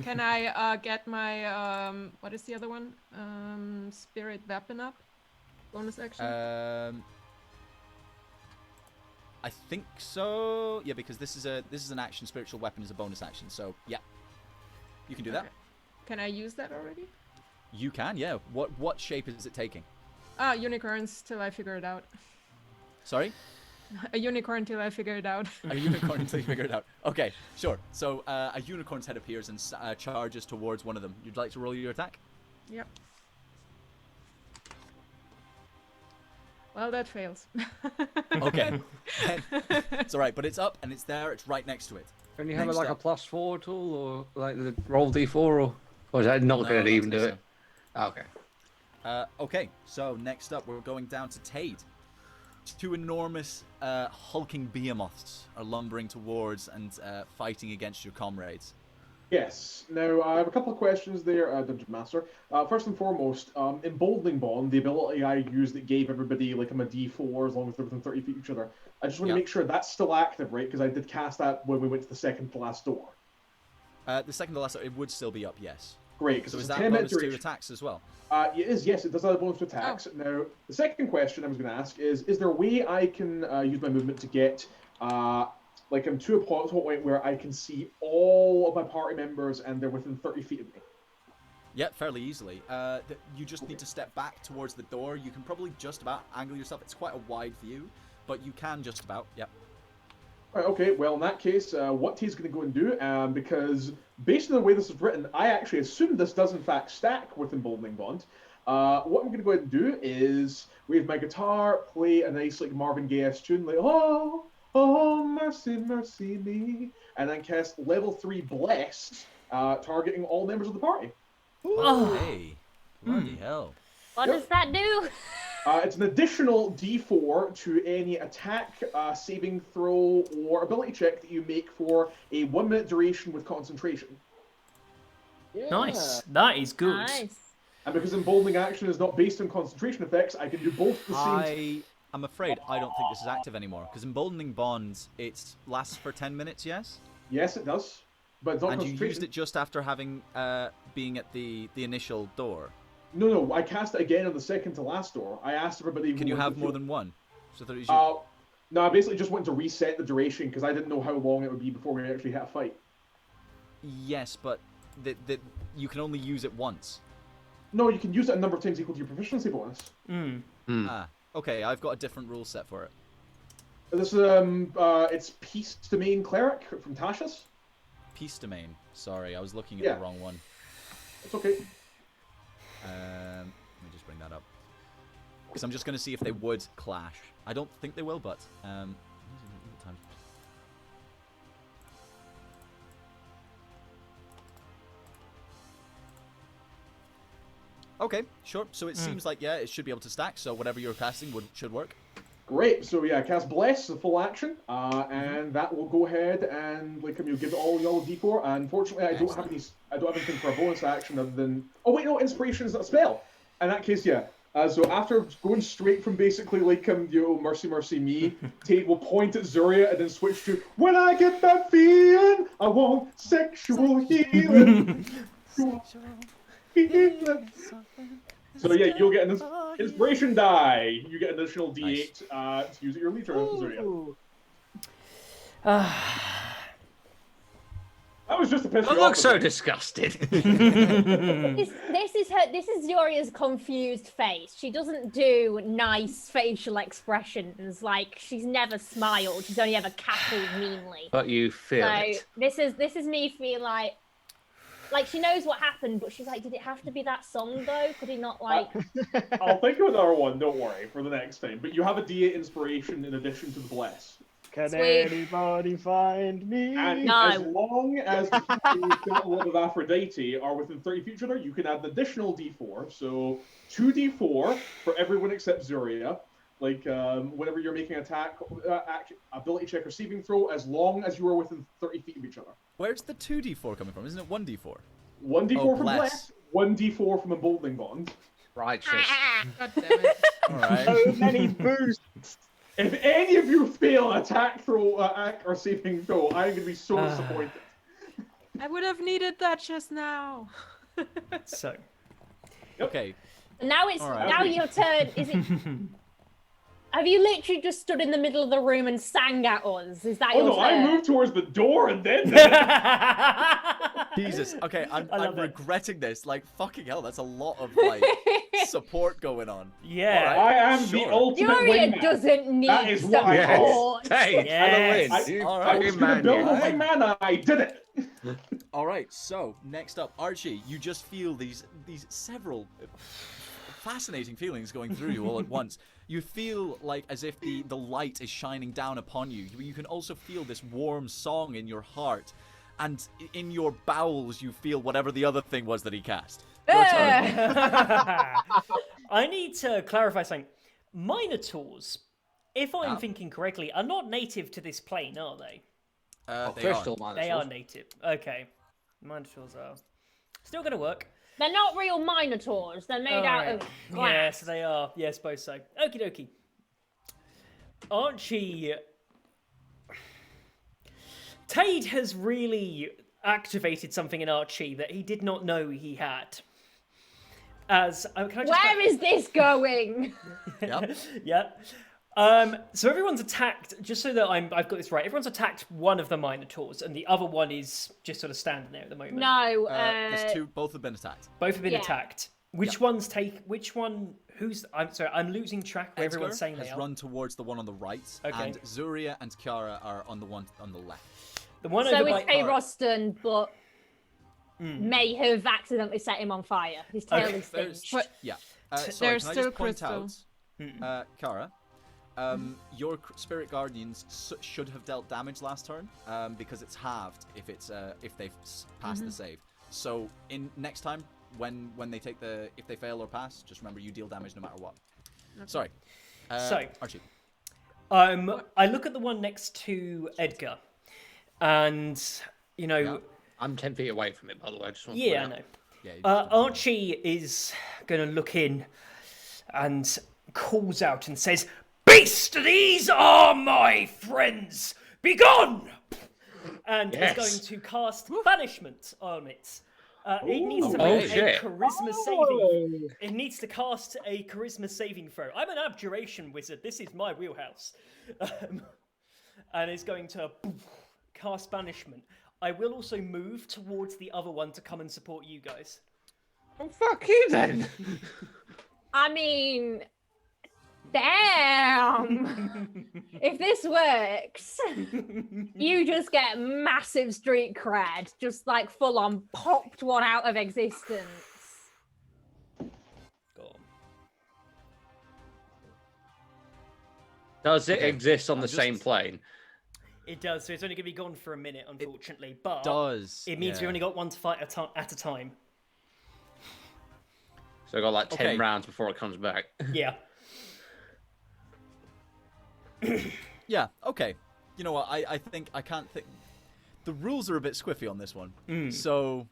[SPEAKER 6] Can I get my what is the other one? Spirit weapon up? Bonus action?
[SPEAKER 3] I think so. Yeah, because this is an action. Spiritual weapon is a bonus action. So yeah, you can do that.
[SPEAKER 6] Okay. Can I use that already?
[SPEAKER 3] You can. Yeah. What shape is it taking?
[SPEAKER 6] Unicorns till I figure it out.
[SPEAKER 3] Sorry.
[SPEAKER 6] A unicorn till I figure it out.
[SPEAKER 3] A unicorn until you figure it out. Okay, sure. So a unicorn's head appears and charges towards one of them. You'd like to roll your attack?
[SPEAKER 6] Yep. Well, that fails.
[SPEAKER 3] Okay. It's all right, but it's up and it's there. It's right next to it.
[SPEAKER 4] Can you have
[SPEAKER 3] Next
[SPEAKER 4] like a
[SPEAKER 3] up.
[SPEAKER 4] +4 at all, or like the roll d4, or is that not
[SPEAKER 3] No,
[SPEAKER 4] going to
[SPEAKER 3] not
[SPEAKER 4] even do
[SPEAKER 3] so.
[SPEAKER 4] it? Okay.
[SPEAKER 3] Okay, so next up we're going down to Tade. Two enormous hulking behemoths are lumbering towards and fighting against your comrades.
[SPEAKER 7] Yes. Now, I have a couple of questions there, Dungeon Master. First and foremost, Emboldening Bond, the ability I used that gave everybody like a D4 as long as they're within 30 feet of each other. I just want to
[SPEAKER 3] Yeah.
[SPEAKER 7] make sure that's still active, right? Because I did cast that when we went to the second to last door.
[SPEAKER 3] The second to last, it would still be up, yes.
[SPEAKER 7] Great, because
[SPEAKER 3] So
[SPEAKER 7] it's
[SPEAKER 3] is
[SPEAKER 7] a
[SPEAKER 3] that
[SPEAKER 7] 10-minute
[SPEAKER 3] bonus to
[SPEAKER 7] duration.
[SPEAKER 3] attacks as well?
[SPEAKER 7] It is, yes, it does have a bonus to attacks. Now, the second question I was going to ask is there a way I can use my movement to get like to a point where I can see all of my party members and they're within 30 feet of me?
[SPEAKER 3] Yeah, fairly easily. You just need to step back towards the door. You can probably just about angle yourself. It's quite a wide view, but you can just about, yep.
[SPEAKER 7] Right, okay, well, in that case, what T's going to go and do, because based on the way this is written, I actually assume this does in fact stack with Emboldening Bond. What I'm going to go ahead and do is wave my guitar, play a nice like Marvin Gaye-esque tune, like, oh, oh, mercy, mercy me, and then cast level 3 Blessed, targeting all members of the party.
[SPEAKER 1] Oh.
[SPEAKER 3] Hey, bloody hell.
[SPEAKER 2] What
[SPEAKER 7] Yep.
[SPEAKER 2] does that do?
[SPEAKER 7] It's an additional D4 to any attack, saving throw, or ability check that you make for a 1-minute duration with concentration.
[SPEAKER 1] Nice. That is good.
[SPEAKER 2] Nice.
[SPEAKER 7] And because emboldening action is not based on concentration effects, I can do both at the same time.
[SPEAKER 3] I'm afraid I don't think this is active anymore, because Emboldening Bond, it lasts for 10 minutes, yes?
[SPEAKER 7] Yes, it does. But it's not
[SPEAKER 3] And you
[SPEAKER 7] concentration.
[SPEAKER 3] used it just after having being at the initial door.
[SPEAKER 7] No, I cast it again on the second to last door. I asked everybody...
[SPEAKER 3] Can
[SPEAKER 7] who
[SPEAKER 3] you
[SPEAKER 7] wanted
[SPEAKER 3] have
[SPEAKER 7] to
[SPEAKER 3] more
[SPEAKER 7] feel-
[SPEAKER 3] than one? So I thought it was you.
[SPEAKER 7] No, I basically just wanted to reset the duration because I didn't know how long it would be before we actually had a fight.
[SPEAKER 3] Yes, but you can only use it once.
[SPEAKER 7] No, you can use it a number of times equal to your proficiency bonus.
[SPEAKER 3] Ah, okay, I've got a different rule set for it.
[SPEAKER 7] This is it's Peace Domain Cleric from Tasha's.
[SPEAKER 3] Peace Domain. Sorry, I was looking at
[SPEAKER 7] Yeah.
[SPEAKER 3] the wrong one.
[SPEAKER 7] It's okay.
[SPEAKER 3] Let me just bring that up. Because I'm just going to see if they would clash. I don't think they will, but... Okay, sure. So it seems like, yeah, it should be able to stack, so whatever you're casting should work.
[SPEAKER 7] Great. So yeah, cast Bless, the full action, and that will go ahead and like give it all y'all a D4. Unfortunately, I don't have anything for a bonus action other than. Oh wait, no, Inspiration is not a spell. In that case, yeah. So after going straight from basically like mercy, mercy me, Tate will point at Zuria and then switch to when I get that feeling, I want sexual healing. So yeah, you'll get an inspiration die. You get an additional D8 to use at your leisure. Zuria. That was just a piss
[SPEAKER 4] I
[SPEAKER 7] you
[SPEAKER 4] look
[SPEAKER 7] off.
[SPEAKER 4] so disgusted.
[SPEAKER 2] This is Yoria's confused face. She doesn't do nice facial expressions. Like she's never smiled. She's only ever cackled meanly.
[SPEAKER 4] But you feel
[SPEAKER 2] So
[SPEAKER 4] it.
[SPEAKER 2] this is me feeling like she knows what happened, but she's like, did it have to be that song though? Could he not like?
[SPEAKER 7] I'll think of another one. Don't worry for the next time. But you have a D8 inspiration in addition to the bless.
[SPEAKER 5] Can
[SPEAKER 2] Sweet.
[SPEAKER 5] anybody find me?
[SPEAKER 7] And
[SPEAKER 2] No.
[SPEAKER 7] as long as the people who've got a lot of Aphrodite are within 30 feet of each other, you can add an additional d4. So 2d4 for everyone except Zuria. Like, whenever you're making an attack, ability check, or saving throw, as long as you are within 30 feet of each other.
[SPEAKER 3] Where's the 2d4 coming from? Isn't it 1d4?
[SPEAKER 7] 1d4
[SPEAKER 3] Oh,
[SPEAKER 7] from
[SPEAKER 3] bless.
[SPEAKER 7] Bless, 1d4 from Emboldening Bond.
[SPEAKER 4] Righteous.
[SPEAKER 6] God damn it.
[SPEAKER 3] All right.
[SPEAKER 5] So many boosts.
[SPEAKER 7] If any of you fail attack, throw, act, or saving throw, I'm going to be so disappointed.
[SPEAKER 6] I would have needed that just now.
[SPEAKER 1] So,
[SPEAKER 3] Okay.
[SPEAKER 2] Now it's
[SPEAKER 3] All right.
[SPEAKER 2] now your turn. Is it? Have you literally just stood in the middle of the room and sang at us? Is that
[SPEAKER 7] Oh
[SPEAKER 2] your
[SPEAKER 7] no, I
[SPEAKER 2] turn?
[SPEAKER 7] moved towards the door and then...
[SPEAKER 3] Jesus. Okay, I'm
[SPEAKER 1] love it.
[SPEAKER 3] regretting this. Like, fucking hell, that's a lot of, like, support going on.
[SPEAKER 1] yeah.
[SPEAKER 3] All
[SPEAKER 7] I am
[SPEAKER 3] Sure.
[SPEAKER 7] the ultimate
[SPEAKER 2] Furia
[SPEAKER 7] wingman.
[SPEAKER 2] does need
[SPEAKER 7] That is what I
[SPEAKER 4] Yes.
[SPEAKER 2] support.
[SPEAKER 4] Hey,
[SPEAKER 1] Yes.
[SPEAKER 4] I win.
[SPEAKER 3] All
[SPEAKER 7] I
[SPEAKER 3] right.
[SPEAKER 7] was
[SPEAKER 4] Fucking
[SPEAKER 7] going to
[SPEAKER 4] man,
[SPEAKER 7] build
[SPEAKER 4] you.
[SPEAKER 7] a wingman and I did it.
[SPEAKER 3] All right, so next up, Archie, you just feel these several fascinating feelings going through you all at once. You feel like as if the light is shining down upon you. You can also feel this warm song in your heart, and in your bowels you feel whatever the other thing was that he cast. Your turn.
[SPEAKER 1] I need to clarify something. Minotaurs, if I'm
[SPEAKER 4] Yeah.
[SPEAKER 1] thinking correctly, are not native to this plane, are they?
[SPEAKER 3] They
[SPEAKER 4] Crystal
[SPEAKER 3] are.
[SPEAKER 1] They are native. Okay. Minotaurs are still going to work.
[SPEAKER 2] They're not real minotaurs. They're made out
[SPEAKER 1] Alright.
[SPEAKER 2] of glass.
[SPEAKER 1] Yes, they are. Yeah, I suppose so. Okie dokie. Archie. Tade has really activated something in Archie that he did not know he had. As can I just
[SPEAKER 2] Where is this going?
[SPEAKER 3] Yep.
[SPEAKER 1] yeah. So everyone's attacked. Just so that I've got this right, everyone's attacked one of the Minotaurs, and the other one is just sort of standing there at the moment.
[SPEAKER 2] No.
[SPEAKER 3] There's two. Both have been attacked.
[SPEAKER 1] Both have been
[SPEAKER 2] Yeah.
[SPEAKER 1] attacked. Which one's take? Which one? Who's? I'm sorry. I'm losing track. Where
[SPEAKER 3] Edgar
[SPEAKER 1] everyone's saying they
[SPEAKER 3] has
[SPEAKER 1] are.
[SPEAKER 3] run towards the one on the right,
[SPEAKER 1] Okay.
[SPEAKER 3] and Zuria and Kiara are on the one on the left.
[SPEAKER 1] The one
[SPEAKER 2] So
[SPEAKER 1] over
[SPEAKER 2] it's
[SPEAKER 1] by
[SPEAKER 2] Kay Roston, but
[SPEAKER 1] Hmm.
[SPEAKER 2] may have accidentally set him on fire. His tail
[SPEAKER 1] Okay.
[SPEAKER 2] is singed.
[SPEAKER 6] But
[SPEAKER 3] Yeah.
[SPEAKER 6] There's
[SPEAKER 3] Sorry, can I
[SPEAKER 6] still
[SPEAKER 3] just point
[SPEAKER 6] crystal.
[SPEAKER 3] out, Kara, your Spirit Guardians should have dealt damage last turn, because it's halved if they've passed the save. So next time when they take if they fail or pass, just remember you deal damage no matter what. Sorry.
[SPEAKER 1] So-
[SPEAKER 3] Archie.
[SPEAKER 1] I look at the one next to Edgar, and you know,
[SPEAKER 3] Yeah.
[SPEAKER 4] I'm 10 feet away from it, by the way. I just want to
[SPEAKER 1] yeah, I
[SPEAKER 4] point out.
[SPEAKER 1] know.
[SPEAKER 3] Yeah.
[SPEAKER 1] Archie is going to look in and calls out and says, "Beast, these are my friends! Begone!" And
[SPEAKER 4] Yes.
[SPEAKER 1] is going to cast banishment on it. It needs to
[SPEAKER 4] Oh,
[SPEAKER 1] make a
[SPEAKER 4] shit.
[SPEAKER 1] charisma saving. It needs to cast a charisma saving throw. I'm an abjuration wizard. This is my wheelhouse. And is going to cast banishment. I will also move towards the other one to come and support you guys.
[SPEAKER 4] Well, fuck you then.
[SPEAKER 2] I mean, damn. If this works, you just get massive street cred, just like full on popped one out of existence.
[SPEAKER 1] Go on.
[SPEAKER 4] Does it
[SPEAKER 3] Okay,
[SPEAKER 4] exist on
[SPEAKER 3] I'm
[SPEAKER 4] the same
[SPEAKER 3] just-
[SPEAKER 4] plane?
[SPEAKER 1] It does, so it's only going to be gone for a minute, unfortunately. But
[SPEAKER 3] does.
[SPEAKER 1] it means we
[SPEAKER 3] yeah.
[SPEAKER 1] only got one to fight at a time.
[SPEAKER 4] So I got like 10
[SPEAKER 3] Okay.
[SPEAKER 4] rounds before it comes back.
[SPEAKER 1] Yeah.
[SPEAKER 3] Yeah, okay. You know what, I think I can't think. The rules are a bit squiffy on this one. So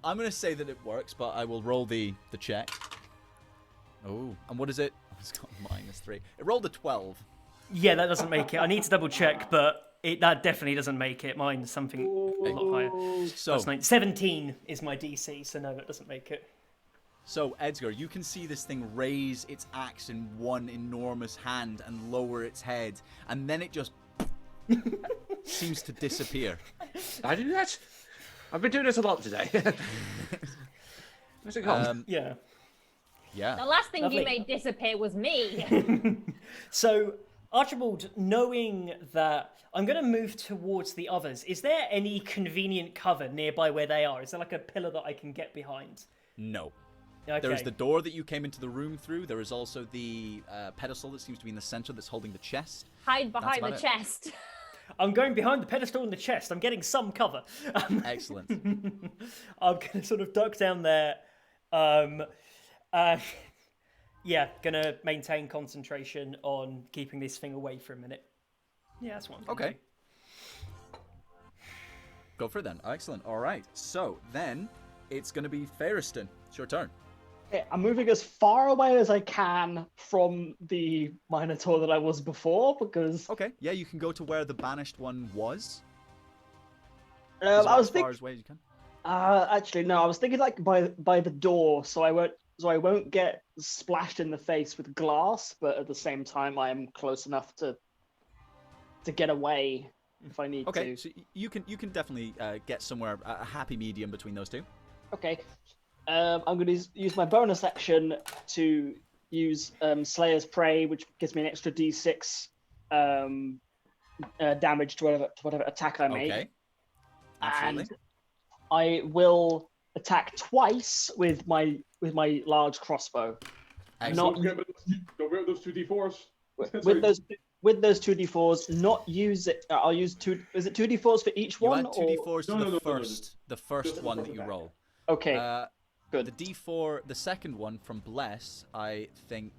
[SPEAKER 3] I'm going to say that it works, but I will roll the check. Oh, and what is it? Oh, it's got -3. It rolled a 12.
[SPEAKER 1] Yeah, that doesn't make it. I need to double check, but that definitely doesn't make it. Mine's something a lot higher.
[SPEAKER 3] So,
[SPEAKER 1] That's 17 is my DC, so no, that doesn't make it.
[SPEAKER 3] so Edgar, you can see this thing raise its axe in one enormous hand and lower its head, and then it just seems to disappear.
[SPEAKER 4] I do that? I've been doing this a lot today. Where's it gone?
[SPEAKER 1] Yeah.
[SPEAKER 3] Yeah.
[SPEAKER 2] The last thing
[SPEAKER 1] Lovely.
[SPEAKER 2] you made disappear was me.
[SPEAKER 1] So, Archibald, knowing that I'm going to move towards the others, is there any convenient cover nearby where they are? Is there like a pillar that I can get behind?
[SPEAKER 3] No.
[SPEAKER 1] Okay.
[SPEAKER 3] There is the door that you came into the room through. There is also the pedestal that seems to be in the center that's holding the chest.
[SPEAKER 2] Hide behind
[SPEAKER 3] about
[SPEAKER 2] the
[SPEAKER 3] it.
[SPEAKER 2] chest.
[SPEAKER 1] I'm going behind the pedestal in the chest. I'm getting some cover.
[SPEAKER 3] Excellent.
[SPEAKER 1] I'm gonna sort of duck down there. Yeah, gonna maintain concentration on keeping this thing away for a minute. Yeah, that's what I'm gonna do.
[SPEAKER 3] Go for it then. Excellent. All right. So then it's going to be Ferriston. It's your turn.
[SPEAKER 5] Okay, I'm moving as far away as I can from the Minotaur that I was before because.
[SPEAKER 3] Okay. Yeah, you can go to where the banished one was.
[SPEAKER 5] I was
[SPEAKER 3] as far
[SPEAKER 5] thinking.
[SPEAKER 3] away as you can.
[SPEAKER 5] Actually, no. I was thinking like by the door, so I won't get splashed in the face with glass, but at the same time, I am close enough to get away if I need to.
[SPEAKER 3] Okay, so you can definitely get somewhere a happy medium between those two.
[SPEAKER 5] Okay. I'm going to use my bonus action to use Slayer's Prey, which gives me an extra D6 damage to whatever attack I make.
[SPEAKER 3] Okay. Absolutely.
[SPEAKER 5] And I will attack twice with my large crossbow.
[SPEAKER 3] Excellent.
[SPEAKER 7] Don't forget those 2d4s.
[SPEAKER 5] With those 2d4s, not use it. I'll use two. Is it 2d4s for each
[SPEAKER 3] You
[SPEAKER 5] one?
[SPEAKER 3] add 2d4s to
[SPEAKER 7] No,
[SPEAKER 3] the first
[SPEAKER 7] Just
[SPEAKER 3] one
[SPEAKER 7] the
[SPEAKER 3] that you
[SPEAKER 7] first
[SPEAKER 3] roll.
[SPEAKER 5] Okay. Good.
[SPEAKER 3] The D4, the second one from Bless, I think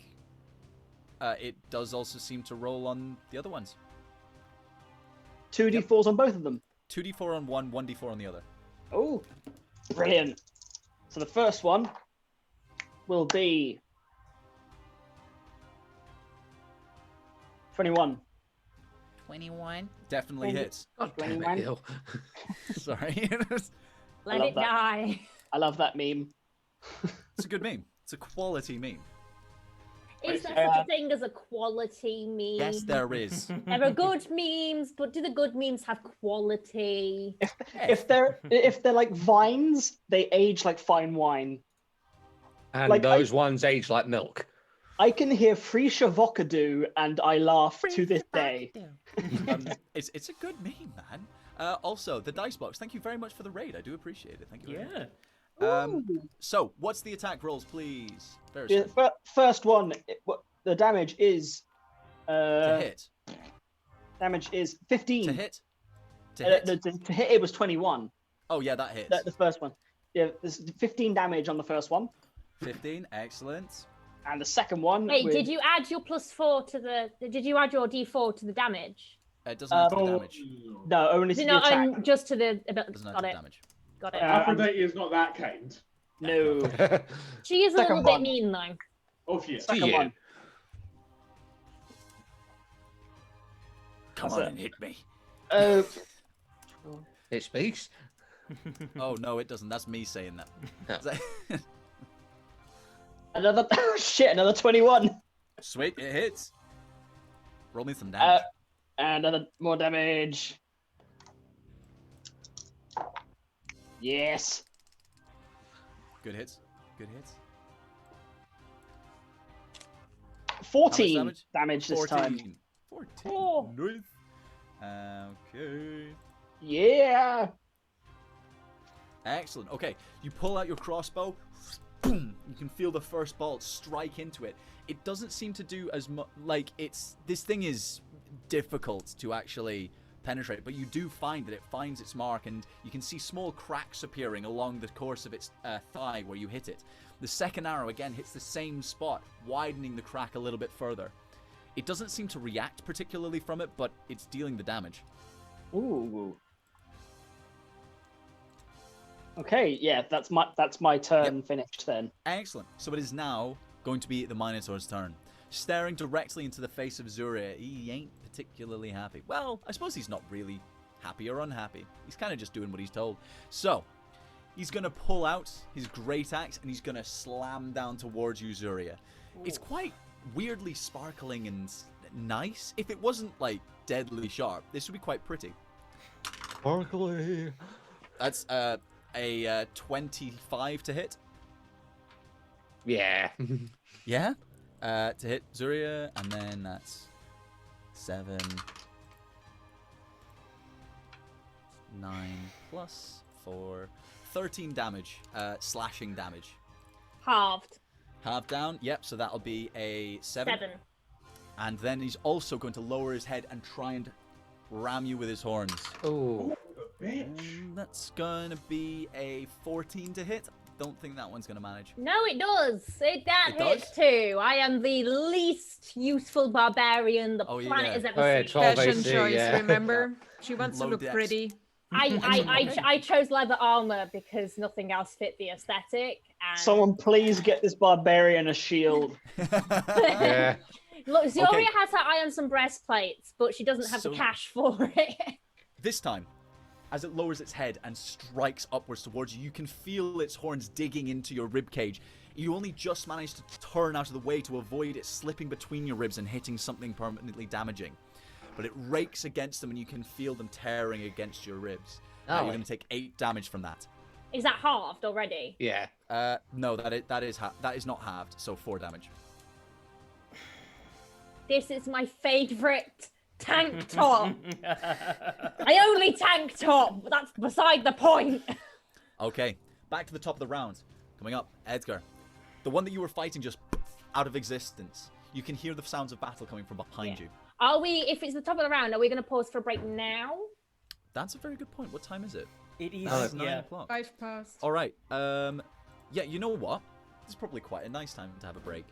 [SPEAKER 3] it does also seem to roll on the other ones.
[SPEAKER 5] 2d4s on both of them.
[SPEAKER 3] 2d4 on one, 1d4 on the other.
[SPEAKER 5] Oh, brilliant. So the first one will be 21.
[SPEAKER 3] 21. Definitely hits.
[SPEAKER 4] God damn it,
[SPEAKER 5] 21.
[SPEAKER 4] Hill.
[SPEAKER 3] Sorry.
[SPEAKER 2] Let
[SPEAKER 5] love
[SPEAKER 2] it
[SPEAKER 5] that.
[SPEAKER 2] die.
[SPEAKER 5] I love that meme.
[SPEAKER 3] It's a good meme. It's a quality meme.
[SPEAKER 2] Is there such a thing as a quality meme?
[SPEAKER 3] Yes, there is.
[SPEAKER 2] There are good memes, but do the good memes have quality?
[SPEAKER 5] If they're like vines, they age like fine wine.
[SPEAKER 4] And
[SPEAKER 5] Like,
[SPEAKER 4] those ones age like milk.
[SPEAKER 5] I can hear Freesha Vocadoo and I laugh to this day.
[SPEAKER 3] It's a good meme, man. Also, the dice box. Thank you very much for the raid. I do appreciate it. Thank you. Very much. So, what's the attack rolls, please?
[SPEAKER 5] The first one, the damage is
[SPEAKER 3] To hit.
[SPEAKER 5] damage is 15.
[SPEAKER 3] To hit. To hit.
[SPEAKER 5] To hit it was 21.
[SPEAKER 3] Oh yeah, that hits.
[SPEAKER 5] The first one. Yeah, there's 15 damage on the first one.
[SPEAKER 3] 15. Excellent.
[SPEAKER 5] And the second one.
[SPEAKER 2] Wait,
[SPEAKER 5] with-
[SPEAKER 2] did you add your +4 to the? Did you add your D4 to the damage?
[SPEAKER 3] It doesn't have the
[SPEAKER 7] Oh,
[SPEAKER 3] damage.
[SPEAKER 5] No, only to
[SPEAKER 2] Is it
[SPEAKER 5] the
[SPEAKER 2] not
[SPEAKER 5] attack.
[SPEAKER 2] just to the?
[SPEAKER 3] Doesn't have
[SPEAKER 2] Got
[SPEAKER 3] the
[SPEAKER 2] it.
[SPEAKER 3] damage.
[SPEAKER 2] Got it.
[SPEAKER 7] Aphrodite is not that kind.
[SPEAKER 5] No.
[SPEAKER 2] She is a
[SPEAKER 5] second
[SPEAKER 2] little bit
[SPEAKER 5] one.
[SPEAKER 2] mean though.
[SPEAKER 7] Oh, she is.
[SPEAKER 5] Second one.
[SPEAKER 3] Come
[SPEAKER 5] That's
[SPEAKER 3] on
[SPEAKER 5] it.
[SPEAKER 3] and hit me.
[SPEAKER 4] It speaks.
[SPEAKER 3] Oh no, it doesn't. That's me saying that.
[SPEAKER 5] Another another 21.
[SPEAKER 3] Sweet, it hits. Roll me some damage.
[SPEAKER 5] And another more damage. Yes.
[SPEAKER 3] Good hits. Good hits.
[SPEAKER 5] 14
[SPEAKER 3] damage?
[SPEAKER 5] damage this time.
[SPEAKER 3] 14.
[SPEAKER 2] Oh.
[SPEAKER 3] Nice. Okay.
[SPEAKER 5] Yeah.
[SPEAKER 3] Excellent. Okay, you pull out your crossbow. Boom! You can feel the first bolt strike into it. It doesn't seem to do as much. Like this thing is difficult to actually penetrate, but you do find that it finds its mark, and you can see small cracks appearing along the course of its thigh where you hit it. The second arrow again hits the same spot, widening the crack a little bit further. It doesn't seem to react particularly from it, but it's dealing the damage.
[SPEAKER 5] Ooh. Okay, yeah, that's my turn finished then.
[SPEAKER 3] Excellent. So it is now going to be the Minotaur's turn. Staring directly into the face of Zuria, he ain't particularly happy. Well, I suppose he's not really happy or unhappy. He's kind of just doing what he's told. So, he's going to pull out his great axe and he's going to slam down towards you, Zuria. It's quite weirdly sparkling and nice. If it wasn't, like, deadly sharp, this would be quite pretty.
[SPEAKER 4] Sparkly.
[SPEAKER 3] That's a 25 to hit.
[SPEAKER 4] Yeah.
[SPEAKER 3] Yeah? To hit Zuria, and then that's 7, 9 plus 4, 13 damage, slashing damage.
[SPEAKER 2] Halved.
[SPEAKER 3] Half down, yep, so that'll be a 7.
[SPEAKER 2] 7.
[SPEAKER 3] And then he's also going to lower his head and try and ram you with his horns.
[SPEAKER 4] Oh.
[SPEAKER 7] Bitch.
[SPEAKER 3] That's gonna be a 14 to hit. Don't think that one's gonna manage.
[SPEAKER 2] No, it does. That
[SPEAKER 3] It
[SPEAKER 2] hits
[SPEAKER 3] does?
[SPEAKER 2] too. I am the least useful barbarian the
[SPEAKER 3] Oh,
[SPEAKER 2] planet
[SPEAKER 3] yeah.
[SPEAKER 2] has ever
[SPEAKER 4] Oh, yeah,
[SPEAKER 2] seen.
[SPEAKER 4] 12
[SPEAKER 6] Fashion
[SPEAKER 4] AC,
[SPEAKER 6] choice,
[SPEAKER 4] yeah.
[SPEAKER 6] remember? She wants
[SPEAKER 3] Low
[SPEAKER 6] to look
[SPEAKER 3] dex.
[SPEAKER 6] pretty.
[SPEAKER 2] I chose leather armor because nothing else fit the aesthetic. And
[SPEAKER 5] Someone please get this barbarian a shield.
[SPEAKER 4] Yeah.
[SPEAKER 2] look, Zioria
[SPEAKER 3] Okay.
[SPEAKER 2] has her eye on some breastplates, but she doesn't have
[SPEAKER 3] So-
[SPEAKER 2] the cash for it.
[SPEAKER 3] This time, as it lowers its head and strikes upwards towards you, you can feel its horns digging into your ribcage. You only just manage to turn out of the way to avoid it slipping between your ribs and hitting something permanently damaging. But it rakes against them and you can feel them tearing against your ribs.
[SPEAKER 4] Oh.
[SPEAKER 3] You're going to take 8 damage from that.
[SPEAKER 2] Is that halved already?
[SPEAKER 4] Yeah.
[SPEAKER 3] No, that is not halved, so 4 damage.
[SPEAKER 2] This is my favorite tank top. I only tank top. But that's beside the point.
[SPEAKER 3] Okay, back to the top of the round. Coming up, Edgar. The one that you were fighting just out of existence. You can hear the sounds of battle coming from behind
[SPEAKER 2] Yeah.
[SPEAKER 3] you.
[SPEAKER 2] Are we? If it's the top of the round, are we going to pause for a break now?
[SPEAKER 3] That's a very good point. What time is it?
[SPEAKER 1] It is,
[SPEAKER 3] It's 9
[SPEAKER 1] yeah.
[SPEAKER 3] o'clock.
[SPEAKER 6] 5 past.
[SPEAKER 3] All right. Yeah, you know what? This is probably quite a nice time to have a break.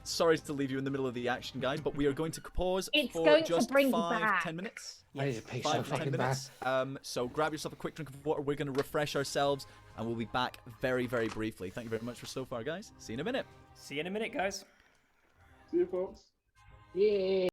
[SPEAKER 3] Sorry to leave you in the middle of the action, guys, but we are going to pause
[SPEAKER 2] It's
[SPEAKER 3] for
[SPEAKER 2] going to
[SPEAKER 3] just
[SPEAKER 2] bring you
[SPEAKER 3] 5-10
[SPEAKER 2] back.
[SPEAKER 3] minutes.
[SPEAKER 4] I need to pee
[SPEAKER 3] 5
[SPEAKER 4] so
[SPEAKER 3] to 10
[SPEAKER 4] fucking bad.
[SPEAKER 3] minutes. So grab yourself a quick drink of water. We're going to refresh ourselves, and we'll be back very, very briefly. Thank you very much for so far, guys. See you in a minute.
[SPEAKER 1] See you in a minute, guys.
[SPEAKER 7] See you, folks.
[SPEAKER 5] Yeah.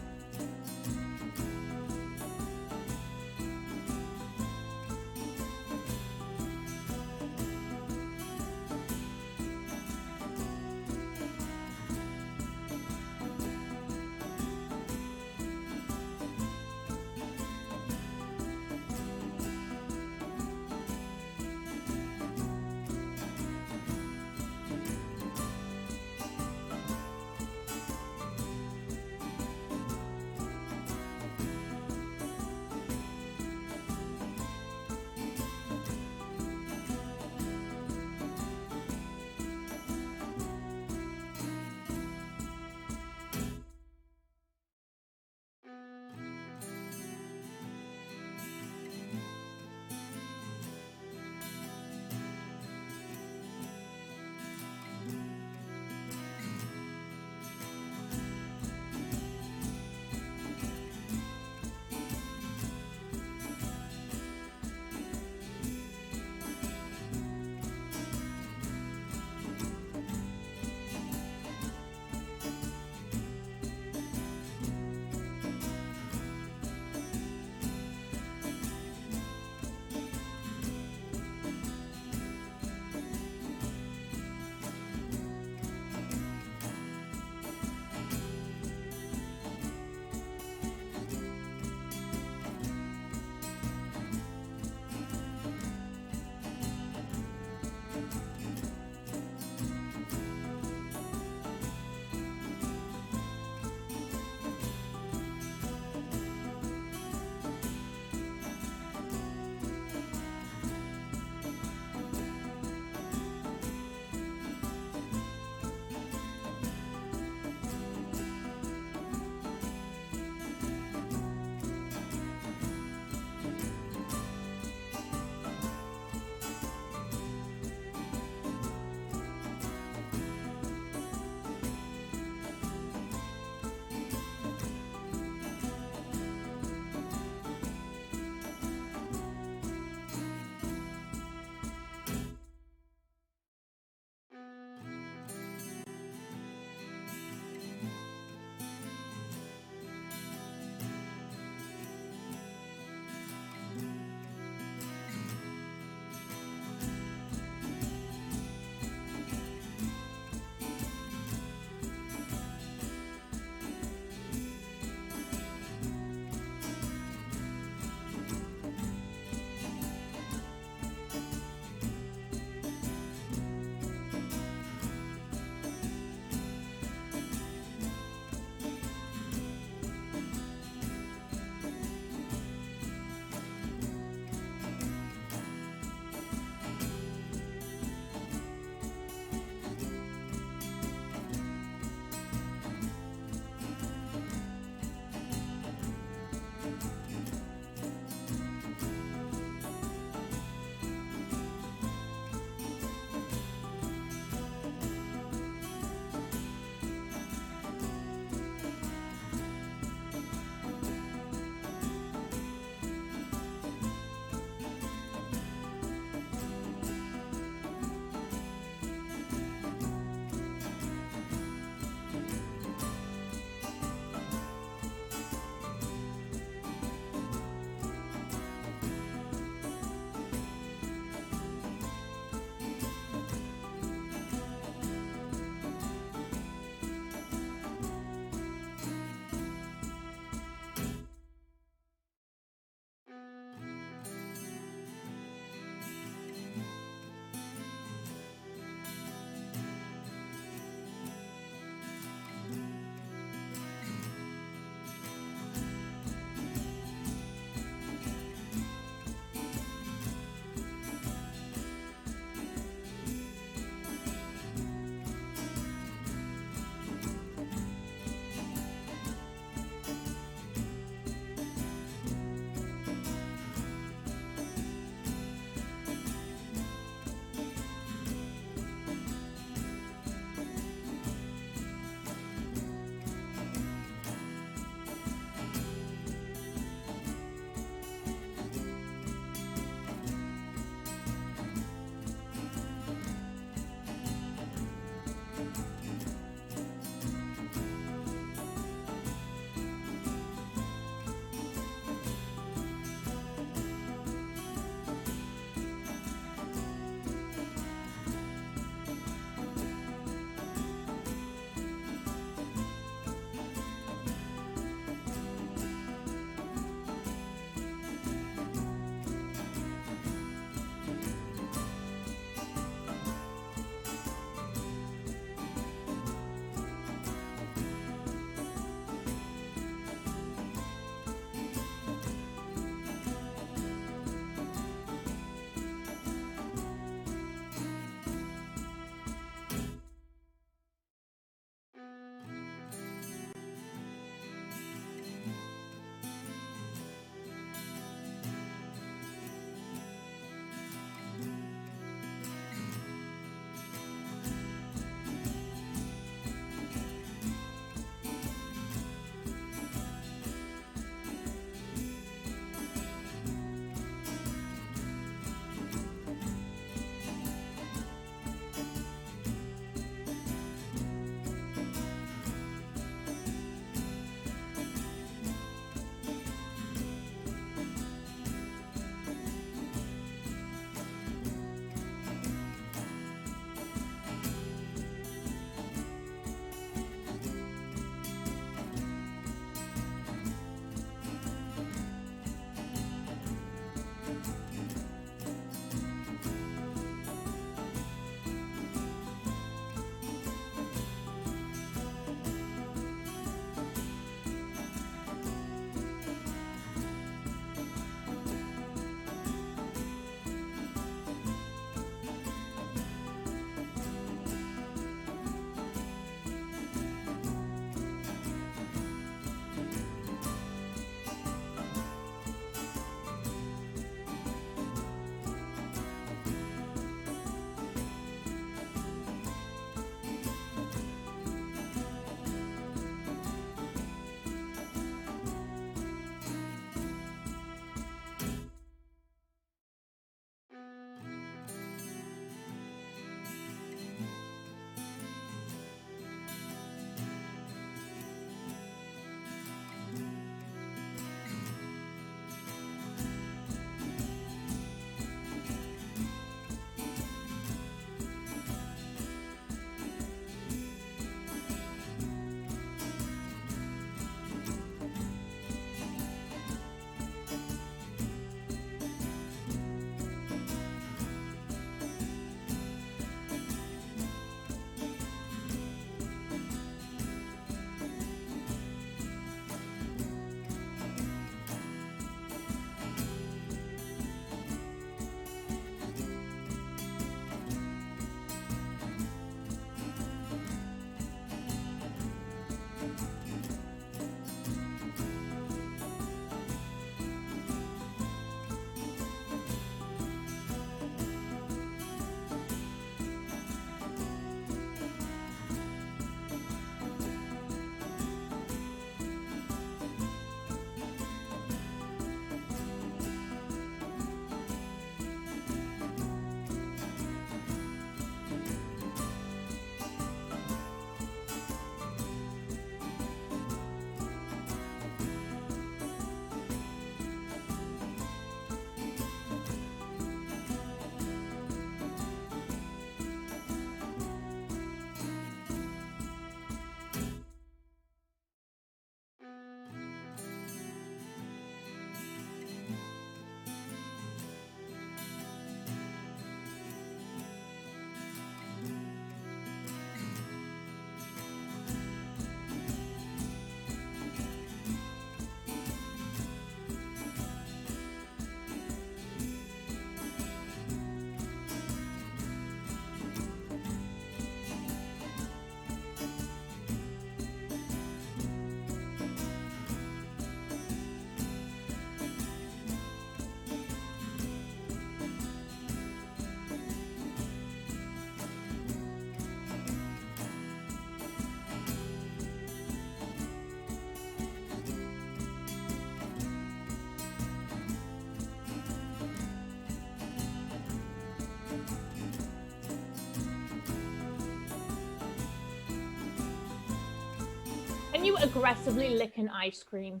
[SPEAKER 2] you aggressively lick an ice cream?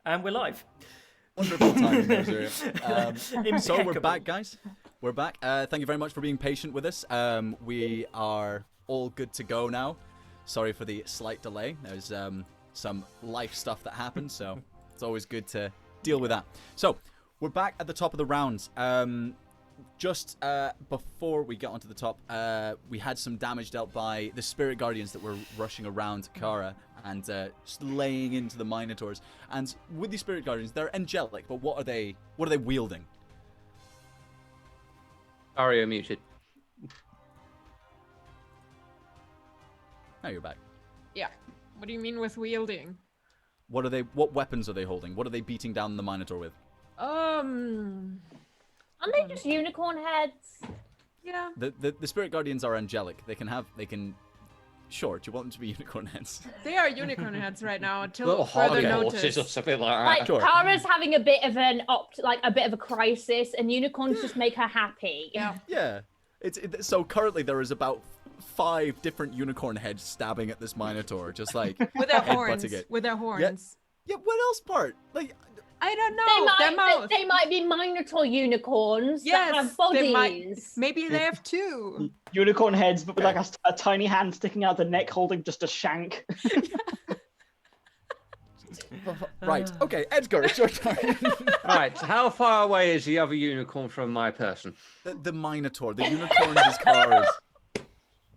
[SPEAKER 1] And we're live.
[SPEAKER 3] Wonderful timing there, Zuri. So we're
[SPEAKER 1] Impeccable.
[SPEAKER 3] back, guys. We're back. Thank you very much for being patient with us. We are all good to go now. Sorry for the slight delay. There's some life stuff that happened, so it's always good to deal with that. So we're back at the top of the rounds. Just before we get onto the top, we had some damage dealt by the Spirit Guardians that were rushing around Kara and laying into the Minotaurs. And with these Spirit Guardians, they're angelic, but what are they wielding?
[SPEAKER 4] Sorry, you're muted.
[SPEAKER 3] Now you're back.
[SPEAKER 6] Yeah. What do you mean with wielding?
[SPEAKER 3] What weapons are they holding? What are they beating down the Minotaur with?
[SPEAKER 2] Aren't they just unicorn heads?
[SPEAKER 6] Yeah.
[SPEAKER 3] The Spirit Guardians are angelic. They can. Sure, do you want them to be unicorn heads?
[SPEAKER 6] They are unicorn heads right now until
[SPEAKER 4] Little
[SPEAKER 6] further
[SPEAKER 4] hobby horses or
[SPEAKER 6] notice.
[SPEAKER 4] something like that.
[SPEAKER 2] Like
[SPEAKER 3] Sure.
[SPEAKER 2] Kara's having a bit of a crisis, and unicorns just make her happy.
[SPEAKER 6] Yeah.
[SPEAKER 3] Yeah. So currently there is about 5 different unicorn heads stabbing at this Minotaur, just like
[SPEAKER 6] With their
[SPEAKER 3] headbutting
[SPEAKER 6] horns.
[SPEAKER 3] it.
[SPEAKER 6] With their horns.
[SPEAKER 3] Yeah, what else part? Like,
[SPEAKER 6] I don't know. Their mouth.
[SPEAKER 2] They might be Minotaur unicorns
[SPEAKER 6] Yes,
[SPEAKER 2] that have
[SPEAKER 6] they
[SPEAKER 2] bodies.
[SPEAKER 6] might. Maybe they have 2.
[SPEAKER 5] Unicorn heads, but with like a tiny hand sticking out the neck, holding just a shank.
[SPEAKER 3] right, okay, Edgar, it's your turn.
[SPEAKER 4] Right, how far away is the other unicorn from my person?
[SPEAKER 3] the Minotaur, the unicorn is Kara's.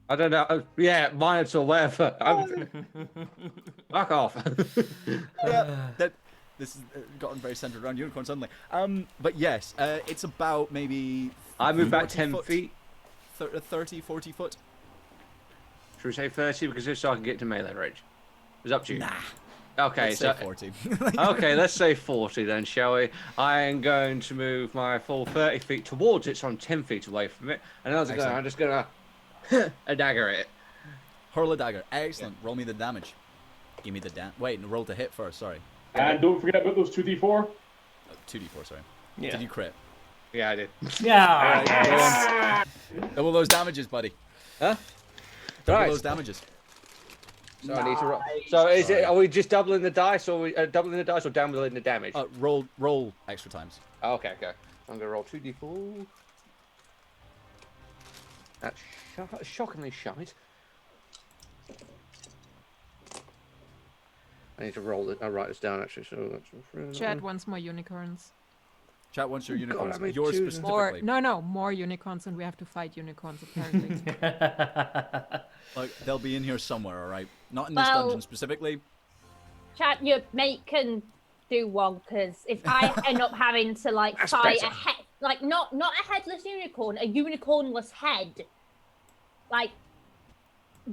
[SPEAKER 4] I don't know. Yeah, Minotaur, whatever. Fuck off.
[SPEAKER 3] Yeah, this has gotten very centered around unicorn suddenly. But yes, it's about maybe
[SPEAKER 4] I move back
[SPEAKER 3] 40
[SPEAKER 4] 10
[SPEAKER 3] foot,
[SPEAKER 4] feet.
[SPEAKER 3] 30, 40 foot.
[SPEAKER 4] Should we say 30 because if so I can get to melee range? It's up to you.
[SPEAKER 3] Nah.
[SPEAKER 4] Okay,
[SPEAKER 3] Let's
[SPEAKER 4] so
[SPEAKER 3] say 40.
[SPEAKER 4] okay, let's say 40 then, shall we? I am going to move my full 30 feet towards it, so I'm 10 feet away from it. And as I go,
[SPEAKER 3] Excellent.
[SPEAKER 4] I'm just gonna a dagger it.
[SPEAKER 3] Hurl a dagger. Excellent. Roll me the damage. Give me the Wait, roll to hit first. Sorry.
[SPEAKER 7] And don't forget about those 2d4.
[SPEAKER 3] 2d4. Sorry.
[SPEAKER 1] Yeah.
[SPEAKER 3] Did you crit?
[SPEAKER 4] Yeah, I did.
[SPEAKER 1] Yeah.
[SPEAKER 3] Double those damages, buddy.
[SPEAKER 4] Huh?
[SPEAKER 3] Double
[SPEAKER 4] Right.
[SPEAKER 3] those damages.
[SPEAKER 4] So I need to roll. So is it? Are we just doubling the dice, or doubling the dice, or doubling the damage?
[SPEAKER 3] Roll extra times.
[SPEAKER 4] Okay. I'm gonna roll 2d4. That's shockingly shite. I need to roll it. I'll write this down actually. So that's
[SPEAKER 6] Chad wants more unicorns.
[SPEAKER 3] Chat wants your unicorns.
[SPEAKER 4] I made
[SPEAKER 3] Yours
[SPEAKER 4] two.
[SPEAKER 3] specifically.
[SPEAKER 6] More unicorns, and we have to fight unicorns apparently.
[SPEAKER 3] Like, they'll be in here somewhere, all right? Not in this
[SPEAKER 2] Well-
[SPEAKER 3] dungeon specifically.
[SPEAKER 2] Chat, your mate can do one, because if I end up having to like
[SPEAKER 4] That's
[SPEAKER 2] fight
[SPEAKER 4] better.
[SPEAKER 2] a head, like not a headless unicorn, a unicornless head, like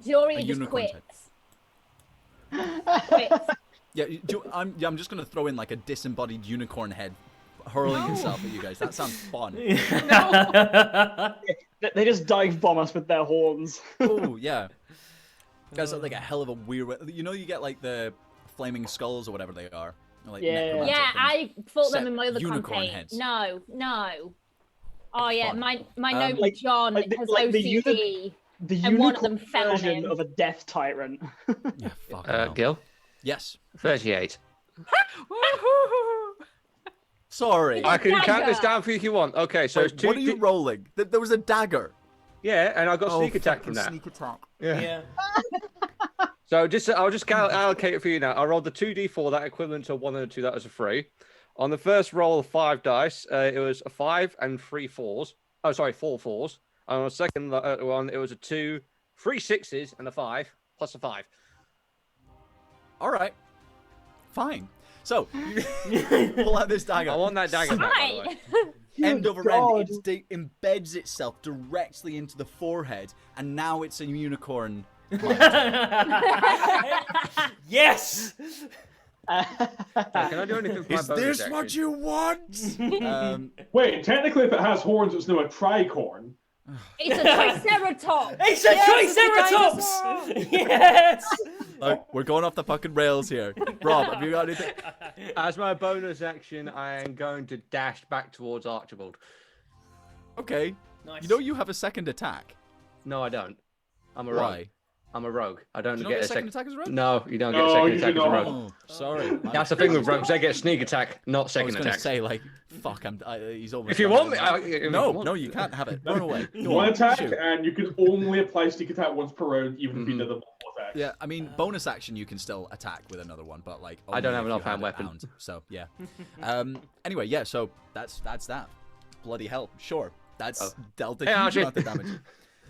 [SPEAKER 2] Jory
[SPEAKER 3] A
[SPEAKER 2] just
[SPEAKER 3] unicorn's
[SPEAKER 2] quits. Quits.
[SPEAKER 3] Yeah, I'm just gonna throw in like a disembodied unicorn head hurling himself at you guys. That sounds fun.
[SPEAKER 5] They just dive bomb us with their horns.
[SPEAKER 3] Oh yeah. Guys are like a hell of a weird way. You know, you get like the flaming skulls or whatever they are. Like
[SPEAKER 5] Yeah.
[SPEAKER 3] necromantic
[SPEAKER 2] Yeah,
[SPEAKER 3] things.
[SPEAKER 2] I fought them
[SPEAKER 3] Set
[SPEAKER 2] in my other
[SPEAKER 3] unicorn
[SPEAKER 2] campaign.
[SPEAKER 3] heads.
[SPEAKER 2] No. Oh yeah,
[SPEAKER 3] Fun.
[SPEAKER 2] my noble
[SPEAKER 5] Like-
[SPEAKER 2] John
[SPEAKER 5] like the-
[SPEAKER 2] has
[SPEAKER 5] like the
[SPEAKER 2] OCD.
[SPEAKER 5] The
[SPEAKER 2] And one of them
[SPEAKER 5] unicorn
[SPEAKER 2] fell on
[SPEAKER 5] version
[SPEAKER 2] him.
[SPEAKER 5] of a death tyrant.
[SPEAKER 3] Yeah, fuck hell.
[SPEAKER 4] Gil,
[SPEAKER 3] Yes.
[SPEAKER 4] 38.
[SPEAKER 6] Woohoo!
[SPEAKER 3] Sorry.
[SPEAKER 4] I can count this
[SPEAKER 2] Dagger.
[SPEAKER 4] down for you if you want. Okay, so
[SPEAKER 3] Wait,
[SPEAKER 4] it's 2.
[SPEAKER 3] what are you rolling? There was a dagger.
[SPEAKER 4] Yeah, and I got sneak attack
[SPEAKER 3] fucking
[SPEAKER 4] from that.
[SPEAKER 3] Sneak attack.
[SPEAKER 1] Yeah.
[SPEAKER 4] So I'll just allocate it for you now. I rolled the 2d4, that equivalent to 1 and a 2, that was a 3. On the first roll of 5 dice, it was a 5 and 3 4s. Oh, sorry, 4 4s. And on the second one, it was a 2, 3 6s, and a 5, plus a 5.
[SPEAKER 3] All right. Fine. So, you pull out this dagger.
[SPEAKER 4] I want that dagger back, by the way.
[SPEAKER 2] Right.
[SPEAKER 3] End
[SPEAKER 5] Good
[SPEAKER 3] over
[SPEAKER 5] God.
[SPEAKER 3] end, it embeds itself directly into the forehead, and now it's a unicorn.
[SPEAKER 1] Yes.
[SPEAKER 4] Can I do anything for my bonus action?
[SPEAKER 3] you want?
[SPEAKER 7] Wait, technically, if it has horns, it's now a tricorn.
[SPEAKER 2] It's a triceratops.
[SPEAKER 1] It's a triceratops. Yes.
[SPEAKER 3] Look, we're going off the fucking rails here. Rob, have you got anything?
[SPEAKER 4] As my bonus action, I am going to dash back towards Archibald.
[SPEAKER 3] Okay.
[SPEAKER 1] Nice.
[SPEAKER 3] You know you have a second attack.
[SPEAKER 4] No, I don't. I'm a
[SPEAKER 3] Why?
[SPEAKER 4] rogue. I'm a rogue. I don't
[SPEAKER 3] Do you
[SPEAKER 4] get
[SPEAKER 3] not
[SPEAKER 4] a
[SPEAKER 3] second attack as a rogue?
[SPEAKER 4] No, you don't get
[SPEAKER 7] No,
[SPEAKER 4] a second
[SPEAKER 7] you
[SPEAKER 4] attack
[SPEAKER 7] do
[SPEAKER 4] as a
[SPEAKER 7] not.
[SPEAKER 4] rogue.
[SPEAKER 3] Oh, sorry.
[SPEAKER 4] That's the thing with rogues. They get sneak attack, not
[SPEAKER 3] I
[SPEAKER 4] second
[SPEAKER 3] was going to
[SPEAKER 4] attack.
[SPEAKER 3] say, like, fuck, he's almost...
[SPEAKER 4] If you
[SPEAKER 3] done
[SPEAKER 4] want me,
[SPEAKER 3] it.
[SPEAKER 4] I mean,
[SPEAKER 3] No, you can't have it. Run away. Go
[SPEAKER 7] One
[SPEAKER 3] on,
[SPEAKER 7] attack,
[SPEAKER 3] shoot.
[SPEAKER 7] and you can only apply sneak attack once per round, even if you did the multiple attacks.
[SPEAKER 3] Yeah, I mean, bonus action, you can still attack with another one, but, like...
[SPEAKER 4] I don't
[SPEAKER 3] only
[SPEAKER 4] have
[SPEAKER 3] if
[SPEAKER 4] an
[SPEAKER 3] you
[SPEAKER 4] offhand
[SPEAKER 3] had it
[SPEAKER 4] weapon.
[SPEAKER 3] bound, so, yeah. Anyway, yeah, so that's that. Bloody hell. Sure, that's dealt a
[SPEAKER 4] Hey,
[SPEAKER 3] huge
[SPEAKER 4] Archie.
[SPEAKER 3] amount of damage.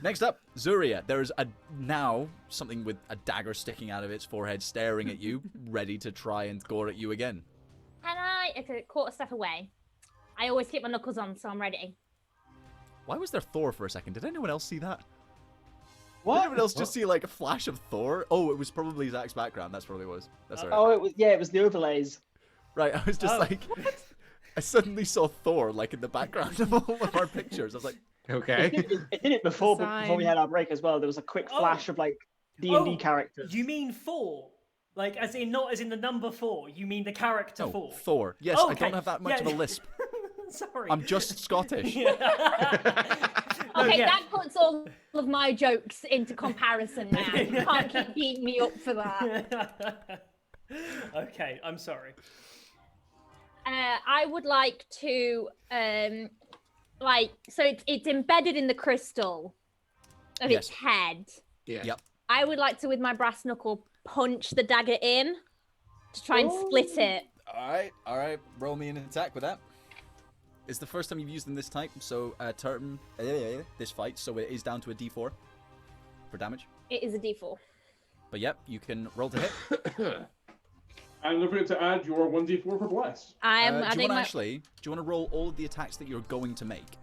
[SPEAKER 3] Next up, Zuria. There's now something with a dagger sticking out of its forehead, staring at you, ready to try and gore at you again.
[SPEAKER 2] Can I? Okay, quarter step away. I always keep my knuckles on, so I'm ready.
[SPEAKER 3] Why was there Thor for a second? Did anyone else see that? Did
[SPEAKER 5] What?
[SPEAKER 3] anyone else just see like a flash of Thor? Oh, it was probably Zach's background. That's probably what it was. That's alright.
[SPEAKER 5] Oh, it was the overlays.
[SPEAKER 3] Right, I was just like, I suddenly saw Thor like in the background of all of our pictures. I was like,
[SPEAKER 4] Okay.
[SPEAKER 5] It did it before we
[SPEAKER 6] Sign.
[SPEAKER 5] had our break as well. There was a quick flash of like D&D characters.
[SPEAKER 1] You mean 4? Like, as in not as in the number 4. You mean the character
[SPEAKER 3] oh,
[SPEAKER 1] 4?
[SPEAKER 3] Thor. Yes, I
[SPEAKER 1] Okay,
[SPEAKER 3] don't have that much of a
[SPEAKER 1] yeah.
[SPEAKER 3] lisp.
[SPEAKER 1] Sorry.
[SPEAKER 3] I'm just Scottish.
[SPEAKER 2] Okay,
[SPEAKER 1] yeah.
[SPEAKER 2] that puts all of my jokes into comparison now. You can't keep beating me up for that.
[SPEAKER 1] Okay, I'm sorry.
[SPEAKER 2] I would like to, so it's embedded in the crystal of its
[SPEAKER 3] Yes.
[SPEAKER 2] head.
[SPEAKER 4] Yeah.
[SPEAKER 3] Yep.
[SPEAKER 2] I would like to, with my brass knuckle, punch the dagger in to try and split it.
[SPEAKER 3] All right. Roll me an attack with that. It's the first time you've used them this type, so this fight, so it is down to a D4 for damage.
[SPEAKER 2] It is a D4.
[SPEAKER 3] But yep, you can roll to hit.
[SPEAKER 7] And don't forget to add your 1d4 for bless.
[SPEAKER 2] I am
[SPEAKER 3] do you
[SPEAKER 2] adding
[SPEAKER 3] want to
[SPEAKER 2] my...
[SPEAKER 3] actually? Do you want to roll all of the attacks that you're going to make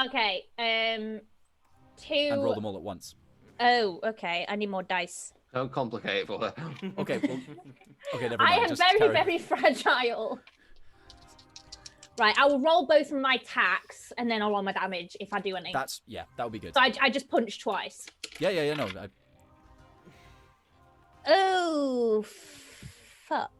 [SPEAKER 2] Okay, 2...
[SPEAKER 3] and roll them all at once?
[SPEAKER 2] Oh, okay. I need more dice.
[SPEAKER 4] Don't complicate it for her.
[SPEAKER 3] Okay. Well, okay. Never mind.
[SPEAKER 2] I am
[SPEAKER 3] just
[SPEAKER 2] very,
[SPEAKER 3] carry-
[SPEAKER 2] very fragile. Right, I will roll both of my attacks and then I'll roll my damage if I do any.
[SPEAKER 3] That would be good.
[SPEAKER 2] So I just punched twice.
[SPEAKER 3] Yeah. No.
[SPEAKER 2] Oh, fuck.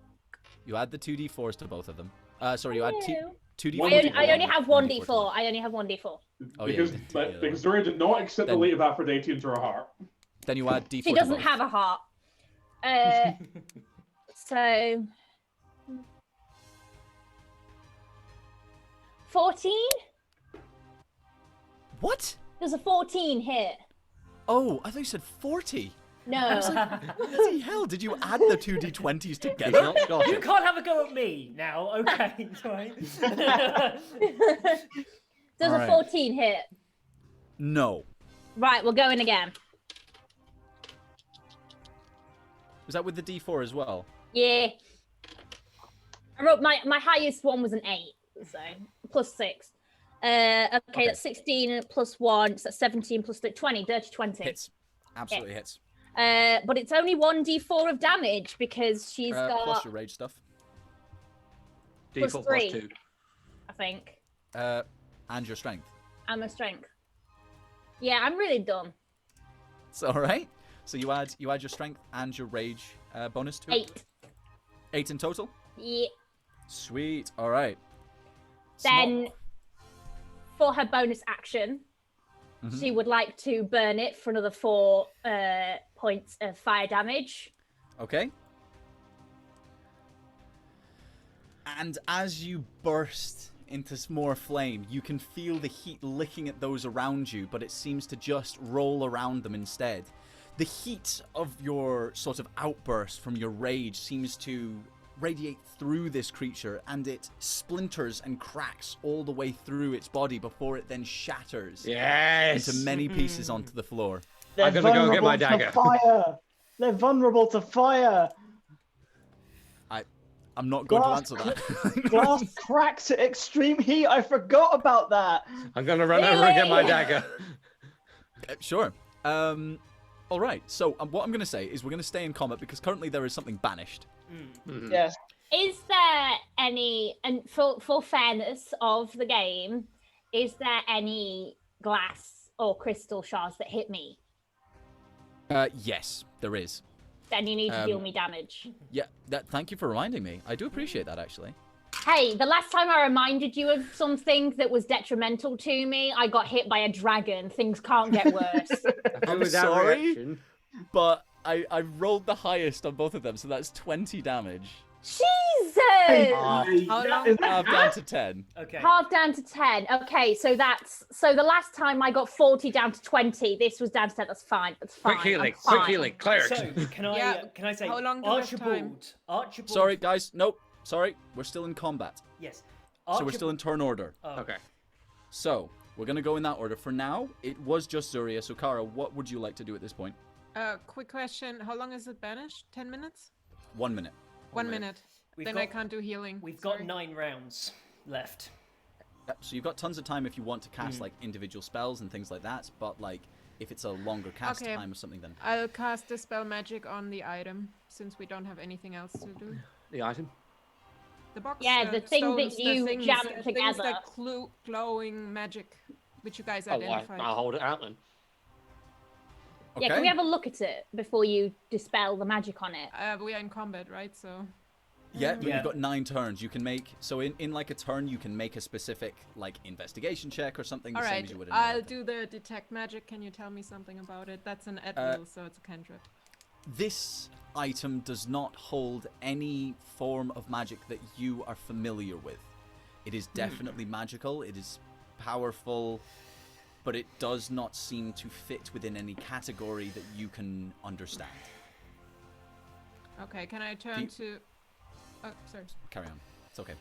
[SPEAKER 3] You add the 2d4s to both of them. Sorry, you add
[SPEAKER 2] No.
[SPEAKER 3] 2d4.
[SPEAKER 2] I only have 1d4.
[SPEAKER 3] to
[SPEAKER 2] I only have 1d4.
[SPEAKER 3] Oh, yeah,
[SPEAKER 7] because
[SPEAKER 3] you did,
[SPEAKER 7] because Zuri did not accept the
[SPEAKER 3] Then-
[SPEAKER 7] weight of Aphrodite into her heart.
[SPEAKER 3] Then you add d4.
[SPEAKER 2] She
[SPEAKER 3] to
[SPEAKER 2] doesn't
[SPEAKER 3] both.
[SPEAKER 2] have a heart. So 14?
[SPEAKER 3] What?
[SPEAKER 2] There's a 14 hit.
[SPEAKER 3] Oh, I thought you said 40.
[SPEAKER 2] No.
[SPEAKER 3] Bloody hell! Did you add the 2d20s together?
[SPEAKER 4] Not Scottish.
[SPEAKER 1] You can't have a go at me now. Okay, right.
[SPEAKER 2] There's
[SPEAKER 3] Alright.
[SPEAKER 2] a 14 hit.
[SPEAKER 3] No.
[SPEAKER 2] Right, we're going again.
[SPEAKER 3] Was that with the d4 as well?
[SPEAKER 2] Yeah. I wrote my highest one was an 8, so plus 6. Okay, that's 16 plus 1, so that's 17 plus 3, 20, dirty 20.
[SPEAKER 3] Hits. Absolutely hits.
[SPEAKER 2] But it's only 1d4 of damage because she's got,
[SPEAKER 3] Plus your rage stuff.
[SPEAKER 2] Plus
[SPEAKER 4] D4
[SPEAKER 2] 3.
[SPEAKER 4] plus 2.
[SPEAKER 2] I think,
[SPEAKER 3] And your strength.
[SPEAKER 2] and my strength. Yeah, I'm really dumb.
[SPEAKER 3] It's all right. So you add your strength and your rage bonus to it.
[SPEAKER 2] 8.
[SPEAKER 3] 8 in total.
[SPEAKER 2] Yeah.
[SPEAKER 3] Sweet. All right.
[SPEAKER 2] Then, for her bonus action,
[SPEAKER 3] Mhm.
[SPEAKER 2] she would like to burn it for another 4 points of fire damage.
[SPEAKER 3] Okay. And as you burst into more flame, you can feel the heat licking at those around you, but it seems to just roll around them instead. The heat of your sort of outburst from your rage seems to radiate through this creature, and it splinters and cracks all the way through its body before it then shatters
[SPEAKER 4] Yes.
[SPEAKER 3] into many pieces onto the floor.
[SPEAKER 5] They're
[SPEAKER 4] I'm gonna go get my
[SPEAKER 5] vulnerable
[SPEAKER 4] dagger.
[SPEAKER 5] to fire. They're vulnerable to fire.
[SPEAKER 3] I'm not going
[SPEAKER 5] Glass
[SPEAKER 3] to answer that.
[SPEAKER 5] Glass cracks at extreme heat. I forgot about that.
[SPEAKER 4] I'm gonna run over and get my
[SPEAKER 2] Really?
[SPEAKER 4] dagger.
[SPEAKER 3] Sure. All right. So what I'm going to say is we're going to stay in combat because currently there is something banished.
[SPEAKER 4] Mhm.
[SPEAKER 5] Yes.
[SPEAKER 2] Is there any, and for fairness of the game, is there any glass or crystal shards that hit me?
[SPEAKER 3] Yes, there is.
[SPEAKER 2] Then you need to deal me damage.
[SPEAKER 3] Yeah. Thank you for reminding me. I do appreciate that actually.
[SPEAKER 2] Hey, the last time I reminded you of something that was detrimental to me, I got hit by a dragon. Things can't get worse.
[SPEAKER 4] Who was that
[SPEAKER 3] sorry.
[SPEAKER 4] reaction?
[SPEAKER 3] but I rolled the highest on both of them, so that's 20 damage.
[SPEAKER 2] Jesus!
[SPEAKER 6] How long?
[SPEAKER 3] Half down to 10.
[SPEAKER 1] Okay.
[SPEAKER 2] Half down to 10. Okay, so the last time I got 40 down to 20. This was down to 10. That's fine. That's fine.
[SPEAKER 4] Quick healing,
[SPEAKER 2] I'm
[SPEAKER 4] quick
[SPEAKER 2] fine.
[SPEAKER 4] healing, clerics.
[SPEAKER 1] So can
[SPEAKER 6] Yeah,
[SPEAKER 1] I say
[SPEAKER 6] how long do we have time?
[SPEAKER 1] Archibald.
[SPEAKER 3] Sorry, guys. Nope. Sorry. We're still in combat.
[SPEAKER 1] Yes.
[SPEAKER 3] So we're still in turn order.
[SPEAKER 1] Oh.
[SPEAKER 4] Okay.
[SPEAKER 3] So we're going to go in that order. For now, it was just Zuria. So, Kara, what would you like to do at this point?
[SPEAKER 6] Quick question. How long is it banished? 10 minutes?
[SPEAKER 3] 1 minute.
[SPEAKER 6] 1 minute.
[SPEAKER 1] We've
[SPEAKER 6] Then
[SPEAKER 1] got,
[SPEAKER 6] I can't do healing.
[SPEAKER 1] We've
[SPEAKER 6] Sorry.
[SPEAKER 1] got 9 rounds left.
[SPEAKER 3] Yep, so you've got tons of time if you want to cast like individual spells and things like that. But like, if it's a longer cast
[SPEAKER 6] Okay.
[SPEAKER 3] time or something, then
[SPEAKER 6] I'll cast Dispel Magic on the item, since we don't have anything else to do.
[SPEAKER 4] The item.
[SPEAKER 6] The box.
[SPEAKER 2] Yeah, the thing that
[SPEAKER 6] stones, the
[SPEAKER 2] you
[SPEAKER 6] things,
[SPEAKER 2] jammed
[SPEAKER 6] things
[SPEAKER 2] together.
[SPEAKER 6] that glowing magic, which you guys
[SPEAKER 4] Oh,
[SPEAKER 6] identified.
[SPEAKER 4] I'll hold it out then.
[SPEAKER 3] okay.
[SPEAKER 2] Yeah, can we have a look at it before you dispel the magic on it?
[SPEAKER 6] We are in combat, right? So.
[SPEAKER 3] Yeah, but
[SPEAKER 1] Yeah.
[SPEAKER 3] you've got 9 turns. You can make in like a turn, you can make a specific like investigation check or something. The
[SPEAKER 6] All
[SPEAKER 3] same
[SPEAKER 6] right,
[SPEAKER 3] as you would in
[SPEAKER 6] I'll
[SPEAKER 3] another.
[SPEAKER 6] do the detect magic. Can you tell me something about it? That's an at will, so it's a cantrip.
[SPEAKER 3] This item does not hold any form of magic that you are familiar with. It is definitely magical. It is powerful, but it does not seem to fit within any category that you can understand.
[SPEAKER 6] Okay, can I turn to? Oh, sorry.
[SPEAKER 3] Carry on. It's okay.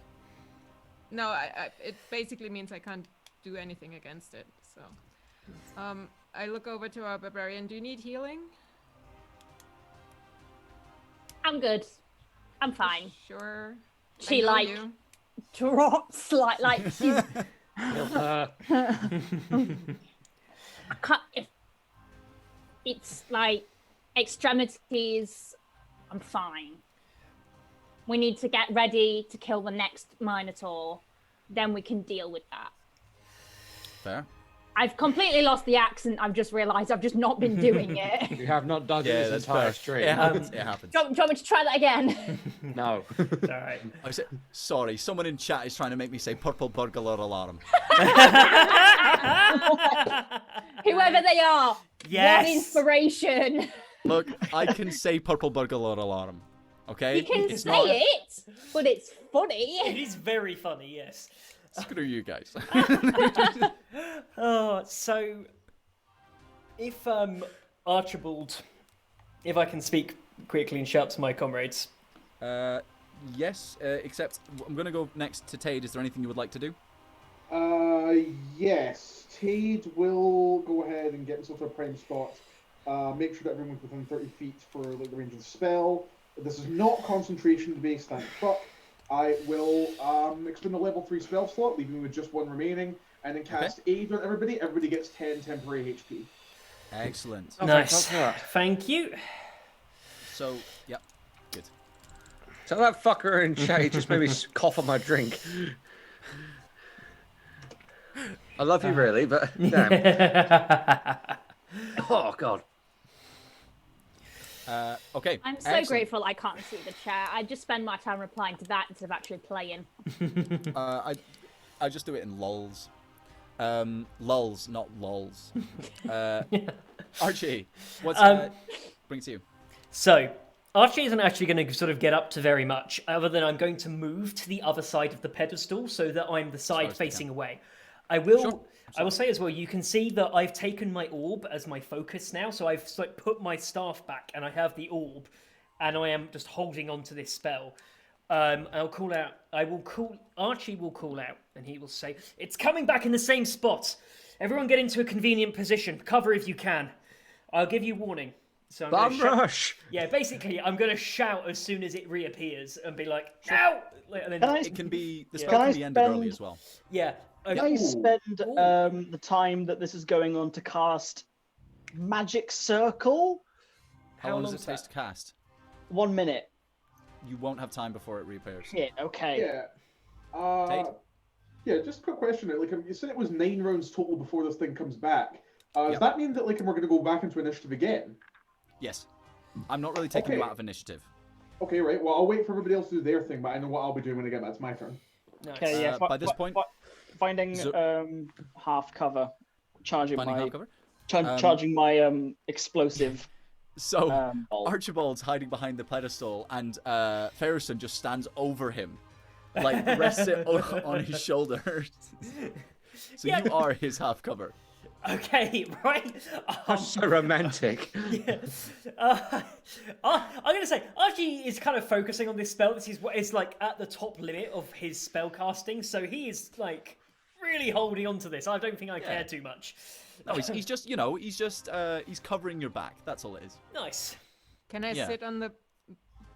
[SPEAKER 6] No, it basically means I can't do anything against it. So, I look over to our barbarian. Do you need healing?
[SPEAKER 2] I'm good. I'm fine.
[SPEAKER 6] Sure.
[SPEAKER 2] She
[SPEAKER 6] I know
[SPEAKER 2] like
[SPEAKER 6] you.
[SPEAKER 2] drops like she's.
[SPEAKER 4] Uh,
[SPEAKER 2] I can't, it's like extremities. I'm fine. We need to get ready to kill the next Minotaur. Then we can deal with that.
[SPEAKER 3] Fair.
[SPEAKER 2] I've completely lost the accent. I've just realised I've just not been doing it.
[SPEAKER 4] you have not done this
[SPEAKER 3] that's
[SPEAKER 4] entire
[SPEAKER 3] fair.
[SPEAKER 4] stream.
[SPEAKER 3] It happens. It happens.
[SPEAKER 2] Do you want me to try that again?
[SPEAKER 4] No.
[SPEAKER 1] All right.
[SPEAKER 3] I said, sorry, someone in chat is trying to make me say purple burglar alarm.
[SPEAKER 2] Whoever they are.
[SPEAKER 1] Yes.
[SPEAKER 2] What inspiration.
[SPEAKER 3] Look, I can say purple burglar alarm. Okay?
[SPEAKER 2] You can
[SPEAKER 3] It's
[SPEAKER 2] say
[SPEAKER 3] not-
[SPEAKER 2] it, but it's
[SPEAKER 1] It
[SPEAKER 2] funny.
[SPEAKER 1] is very funny, yes.
[SPEAKER 3] Screw you guys.
[SPEAKER 1] Oh, so if Archibald, if I can speak quickly and shout to my comrades.
[SPEAKER 3] Yes, except I'm going to go next to Tade. Is there anything you would like to do?
[SPEAKER 7] Yes. Tade will go ahead and get himself to a prime spot. Make sure that everyone's within 30 feet for like the range of the spell. This is not concentration based, thank fuck. I will expend a level 3 spell slot, leaving me with just 1 remaining, and then cast Aid on everybody. Everybody gets 10 temporary HP.
[SPEAKER 3] Excellent.
[SPEAKER 4] Oh,
[SPEAKER 1] Nice.
[SPEAKER 4] fantastic.
[SPEAKER 1] Thank you.
[SPEAKER 3] So, yep, good.
[SPEAKER 4] Tell that fucker in chat he just made me cough on my drink. I love you really, but damn. Oh god.
[SPEAKER 3] Okay.
[SPEAKER 2] I'm so
[SPEAKER 3] excellent.
[SPEAKER 2] grateful I can't see the chat. I just spend my time replying to that instead of actually playing.
[SPEAKER 3] I just do it in lulls. Lulls, not lols. Archie, what's bring to you?
[SPEAKER 1] So, Archie isn't actually going to sort of get up to very much, other than I'm going to move to the other side of the pedestal so that I'm the side
[SPEAKER 3] as you
[SPEAKER 1] facing
[SPEAKER 3] can.
[SPEAKER 1] away. I will.
[SPEAKER 3] Sure.
[SPEAKER 1] I will say as well. You can see that I've taken my orb as my focus now, so I've like put my staff back, and I have the orb, and I am just holding on to this spell. I'll call out. Archie will call out, and he will say, "It's coming back in the same spot. Everyone, get into a convenient position. Cover if you can. I'll give you warning." So I'm gonna
[SPEAKER 4] Bum
[SPEAKER 1] shout-
[SPEAKER 4] rush!
[SPEAKER 1] Yeah, basically, I'm gonna shout as soon as it reappears and be like, "Now!" And then,
[SPEAKER 5] Can I
[SPEAKER 3] It can be the
[SPEAKER 1] Yeah.
[SPEAKER 3] spell
[SPEAKER 5] Can
[SPEAKER 3] can
[SPEAKER 5] I
[SPEAKER 3] be ended early
[SPEAKER 5] spend-
[SPEAKER 3] as well.
[SPEAKER 1] yeah.
[SPEAKER 5] Can I
[SPEAKER 1] Ooh.
[SPEAKER 5] spend
[SPEAKER 1] Ooh.
[SPEAKER 5] the time that this is going on to cast Magic Circle?
[SPEAKER 3] How
[SPEAKER 1] How
[SPEAKER 3] long does
[SPEAKER 1] long's
[SPEAKER 3] it take
[SPEAKER 1] that?
[SPEAKER 3] to cast?
[SPEAKER 5] 1 minute.
[SPEAKER 3] You won't have time before it reappears.
[SPEAKER 5] Shit, okay.
[SPEAKER 7] Yeah.
[SPEAKER 3] Tade?
[SPEAKER 7] Yeah, just a quick question. Like, you said it was 9 rounds total before this thing comes back. Does
[SPEAKER 3] Yep.
[SPEAKER 7] that mean that like we're going to go back into initiative again?
[SPEAKER 3] Yes. I'm not really taking you
[SPEAKER 7] Okay.
[SPEAKER 3] out of initiative.
[SPEAKER 7] Okay, right. Well, I'll wait for everybody else to do their thing, but I know what I'll be doing when I get back to my turn.
[SPEAKER 1] Nice.
[SPEAKER 5] Okay, yeah.
[SPEAKER 3] By this point-
[SPEAKER 5] finding
[SPEAKER 3] Zo-
[SPEAKER 5] half cover, charging
[SPEAKER 3] Finding
[SPEAKER 5] my
[SPEAKER 3] half cover?
[SPEAKER 5] charging my explosive.
[SPEAKER 3] So
[SPEAKER 5] Bolt.
[SPEAKER 3] Archibald's hiding behind the pedestal, and Ferriston just stands over him, like rests it on his shoulders. So
[SPEAKER 1] Yeah.
[SPEAKER 3] you are his half cover.
[SPEAKER 1] Okay, right.
[SPEAKER 4] So romantic.
[SPEAKER 1] Yeah. I'm gonna say Archie is kind of focusing on this spell. This is what is like at the top limit of his spell casting, so he is like really holding on to this. I don't think I care too much.
[SPEAKER 3] No, he's just he's covering your back. That's all it is.
[SPEAKER 1] Nice.
[SPEAKER 6] Can I
[SPEAKER 3] Yeah.
[SPEAKER 6] sit on the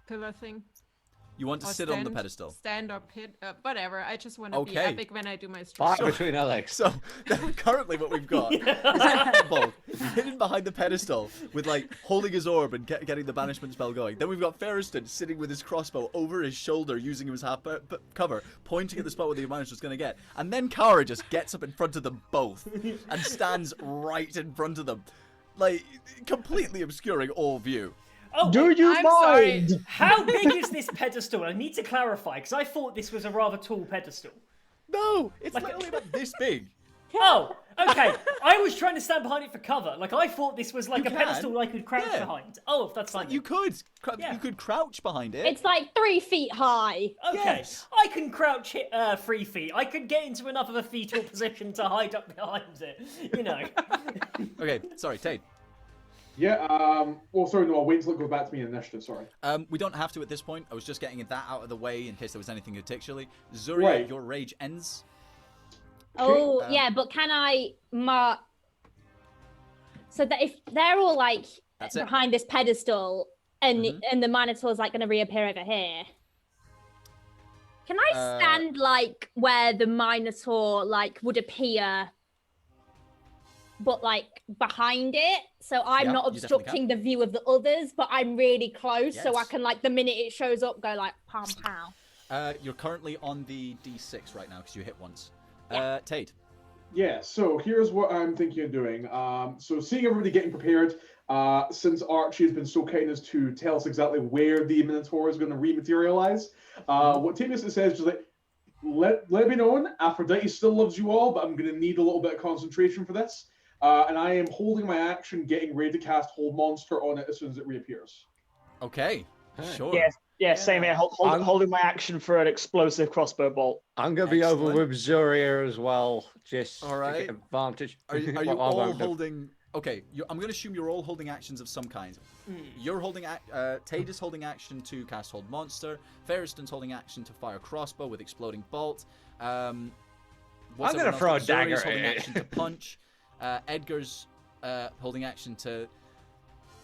[SPEAKER 6] pillar thing?
[SPEAKER 3] You want to
[SPEAKER 6] Or
[SPEAKER 3] sit on the pedestal.
[SPEAKER 6] Stand or pit, whatever. I just want to be
[SPEAKER 3] Okay.
[SPEAKER 6] epic when I do my
[SPEAKER 4] Fight
[SPEAKER 6] stream.
[SPEAKER 4] between our legs.
[SPEAKER 3] So currently, what we've got is Archibald hidden behind the pedestal with like holding his orb and getting the banishment spell going. Then we've got Ferriston sitting with his crossbow over his shoulder, using him as half cover, pointing at the spot where the Minotaur's going to get. And then Kara just gets up in front of them both and stands right in front of them, like completely obscuring all view.
[SPEAKER 1] Oh,
[SPEAKER 5] Do
[SPEAKER 1] wait,
[SPEAKER 5] you
[SPEAKER 6] I'm sorry.
[SPEAKER 5] mind?
[SPEAKER 1] how big is this pedestal? I need to clarify because I thought this was a rather tall pedestal.
[SPEAKER 3] No, it's
[SPEAKER 1] Like-
[SPEAKER 3] literally about this big.
[SPEAKER 1] Oh, okay. I was trying to stand behind it for cover. Like I thought this was like
[SPEAKER 3] You
[SPEAKER 1] a
[SPEAKER 3] can.
[SPEAKER 1] pedestal I could crouch
[SPEAKER 3] Yeah.
[SPEAKER 1] behind. Oh, that's fine.
[SPEAKER 3] You could,
[SPEAKER 1] Yeah.
[SPEAKER 3] you could crouch behind it.
[SPEAKER 2] It's like 3 feet high.
[SPEAKER 1] Okay,
[SPEAKER 3] Yes.
[SPEAKER 1] I can crouch 3 feet. I could get into enough of a fetal position to hide up behind it. You know.
[SPEAKER 3] Okay, sorry, Tate.
[SPEAKER 7] Yeah, well, sorry, no, I'll wait until it goes back to me in initiative, sorry.
[SPEAKER 3] We don't have to at this point. I was just getting that out of the way in case there was anything particularly. Zuria,
[SPEAKER 7] Right.
[SPEAKER 3] your rage ends.
[SPEAKER 2] Oh, yeah, but can I mark... So that if they're all like
[SPEAKER 3] That's it.
[SPEAKER 2] behind this pedestal and the Minotaur's like going to reappear over here, can I stand like where the Minotaur like would appear, but like behind it, so I'm
[SPEAKER 3] Yeah,
[SPEAKER 2] not
[SPEAKER 3] you definitely
[SPEAKER 2] obstructing the view of the others, but I'm really close, so I
[SPEAKER 3] Yes.
[SPEAKER 2] can like the minute it shows up, go like pow pow.
[SPEAKER 3] You're currently on the D6 right now because you hit once.
[SPEAKER 2] Yeah.
[SPEAKER 3] Tate.
[SPEAKER 7] Yeah, so here's what I'm thinking of doing. So seeing everybody getting prepared, since Archie has been so kind as to tell us exactly where the Minotaur is going to rematerialize, what Tate basically says is just like, let it be known, Aphrodite still loves you all, but I'm going to need a little bit of concentration for this. And I am holding my action, getting ready to cast Hold Monster on it as soon as it reappears.
[SPEAKER 3] Okay. Sure.
[SPEAKER 5] Yes, yeah, same here. Holding my action for an explosive crossbow bolt.
[SPEAKER 4] I'm going to be over
[SPEAKER 3] Excellent.
[SPEAKER 4] with Zuria as well, just
[SPEAKER 3] All
[SPEAKER 4] to
[SPEAKER 3] right.
[SPEAKER 4] get advantage.
[SPEAKER 3] Are you
[SPEAKER 4] Well, I
[SPEAKER 3] all
[SPEAKER 4] won't do.
[SPEAKER 3] holding? Okay, I'm going to assume you're all holding actions of some kind. You're holding. Tate is holding action to cast Hold Monster. Ferriston's holding action to fire crossbow with exploding bolt.
[SPEAKER 4] I'm
[SPEAKER 3] what's
[SPEAKER 4] gonna
[SPEAKER 3] everyone
[SPEAKER 4] throw a
[SPEAKER 3] else doing? Zuri's
[SPEAKER 4] dagger
[SPEAKER 3] holding
[SPEAKER 4] at it.
[SPEAKER 3] action to punch. Edgar's holding action to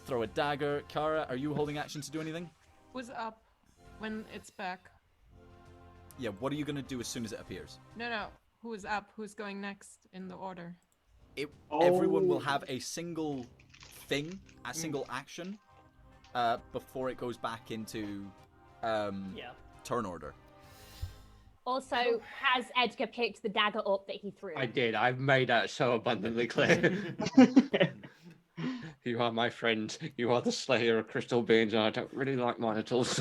[SPEAKER 3] throw a dagger. Kara, are you holding action to do anything?
[SPEAKER 6] Who's up when it's back?
[SPEAKER 3] Yeah. What are you going to do as soon as it appears?
[SPEAKER 6] No. Who's up? Who's going next in the order?
[SPEAKER 3] Everyone will
[SPEAKER 7] Oh.
[SPEAKER 3] have a single thing, a single action, before it goes back into
[SPEAKER 1] Yeah.
[SPEAKER 3] turn order.
[SPEAKER 2] Also, has Edgar picked the dagger up that he threw?
[SPEAKER 4] I did. I've made that so abundantly clear. You are my friend. You are the slayer of crystal beings, and I don't really like Minotaurs.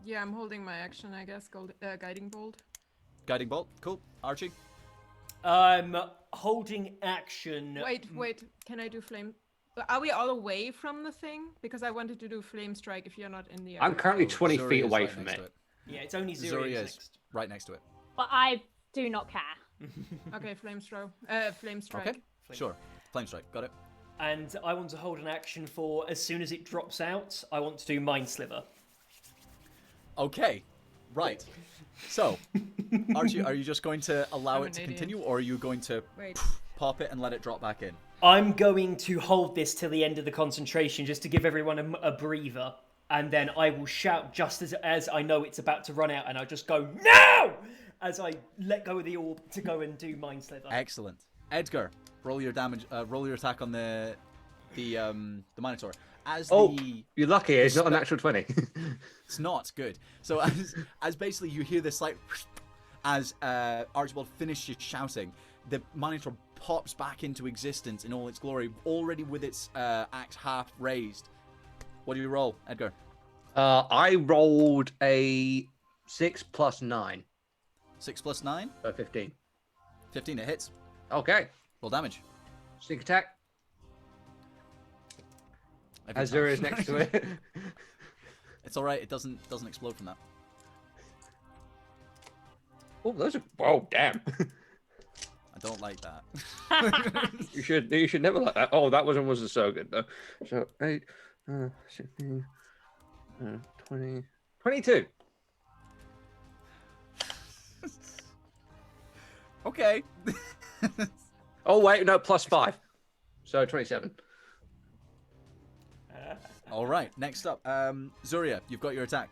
[SPEAKER 6] Yeah, I'm holding my action, I guess. Guiding bolt.
[SPEAKER 3] Guiding bolt, cool. Archie,
[SPEAKER 1] I'm holding action.
[SPEAKER 6] Wait. Can I do flame? Are we all away from the thing? Because I wanted to do flame strike if you're not in the area.
[SPEAKER 4] I'm currently 20
[SPEAKER 3] Zuria
[SPEAKER 4] feet
[SPEAKER 3] is
[SPEAKER 4] away
[SPEAKER 3] right
[SPEAKER 4] from
[SPEAKER 3] next
[SPEAKER 4] it.
[SPEAKER 3] to
[SPEAKER 1] Yeah, it's only
[SPEAKER 3] Zuria
[SPEAKER 1] Zuri's
[SPEAKER 3] is
[SPEAKER 1] next.
[SPEAKER 3] right next to it.
[SPEAKER 2] But I do not care.
[SPEAKER 6] Okay, flame strike.
[SPEAKER 3] Okay, sure. Flame strike, got it.
[SPEAKER 1] And I want to hold an action for as soon as it drops out, I want to do Mind Sliver.
[SPEAKER 3] Okay, right. So, Archie, are you just going to allow
[SPEAKER 6] I'm
[SPEAKER 3] it
[SPEAKER 6] an
[SPEAKER 3] to
[SPEAKER 6] idiot.
[SPEAKER 3] continue, or are you going to
[SPEAKER 6] Wait.
[SPEAKER 3] pop it and let it drop back in?
[SPEAKER 1] I'm going to hold this till the end of the concentration just to give everyone a breather. And then I will shout just as I know it's about to run out, and I'll just go, no! As I let go of the orb to go and do Mind Sliver.
[SPEAKER 3] Excellent. Edgar, roll your damage. Roll your attack on the Minotaur.
[SPEAKER 4] You're lucky. It's not an actual 20.
[SPEAKER 3] It's not good. So as basically you hear this like as Archibald finishes shouting, the Minotaur pops back into existence in all its glory, already with its axe half raised. What do you roll, Edgar?
[SPEAKER 4] I rolled a 6 plus 9.
[SPEAKER 3] 6 plus 9?
[SPEAKER 4] So 15.
[SPEAKER 3] 15, it hits.
[SPEAKER 4] Okay.
[SPEAKER 3] Roll damage.
[SPEAKER 4] Sneak attack.
[SPEAKER 3] Every
[SPEAKER 4] Azura
[SPEAKER 3] time.
[SPEAKER 4] is next to it.
[SPEAKER 3] It's all right. It doesn't explode from that.
[SPEAKER 4] Oh, those are. Oh, damn.
[SPEAKER 3] I don't like that.
[SPEAKER 4] You should never like that. Oh, that wasn't so good though. So 8, 16, 20, 22.
[SPEAKER 3] Okay.
[SPEAKER 4] Oh wait, no, +5. So 27.
[SPEAKER 3] All right. Next up, Zuria, you've got your attack.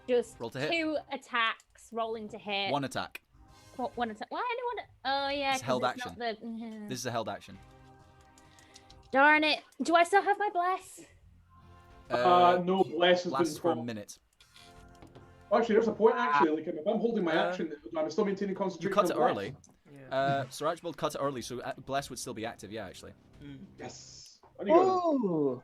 [SPEAKER 2] Just
[SPEAKER 3] Roll to hit.
[SPEAKER 2] 2 attacks, rolling to hit.
[SPEAKER 3] One attack.
[SPEAKER 2] What, 1 attack? Why anyone? Oh yeah,
[SPEAKER 3] It's held
[SPEAKER 2] 'cause
[SPEAKER 3] action.
[SPEAKER 2] not the...
[SPEAKER 3] This is a held action.
[SPEAKER 2] Darn it! Do I still have my bless?
[SPEAKER 7] No, bless has
[SPEAKER 3] Lasts
[SPEAKER 7] been
[SPEAKER 3] for a
[SPEAKER 7] taught.
[SPEAKER 3] minute.
[SPEAKER 7] Actually, there's a point. Actually, like if I'm holding my action, I'm still maintaining
[SPEAKER 3] You
[SPEAKER 7] concentration.
[SPEAKER 3] cut it
[SPEAKER 7] on bless.
[SPEAKER 3] early.
[SPEAKER 1] Yeah.
[SPEAKER 3] Sir Archibald cut it early, so Bless would still be active. Yeah, actually.
[SPEAKER 7] Yes. There you go.
[SPEAKER 5] Ooh.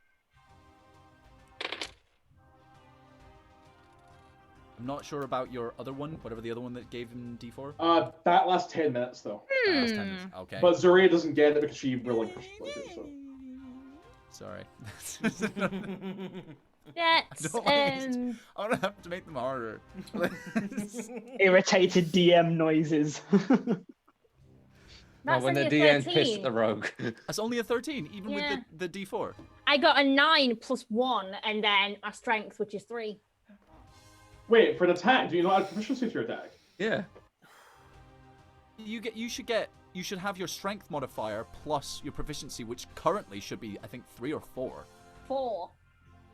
[SPEAKER 3] I'm not sure about your other one, whatever the other one that gave him D4.
[SPEAKER 7] That lasts 10 minutes though.
[SPEAKER 3] Last 10 minutes. Okay.
[SPEAKER 7] But Zuria doesn't get it because she relinquished it. So.
[SPEAKER 3] Sorry.
[SPEAKER 2] That's
[SPEAKER 3] don't like it. I'm gonna have to make them harder.
[SPEAKER 5] Irritated DM noises.
[SPEAKER 2] That's
[SPEAKER 4] when the
[SPEAKER 2] only a
[SPEAKER 4] DM
[SPEAKER 2] 13.
[SPEAKER 4] pissed at the rogue.
[SPEAKER 3] That's only a 13, even
[SPEAKER 2] Yeah.
[SPEAKER 3] with the D4.
[SPEAKER 2] I got a 9 plus 1, and then my strength, which is 3.
[SPEAKER 7] Wait, for an attack, do you not add proficiency to your attack?
[SPEAKER 4] Yeah.
[SPEAKER 3] You should have your strength modifier plus your proficiency, which currently should be, I think, 3 or 4.
[SPEAKER 2] 4.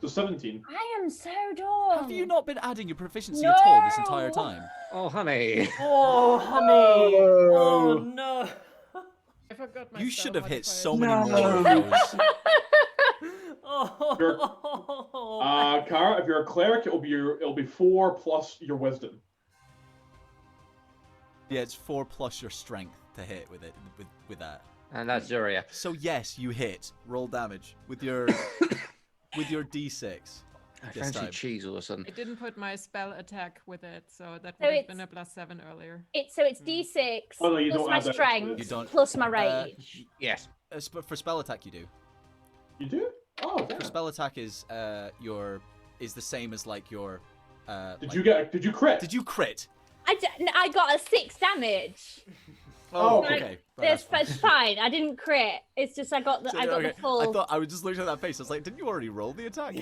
[SPEAKER 7] So 17.
[SPEAKER 2] I am so dumb.
[SPEAKER 3] Have you not been adding your proficiency at all this entire
[SPEAKER 2] No.
[SPEAKER 3] time?
[SPEAKER 4] Oh, honey.
[SPEAKER 1] Oh, honey. Oh, no.
[SPEAKER 6] I forgot my
[SPEAKER 3] You
[SPEAKER 6] spell
[SPEAKER 3] should have hit
[SPEAKER 6] modifier.
[SPEAKER 3] so many more of those.
[SPEAKER 1] Oh.
[SPEAKER 7] Kara, if you're a cleric, it'll be 4 plus your wisdom.
[SPEAKER 3] Yeah, it's 4 plus your strength to hit with it with that.
[SPEAKER 4] And that's Zuria.
[SPEAKER 3] So yes, you hit. Roll damage with your with your D6.
[SPEAKER 4] I
[SPEAKER 3] This
[SPEAKER 4] fancy
[SPEAKER 3] time.
[SPEAKER 4] cheese all of a sudden.
[SPEAKER 6] I didn't put my spell attack with it, so that
[SPEAKER 2] So
[SPEAKER 6] would have
[SPEAKER 2] it's-
[SPEAKER 6] been a +7 earlier.
[SPEAKER 2] It's D6
[SPEAKER 7] Oh, no, you
[SPEAKER 2] plus
[SPEAKER 7] don't
[SPEAKER 2] my
[SPEAKER 7] add that.
[SPEAKER 2] strength
[SPEAKER 3] You don't-
[SPEAKER 2] plus my rage.
[SPEAKER 4] Yes.
[SPEAKER 3] For spell attack, you do.
[SPEAKER 7] You do? Oh, damn.
[SPEAKER 3] For spell attack is the same as like your.
[SPEAKER 7] Did you crit?
[SPEAKER 3] Did you crit?
[SPEAKER 2] I got a 6 damage.
[SPEAKER 7] Oh,
[SPEAKER 2] Like,
[SPEAKER 3] okay.
[SPEAKER 2] That's fine. I didn't crit. It's just I got the
[SPEAKER 3] Okay,
[SPEAKER 2] the full.
[SPEAKER 3] I thought I was just looking at that face. I was like, didn't you already roll the attack?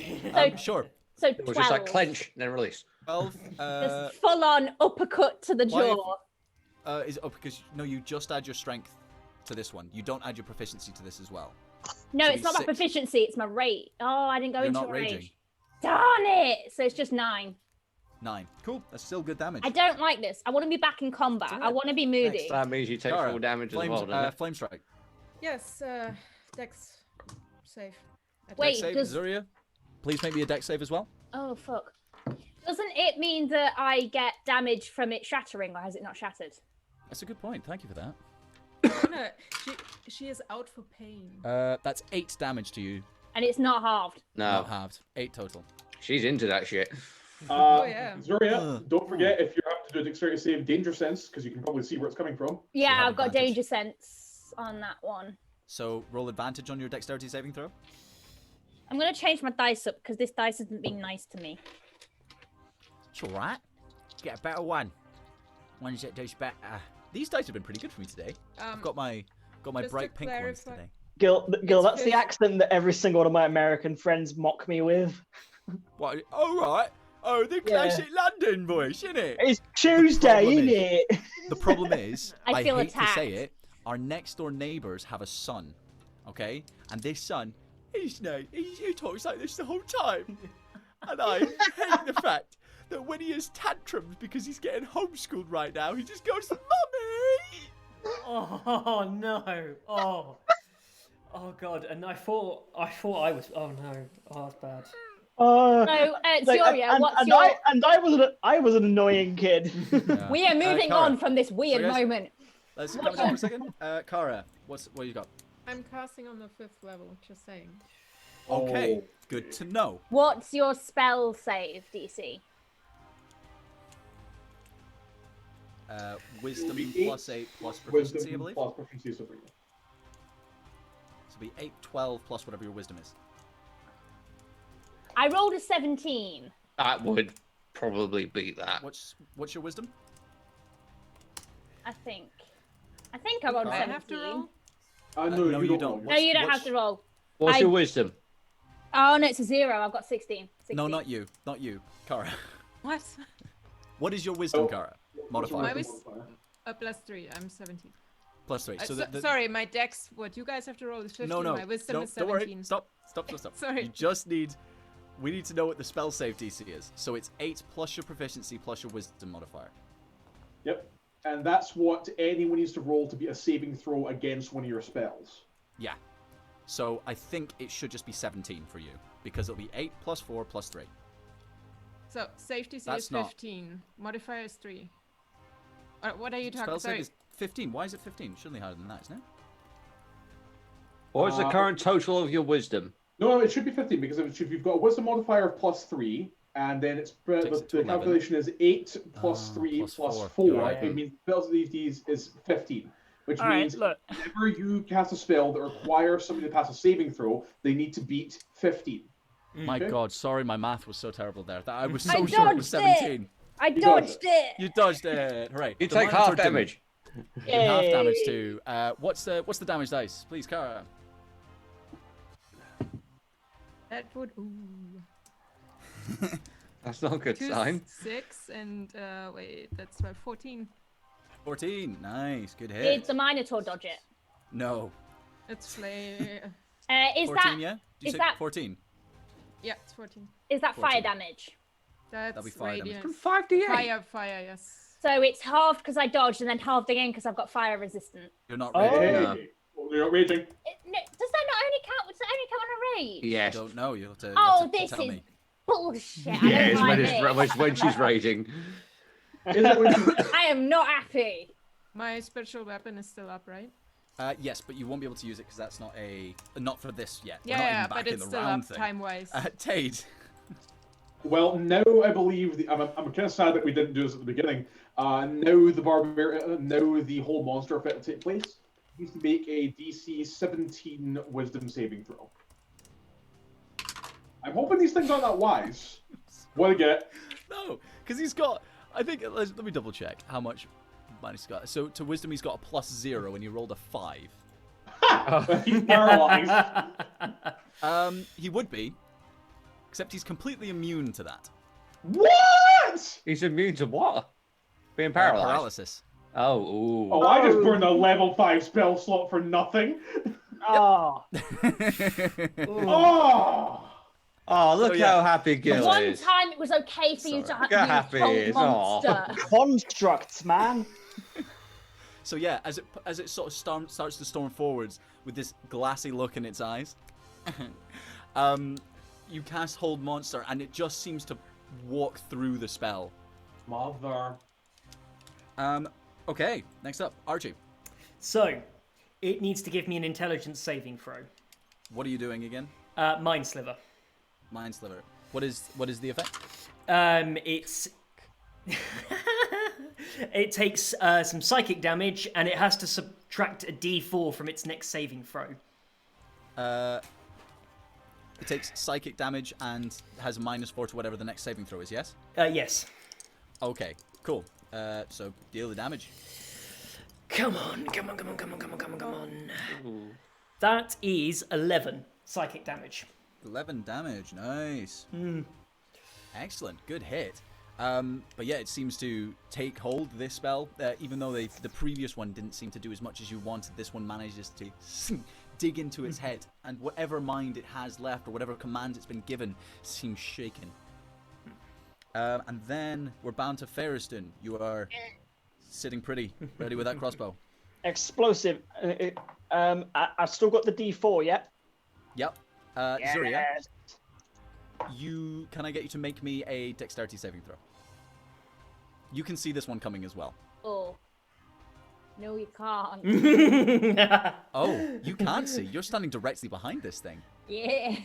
[SPEAKER 3] Sure.
[SPEAKER 2] So
[SPEAKER 4] It
[SPEAKER 2] 12.
[SPEAKER 4] was just like clench, then release.
[SPEAKER 3] 12.
[SPEAKER 2] Just full on uppercut to the
[SPEAKER 3] why-
[SPEAKER 2] jaw.
[SPEAKER 3] Is because no, you just add your strength to this one. You don't add your proficiency to this as well.
[SPEAKER 2] No,
[SPEAKER 3] so
[SPEAKER 2] it's not my
[SPEAKER 3] 6.
[SPEAKER 2] proficiency. It's my rate. Oh, I didn't go
[SPEAKER 3] You're
[SPEAKER 2] into
[SPEAKER 3] not
[SPEAKER 2] rage.
[SPEAKER 3] raging.
[SPEAKER 2] Darn it! So it's just 9.
[SPEAKER 3] 9. Cool. That's still good damage.
[SPEAKER 2] I don't like this. I want to be back in combat.
[SPEAKER 3] It's
[SPEAKER 2] I want to be moody.
[SPEAKER 4] That means you take
[SPEAKER 3] Kara,
[SPEAKER 4] full damage
[SPEAKER 3] Flames,
[SPEAKER 4] as well, doesn't it?
[SPEAKER 3] Flame strike.
[SPEAKER 6] Yes, Dex save. Attack.
[SPEAKER 2] Wait,
[SPEAKER 3] Dex save,
[SPEAKER 2] does-
[SPEAKER 3] Zuria. Please make me a dex save as well.
[SPEAKER 2] Oh fuck! Doesn't it mean that I get damage from it shattering, or has it not shattered?
[SPEAKER 3] That's a good point. Thank you for that.
[SPEAKER 6] No, she is out for pain.
[SPEAKER 3] That's 8 damage to you.
[SPEAKER 2] And it's not halved.
[SPEAKER 4] No,
[SPEAKER 3] Not halved. 8 total.
[SPEAKER 4] she's into that shit.
[SPEAKER 6] Yeah.
[SPEAKER 7] Zuria, don't forget if you have to do a dexterity save, danger sense, because you can probably see where it's coming from.
[SPEAKER 2] Yeah,
[SPEAKER 3] have
[SPEAKER 2] I've got
[SPEAKER 3] advantage.
[SPEAKER 2] danger sense on that one.
[SPEAKER 3] So roll advantage on your dexterity saving throw.
[SPEAKER 2] I'm gonna change my dice up because this dice hasn't been nice to me.
[SPEAKER 3] It's alright. Get a better one. Ones that does better. These dice have been pretty good for me today. I've got my
[SPEAKER 6] just to
[SPEAKER 3] bright pink ones
[SPEAKER 6] clarify-
[SPEAKER 3] today.
[SPEAKER 5] Gil,
[SPEAKER 6] It's
[SPEAKER 5] that's the
[SPEAKER 6] just-
[SPEAKER 5] accent that every single one of my American friends mock me with.
[SPEAKER 3] What? Alright. Oh, the classic London voice, isn't it?
[SPEAKER 5] It's Tuesday,
[SPEAKER 3] problem
[SPEAKER 5] isn't
[SPEAKER 3] is-
[SPEAKER 5] it?
[SPEAKER 3] The problem is,
[SPEAKER 2] I feel
[SPEAKER 3] hate to say
[SPEAKER 2] attacked.
[SPEAKER 3] it, our next door neighbours have a son, okay? And this son, he talks like this the whole time. And I hate the fact that when he has tantrums because he's getting homeschooled right now, he just goes, Mummy!
[SPEAKER 1] Oh no! Oh god! And I thought I was. Oh no! Oh, that's bad.
[SPEAKER 2] So,
[SPEAKER 5] Like,
[SPEAKER 2] Zoria, what's your?
[SPEAKER 5] I was an annoying kid.
[SPEAKER 2] We are moving
[SPEAKER 3] Kara.
[SPEAKER 2] on from this weird
[SPEAKER 3] So guys-
[SPEAKER 2] moment.
[SPEAKER 3] Let's calm down for a second. Kara, what you got?
[SPEAKER 6] I'm casting on the 5th level, just saying.
[SPEAKER 3] Okay,
[SPEAKER 7] Oh.
[SPEAKER 3] good to know.
[SPEAKER 2] What's your spell save DC?
[SPEAKER 3] Wisdom
[SPEAKER 7] It'll be
[SPEAKER 3] plus 8 plus
[SPEAKER 7] Wisdom
[SPEAKER 3] proficiency, I believe.
[SPEAKER 7] plus proficiency, so for you.
[SPEAKER 3] So it'll be 8, 12 plus whatever your wisdom is.
[SPEAKER 2] I rolled a 17.
[SPEAKER 4] That would probably beat that.
[SPEAKER 3] What's your wisdom?
[SPEAKER 2] I think I rolled a
[SPEAKER 6] I
[SPEAKER 2] 17.
[SPEAKER 6] have to roll.
[SPEAKER 7] No,
[SPEAKER 3] no, you don't.
[SPEAKER 2] No, you don't have to roll.
[SPEAKER 4] What's your wisdom?
[SPEAKER 2] Oh no, it's a 0. I've got 16.
[SPEAKER 3] No, not you. Not you. Kara.
[SPEAKER 6] What?
[SPEAKER 3] What is your wisdom,
[SPEAKER 7] Oh.
[SPEAKER 3] Kara? Modifier.
[SPEAKER 6] My +3. I'm 17.
[SPEAKER 3] +3. So
[SPEAKER 6] Sorry, my dex. What you guys have to roll is 15.
[SPEAKER 3] No.
[SPEAKER 6] My wisdom
[SPEAKER 3] No,
[SPEAKER 6] is
[SPEAKER 3] don't
[SPEAKER 6] 17.
[SPEAKER 3] worry. Stop.
[SPEAKER 6] Sorry.
[SPEAKER 3] You just need. We need to know what the spell save DC is. So it's 8 plus your proficiency plus your wisdom modifier.
[SPEAKER 7] Yep. And that's what anyone needs to roll to be a saving throw against one of your spells.
[SPEAKER 3] Yeah. So I think it should just be 17 for you because it'll be 8 plus 4 plus 3.
[SPEAKER 6] So safety C
[SPEAKER 3] That's
[SPEAKER 6] is
[SPEAKER 3] not-
[SPEAKER 6] 15. Modifier is 3. What are you
[SPEAKER 3] Spell
[SPEAKER 6] talking?
[SPEAKER 3] save
[SPEAKER 6] Sorry.
[SPEAKER 3] is 15. Why is it 15? Shouldn't be higher than that, isn't it?
[SPEAKER 4] What is the current total of your wisdom?
[SPEAKER 7] No, it should be 15 because if you've got a wisdom modifier of +3, and then it's
[SPEAKER 3] Takes it to
[SPEAKER 7] the
[SPEAKER 3] 11.
[SPEAKER 7] calculation is 8 plus 3
[SPEAKER 3] plus
[SPEAKER 7] plus
[SPEAKER 3] 4.
[SPEAKER 7] 4.
[SPEAKER 3] You're right.
[SPEAKER 7] It means spells of these is 15, which
[SPEAKER 1] All right,
[SPEAKER 7] means
[SPEAKER 1] look.
[SPEAKER 7] whenever you cast a spell that requires somebody to pass a saving throw, they need to beat 15.
[SPEAKER 3] My
[SPEAKER 7] Okay.
[SPEAKER 3] God, sorry, my math was so terrible there. I was
[SPEAKER 2] I
[SPEAKER 3] so sure it was
[SPEAKER 2] dodged it.
[SPEAKER 3] 17.
[SPEAKER 2] I
[SPEAKER 7] dodged
[SPEAKER 2] dodged it.
[SPEAKER 3] You dodged it. Hooray.
[SPEAKER 4] You
[SPEAKER 3] The
[SPEAKER 4] take
[SPEAKER 3] Minotaur
[SPEAKER 4] half
[SPEAKER 3] didn't.
[SPEAKER 4] damage.
[SPEAKER 3] You did half damage to. What's the damage dice? Please, Kara.
[SPEAKER 6] That would. Ooh.
[SPEAKER 4] That's not a good
[SPEAKER 6] 2,
[SPEAKER 4] sign.
[SPEAKER 6] 6, and wait, that's 14.
[SPEAKER 3] 14. Nice. Good hit.
[SPEAKER 2] Did the Minotaur dodge it?
[SPEAKER 3] No.
[SPEAKER 6] It's flay.
[SPEAKER 2] Is
[SPEAKER 3] 14,
[SPEAKER 2] that
[SPEAKER 3] yeah? Did you
[SPEAKER 2] is
[SPEAKER 3] say
[SPEAKER 2] that-
[SPEAKER 3] 14?
[SPEAKER 6] Yeah, it's 14.
[SPEAKER 2] is that
[SPEAKER 3] 14.
[SPEAKER 2] fire damage?
[SPEAKER 6] That's
[SPEAKER 3] be fire damage.
[SPEAKER 6] radiant.
[SPEAKER 4] 5d8.
[SPEAKER 6] Fire, yes.
[SPEAKER 2] So it's halved because I dodged, and then halved again because I've got fire resistant.
[SPEAKER 3] You're not
[SPEAKER 5] Oh.
[SPEAKER 3] ready.
[SPEAKER 7] Hey, you're not raging.
[SPEAKER 2] No, does that not only count? Does that only count on a rage?
[SPEAKER 3] I
[SPEAKER 4] Yes.
[SPEAKER 3] don't know. You'll have to,
[SPEAKER 2] Oh,
[SPEAKER 3] have to
[SPEAKER 2] this
[SPEAKER 3] tell
[SPEAKER 2] is
[SPEAKER 3] me.
[SPEAKER 2] bullshit. I
[SPEAKER 4] Yes,
[SPEAKER 2] don't
[SPEAKER 4] when,
[SPEAKER 2] like
[SPEAKER 4] when
[SPEAKER 2] this.
[SPEAKER 4] she's raging.
[SPEAKER 7] Is it when you-
[SPEAKER 2] I am not happy.
[SPEAKER 6] My special weapon is still up, right?
[SPEAKER 3] Yes, but you won't be able to use it because that's not for this yet. We're
[SPEAKER 6] Yeah,
[SPEAKER 3] not
[SPEAKER 6] yeah,
[SPEAKER 3] even back
[SPEAKER 6] but
[SPEAKER 3] in
[SPEAKER 6] it's
[SPEAKER 3] the
[SPEAKER 6] still
[SPEAKER 3] round
[SPEAKER 6] up
[SPEAKER 3] thing.
[SPEAKER 6] time-wise.
[SPEAKER 3] Tade.
[SPEAKER 7] Well, now I believe I'm kind of sad that we didn't do this at the beginning. Now the whole monster effect will take place. He needs to make a DC 17 Wisdom saving throw. I'm hoping these things aren't that wise. What to get?
[SPEAKER 3] No, because he's got. I think. Let me double check how much minus he's got. So to wisdom, he's got a +0, and he rolled a 5.
[SPEAKER 7] He's paralyzed.
[SPEAKER 3] He would be, except he's completely immune to that.
[SPEAKER 7] What?
[SPEAKER 4] He's immune to what? Being paralyzed.
[SPEAKER 3] Paralysis.
[SPEAKER 4] Oh, ooh.
[SPEAKER 7] Oh, I just burned a level 5 spell slot for nothing.
[SPEAKER 5] Ah.
[SPEAKER 7] Oh!
[SPEAKER 4] Oh, look
[SPEAKER 3] So, yeah.
[SPEAKER 4] how happy Gil
[SPEAKER 2] One
[SPEAKER 4] is.
[SPEAKER 2] time it was okay for you to
[SPEAKER 3] Sorry.
[SPEAKER 2] use
[SPEAKER 4] Look how happy he
[SPEAKER 2] cold
[SPEAKER 4] is. Aw.
[SPEAKER 2] monster.
[SPEAKER 5] Constructs, man.
[SPEAKER 3] So yeah, as it sort of starts to storm forwards with this glassy look in its eyes, you cast Hold Monster, and it just seems to walk through the spell.
[SPEAKER 7] Mother.
[SPEAKER 3] Okay, next up, Archie.
[SPEAKER 1] So, it needs to give me an intelligence saving throw.
[SPEAKER 3] What are you doing again?
[SPEAKER 1] Mind Sliver.
[SPEAKER 3] Mind Sliver. What is the effect?
[SPEAKER 1] It's it takes some psychic damage, and it has to subtract a D4 from its next saving throw.
[SPEAKER 3] It takes psychic damage and has a -4 to whatever the next saving throw is. Yes.
[SPEAKER 1] Yes.
[SPEAKER 3] Okay. Cool. So deal the damage.
[SPEAKER 1] Come on. That is 11 psychic damage.
[SPEAKER 3] 11 damage. Nice. Excellent. Good hit. But yeah, it seems to take hold, this spell. Even though the previous one didn't seem to do as much as you wanted, this one manages to dig into its head, and whatever mind it has left, or whatever command it's been given, seems shaken. And then we're bound to Ferriston. You are sitting pretty, ready with that crossbow.
[SPEAKER 5] Explosive. I've still got the D4, yeah?
[SPEAKER 3] Yep. Zuria,
[SPEAKER 5] Yes.
[SPEAKER 3] can I get you to make me a dexterity saving throw? You can see this one coming as well.
[SPEAKER 2] Oh. No, you can't.
[SPEAKER 3] Oh, you can't see. You're standing directly behind this thing.
[SPEAKER 2] Yeah.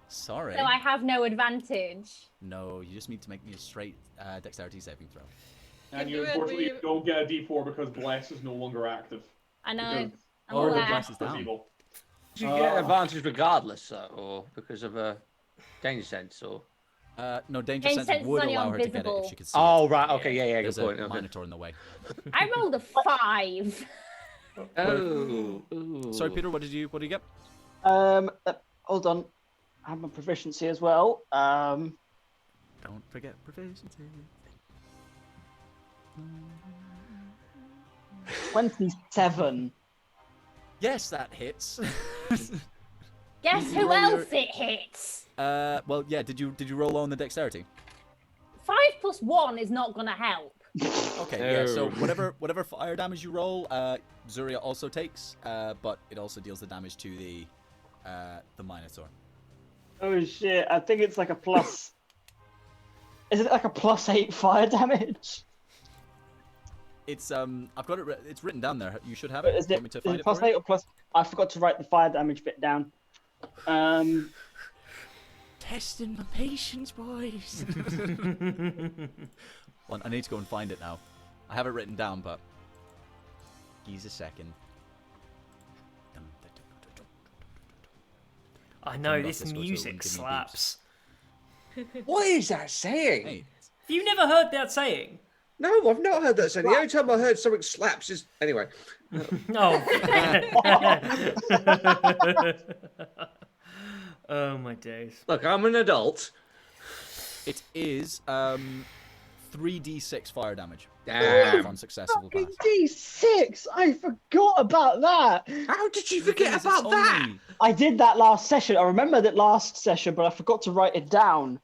[SPEAKER 3] Sorry.
[SPEAKER 2] So I have no advantage.
[SPEAKER 3] No, you just need to make me a straight dexterity saving throw.
[SPEAKER 7] And
[SPEAKER 6] Can
[SPEAKER 7] you
[SPEAKER 6] do it,
[SPEAKER 7] unfortunately
[SPEAKER 6] we-
[SPEAKER 7] don't get a D4 because Bless is no longer active.
[SPEAKER 2] I know.
[SPEAKER 7] Because
[SPEAKER 2] I'm
[SPEAKER 3] Oh, the
[SPEAKER 2] aware.
[SPEAKER 3] Bless is
[SPEAKER 7] That's
[SPEAKER 3] down.
[SPEAKER 7] evil.
[SPEAKER 4] Do you get advantage regardless, or because of a... Danger sense or?
[SPEAKER 3] No, danger
[SPEAKER 2] Danger
[SPEAKER 3] sense
[SPEAKER 2] sense is
[SPEAKER 3] would
[SPEAKER 2] only
[SPEAKER 3] allow
[SPEAKER 2] on
[SPEAKER 3] her to get it
[SPEAKER 2] visible.
[SPEAKER 3] if she could see
[SPEAKER 4] Oh,
[SPEAKER 3] it.
[SPEAKER 4] right. Okay. Yeah. Good
[SPEAKER 3] There's a
[SPEAKER 4] point. Okay.
[SPEAKER 3] Minotaur in the way.
[SPEAKER 2] I rolled a 5.
[SPEAKER 4] Oh. Ooh.
[SPEAKER 3] Sorry, Peter. What do you get?
[SPEAKER 5] Hold on. I have my proficiency as well.
[SPEAKER 3] Don't forget proficiency.
[SPEAKER 5] 27.
[SPEAKER 3] Yes, that hits.
[SPEAKER 2] Guess
[SPEAKER 3] You
[SPEAKER 2] who
[SPEAKER 3] roll your-
[SPEAKER 2] else it hits?
[SPEAKER 3] Well, yeah. Did you roll low on the dexterity?
[SPEAKER 2] 5 + 1 is not gonna help.
[SPEAKER 3] Okay, yeah. So
[SPEAKER 4] No.
[SPEAKER 3] whatever fire damage you roll, Zuria also takes, but it also deals the damage to the Minotaur.
[SPEAKER 5] Oh shit! I think it's like a plus. Is it like a +8 fire damage?
[SPEAKER 3] It's I've got it. It's written down there. You should have it.
[SPEAKER 5] Is
[SPEAKER 3] Do you
[SPEAKER 5] it,
[SPEAKER 3] want me to
[SPEAKER 5] is
[SPEAKER 3] find
[SPEAKER 5] it
[SPEAKER 3] it for
[SPEAKER 5] +8
[SPEAKER 3] you?
[SPEAKER 5] or plus? I forgot to write the fire damage bit down.
[SPEAKER 3] Testing my patience, boys. Well, I need to go and find it now. I have it written down, but give a second.
[SPEAKER 1] I know,
[SPEAKER 3] Turn off
[SPEAKER 1] this
[SPEAKER 3] this one so it
[SPEAKER 1] music
[SPEAKER 3] wouldn't give me
[SPEAKER 1] slaps.
[SPEAKER 4] What is that saying?
[SPEAKER 3] Hey,
[SPEAKER 1] Have you never heard that saying?
[SPEAKER 4] No, I've not heard that saying. The only time I heard something slaps is anyway.
[SPEAKER 1] Oh. Oh my days.
[SPEAKER 4] Look, I'm an adult.
[SPEAKER 3] it is 3d6 fire damage.
[SPEAKER 4] Damn.
[SPEAKER 3] On successful pass.
[SPEAKER 5] Fucking D6! I forgot about that.
[SPEAKER 4] How did you
[SPEAKER 3] The thing
[SPEAKER 4] forget
[SPEAKER 3] is, it's
[SPEAKER 4] about that?
[SPEAKER 3] only-
[SPEAKER 5] I did that last session. I remembered it last session, but I forgot to write it down.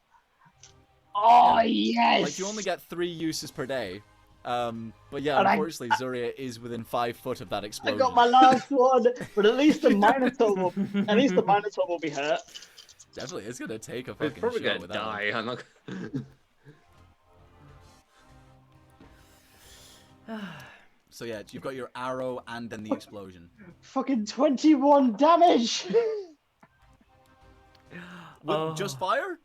[SPEAKER 5] Oh yes!
[SPEAKER 3] Like you only get 3 uses per day. But yeah,
[SPEAKER 5] And
[SPEAKER 3] unfortunately, Zuria is within 5 foot of that
[SPEAKER 5] I
[SPEAKER 3] explosion.
[SPEAKER 5] got my last one, but at least the Minotaur will be hurt.
[SPEAKER 3] Definitely, it's gonna take a
[SPEAKER 4] He's
[SPEAKER 3] fucking
[SPEAKER 4] probably
[SPEAKER 3] shot
[SPEAKER 4] gonna
[SPEAKER 3] with that one.
[SPEAKER 4] die. I'm not...
[SPEAKER 3] So yeah, you've got your arrow and then the explosion.
[SPEAKER 5] Fucking 21 damage.
[SPEAKER 3] With just fire?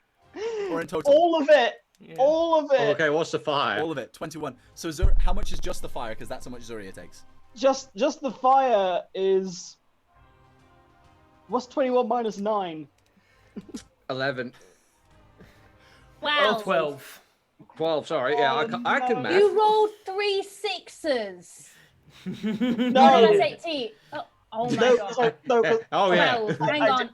[SPEAKER 3] Or in total?
[SPEAKER 5] All of it.
[SPEAKER 1] Yeah.
[SPEAKER 5] All of it.
[SPEAKER 4] Okay, what's the fire?
[SPEAKER 3] All of it, 21. So how much is just the fire? Because that's how much Zuria takes.
[SPEAKER 5] Just the fire is. What's 21 minus 9?
[SPEAKER 4] 11.
[SPEAKER 2] Wow.
[SPEAKER 1] 12.
[SPEAKER 4] 12, sorry. Yeah, I can
[SPEAKER 5] no.
[SPEAKER 4] math.
[SPEAKER 2] You rolled 3 6s.
[SPEAKER 5] No.
[SPEAKER 2] That's 18. Oh my
[SPEAKER 5] No,
[SPEAKER 2] god.
[SPEAKER 5] no, 'cause-
[SPEAKER 4] Oh, yeah.
[SPEAKER 2] 12. Hang
[SPEAKER 5] I
[SPEAKER 2] on.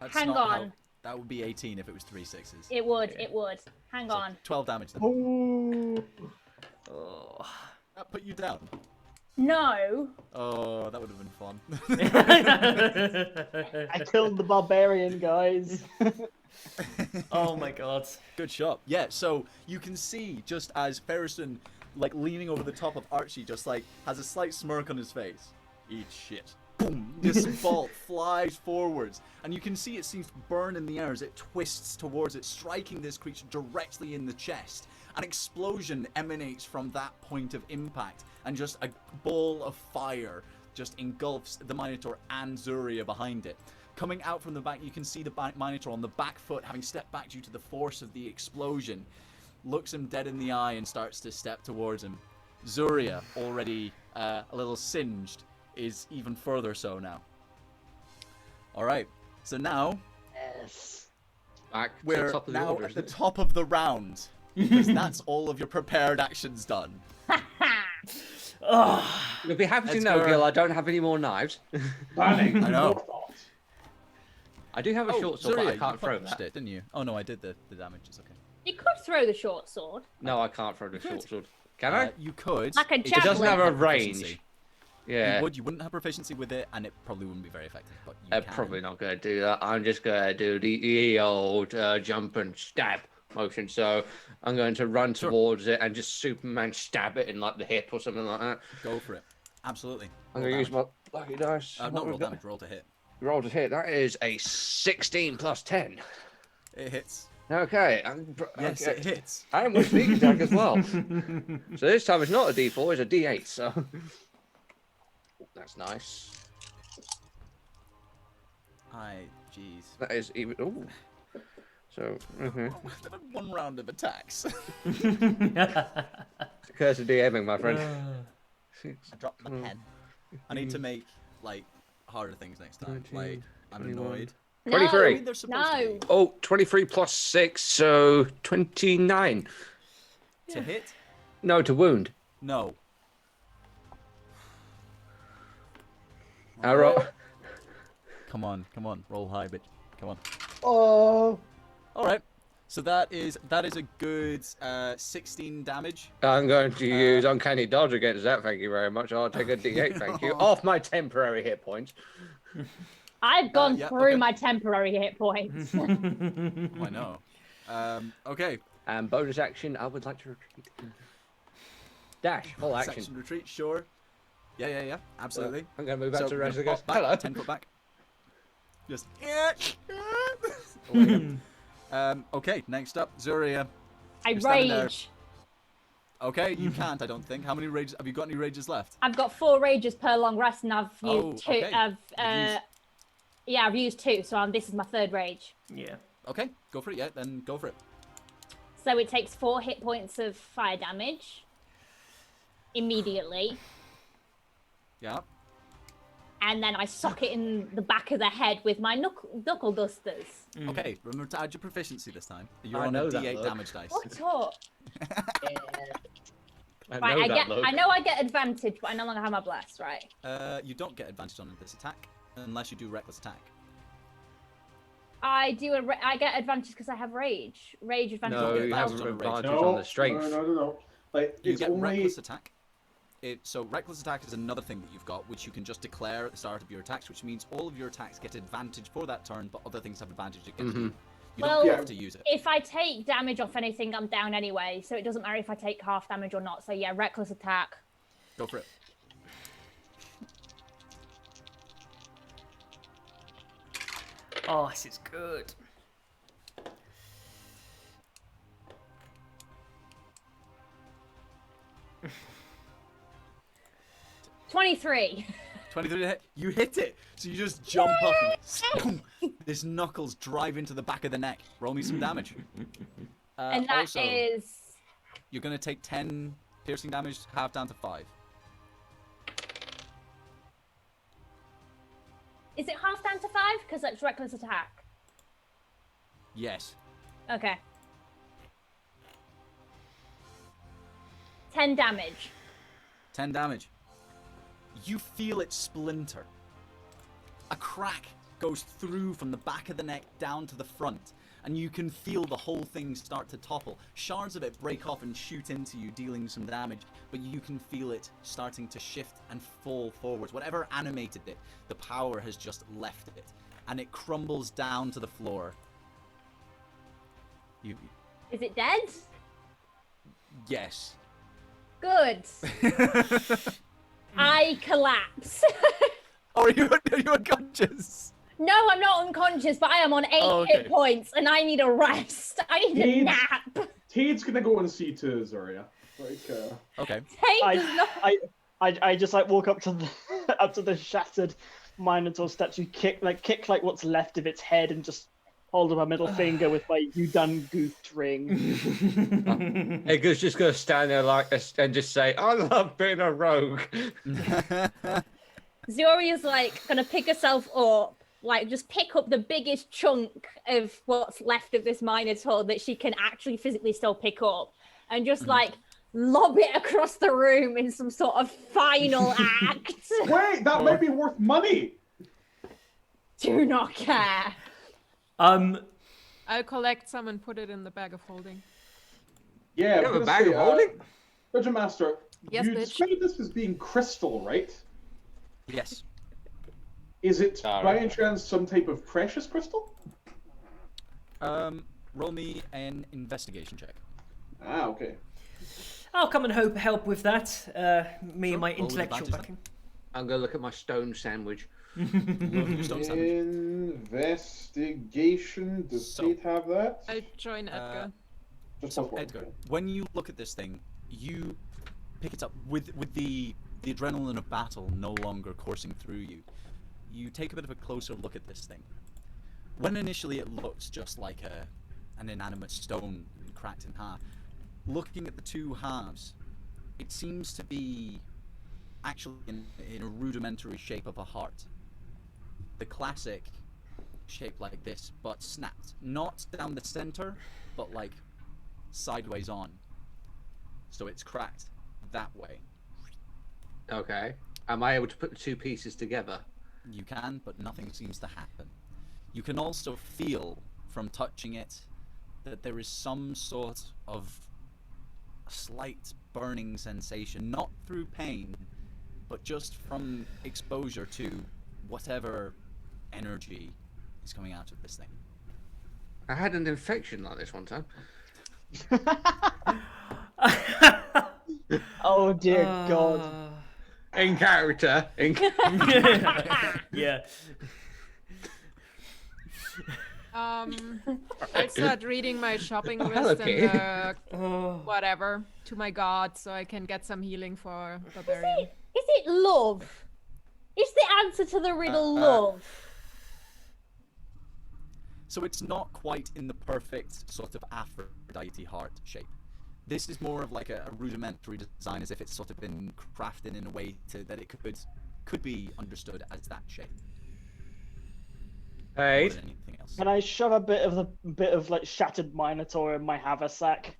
[SPEAKER 3] That's
[SPEAKER 2] Hang
[SPEAKER 3] not
[SPEAKER 2] on.
[SPEAKER 3] how- that would be 18 if it was 3 6s.
[SPEAKER 2] It would. It would. Hang on.
[SPEAKER 3] 12 damage then.
[SPEAKER 5] Ooh.
[SPEAKER 1] Oh.
[SPEAKER 3] That put you down.
[SPEAKER 2] No.
[SPEAKER 3] Oh, that would have been fun.
[SPEAKER 5] I killed the barbarian, guys.
[SPEAKER 1] Oh my god.
[SPEAKER 3] Good shot. Yeah, so you can see just as Ferriston, like leaning over the top of Archie, just like has a slight smirk on his face. Eat shit. Boom! This bolt flies forwards, and you can see it seems to burn in the air as it twists towards it, striking this creature directly in the chest. An explosion emanates from that point of impact, and just a ball of fire just engulfs the Minotaur and Zuria behind it. Coming out from the back, you can see the Minotaur on the back foot, having stepped back due to the force of the explosion, looks him dead in the eye and starts to step towards him. Zuria, already a little singed, is even further so now. Alright, so now
[SPEAKER 5] Yes.
[SPEAKER 4] Back to the
[SPEAKER 3] we're
[SPEAKER 4] top of the
[SPEAKER 3] now
[SPEAKER 4] order,
[SPEAKER 3] at the
[SPEAKER 4] isn't it?
[SPEAKER 3] top of the round, because that's all of your prepared actions done.
[SPEAKER 1] Oh.
[SPEAKER 4] You'll be happy to
[SPEAKER 3] Let's
[SPEAKER 4] know,
[SPEAKER 3] go.
[SPEAKER 4] Gil, I don't have any more knives.
[SPEAKER 7] Planning.
[SPEAKER 3] I know.
[SPEAKER 7] forethought.
[SPEAKER 4] I do have a short sword,
[SPEAKER 3] Zuria,
[SPEAKER 4] but I
[SPEAKER 3] you
[SPEAKER 4] can't throw
[SPEAKER 3] punched
[SPEAKER 4] that.
[SPEAKER 3] it, didn't you? Oh no, I did the damage, it's okay.
[SPEAKER 2] You could throw the short sword.
[SPEAKER 4] No, I can't throw the short sword. Can I?
[SPEAKER 3] You could.
[SPEAKER 2] Like a
[SPEAKER 3] it
[SPEAKER 2] javelin.
[SPEAKER 3] just
[SPEAKER 4] It doesn't have a
[SPEAKER 3] wouldn't proficiency.
[SPEAKER 4] range. Yeah.
[SPEAKER 3] You wouldn't have proficiency with it, and it probably wouldn't be very effective. But you
[SPEAKER 4] I'm
[SPEAKER 3] can.
[SPEAKER 4] probably not going to do that. I'm just going to do the old jump and stab motion. So I'm going to run
[SPEAKER 3] Sure.
[SPEAKER 4] towards it and just Superman stab it in like the hip or something like that.
[SPEAKER 3] Go for it. Absolutely.
[SPEAKER 4] I'm
[SPEAKER 3] Roll
[SPEAKER 4] going to use
[SPEAKER 3] damage.
[SPEAKER 4] my lucky dice.
[SPEAKER 3] Not
[SPEAKER 4] What
[SPEAKER 3] roll
[SPEAKER 4] we've got?
[SPEAKER 3] damage, roll to hit.
[SPEAKER 4] Roll to hit. That is a 16 plus 10.
[SPEAKER 3] It hits.
[SPEAKER 4] Okay.
[SPEAKER 3] Yes,
[SPEAKER 4] okay.
[SPEAKER 3] it hits.
[SPEAKER 4] I am with sneak attack as well. So this time it's not a D4, it's a D8. So that's nice.
[SPEAKER 3] Hi, jeez.
[SPEAKER 4] That is even. Ooh. So.
[SPEAKER 3] One round of attacks.
[SPEAKER 4] Curse of DMing, my friend.
[SPEAKER 3] I dropped my pen. I need to make like harder things next time.
[SPEAKER 4] 19,
[SPEAKER 3] Like I'm
[SPEAKER 4] 21.
[SPEAKER 3] annoyed
[SPEAKER 2] No.
[SPEAKER 4] 23.
[SPEAKER 3] I mean, they're supposed to
[SPEAKER 2] No.
[SPEAKER 3] be.
[SPEAKER 4] Oh, 23 plus 6, so 29.
[SPEAKER 3] To hit?
[SPEAKER 4] No, to wound.
[SPEAKER 3] No.
[SPEAKER 4] Arrow.
[SPEAKER 3] Come on, roll high, bitch. Come on.
[SPEAKER 5] Oh.
[SPEAKER 3] All right. So that is a good 16 damage.
[SPEAKER 4] I'm going to use Uncanny Dodge against that, thank you very much. I'll take a D8, thank you, off my temporary hit points.
[SPEAKER 2] I've gone
[SPEAKER 3] yeah,
[SPEAKER 2] through
[SPEAKER 3] okay.
[SPEAKER 2] my temporary hit points.
[SPEAKER 3] I know. Okay.
[SPEAKER 4] And bonus action, I would like to retreat. Dash, full action.
[SPEAKER 3] Section retreat, sure. Yeah. Absolutely.
[SPEAKER 4] I'm going to move back to the rest of the
[SPEAKER 3] pop
[SPEAKER 4] guys.
[SPEAKER 3] back,
[SPEAKER 4] Hello.
[SPEAKER 3] 10 foot back. Just. Away. Okay, next up, Zuria.
[SPEAKER 2] I
[SPEAKER 3] You're standing there.
[SPEAKER 2] rage.
[SPEAKER 3] Okay, you can't, I don't think. How many rages have you got? Any rages left?
[SPEAKER 2] I've got 4 rages per long rest, and I've used two.
[SPEAKER 3] okay.
[SPEAKER 2] I've used 2, so this is my 3rd rage.
[SPEAKER 1] Yeah.
[SPEAKER 3] Okay, go for it. Yeah, then go for it.
[SPEAKER 2] So it takes 4 hit points of fire damage immediately,
[SPEAKER 3] Yeah.
[SPEAKER 2] and then I sock it in the back of the head with my knuckle dusters.
[SPEAKER 3] Okay, remember to add your proficiency this time. You're
[SPEAKER 4] I
[SPEAKER 3] on
[SPEAKER 4] know
[SPEAKER 3] a
[SPEAKER 4] that
[SPEAKER 3] D8
[SPEAKER 4] look.
[SPEAKER 3] damage dice.
[SPEAKER 2] What's up?
[SPEAKER 4] I
[SPEAKER 2] I know I get advantage, but I no longer have my bless, right?
[SPEAKER 3] You don't get advantage on this attack unless you do reckless attack.
[SPEAKER 2] I get advantage because I have rage. Rage advantage.
[SPEAKER 4] No,
[SPEAKER 3] get
[SPEAKER 4] you
[SPEAKER 3] advantage
[SPEAKER 4] have
[SPEAKER 3] on the
[SPEAKER 4] advantage
[SPEAKER 7] No,
[SPEAKER 4] on the strength.
[SPEAKER 7] no. Like,
[SPEAKER 3] You
[SPEAKER 7] it's
[SPEAKER 3] get
[SPEAKER 7] only...
[SPEAKER 3] reckless attack. So reckless attack is another thing that you've got, which you can just declare at the start of your attacks, which means all of your attacks get advantage for that turn, but other things have advantage against you. You
[SPEAKER 2] Well,
[SPEAKER 3] don't have to use it.
[SPEAKER 2] If I take damage off anything, I'm down anyway, so it doesn't matter if I take half damage or not. So yeah, reckless attack.
[SPEAKER 3] Go for it.
[SPEAKER 1] Oh, this is good.
[SPEAKER 2] $23.
[SPEAKER 3] 23 to hit. You hit it. So you just jump up and this knuckles drive into the back of the neck. Roll me some damage.
[SPEAKER 2] And that
[SPEAKER 3] also,
[SPEAKER 2] is...
[SPEAKER 3] You're going to take 10 piercing damage, half down to 5.
[SPEAKER 2] Is it half down to 5? Because that's reckless attack.
[SPEAKER 3] Yes.
[SPEAKER 2] Okay. 10 damage.
[SPEAKER 3] 10 damage. You feel it splinter. A crack goes through from the back of the neck down to the front, and you can feel the whole thing start to topple. Shards of it break off and shoot into you, dealing some damage, but you can feel it starting to shift and fall forwards. Whatever animated it, the power has just left it, and it crumbles down to the floor.
[SPEAKER 2] Is it dead?
[SPEAKER 3] Yes.
[SPEAKER 2] Good. I collapse.
[SPEAKER 3] Oh, are you unconscious?
[SPEAKER 2] No, I'm not unconscious, but I am on 8 hit points, and I need a rest. I need a nap.
[SPEAKER 7] Tate's gonna go and see to Zuria.
[SPEAKER 3] Okay.
[SPEAKER 2] Tate does not...
[SPEAKER 5] I just like walk up to the up to the shattered Minotaur statue, kick like what's left of its head, and just hold up my middle finger with my "you done goofed" ring.
[SPEAKER 4] Edgar's just gonna stand there like this and just say, "I love being a rogue."
[SPEAKER 2] Zoria's like gonna pick herself up, like just pick up the biggest chunk of what's left of this Minotaur that she can actually physically still pick up, and just like lob it across the room in some sort of final act.
[SPEAKER 7] Wait, that might be worth money.
[SPEAKER 2] Do not care.
[SPEAKER 6] I'll collect some and put it in the bag of holding.
[SPEAKER 7] Yeah,
[SPEAKER 4] You have a bag of holding?
[SPEAKER 7] Dungeon Master,
[SPEAKER 6] Yes,
[SPEAKER 7] you
[SPEAKER 6] bitch.
[SPEAKER 7] described this as being crystal, right?
[SPEAKER 3] Yes.
[SPEAKER 7] Is it
[SPEAKER 4] All
[SPEAKER 7] by
[SPEAKER 4] right.
[SPEAKER 7] any chance some type of precious crystal?
[SPEAKER 3] Roll me an investigation check.
[SPEAKER 7] Ah, okay.
[SPEAKER 1] I'll come and help with that. Me and my
[SPEAKER 3] roll with
[SPEAKER 1] intellectual
[SPEAKER 3] advantage
[SPEAKER 1] backing.
[SPEAKER 4] I'm gonna look at my stone sandwich.
[SPEAKER 3] Your stone sandwich.
[SPEAKER 7] Investigation. Does
[SPEAKER 3] So-
[SPEAKER 7] Tate have that?
[SPEAKER 6] I'll join Edgar.
[SPEAKER 7] Just
[SPEAKER 3] So
[SPEAKER 7] plus one,
[SPEAKER 3] Edgar,
[SPEAKER 7] okay.
[SPEAKER 3] when you look at this thing, you pick it up with the adrenaline of battle no longer coursing through you. You take a bit of a closer look at this thing. When initially it looks just like an inanimate stone cracked in half, looking at the two halves, it seems to be actually in a rudimentary shape of a heart. The classic shape like this, but snapped. Not down the center, but like sideways on. So it's cracked that way.
[SPEAKER 4] Okay. Am I able to put the two pieces together?
[SPEAKER 3] You can, but nothing seems to happen. You can also feel from touching it that there is some sort of slight burning sensation, not through pain, but just from exposure to whatever energy is coming out of this thing.
[SPEAKER 4] I had an infection like this one time.
[SPEAKER 5] Oh dear God.
[SPEAKER 4] In character.
[SPEAKER 1] Yeah.
[SPEAKER 6] I start reading my shopping list
[SPEAKER 4] okay.
[SPEAKER 6] and whatever to my god, so I can get some healing for Barbarian.
[SPEAKER 2] Is it love? Is the answer to the riddle love?
[SPEAKER 3] So it's not quite in the perfect sort of Aphrodite heart shape. This is more of like a rudimentary design, as if it's sort of been crafted in a way that it could be understood as that shape.
[SPEAKER 4] Hey.
[SPEAKER 3] More than anything else.
[SPEAKER 5] Can I shove a bit of like shattered Minotaur in my haversack?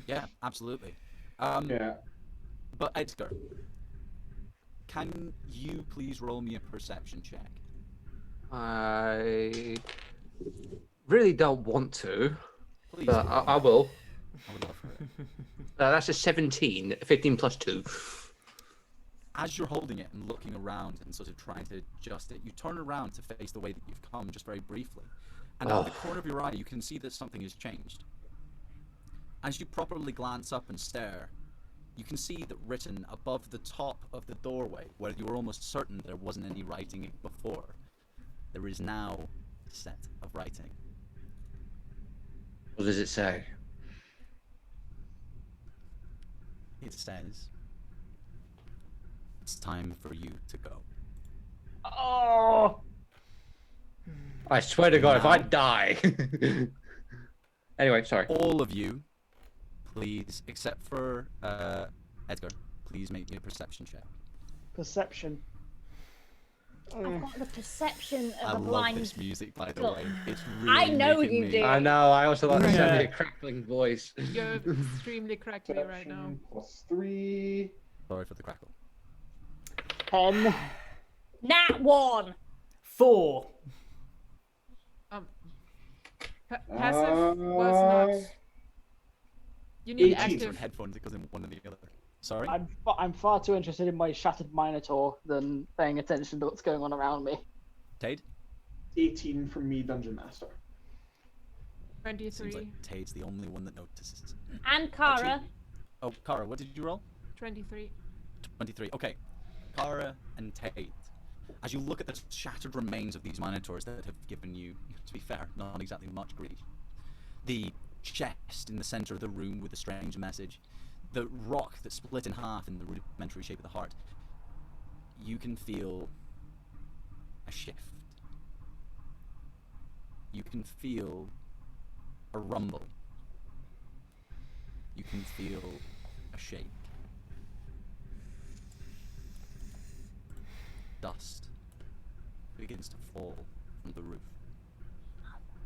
[SPEAKER 3] Yeah, absolutely.
[SPEAKER 7] Yeah.
[SPEAKER 3] But Edgar, can you please roll me a perception check?
[SPEAKER 4] I really don't want to,
[SPEAKER 3] Please.
[SPEAKER 4] but I will.
[SPEAKER 3] I would love for it.
[SPEAKER 4] That's a 17. 15 plus 2.
[SPEAKER 3] As you're holding it and looking around and sort of trying to adjust it, you turn around to face the way that you've come just very briefly. And out of the corner of your eye, you can see that something has changed. As you properly glance up and stare, you can see that written above the top of the doorway, where you were almost certain there wasn't any writing before, there is now a set of writing.
[SPEAKER 4] What does it say?
[SPEAKER 3] It says, "It's time for you to go."
[SPEAKER 5] Oh.
[SPEAKER 4] I swear to God, if I die. Anyway, sorry.
[SPEAKER 3] All of you, please, except for Edgar, please make me a perception check.
[SPEAKER 5] Perception.
[SPEAKER 2] I've got the perception
[SPEAKER 3] I
[SPEAKER 2] of a
[SPEAKER 3] love
[SPEAKER 2] blind.
[SPEAKER 3] this music, by the
[SPEAKER 2] Look,
[SPEAKER 3] way. It's really
[SPEAKER 2] I know
[SPEAKER 3] making
[SPEAKER 2] you
[SPEAKER 3] me...
[SPEAKER 2] do.
[SPEAKER 4] I know, I also like the sound of
[SPEAKER 1] Yeah.
[SPEAKER 4] your crackling voice.
[SPEAKER 6] You're extremely crackly right now.
[SPEAKER 7] Perception plus 3.
[SPEAKER 3] Sorry for the crackle.
[SPEAKER 5] 10.
[SPEAKER 2] Nat 1.
[SPEAKER 1] 4.
[SPEAKER 6] Passive was not. You need
[SPEAKER 7] 18.
[SPEAKER 3] Different
[SPEAKER 6] active.
[SPEAKER 3] headphones, it goes in one or the other. Sorry?
[SPEAKER 5] I'm far too interested in my shattered Minotaur than paying attention to what's going on around me.
[SPEAKER 3] Tade?
[SPEAKER 7] 18 from me, Dungeon Master.
[SPEAKER 6] 23.
[SPEAKER 3] Seems like Tade's the only one that notices.
[SPEAKER 2] And Kara.
[SPEAKER 3] Oh, Kara, what did you roll?
[SPEAKER 6] 23.
[SPEAKER 3] 23. Okay. Kara and Tade. As you look at the shattered remains of these Minotaurs that have given you, to be fair, not exactly much grief. The chest in the center of the room with the strange message. The rock that split in half in the rudimentary shape of the heart. You can feel a shift. You can feel a rumble. You can feel a shake. Dust begins to fall from the roof.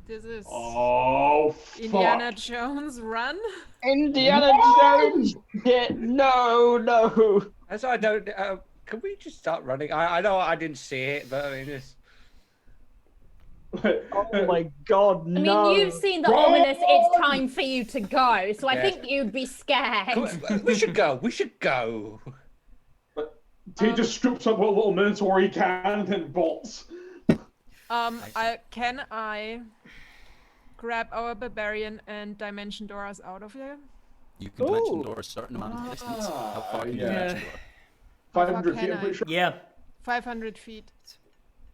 [SPEAKER 6] This is
[SPEAKER 7] Oh,
[SPEAKER 6] Indiana
[SPEAKER 7] fuck.
[SPEAKER 6] Jones run.
[SPEAKER 5] Indiana Jones! Yeah, no.
[SPEAKER 4] As I don't. Can we just start running? I know I didn't see it, but I mean, it's.
[SPEAKER 5] Oh my God,
[SPEAKER 2] I
[SPEAKER 5] no.
[SPEAKER 2] mean, you've seen the ominous "it's time for you to go," so I
[SPEAKER 4] Yeah.
[SPEAKER 2] think you'd be scared.
[SPEAKER 4] We should go. We should go.
[SPEAKER 7] He just scoops up what little Minotaur he can and then bolts.
[SPEAKER 6] Can I grab our barbarian and dimension door us out of here?
[SPEAKER 3] You can dimension
[SPEAKER 5] Ooh.
[SPEAKER 3] door a certain amount of distance. How far can you
[SPEAKER 7] yeah.
[SPEAKER 3] dimension door?
[SPEAKER 7] 500
[SPEAKER 6] can
[SPEAKER 7] feet, I'm
[SPEAKER 6] I?
[SPEAKER 7] pretty sure.
[SPEAKER 1] Yeah.
[SPEAKER 6] 500 feet.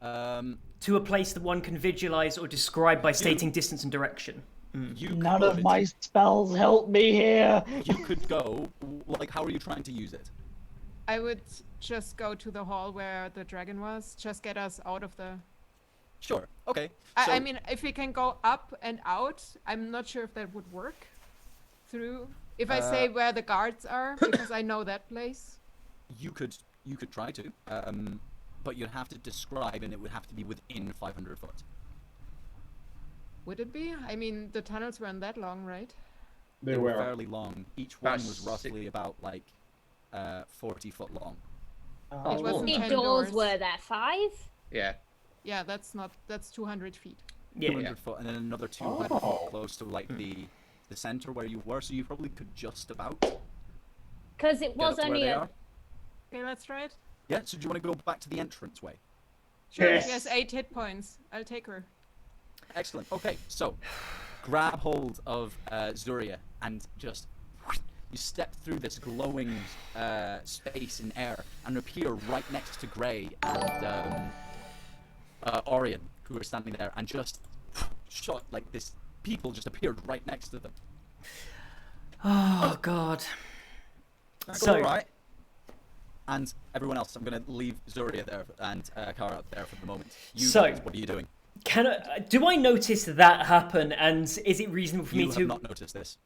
[SPEAKER 1] To a place that one can visualize or describe by stating distance and direction.
[SPEAKER 3] You
[SPEAKER 5] None
[SPEAKER 3] could,
[SPEAKER 5] of my spells help me here.
[SPEAKER 3] You could go. Like, how are you trying to use it?
[SPEAKER 6] I would just go to the hall where the dragon was. Just get us out of the.
[SPEAKER 3] Sure. Okay.
[SPEAKER 6] I mean, if we can go up and out, I'm not sure if that would work. Through. If I say where the guards are, because I know that place.
[SPEAKER 3] You could try to, but you'd have to describe, and it would have to be within 500 foot.
[SPEAKER 6] Would it be? I mean, the tunnels weren't that long, right?
[SPEAKER 7] They
[SPEAKER 3] were
[SPEAKER 7] were.
[SPEAKER 3] fairly long. Each one
[SPEAKER 4] About
[SPEAKER 3] was roughly about like 40 foot long.
[SPEAKER 4] Oh,
[SPEAKER 6] It wasn't
[SPEAKER 2] How
[SPEAKER 6] 10
[SPEAKER 2] many doors
[SPEAKER 6] doors.
[SPEAKER 2] were there? 5?
[SPEAKER 4] Yeah.
[SPEAKER 6] Yeah, that's 200 feet.
[SPEAKER 1] Yeah.
[SPEAKER 3] 200 foot, and then another 200
[SPEAKER 7] Oh.
[SPEAKER 3] foot close to like the center where you were, so you probably could just about
[SPEAKER 2] Because it
[SPEAKER 3] get
[SPEAKER 2] was
[SPEAKER 3] up to where
[SPEAKER 2] only
[SPEAKER 3] they
[SPEAKER 2] a.
[SPEAKER 3] are.
[SPEAKER 6] Okay, let's try it.
[SPEAKER 3] Yeah, so do you want to go back to the entrance way?
[SPEAKER 6] Sure,
[SPEAKER 7] Yes.
[SPEAKER 6] she has 8 hit points. I'll take her.
[SPEAKER 3] Excellent. Okay, so grab hold of Zuria and just you step through this glowing space in air and appear right next to Gray and Orion, who are standing there, and just shot like this. People just appeared right next to them.
[SPEAKER 1] Oh God.
[SPEAKER 3] That's
[SPEAKER 1] So-
[SPEAKER 3] all right. And everyone else, I'm going to leave Zuria there and Kara there for the moment. You
[SPEAKER 1] So-
[SPEAKER 3] guys, what are you doing?
[SPEAKER 1] Do I notice that happen? And is it reasonable for
[SPEAKER 3] You
[SPEAKER 1] me
[SPEAKER 3] have
[SPEAKER 1] to
[SPEAKER 3] not noticed this.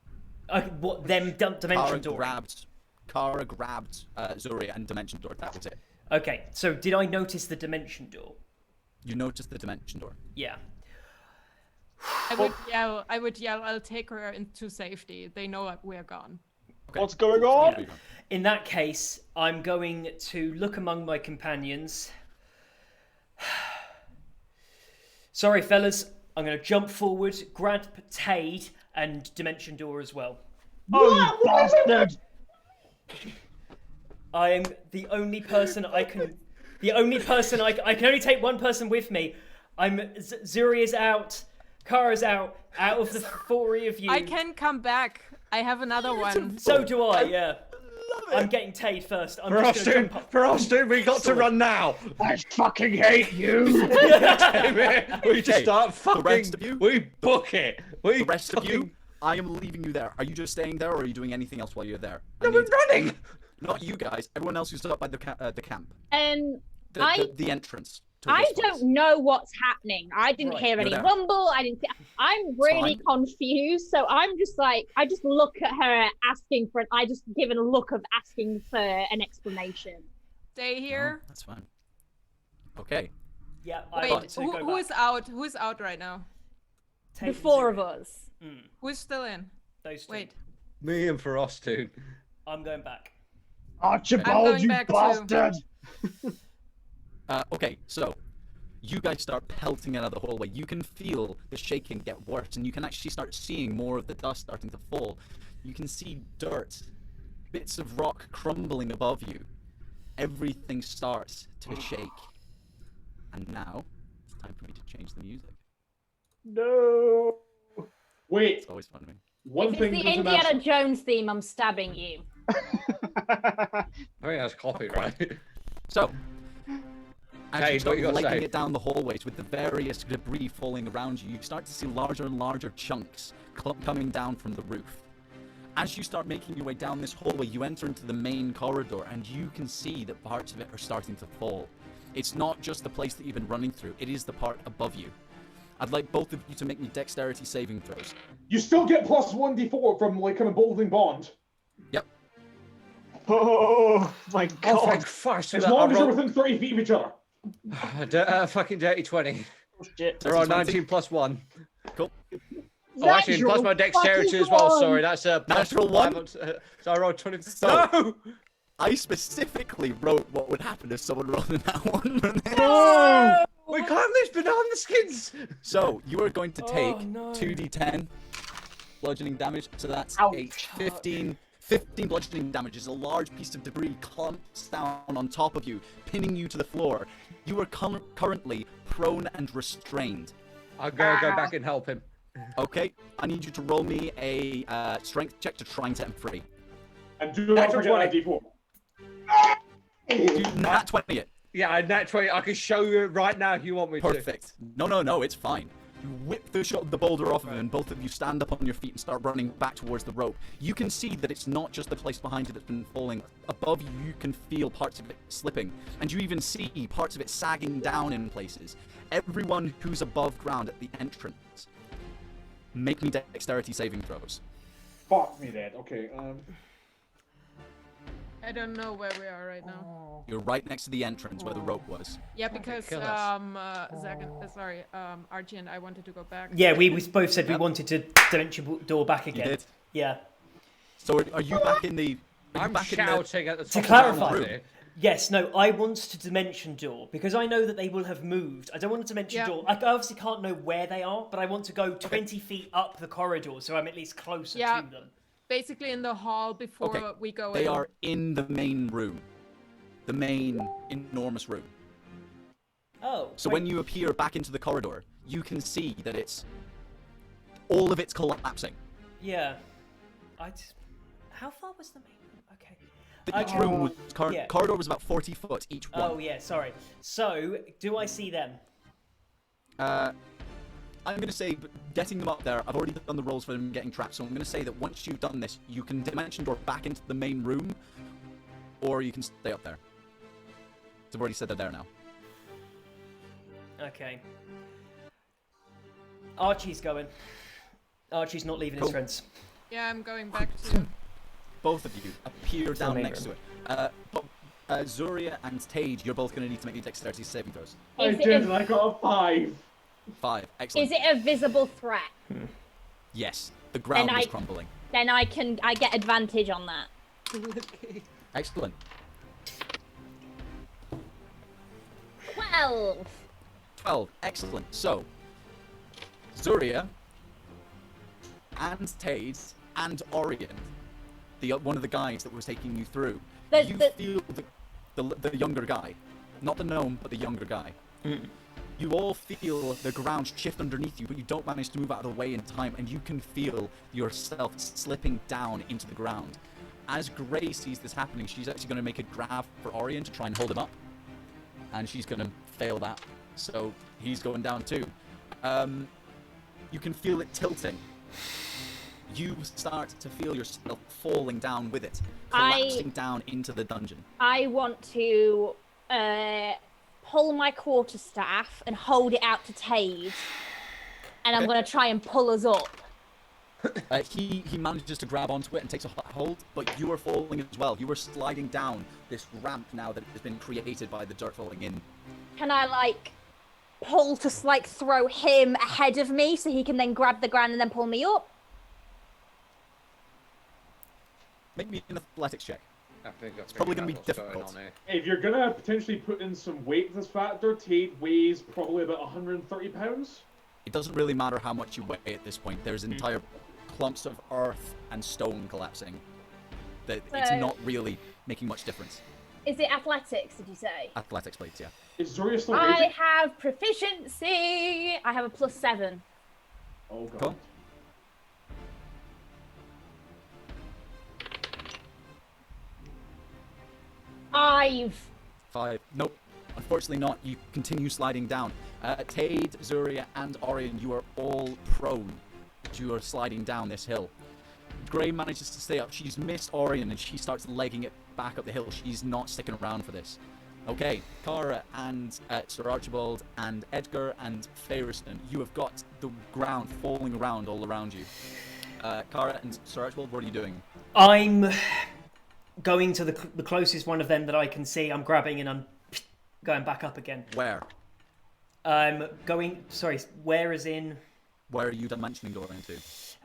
[SPEAKER 1] what them dimension door?
[SPEAKER 3] Kara grabbed Zuria and dimension door. That was it.
[SPEAKER 1] Okay, so did I notice the dimension door?
[SPEAKER 3] You noticed the dimension door.
[SPEAKER 1] Yeah.
[SPEAKER 6] I would yell, I'll take her into safety. They know we're gone.
[SPEAKER 3] Okay.
[SPEAKER 5] What's going on?
[SPEAKER 1] Yeah. In that case, I'm going to look among my companions. Sorry, fellas. I'm going to jump forward, grab Tade, and Dimension Door as well.
[SPEAKER 5] Oh, you bastard!
[SPEAKER 1] I am the only person I can. The only person I can only take one person with me. Zuria's out. Kara's out. Out of the 4 of you.
[SPEAKER 6] I can come back. I have another one.
[SPEAKER 1] So do I. Yeah. I'm getting Tade first. I'm
[SPEAKER 4] For
[SPEAKER 1] just
[SPEAKER 4] us,
[SPEAKER 1] going to
[SPEAKER 4] dude,
[SPEAKER 1] jump up.
[SPEAKER 4] for us, dude, we got to run now.
[SPEAKER 5] I fucking hate you!
[SPEAKER 4] We just
[SPEAKER 3] Okay,
[SPEAKER 4] start
[SPEAKER 3] the rest
[SPEAKER 4] fucking.
[SPEAKER 3] of you?
[SPEAKER 4] We book it. We
[SPEAKER 3] The rest of you,
[SPEAKER 4] fucking-
[SPEAKER 3] I am leaving you there. Are you just staying there, or are you doing anything else while you're there?
[SPEAKER 4] No, we're running.
[SPEAKER 3] Not you guys. Everyone else who's up by the camp.
[SPEAKER 2] I
[SPEAKER 3] The entrance. to
[SPEAKER 2] I
[SPEAKER 3] this place.
[SPEAKER 2] don't know what's happening. I didn't
[SPEAKER 1] Right,
[SPEAKER 2] hear
[SPEAKER 3] you're
[SPEAKER 2] any
[SPEAKER 3] there.
[SPEAKER 2] rumble. I didn't. I'm really
[SPEAKER 3] fine.
[SPEAKER 2] confused. So I'm just like, I just look at her asking for. I just give a look of asking for an explanation.
[SPEAKER 6] Stay
[SPEAKER 3] No,
[SPEAKER 6] here.
[SPEAKER 3] that's fine. Okay.
[SPEAKER 1] Yeah. I
[SPEAKER 6] Wait,
[SPEAKER 1] want to go
[SPEAKER 6] who
[SPEAKER 1] back.
[SPEAKER 6] is out? Who is out right now?
[SPEAKER 1] Tade
[SPEAKER 2] The
[SPEAKER 1] and
[SPEAKER 2] 4 of
[SPEAKER 1] Zuria.
[SPEAKER 2] us.
[SPEAKER 6] Who's still in?
[SPEAKER 1] Those two.
[SPEAKER 6] Wait.
[SPEAKER 4] Me and for us, dude.
[SPEAKER 1] I'm going back.
[SPEAKER 6] I'm
[SPEAKER 5] Archibald,
[SPEAKER 6] going
[SPEAKER 5] you
[SPEAKER 6] back too.
[SPEAKER 5] bastard!
[SPEAKER 3] Okay, so you guys start pelting out of the hallway. You can feel the shaking get worse, and you can actually start seeing more of the dust starting to fall. You can see dirt, bits of rock crumbling above you. Everything starts to shake. And now, it's time for me to change the music.
[SPEAKER 5] No! Wait,
[SPEAKER 3] It's always fun to me.
[SPEAKER 7] one
[SPEAKER 2] If it's
[SPEAKER 7] thing
[SPEAKER 2] the
[SPEAKER 7] doesn't
[SPEAKER 2] Indiana
[SPEAKER 7] matter.
[SPEAKER 2] Jones theme, I'm stabbing you.
[SPEAKER 4] I think that's copyright.
[SPEAKER 3] So, as
[SPEAKER 4] Hey,
[SPEAKER 3] you
[SPEAKER 4] what
[SPEAKER 3] start
[SPEAKER 4] you gotta
[SPEAKER 3] legging
[SPEAKER 4] say?
[SPEAKER 3] it down the hallways with the various debris falling around you, you start to see larger and larger chunks coming down from the roof. As you start making your way down this hallway, you enter into the main corridor, and you can see that parts of it are starting to fall. It's not just the place that you've been running through, it is the part above you. I'd like both of you to make me dexterity saving throws.
[SPEAKER 7] You still get plus 1d4 from like an emboldening bond.
[SPEAKER 3] Yep.
[SPEAKER 5] Oh my
[SPEAKER 4] Oh,
[SPEAKER 5] god!
[SPEAKER 4] thank Christ!
[SPEAKER 7] As
[SPEAKER 4] I
[SPEAKER 7] long as you're
[SPEAKER 4] rolled-
[SPEAKER 7] within 30 feet of each other.
[SPEAKER 4] fucking dirty 20.
[SPEAKER 5] Oh, shit.
[SPEAKER 4] There are
[SPEAKER 3] 20.
[SPEAKER 4] 19 plus 1.
[SPEAKER 3] Cool.
[SPEAKER 4] Oh, actually, and plus my dexterity as well. Sorry, that's a plus
[SPEAKER 3] Natural
[SPEAKER 4] 5.
[SPEAKER 3] one.
[SPEAKER 4] So I rolled 20.
[SPEAKER 3] So-
[SPEAKER 4] No!
[SPEAKER 3] I specifically wrote what would happen if someone rolled in that one.
[SPEAKER 4] No! We can't lose banana skins!
[SPEAKER 3] So, you are going to take
[SPEAKER 1] Oh, no.
[SPEAKER 3] 2d10 bludgeoning damage. So that's
[SPEAKER 5] Ouch.
[SPEAKER 3] 15 bludgeoning damage as a large piece of debris clumps down on top of you, pinning you to the floor. You are currently prone and restrained.
[SPEAKER 4] I'm gonna go back and help him.
[SPEAKER 3] Okay, I need you to roll me a strength check to try and set him free.
[SPEAKER 7] And do not
[SPEAKER 4] Natural
[SPEAKER 7] forget that
[SPEAKER 4] 20.
[SPEAKER 7] d4.
[SPEAKER 3] Do not 20 it.
[SPEAKER 4] Yeah, I nat 20. I can show you it right now if you want me to.
[SPEAKER 3] Perfect. No, it's fine. You whip the boulder off of him, and both of you stand up on your feet and start running back towards the rope. You can see that it's not just the place behind you that's been falling. Above you, you can feel parts of it slipping, and you even see parts of it sagging down in places. Everyone who's above ground at the entrance, make me dexterity saving throws.
[SPEAKER 7] Fuck me, Dad. Okay.
[SPEAKER 6] I don't know where we are right now.
[SPEAKER 3] You're right next to the entrance where the rope was.
[SPEAKER 6] Yeah, because
[SPEAKER 4] kill us.
[SPEAKER 6] Zach, Archie and I wanted to go back.
[SPEAKER 1] Yeah, we both said we wanted to dimension door back
[SPEAKER 3] You
[SPEAKER 1] again.
[SPEAKER 3] did.
[SPEAKER 1] Yeah.
[SPEAKER 3] So are you back in the?
[SPEAKER 4] I'm shouting at the top.
[SPEAKER 1] To clarify,
[SPEAKER 4] of the room.
[SPEAKER 1] yes, no, I want to dimension door because I know that they will have moved. I don't want to dimension door. I obviously can't know where they are, but I want to go 20 feet up the corridor so I'm at least closer to them.
[SPEAKER 6] Basically in the hall before we go in.
[SPEAKER 3] They are in the main room. The main enormous room.
[SPEAKER 1] Oh.
[SPEAKER 3] So when you appear back into the corridor, you can see that all of it's collapsing.
[SPEAKER 1] Yeah. How far was the main room? Okay.
[SPEAKER 3] Each room was corridor was about 40 foot each one.
[SPEAKER 1] Oh yeah, sorry. So, do I see them?
[SPEAKER 3] I'm going to say, getting them up there, I've already done the rolls for them getting trapped, so I'm going to say that once you've done this, you can dimension door back into the main room, or you can stay up there. So I've already said they're there now.
[SPEAKER 1] Okay. Archie's going. Archie's not leaving his friends.
[SPEAKER 6] Yeah, I'm going back to...
[SPEAKER 3] Both of you appear down
[SPEAKER 1] main
[SPEAKER 3] next
[SPEAKER 1] room.
[SPEAKER 3] to it. Zuria and Tage, you're both going to need to make me dexterity saving throws.
[SPEAKER 7] I did, and I got a 5.
[SPEAKER 3] 5, excellent.
[SPEAKER 2] Is it a visible threat?
[SPEAKER 3] Yes, the ground is crumbling.
[SPEAKER 2] Then I get advantage on that.
[SPEAKER 3] Excellent.
[SPEAKER 2] 12.
[SPEAKER 3] 12, excellent. So, Zuria and Tage and Orion, one of the guys that was taking you through, you feel the younger guy, not the gnome, but the younger guy. You all feel the ground shift underneath you, but you don't manage to move out of the way in time, and you can feel yourself slipping down into the ground. As Gray sees this happening, she's actually going to make a grab for Orion to try and hold him up, and she's going to fail that, so he's going down too. You can feel it tilting. You start to feel yourself falling down with it, collapsing down into the dungeon.
[SPEAKER 2] I want to pull my quarterstaff and hold it out to Tage, and I'm going to try and pull us up.
[SPEAKER 3] He manages to grab onto it and takes a hold, but you are falling as well. You are sliding down this ramp now that has been created by the dirt falling in.
[SPEAKER 2] Can I, pull to, throw him ahead of me so he can then grab the ground and then pull me up?
[SPEAKER 3] Make me an athletics check.
[SPEAKER 4] I think
[SPEAKER 3] it's probably going to be difficult.
[SPEAKER 7] If you're going to potentially put in some weight to this factor, Tate weighs probably about 130 pounds.
[SPEAKER 3] It doesn't really matter how much you weigh at this point. There's entire clumps of earth and stone collapsing. It's not really making much difference.
[SPEAKER 2] Is it athletics, did you say?
[SPEAKER 3] Athletics, please, yeah.
[SPEAKER 7] Is Zoria still
[SPEAKER 2] I
[SPEAKER 7] raging?
[SPEAKER 2] have proficiency. I have a +7.
[SPEAKER 7] Oh, God.
[SPEAKER 3] Cool. Five. Nope. Unfortunately not. You continue sliding down. Tade, Zuria, and Orion, you are all prone. You are sliding down this hill. Gray manages to stay up. She's missed Orion, and she starts legging it back up the hill. She's not sticking around for this. Okay, Kara and Sir Archibald and Edgar and Fariston, you have got the ground falling around all around you. Kara and Sir Archibald, what are you doing?
[SPEAKER 1] I'm going to the closest one of them that I can see. I'm grabbing and I'm going back up again.
[SPEAKER 3] Where?
[SPEAKER 1] Where is in...
[SPEAKER 3] Where are you dimensioning door into?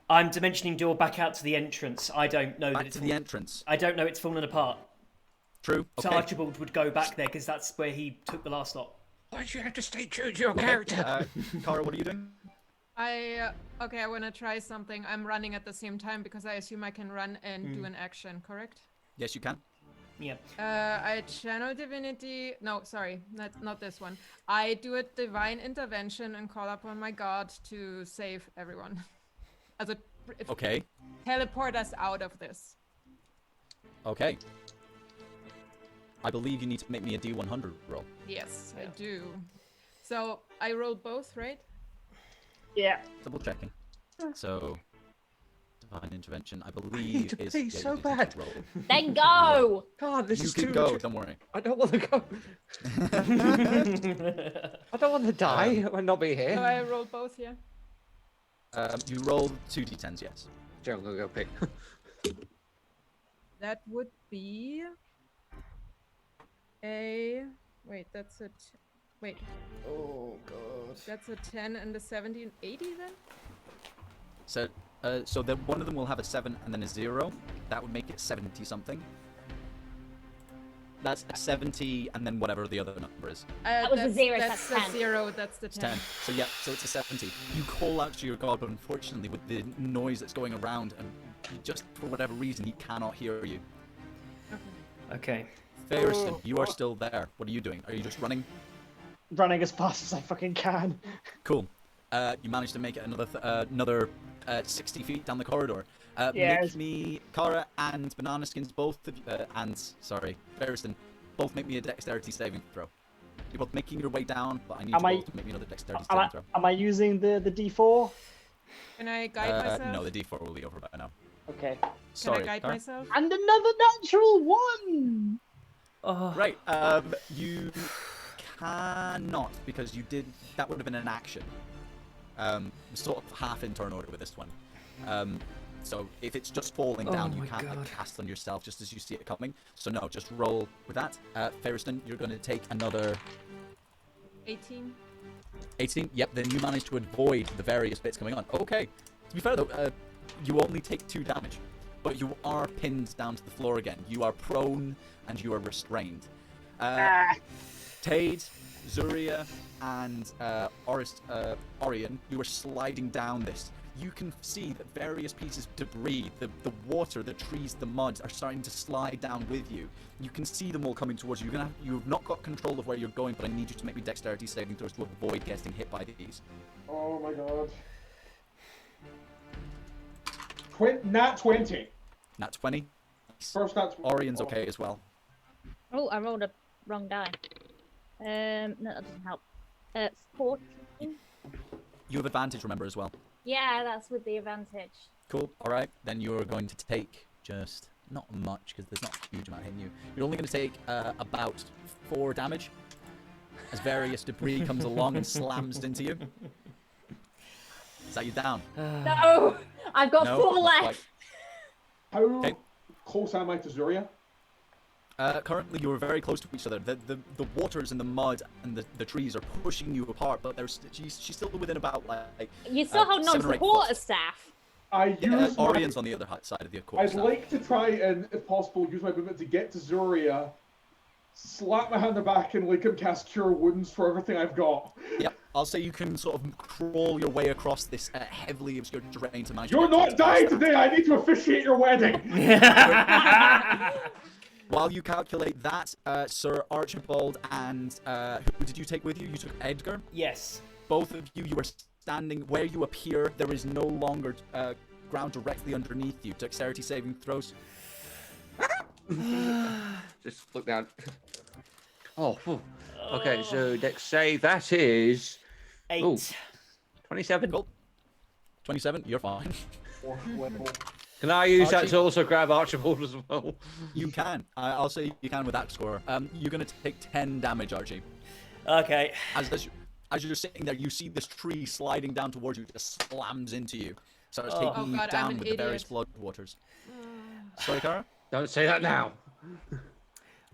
[SPEAKER 1] I'm dimensioning door back out to the entrance. I don't know
[SPEAKER 3] back to the entrance.
[SPEAKER 1] I don't know it's fallen apart.
[SPEAKER 3] True. Okay.
[SPEAKER 1] So Archibald would go back there because that's where he took the last lot.
[SPEAKER 4] Why'd you have to stay true to your character?
[SPEAKER 3] Kara, what are you doing?
[SPEAKER 6] I want to try something. I'm running at the same time because I assume I can run and do an action, correct?
[SPEAKER 3] Yes, you can.
[SPEAKER 1] Yeah.
[SPEAKER 6] I channel divinity. No, sorry, not this one. I do a divine intervention and call upon my god to save everyone.
[SPEAKER 3] Okay.
[SPEAKER 6] Teleport us out of this.
[SPEAKER 3] Okay. I believe you need to make me a D100 roll.
[SPEAKER 6] Yes, I do. So I roll both, right?
[SPEAKER 5] Yeah.
[SPEAKER 3] Double checking. So, divine intervention, I believe is.
[SPEAKER 4] Please,
[SPEAKER 3] yeah,
[SPEAKER 4] so
[SPEAKER 3] you need to
[SPEAKER 4] bad.
[SPEAKER 3] roll.
[SPEAKER 2] Then go!
[SPEAKER 4] God, this
[SPEAKER 3] You
[SPEAKER 4] is
[SPEAKER 3] can
[SPEAKER 4] too
[SPEAKER 3] go.
[SPEAKER 4] much.
[SPEAKER 3] Don't worry.
[SPEAKER 4] I don't want to go. I don't want to die and not be
[SPEAKER 6] So
[SPEAKER 4] here.
[SPEAKER 6] I roll both, yeah?
[SPEAKER 3] You roll 2d10s, yes.
[SPEAKER 4] Joe, I'm gonna go pick.
[SPEAKER 6] That would be Wait, that's a... Wait,
[SPEAKER 1] Oh god.
[SPEAKER 6] that's a 10 and a 17, 80 then?
[SPEAKER 3] So, so then one of them will have a 7 and then a 0. That would make it 70 something. That's 70 and then whatever the other number is.
[SPEAKER 2] That was a 0,
[SPEAKER 6] That's
[SPEAKER 2] that's
[SPEAKER 6] the
[SPEAKER 2] 10.
[SPEAKER 6] 0, that's the
[SPEAKER 3] It's
[SPEAKER 6] 10.
[SPEAKER 3] 10. So yeah, so it's a 70. You call out to your god, but unfortunately with the noise that's going around and just for whatever reason he cannot hear you.
[SPEAKER 1] Okay.
[SPEAKER 3] Fariston, you are still there. What are you doing? Are you just running?
[SPEAKER 5] Running as fast as I fucking can.
[SPEAKER 3] Cool. You managed to make it another 60 feet down the corridor.
[SPEAKER 5] Yes.
[SPEAKER 3] Make me, Kara and Banana Skins, both of sorry, Fariston, both make me a dexterity saving throw. You're both making your way down, but I need you both to make me another dexterity saving throw.
[SPEAKER 5] Am I using the D4?
[SPEAKER 6] Can I guide myself?
[SPEAKER 3] No, the D4 will be over by now.
[SPEAKER 5] Okay.
[SPEAKER 3] Sorry,
[SPEAKER 6] Can I guide
[SPEAKER 3] Kara?
[SPEAKER 6] myself?
[SPEAKER 5] And another natural 1!
[SPEAKER 1] Oh.
[SPEAKER 3] Right, you cannot, because you did, that would have been an action. Sort of half in turn order with this one. So if it's just falling down, you
[SPEAKER 1] my
[SPEAKER 3] can't like,
[SPEAKER 1] God.
[SPEAKER 3] cast on yourself just as you see it coming. So no, just roll with that. Fariston, you're going to take another
[SPEAKER 6] 18.
[SPEAKER 3] 18. Yep, then you manage to avoid the various bits coming on. Okay, to be fair though, you only take 2 damage, but you are pinned down to the floor again. You are prone and you are restrained. Tade, Zuria, and Orion, you are sliding down this. You can see that various pieces of debris, the water, the trees, the mud are starting to slide down with you. You can see them all coming towards you. You've not got control of where you're going, but I need you to make me dexterity saving throws to avoid getting hit by these.
[SPEAKER 7] Oh my god. Nat 20.
[SPEAKER 3] Nat 20.
[SPEAKER 7] First nat 20.
[SPEAKER 3] Orion's okay as well.
[SPEAKER 2] Oh, I rolled a wrong die. No, that doesn't help. 14.
[SPEAKER 3] You have advantage, remember, as well.
[SPEAKER 2] Yeah, that's with the advantage.
[SPEAKER 3] Cool. All right. Then you're going to take just not much because there's not a huge amount hitting you. You're only going to take about 4 damage as various debris comes along and slams into you. Is that you down?
[SPEAKER 2] No! I've got
[SPEAKER 3] No,
[SPEAKER 2] 4
[SPEAKER 3] not
[SPEAKER 2] left!
[SPEAKER 3] quite.
[SPEAKER 7] How
[SPEAKER 3] Okay.
[SPEAKER 7] close am I to Zuria?
[SPEAKER 3] Currently, you are very close to each other. The waters and the mud and the trees are pushing you apart, but she's still within about like.
[SPEAKER 2] You're still holding on
[SPEAKER 3] 7
[SPEAKER 2] to
[SPEAKER 3] or
[SPEAKER 2] the
[SPEAKER 3] 8
[SPEAKER 2] quarterstaff.
[SPEAKER 7] I
[SPEAKER 3] Yeah,
[SPEAKER 7] use my,
[SPEAKER 3] Orion's on the other side of the
[SPEAKER 7] I'd
[SPEAKER 3] quarterstaff.
[SPEAKER 7] like to try and, if possible, use my movement to get to Zuria, slap my hand on the back, and like cast Cure Wounds for everything I've got.
[SPEAKER 3] Yep, I'll say you can sort of crawl your way across this heavily obscured terrain to manage. to
[SPEAKER 7] You're
[SPEAKER 3] get
[SPEAKER 7] not
[SPEAKER 3] to
[SPEAKER 7] dying
[SPEAKER 3] the
[SPEAKER 7] today! I need to officiate your wedding!
[SPEAKER 3] While you calculate that, Sir Archibald and who did you take with you? You took Edgar.
[SPEAKER 1] Yes.
[SPEAKER 3] Both of you, you are standing where you appear. There is no longer ground directly underneath you. Dexterity saving throws.
[SPEAKER 4] Just look down. Oh, phew. Okay, so Dex save, that is
[SPEAKER 1] 8.
[SPEAKER 4] Ooh. 27.
[SPEAKER 3] Cool. 27, you're fine.
[SPEAKER 4] Can I use that
[SPEAKER 3] Archie?
[SPEAKER 4] to also grab Archibald as well?
[SPEAKER 3] You can. I'll say you can with that score. You're going to take 10 damage, Archie.
[SPEAKER 1] Okay.
[SPEAKER 3] As you're sitting there, you see this tree sliding down towards you, just slams into you. Starts
[SPEAKER 1] Oh.
[SPEAKER 3] taking
[SPEAKER 6] Oh
[SPEAKER 3] you
[SPEAKER 6] God, I'm
[SPEAKER 3] down
[SPEAKER 6] an
[SPEAKER 3] with the various
[SPEAKER 6] idiot.
[SPEAKER 3] flood waters. Sorry, Kara?
[SPEAKER 4] Don't say that now.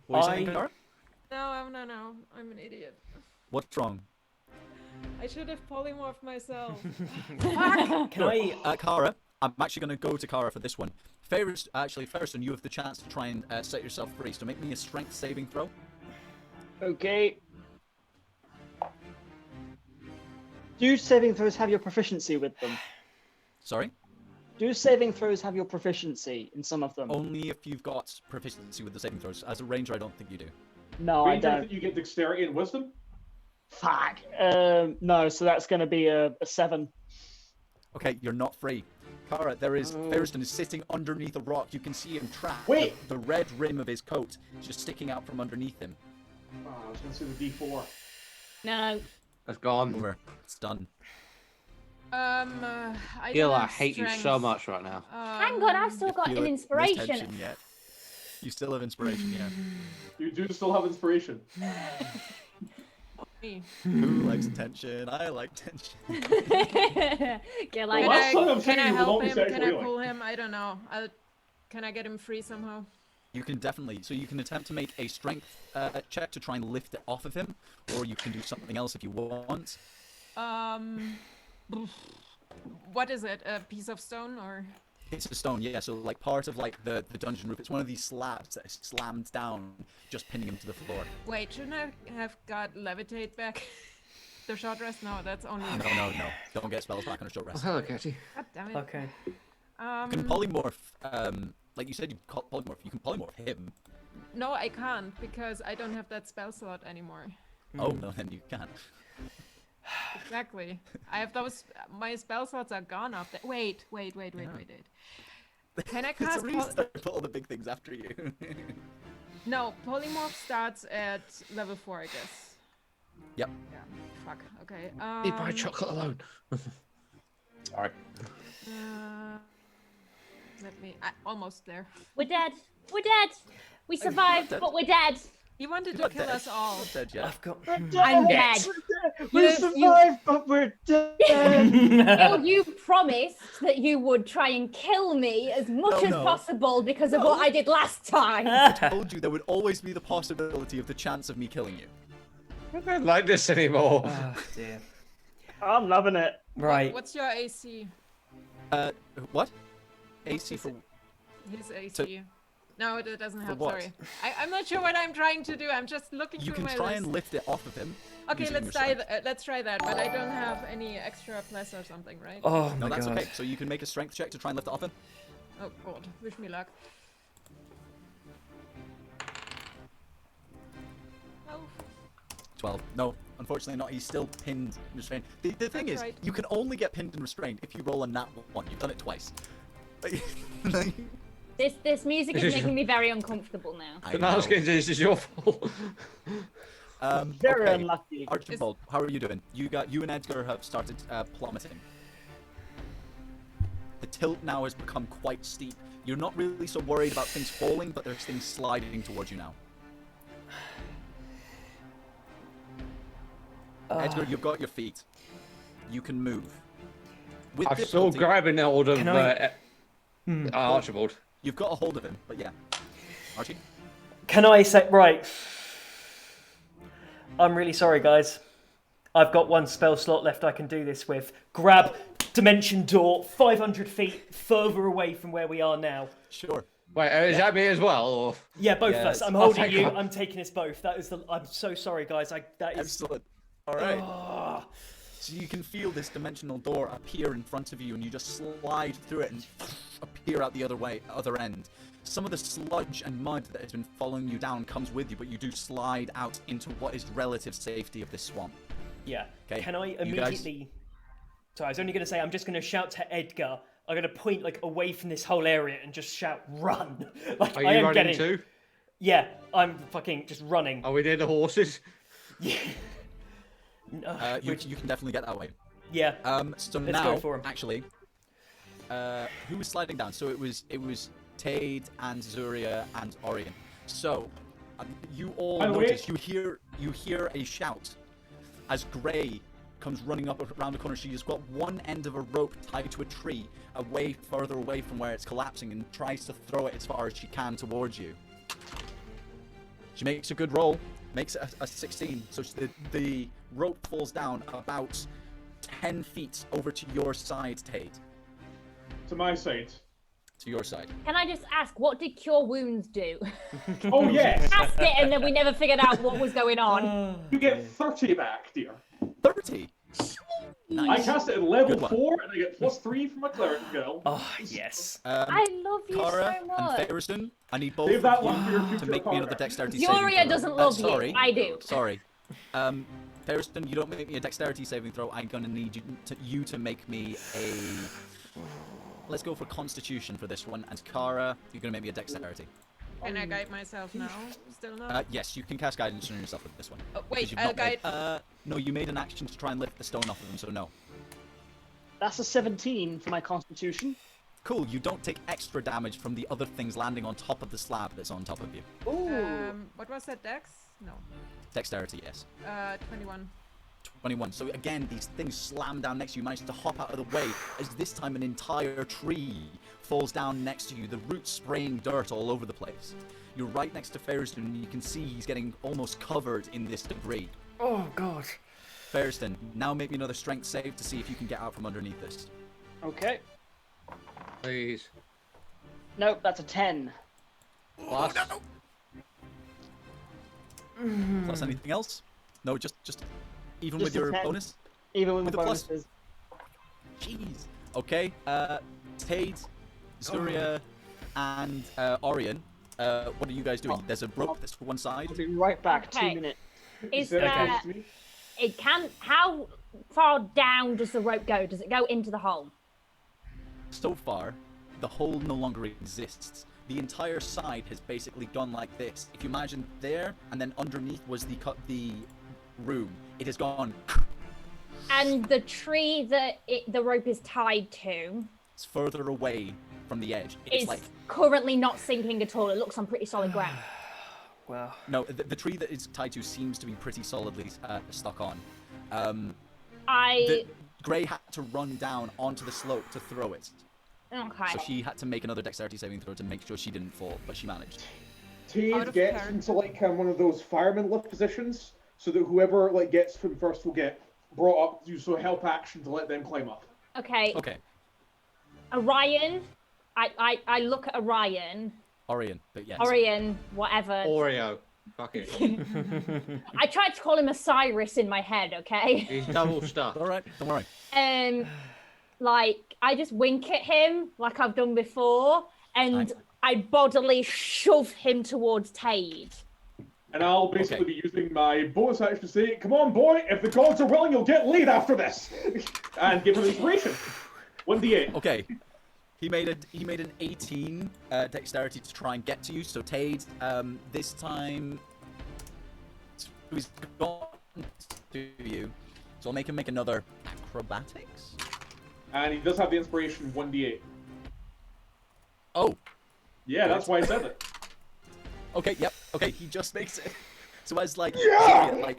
[SPEAKER 3] What are you saying, Kara?
[SPEAKER 6] No, I'm an idiot.
[SPEAKER 3] What's wrong?
[SPEAKER 6] I should have polymorphed myself.
[SPEAKER 1] Can I?
[SPEAKER 3] Kara, I'm actually going to go to Kara for this one. Fariston, you have the chance to try and set yourself free. So make me a strength saving throw.
[SPEAKER 5] Okay. Do saving throws have your proficiency with them?
[SPEAKER 3] Sorry?
[SPEAKER 5] Do saving throws have your proficiency in some of them?
[SPEAKER 3] Only if you've got proficiency with the saving throws. As a ranger, I don't think you do.
[SPEAKER 5] No, I
[SPEAKER 7] Ranger,
[SPEAKER 5] don't.
[SPEAKER 7] You get Dexterity and Wisdom?
[SPEAKER 5] Fuck. No, so that's going to be a 7.
[SPEAKER 3] Okay, you're not free. Kara, Fariston is sitting underneath a rock. You can see him trapped.
[SPEAKER 7] Wait!
[SPEAKER 3] The red rim of his coat is just sticking out from underneath him.
[SPEAKER 7] Oh, I was going to say the D4.
[SPEAKER 2] No.
[SPEAKER 4] That's gone.
[SPEAKER 3] Over. It's done.
[SPEAKER 6] I
[SPEAKER 4] Gil,
[SPEAKER 6] don't
[SPEAKER 4] I
[SPEAKER 6] have
[SPEAKER 4] hate you so
[SPEAKER 6] strength.
[SPEAKER 4] much right now.
[SPEAKER 2] Hang on, I've still got
[SPEAKER 3] Feel
[SPEAKER 2] an
[SPEAKER 3] it. No
[SPEAKER 2] inspiration.
[SPEAKER 3] tension yet. You still have inspiration, yeah.
[SPEAKER 7] You do still have inspiration.
[SPEAKER 6] Me.
[SPEAKER 3] Who likes tension? I like tension.
[SPEAKER 2] Get
[SPEAKER 7] Well,
[SPEAKER 2] like
[SPEAKER 7] last time I'm
[SPEAKER 6] Can
[SPEAKER 7] saying
[SPEAKER 6] I
[SPEAKER 7] you will
[SPEAKER 6] help
[SPEAKER 7] not be
[SPEAKER 6] him? Can I
[SPEAKER 7] sexually
[SPEAKER 6] pull him? I don't know. Can I get him free somehow?
[SPEAKER 3] You can definitely. So you can attempt to make a strength check to try and lift it off of him, or you can do something else if you want.
[SPEAKER 6] What is it? A piece of stone or?
[SPEAKER 3] It's a stone, yeah. So like part of like the dungeon roof. It's one of these slabs that is slammed down, just pinning him to the floor.
[SPEAKER 6] Wait, shouldn't I have got levitate back? The short rest? No, that's only.
[SPEAKER 3] No. Don't get spells back on a short rest.
[SPEAKER 4] Oh, hello, Katie.
[SPEAKER 6] God damn it.
[SPEAKER 1] Okay.
[SPEAKER 3] You can polymorph. Like you said, you polymorph. You can polymorph him.
[SPEAKER 6] No, I can't because I don't have that spell slot anymore.
[SPEAKER 3] Oh no, then you can't.
[SPEAKER 6] Exactly. I have those. My spell slots are gone after. Wait. Can I
[SPEAKER 3] It's
[SPEAKER 6] cast?
[SPEAKER 3] a restart. Put all the big things after you.
[SPEAKER 6] No, polymorph starts at level 4, I guess.
[SPEAKER 3] Yep.
[SPEAKER 6] Yeah. Fuck. Okay.
[SPEAKER 4] Eat my chocolate alone. Sorry.
[SPEAKER 6] Let me. Almost there.
[SPEAKER 2] We're dead. We're dead. We survived,
[SPEAKER 3] dead.
[SPEAKER 2] but we're dead.
[SPEAKER 6] He wanted to
[SPEAKER 3] Not
[SPEAKER 6] kill
[SPEAKER 3] dead.
[SPEAKER 6] us all.
[SPEAKER 3] Not dead yet.
[SPEAKER 1] I've got.
[SPEAKER 2] I'm dead.
[SPEAKER 5] We
[SPEAKER 2] You-
[SPEAKER 5] survived, but we're dead.
[SPEAKER 2] Bill, you promised that you would try and kill me as much as
[SPEAKER 3] No.
[SPEAKER 2] possible because of what I did last time.
[SPEAKER 3] I told you there would always be the possibility of the chance of me killing you.
[SPEAKER 4] I don't like this anymore.
[SPEAKER 1] Oh dear.
[SPEAKER 5] I'm loving it.
[SPEAKER 1] Right.
[SPEAKER 6] What's your AC?
[SPEAKER 3] What? AC for
[SPEAKER 6] His AC. No, it doesn't have.
[SPEAKER 3] what?
[SPEAKER 6] Sorry. I'm not sure what I'm trying to do. I'm just looking
[SPEAKER 3] you
[SPEAKER 6] through
[SPEAKER 3] can
[SPEAKER 6] my
[SPEAKER 3] try
[SPEAKER 6] list.
[SPEAKER 3] and lift it off of him.
[SPEAKER 6] Okay,
[SPEAKER 3] using
[SPEAKER 6] let's
[SPEAKER 3] your
[SPEAKER 6] try.
[SPEAKER 3] strength.
[SPEAKER 6] Let's try that. But I don't have any extra plus or something, right?
[SPEAKER 1] Oh
[SPEAKER 3] No,
[SPEAKER 1] my
[SPEAKER 3] that's
[SPEAKER 1] god.
[SPEAKER 3] okay. So you can make a strength check to try and lift it off him.
[SPEAKER 6] Oh God, wish me luck. Oh,
[SPEAKER 3] 12. No, unfortunately not. He's still pinned and restrained. The thing
[SPEAKER 6] That's
[SPEAKER 3] is,
[SPEAKER 6] right.
[SPEAKER 3] you can only get pinned and restrained if you roll a nat 1. You've done it twice. Like,
[SPEAKER 2] This music is making me very uncomfortable now.
[SPEAKER 3] I
[SPEAKER 4] But now I was
[SPEAKER 3] know.
[SPEAKER 4] getting this is your fault.
[SPEAKER 5] Very
[SPEAKER 3] okay.
[SPEAKER 5] unlucky.
[SPEAKER 3] Archibald, how are you doing? You and Edgar have started plummeting. The tilt now has become quite steep. You're not really so worried about things falling, but there's things sliding towards you now. Edgar, you've got your feet. You can move. With
[SPEAKER 4] I'm still
[SPEAKER 3] difficulty,
[SPEAKER 4] grabbing hold of
[SPEAKER 1] Can I-
[SPEAKER 4] Archibald.
[SPEAKER 3] You've got a hold of him, but yeah. Archie?
[SPEAKER 1] Can I say right? I'm really sorry, guys. I've got one spell slot left I can do this with. Grab dimension door 500 feet further away from where we are now.
[SPEAKER 3] Sure.
[SPEAKER 4] Wait, is that me as well? Or...
[SPEAKER 1] Yeah, both of
[SPEAKER 3] Yes.
[SPEAKER 1] us. I'm
[SPEAKER 4] Oh,
[SPEAKER 1] holding
[SPEAKER 4] thank
[SPEAKER 1] you.
[SPEAKER 4] God.
[SPEAKER 1] I'm taking us both. That is the. I'm so sorry, guys. That is.
[SPEAKER 3] Excellent. All right.
[SPEAKER 1] Ah.
[SPEAKER 3] So you can feel this dimensional door appear in front of you, and you just slide through it and appear out the other end. Some of the sludge and mud that has been following you down comes with you, but you do slide out into what is relative safety of this swamp.
[SPEAKER 1] Yeah.
[SPEAKER 3] Okay,
[SPEAKER 1] Can I
[SPEAKER 3] you guys-
[SPEAKER 1] immediately? Sorry, I was only going to say I'm just going to shout to Edgar. I'm going to point like away from this whole area and just shout, "Run!" Like
[SPEAKER 4] Are
[SPEAKER 1] I
[SPEAKER 4] you
[SPEAKER 1] am
[SPEAKER 4] running
[SPEAKER 1] getting.
[SPEAKER 4] too?
[SPEAKER 1] Yeah, I'm fucking just running.
[SPEAKER 4] Are we near the horses?
[SPEAKER 1] Yeah.
[SPEAKER 3] You can definitely get that way.
[SPEAKER 1] Yeah.
[SPEAKER 3] So
[SPEAKER 1] Let's
[SPEAKER 3] now,
[SPEAKER 1] go for 'em.
[SPEAKER 3] actually, who was sliding down? So it was Tade and Zuria and Orion. So you all
[SPEAKER 7] By the way-
[SPEAKER 3] notice you hear a shout as Gray comes running up around the corner. She's got one end of a rope tied to a tree, further away from where it's collapsing, and tries to throw it as far as she can towards you. She makes a good roll, makes it a 16. So the rope falls down about 10 feet over to your side, Tade.
[SPEAKER 7] To my side.
[SPEAKER 3] To your side.
[SPEAKER 2] Can I just ask, what did Cure Wounds do?
[SPEAKER 7] Oh yes,
[SPEAKER 2] Asked it and then we never figured out what was going on.
[SPEAKER 7] you get 30 back, dear.
[SPEAKER 3] 30!
[SPEAKER 7] I
[SPEAKER 3] Nice.
[SPEAKER 7] cast it at level
[SPEAKER 3] Good one.
[SPEAKER 7] 4, and I get +3 from my cleric girl.
[SPEAKER 1] Oh yes.
[SPEAKER 2] I love you
[SPEAKER 3] Kara
[SPEAKER 2] so much.
[SPEAKER 3] and Ferriston, I need both
[SPEAKER 7] Save that
[SPEAKER 3] of
[SPEAKER 7] one for your
[SPEAKER 3] you to
[SPEAKER 7] future
[SPEAKER 3] make me another
[SPEAKER 7] partner.
[SPEAKER 3] dexterity saving
[SPEAKER 2] Furia
[SPEAKER 3] throw.
[SPEAKER 2] doesn't love you.
[SPEAKER 3] Sorry.
[SPEAKER 2] I do.
[SPEAKER 3] Sorry. Ferriston, you don't make me a dexterity saving throw. I'm gonna need you to make me a... Let's go for Constitution for this one. And Kara, you're gonna make me a dexterity.
[SPEAKER 6] can I guide myself now? Still not.
[SPEAKER 3] Yes, you can cast guidance on yourself with this one.
[SPEAKER 6] Oh,
[SPEAKER 3] because
[SPEAKER 6] wait,
[SPEAKER 3] you've
[SPEAKER 6] I'll
[SPEAKER 3] not made-
[SPEAKER 6] guide.
[SPEAKER 3] No, you made an action to try and lift the stone off of them, so no.
[SPEAKER 5] That's a 17 for my constitution.
[SPEAKER 3] Cool, you don't take extra damage from the other things landing on top of the slab that's on top of you.
[SPEAKER 5] Ooh.
[SPEAKER 6] What was that, Dex? No.
[SPEAKER 3] Dexterity, yes.
[SPEAKER 6] 21.
[SPEAKER 3] 21. So again, these things slam down next to you. You manage to hop out of the way as this time an entire tree falls down next to you, the roots spraying dirt all over the place. You're right next to Ferriston, and you can see he's getting almost covered in this debris.
[SPEAKER 1] Oh god.
[SPEAKER 3] Ferriston, now make me another strength save to see if you can get out from underneath this.
[SPEAKER 5] Okay.
[SPEAKER 4] Please.
[SPEAKER 5] Nope, that's a 10.
[SPEAKER 4] Plus.
[SPEAKER 3] Plus anything else? No, just even
[SPEAKER 5] Just
[SPEAKER 3] with
[SPEAKER 5] a
[SPEAKER 3] your
[SPEAKER 5] 10.
[SPEAKER 3] bonus?
[SPEAKER 5] Even with
[SPEAKER 3] With
[SPEAKER 5] the
[SPEAKER 3] the plus-
[SPEAKER 5] bonuses.
[SPEAKER 3] Jeez. Okay, Tade, Zuria, and Orion, what are you guys doing? There's a rope that's to one side.
[SPEAKER 5] I'll be right back.
[SPEAKER 2] Okay.
[SPEAKER 5] 2 minutes.
[SPEAKER 2] Is
[SPEAKER 7] Say that
[SPEAKER 2] there?
[SPEAKER 7] again to me.
[SPEAKER 2] It can. How far down does the rope go? Does it go into the hole?
[SPEAKER 3] So far, the hole no longer exists. The entire side has basically gone like this. If you imagine there, and then underneath was the room, it has gone.
[SPEAKER 2] And the tree that the rope is tied to
[SPEAKER 3] It's further away from the edge. It's
[SPEAKER 2] is
[SPEAKER 3] like
[SPEAKER 2] currently not sinking at all. It looks on pretty solid ground.
[SPEAKER 1] Well.
[SPEAKER 3] no, the tree that it's tied to seems to be pretty solidly stuck on. Gray had to run down onto the slope to throw it.
[SPEAKER 2] Okay.
[SPEAKER 3] So she had to make another dexterity saving throw to make sure she didn't fall, but she managed.
[SPEAKER 6] Out
[SPEAKER 7] Tade
[SPEAKER 6] of
[SPEAKER 7] gets
[SPEAKER 6] character.
[SPEAKER 7] into like one of those fireman lift positions, so that whoever like gets him first will get brought up. Do so help action to let them climb up.
[SPEAKER 2] Okay.
[SPEAKER 3] Okay,
[SPEAKER 2] Orion. I look at Orion.
[SPEAKER 3] Orion, but yes.
[SPEAKER 2] Orion, whatever.
[SPEAKER 4] Oreo. Fuck it.
[SPEAKER 2] I tried to call him Osiris in my head. Okay.
[SPEAKER 4] He's double stuffed.
[SPEAKER 3] All right, don't worry.
[SPEAKER 2] Like I just wink at him like I've done before, and
[SPEAKER 3] Nice.
[SPEAKER 2] I bodily shove him towards Tade.
[SPEAKER 7] And I'll basically
[SPEAKER 3] Okay.
[SPEAKER 7] be using my bonus action to say, "Come on, boy! If the gods are willing, you'll get laid after this," and give him inspiration. 1d8.
[SPEAKER 3] Okay. He made an 18 dexterity to try and get to you. So Tade, this time he's gotten to you. So I'll make him make another acrobatics.
[SPEAKER 7] And he does have the inspiration 1d8.
[SPEAKER 3] Oh,
[SPEAKER 7] Yeah, that's why I said it.
[SPEAKER 3] okay, yep. Okay, he just makes it. So as like,
[SPEAKER 7] Yeah!
[SPEAKER 3] Zuria, like,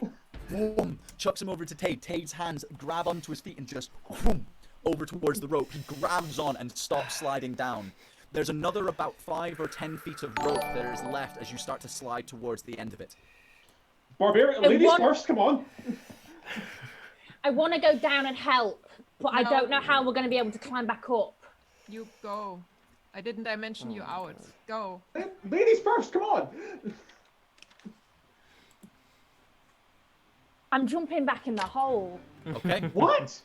[SPEAKER 3] boom, chucks him over to Tade. Tade's hands grab onto his feet and just boom, over towards the rope. He grabs on and stops sliding down. There's another about 5 or 10 feet of rope that is left as you start to slide towards the end of it.
[SPEAKER 7] Barbarian,
[SPEAKER 2] I
[SPEAKER 7] ladies
[SPEAKER 2] want-
[SPEAKER 7] first, come on.
[SPEAKER 2] I want to go down and help, but I
[SPEAKER 6] No.
[SPEAKER 2] don't know how we're going to be able to climb back up.
[SPEAKER 6] You go. I didn't dimension you out. Go.
[SPEAKER 7] Ladies first, come on.
[SPEAKER 2] I'm jumping back in the hole.
[SPEAKER 3] Okay?
[SPEAKER 7] What?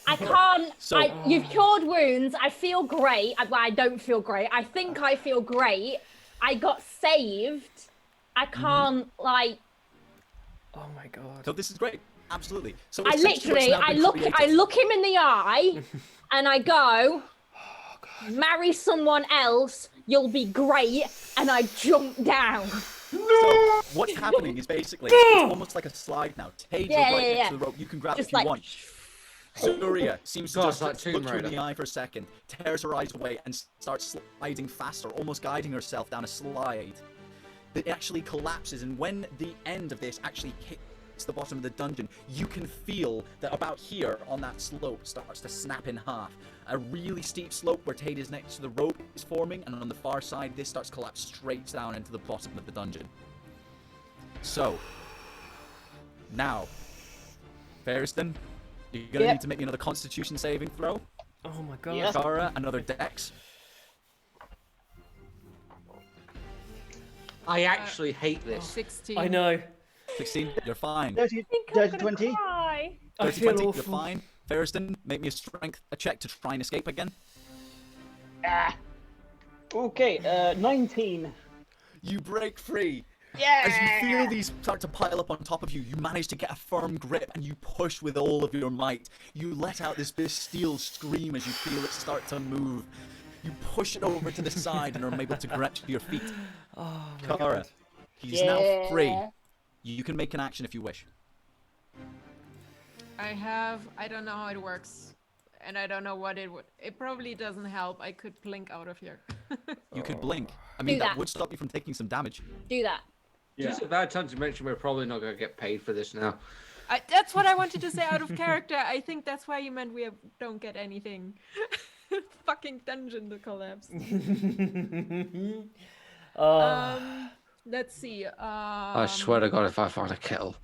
[SPEAKER 2] I can't.
[SPEAKER 3] So-
[SPEAKER 2] You've cured wounds. I feel great. Well, I don't feel great. I think I feel great. I got saved. I can't like.
[SPEAKER 1] Oh my god.
[SPEAKER 3] So this is great. Absolutely. So
[SPEAKER 2] I
[SPEAKER 3] essentially what's
[SPEAKER 2] literally.
[SPEAKER 3] now been
[SPEAKER 2] I
[SPEAKER 3] created-
[SPEAKER 2] look him in the eye, and I go. Marry someone else. You'll be great. And I jump down.
[SPEAKER 3] So what's happening is basically it's almost like a slide now. Tage
[SPEAKER 2] Yeah,
[SPEAKER 3] is right
[SPEAKER 2] yeah,
[SPEAKER 3] next
[SPEAKER 2] yeah.
[SPEAKER 3] to the rope. You can grab
[SPEAKER 2] Just
[SPEAKER 3] if you
[SPEAKER 2] like.
[SPEAKER 3] want. Zuria seems to
[SPEAKER 4] God,
[SPEAKER 3] just
[SPEAKER 4] like Tomb
[SPEAKER 3] look through
[SPEAKER 4] Raider.
[SPEAKER 3] the eye for a second, tears her eyes away, and starts sliding faster, almost guiding herself down a slide. It actually collapses, and when the end of this actually hits the bottom of the dungeon, you can feel that about here on that slope starts to snap in half. A really steep slope where Tate is next to the rope is forming, and on the far side, this starts to collapse straight down into the bottom of the dungeon. So, now, Ferriston, you're gonna
[SPEAKER 5] Yep.
[SPEAKER 3] need to make me another Constitution saving throw.
[SPEAKER 1] Oh my god.
[SPEAKER 5] Yes.
[SPEAKER 3] Kara, another Dex.
[SPEAKER 4] I actually hate this.
[SPEAKER 6] 16.
[SPEAKER 1] I know.
[SPEAKER 3] 16, you're fine.
[SPEAKER 5] Dirty,
[SPEAKER 2] I'm
[SPEAKER 5] dirty
[SPEAKER 2] gonna
[SPEAKER 5] 20.
[SPEAKER 2] cry.
[SPEAKER 1] I
[SPEAKER 3] 30,
[SPEAKER 1] feel
[SPEAKER 3] 20, you're
[SPEAKER 1] awful.
[SPEAKER 3] fine. Ferriston, make me a strength check to try and escape again.
[SPEAKER 5] Ah. Okay, 19.
[SPEAKER 3] You break free.
[SPEAKER 5] Yeah.
[SPEAKER 3] As you feel these start to pile up on top of you, you manage to get a firm grip and you push with all of your might. You let out this bestial scream as you feel it start to move. You push it over to the side and are able to grab to your feet.
[SPEAKER 1] Oh my
[SPEAKER 3] Kara,
[SPEAKER 1] god.
[SPEAKER 3] he's now free. You can make an action if you wish.
[SPEAKER 6] I don't know how it works. And I don't know what it would. It probably doesn't help. I could blink out of here.
[SPEAKER 3] You could blink. I mean,
[SPEAKER 2] Do
[SPEAKER 3] that
[SPEAKER 2] that.
[SPEAKER 3] would stop you from taking some damage.
[SPEAKER 2] Do that.
[SPEAKER 7] Yeah.
[SPEAKER 4] Just a bad time to mention we're probably not going to get paid for this now.
[SPEAKER 6] That's what I wanted to say out of character. I think that's why you meant don't get anything. Fucking dungeon to collapse. Let's see.
[SPEAKER 4] I swear to God, if I find a kettle.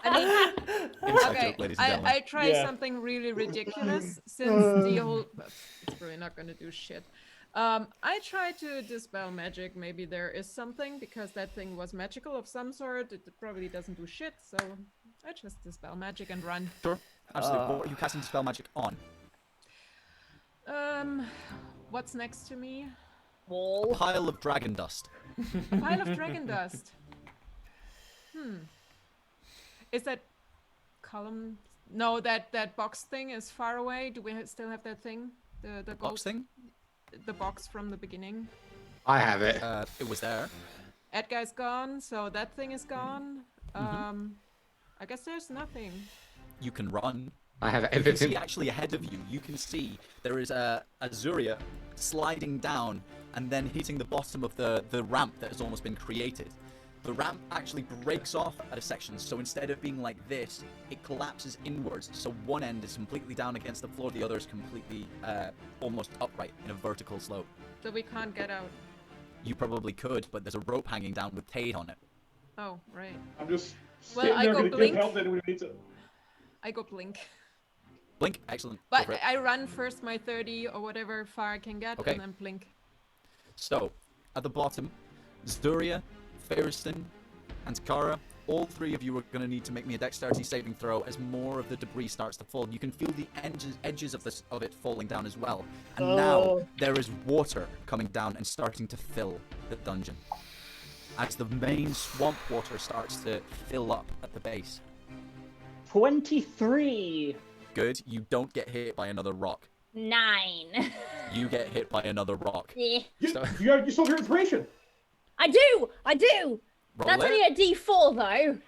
[SPEAKER 6] I mean,
[SPEAKER 3] Inside
[SPEAKER 6] okay,
[SPEAKER 3] joke, ladies and gentlemen.
[SPEAKER 6] I try something really ridiculous since the whole. It's really not gonna do shit. I try to dispel magic. Maybe there is something because that thing was magical of some sort. It probably doesn't do shit, so I just dispel magic and run.
[SPEAKER 3] Sure. Absolutely. What are you casting dispel magic on?
[SPEAKER 6] What's next to me?
[SPEAKER 2] Wall.
[SPEAKER 3] Pile of dragon dust.
[SPEAKER 6] A pile of dragon dust. Is that column? No, that box thing is far away. Do we still have that thing? The gold
[SPEAKER 3] Box thing?
[SPEAKER 6] The box from the beginning.
[SPEAKER 4] I have it.
[SPEAKER 3] It was there.
[SPEAKER 6] That guy's gone, so that thing is gone. I guess there's nothing.
[SPEAKER 3] You can run.
[SPEAKER 4] I have
[SPEAKER 3] You can
[SPEAKER 4] everything.
[SPEAKER 3] see actually ahead of you, you can see there is a Azuria sliding down and then hitting the bottom of the ramp that has almost been created. The ramp actually breaks off at a section, so instead of being like this, it collapses inwards. So one end is completely down against the floor, the other is completely almost upright in a vertical slope.
[SPEAKER 6] So we can't get out.
[SPEAKER 3] You probably could, but there's a rope hanging down with Tade on it.
[SPEAKER 6] Oh, right.
[SPEAKER 7] I'm just
[SPEAKER 6] Well,
[SPEAKER 7] sitting
[SPEAKER 6] I
[SPEAKER 7] there
[SPEAKER 6] go
[SPEAKER 7] going to
[SPEAKER 6] blink.
[SPEAKER 7] give help then we need to.
[SPEAKER 6] I go blink.
[SPEAKER 3] Blink, excellent. Go
[SPEAKER 6] But
[SPEAKER 3] for it.
[SPEAKER 6] I run first my 30 or whatever far I can get,
[SPEAKER 3] Okay.
[SPEAKER 6] and then blink.
[SPEAKER 3] So, at the bottom, Zuria, Fariston, and Kara, all three of you are going to need to make me a dexterity saving throw as more of the debris starts to fall. You can feel the edges of it falling down as well. And now there is water coming down and starting to fill the dungeon. As the main swamp water starts to fill up at the base.
[SPEAKER 5] 23.
[SPEAKER 3] Good, you don't get hit by another rock.
[SPEAKER 2] 9.
[SPEAKER 3] You get hit by another rock.
[SPEAKER 2] Yeah.
[SPEAKER 7] You
[SPEAKER 3] So-
[SPEAKER 7] still have your inspiration.
[SPEAKER 2] I do.
[SPEAKER 3] Roll
[SPEAKER 2] That's
[SPEAKER 3] it.
[SPEAKER 2] only a D4 though.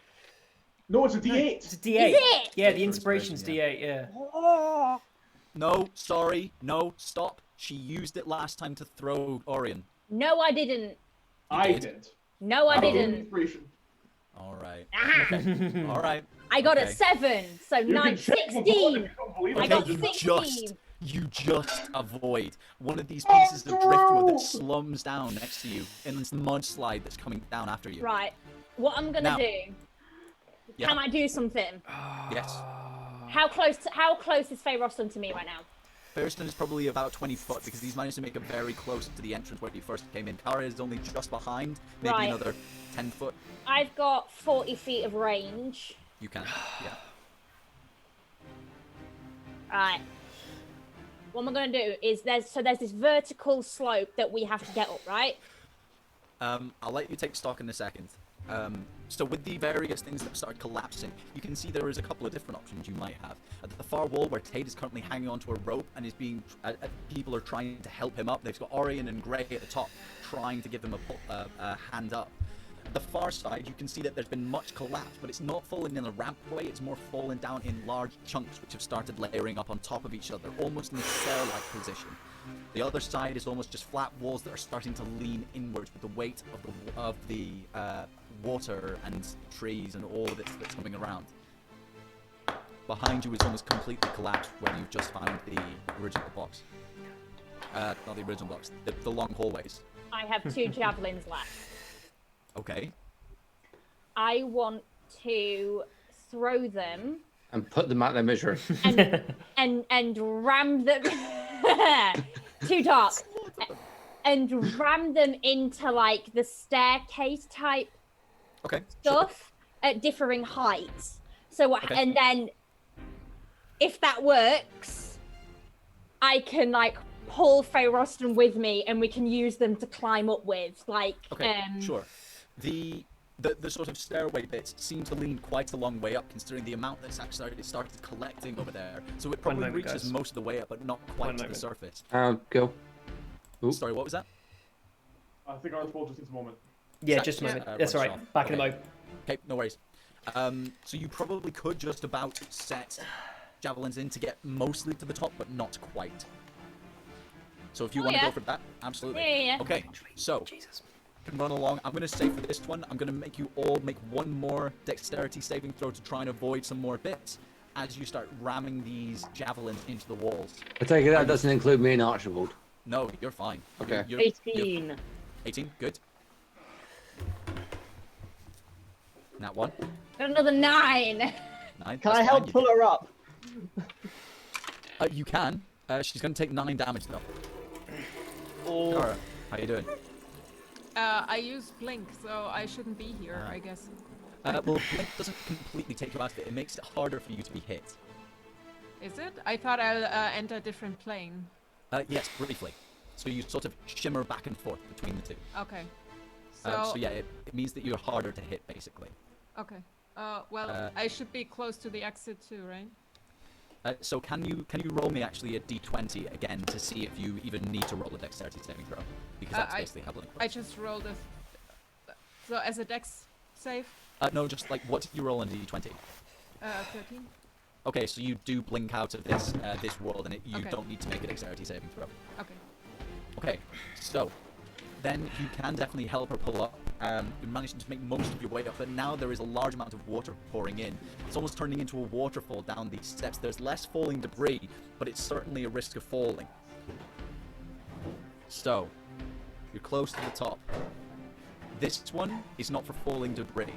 [SPEAKER 7] No, it's a D8.
[SPEAKER 1] It's a D8.
[SPEAKER 2] Is it?
[SPEAKER 1] Yeah,
[SPEAKER 3] For
[SPEAKER 1] the inspiration's
[SPEAKER 3] inspiration,
[SPEAKER 1] D8, yeah.
[SPEAKER 2] Oh.
[SPEAKER 3] No, sorry, no, stop. She used it last time to throw Orion.
[SPEAKER 2] No, I didn't.
[SPEAKER 7] I
[SPEAKER 3] did.
[SPEAKER 7] did.
[SPEAKER 2] No, I
[SPEAKER 7] gave you
[SPEAKER 2] didn't.
[SPEAKER 7] Inspiration.
[SPEAKER 3] All right.
[SPEAKER 2] Ah,
[SPEAKER 3] Okay. All right.
[SPEAKER 2] I got
[SPEAKER 3] Okay.
[SPEAKER 2] a 7, so
[SPEAKER 7] You
[SPEAKER 2] 9,
[SPEAKER 7] can check the board if
[SPEAKER 2] 16.
[SPEAKER 7] you don't believe
[SPEAKER 2] I
[SPEAKER 7] it.
[SPEAKER 2] got
[SPEAKER 3] you
[SPEAKER 2] 16.
[SPEAKER 3] just avoid one of these pieces of driftwood
[SPEAKER 7] no!
[SPEAKER 3] that slums down next to you in this mudslide that's coming down after you.
[SPEAKER 2] Right. What I'm gonna
[SPEAKER 3] Now-
[SPEAKER 2] do?
[SPEAKER 3] Yeah.
[SPEAKER 2] Can I do something?
[SPEAKER 3] Yes.
[SPEAKER 2] How close is Faye Roston to me right now?
[SPEAKER 3] Thurston is probably about 20 foot because he's managed to make it very close to the entrance where he first came in. Kara is only just behind, maybe
[SPEAKER 2] Right.
[SPEAKER 3] another 10 foot.
[SPEAKER 2] I've got 40 feet of range.
[SPEAKER 3] You can. Yeah.
[SPEAKER 2] Right. What am I gonna do? Is there's this vertical slope that we have to get up, right?
[SPEAKER 3] I'll let you take stock in a second. So with the various things that start collapsing, you can see there is a couple of different options you might have. At the far wall where Tate is currently hanging onto a rope and is being, people are trying to help him up. They've got Orion and Grey at the top trying to give him a hand up. At the far side, you can see that there's been much collapse, but it's not falling in a ramp way, it's more falling down in large chunks which have started layering up on top of each other, almost in a stair-like position. The other side is almost just flat walls that are starting to lean inwards with the weight of the water and trees and all of it that's coming around. Behind you is almost completely collapsed where you've just found the original box. Not the original box, the long hallways.
[SPEAKER 2] I have 2 javelins left.
[SPEAKER 3] Okay.
[SPEAKER 2] I want to throw them
[SPEAKER 4] And put them at their misery.
[SPEAKER 2] and ram them. Too dark. And ram them into like the staircase type
[SPEAKER 3] Okay.
[SPEAKER 2] stuff at differing heights. So
[SPEAKER 3] Okay.
[SPEAKER 2] and then if that works, I can like pull Faye Roston with me and we can use them to climb up with. Like
[SPEAKER 3] Okay, sure. The sort of stairway bits seem to lean quite a long way up, considering the amount that's actually started collecting over there. So it probably
[SPEAKER 1] moment,
[SPEAKER 3] reaches
[SPEAKER 1] guys.
[SPEAKER 3] most of the way up, but not
[SPEAKER 1] One
[SPEAKER 3] quite to the
[SPEAKER 1] moment.
[SPEAKER 3] surface.
[SPEAKER 4] Go. Ooh.
[SPEAKER 3] Sorry, what was that?
[SPEAKER 7] I think Archibald just needs a moment.
[SPEAKER 1] Yeah, just a moment. That's
[SPEAKER 3] runs
[SPEAKER 1] alright.
[SPEAKER 3] off.
[SPEAKER 1] Back in a
[SPEAKER 3] Okay.
[SPEAKER 1] mo.
[SPEAKER 3] Okay, no worries. So you probably could just about set javelins in to get mostly to the top, but not quite. So if you
[SPEAKER 2] Oh,
[SPEAKER 3] want to
[SPEAKER 2] yeah.
[SPEAKER 3] go for that, absolutely.
[SPEAKER 2] Yeah.
[SPEAKER 3] Okay, so
[SPEAKER 1] Jesus.
[SPEAKER 3] can run along. I'm going to say for this one, I'm going to make you all make one more dexterity saving throw to try and avoid some more bits as you start ramming these javelins into the walls.
[SPEAKER 4] I take it that doesn't include me and Archibald.
[SPEAKER 3] No, you're fine.
[SPEAKER 4] Okay.
[SPEAKER 3] You're
[SPEAKER 5] 18.
[SPEAKER 3] 18, good. That one.
[SPEAKER 2] Got another 9.
[SPEAKER 3] 9.
[SPEAKER 5] Can
[SPEAKER 3] that's
[SPEAKER 5] I help
[SPEAKER 3] fine.
[SPEAKER 5] pull her up?
[SPEAKER 3] You can. She's going to take 9 damage though.
[SPEAKER 5] Or
[SPEAKER 3] Kara, how you doing?
[SPEAKER 6] I use blink, so I shouldn't be here, I guess.
[SPEAKER 3] Well, Blink doesn't completely take you out of it. It makes it harder for you to be hit.
[SPEAKER 6] Is it? I thought I'll enter a different plane.
[SPEAKER 3] Yes, briefly. So you sort of shimmer back and forth between the two.
[SPEAKER 6] Okay.
[SPEAKER 3] So yeah, it means that you're harder to hit, basically.
[SPEAKER 6] Okay. Well, I should be close to the exit too, right?
[SPEAKER 3] So can you roll me actually a d20 again to see if you even need to roll a dexterity saving throw? Because that's basically how Blink works.
[SPEAKER 6] I just rolled a... So as a dex save?
[SPEAKER 3] No, just like, what did you roll on d20?
[SPEAKER 6] 13.
[SPEAKER 3] Okay, so you do blink out of this this world, and you
[SPEAKER 6] Okay.
[SPEAKER 3] don't need to make a dexterity saving throw.
[SPEAKER 6] Okay.
[SPEAKER 3] Okay, so then you can definitely help her pull up. You're managing to make most of your way up, but now there is a large amount of water pouring in. It's almost turning into a waterfall down these steps. There's less falling debris, but it's certainly a risk of falling. So, you're close to the top. This one is not for falling debris.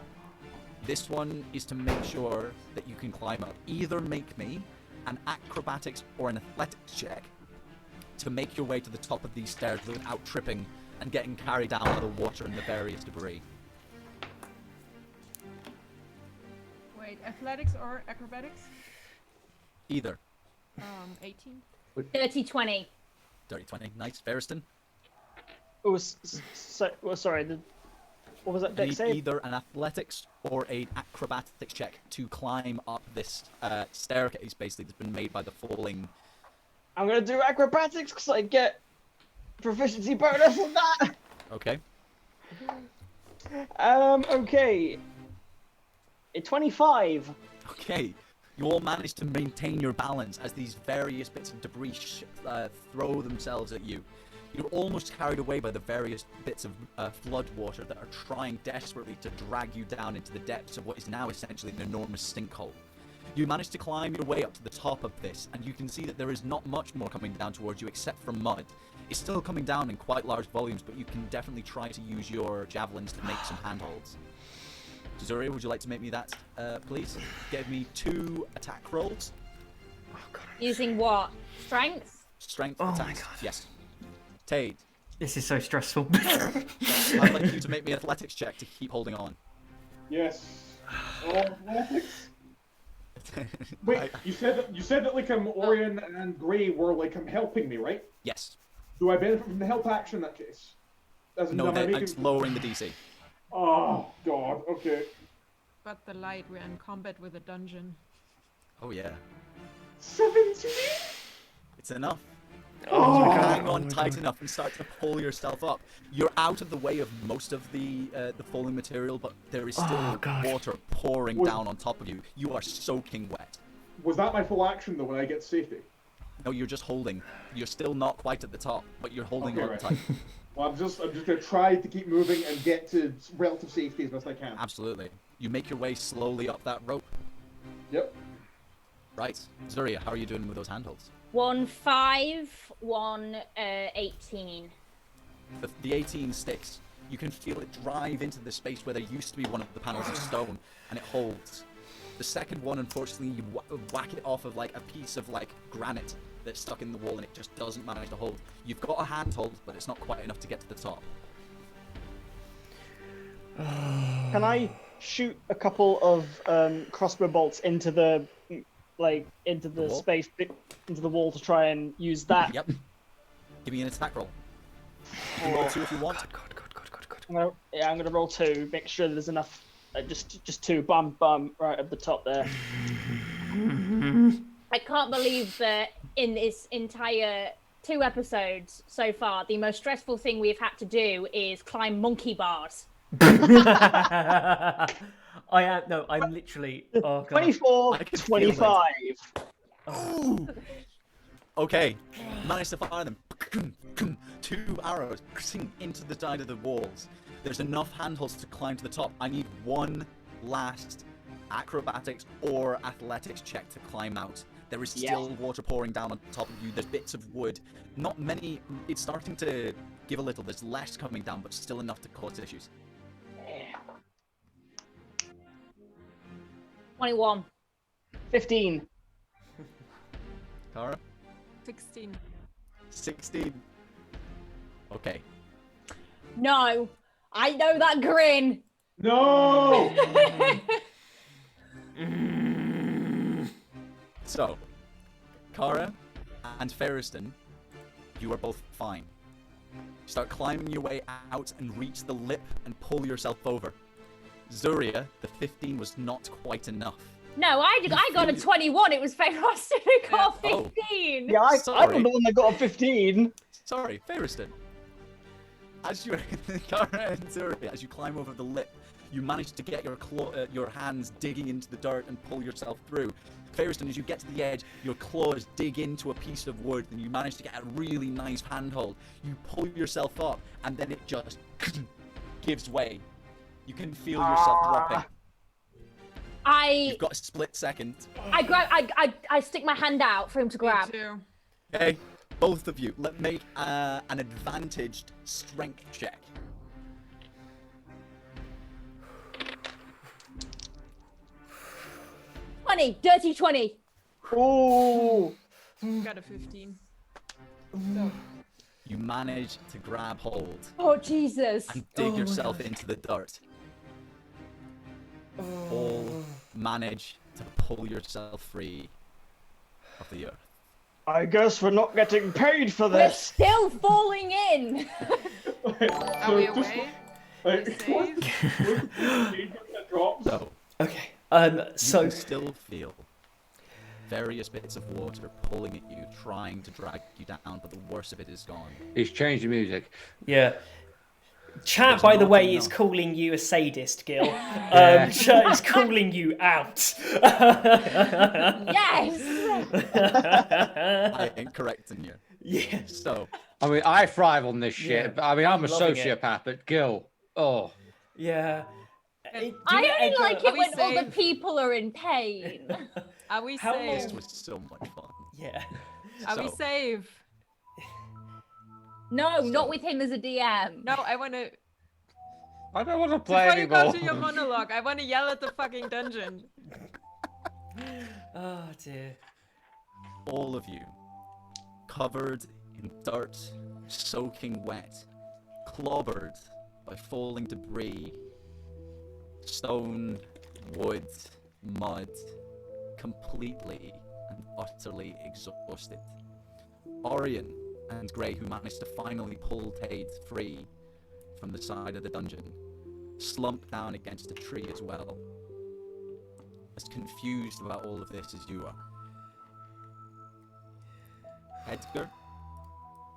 [SPEAKER 3] This one is to make sure that you can climb up. Either make me an acrobatics or an athletics check to make your way to the top of these stairs without tripping and getting carried down by the water and the various debris.
[SPEAKER 6] Wait, athletics or acrobatics?
[SPEAKER 3] Either.
[SPEAKER 6] 18.
[SPEAKER 2] 30-20.
[SPEAKER 3] Dirty 20. Nice. Ferriston?
[SPEAKER 5] it was sorry. What was that?
[SPEAKER 3] You
[SPEAKER 5] Dex
[SPEAKER 3] need
[SPEAKER 5] save?
[SPEAKER 3] either an athletics or an acrobatics check to climb up this staircase, basically, that's been made by the falling.
[SPEAKER 5] I'm gonna do acrobatics because I get proficiency bonus on that.
[SPEAKER 3] Okay.
[SPEAKER 5] Okay. A 25.
[SPEAKER 3] Okay. You all manage to maintain your balance as these various bits of debris throw themselves at you. You're almost carried away by the various bits of flood water that are trying desperately to drag you down into the depths of what is now essentially an enormous sinkhole. You manage to climb your way up to the top of this, and you can see that there is not much more coming down towards you except for mud. It's still coming down in quite large volumes, but you can definitely try to use your javelins to make some handholds. Zuria, would you like to make me that, please? Give me 2 attack rolls.
[SPEAKER 1] Oh, God.
[SPEAKER 2] Using what? Strength?
[SPEAKER 3] Strength
[SPEAKER 1] Oh my
[SPEAKER 3] attacks.
[SPEAKER 1] God.
[SPEAKER 3] Yes. Tade,
[SPEAKER 1] This is so stressful.
[SPEAKER 3] I'd like you to make me an athletics check to keep holding on.
[SPEAKER 7] Yes. Oh, athletics. Wait, you said that like Orion and Gray were like helping me, right?
[SPEAKER 3] Yes.
[SPEAKER 7] Do I benefit from the help action in that case? As in,
[SPEAKER 3] No,
[SPEAKER 7] am I making...
[SPEAKER 3] it's lowering the DC.
[SPEAKER 7] Oh God. Okay.
[SPEAKER 6] But the light, we're in combat with a dungeon.
[SPEAKER 3] Oh yeah.
[SPEAKER 7] 17.
[SPEAKER 3] It's enough.
[SPEAKER 1] Oh my God.
[SPEAKER 3] Hang on tight enough and start to pull yourself up. You're out of the way of most of the falling material, but there is still
[SPEAKER 1] Oh, God.
[SPEAKER 3] water pouring
[SPEAKER 7] Was-
[SPEAKER 3] down on top of you. You are soaking wet.
[SPEAKER 7] Was that my full action though when I get to safety?
[SPEAKER 3] No, you're just holding. You're still not quite at the top, but you're holding
[SPEAKER 7] Okay,
[SPEAKER 3] on
[SPEAKER 7] right.
[SPEAKER 3] tight.
[SPEAKER 7] Well, I'm just gonna try to keep moving and get to relative safety as best I can.
[SPEAKER 3] Absolutely. You make your way slowly up that rope.
[SPEAKER 7] Yep.
[SPEAKER 3] Right. Zuria, how are you doing with those handholds?
[SPEAKER 2] 1 5, 1 18.
[SPEAKER 3] The 18 sticks. You can feel it drive into the space where there used to be one of the panels of stone, and it holds. The second one, unfortunately, you whack it off of like a piece of like granite that's stuck in the wall, and it just doesn't manage to hold. You've got a handhold, but it's not quite enough to get to the top.
[SPEAKER 5] Can I shoot a couple of crossbow bolts into the into the
[SPEAKER 3] wall?
[SPEAKER 5] space into the wall to try and use that?
[SPEAKER 3] Yep. Give me an attack roll. You can roll 2 if you want.
[SPEAKER 1] God.
[SPEAKER 5] I'm gonna roll 2. Make sure there's enough. Just 2. Bum right at the top there.
[SPEAKER 2] I can't believe that in this entire 2 episodes so far, the most stressful thing we've had to do is climb monkey bars.
[SPEAKER 1] I'm literally. Oh, God.
[SPEAKER 5] 24,
[SPEAKER 3] I can feel it.
[SPEAKER 5] 25.
[SPEAKER 3] Ooh. Okay, managed to fire them. 2 arrows into the side of the walls. There's enough handholds to climb to the top. I need one last acrobatics or athletics check to climb out. There is still water pouring down on top of you. There's bits of wood. Not many. It's starting to give a little. There's less coming down, but still enough to cause issues.
[SPEAKER 2] 21.
[SPEAKER 5] 15.
[SPEAKER 3] Kara?
[SPEAKER 6] 16.
[SPEAKER 3] 16. Okay.
[SPEAKER 2] No, I know that grin.
[SPEAKER 7] No!
[SPEAKER 3] So, Kara and Ferriston, you are both fine. Start climbing your way out and reach the lip and pull yourself over. Zuria, the 15 was not quite enough.
[SPEAKER 2] No, I got a 21. It was Ferriston who got 15.
[SPEAKER 5] Yeah, I'm
[SPEAKER 3] Sorry.
[SPEAKER 5] the one that got a 15.
[SPEAKER 3] Sorry, Ferriston. As you, Kara and Zuria, as you climb over the lip, you manage to get your hands digging into the dirt and pull yourself through. Ferriston, as you get to the edge, your claws dig into a piece of wood and you manage to get a really nice handhold. You pull yourself up and then it just gives way. You can feel yourself dropping. You've got a split second.
[SPEAKER 2] I stick my hand out for him to grab.
[SPEAKER 6] Me too.
[SPEAKER 3] Okay, both of you, make an advantaged strength check.
[SPEAKER 2] Dirty 20.
[SPEAKER 5] Ooh.
[SPEAKER 6] Got a 15. So,
[SPEAKER 3] You manage to grab hold
[SPEAKER 2] Oh, Jesus.
[SPEAKER 3] and dig yourself into the dirt. All manage to pull yourself free of the earth.
[SPEAKER 5] I guess we're not getting paid for
[SPEAKER 2] We're
[SPEAKER 5] this.
[SPEAKER 2] still falling in.
[SPEAKER 6] are we away?
[SPEAKER 3] So,
[SPEAKER 1] Okay.
[SPEAKER 3] you
[SPEAKER 1] So
[SPEAKER 3] can still feel various bits of water pulling at you, trying to drag you down, but the worst of it is gone.
[SPEAKER 4] He's changed the music.
[SPEAKER 1] yeah. Chat,
[SPEAKER 3] There's
[SPEAKER 1] by the
[SPEAKER 3] not
[SPEAKER 1] way, is
[SPEAKER 3] enough.
[SPEAKER 1] calling you a sadist, Gil.
[SPEAKER 4] Yeah.
[SPEAKER 1] Chat is calling you out.
[SPEAKER 2] Yes.
[SPEAKER 3] I ain't correcting you.
[SPEAKER 1] Yeah.
[SPEAKER 3] So,
[SPEAKER 4] I mean, I thrive on this shit.
[SPEAKER 1] Yeah,
[SPEAKER 4] But, I mean, I'm a
[SPEAKER 1] loving it.
[SPEAKER 4] sociopath, but Gil, oh.
[SPEAKER 1] Yeah.
[SPEAKER 2] I only like
[SPEAKER 6] Are
[SPEAKER 2] it
[SPEAKER 6] we
[SPEAKER 2] when other
[SPEAKER 6] safe?
[SPEAKER 2] people are in pain.
[SPEAKER 6] Are we
[SPEAKER 1] How
[SPEAKER 6] safe?
[SPEAKER 3] this was so much fun.
[SPEAKER 1] Yeah.
[SPEAKER 6] Are we
[SPEAKER 3] So-
[SPEAKER 6] safe?
[SPEAKER 2] No, not with him as a DM.
[SPEAKER 6] No, I want to.
[SPEAKER 4] I don't want to play
[SPEAKER 6] Before you
[SPEAKER 4] anymore.
[SPEAKER 6] go to your monologue, I want to yell at the fucking dungeon.
[SPEAKER 1] Oh dear.
[SPEAKER 3] All of you, covered in dirt, soaking wet, clobbered by falling debris, stone, wood, mud, completely and utterly exhausted. Orion and Grey, who managed to finally pull Tade free from the side of the dungeon, slumped down against a tree as well, as confused about all of this as you are. Edgar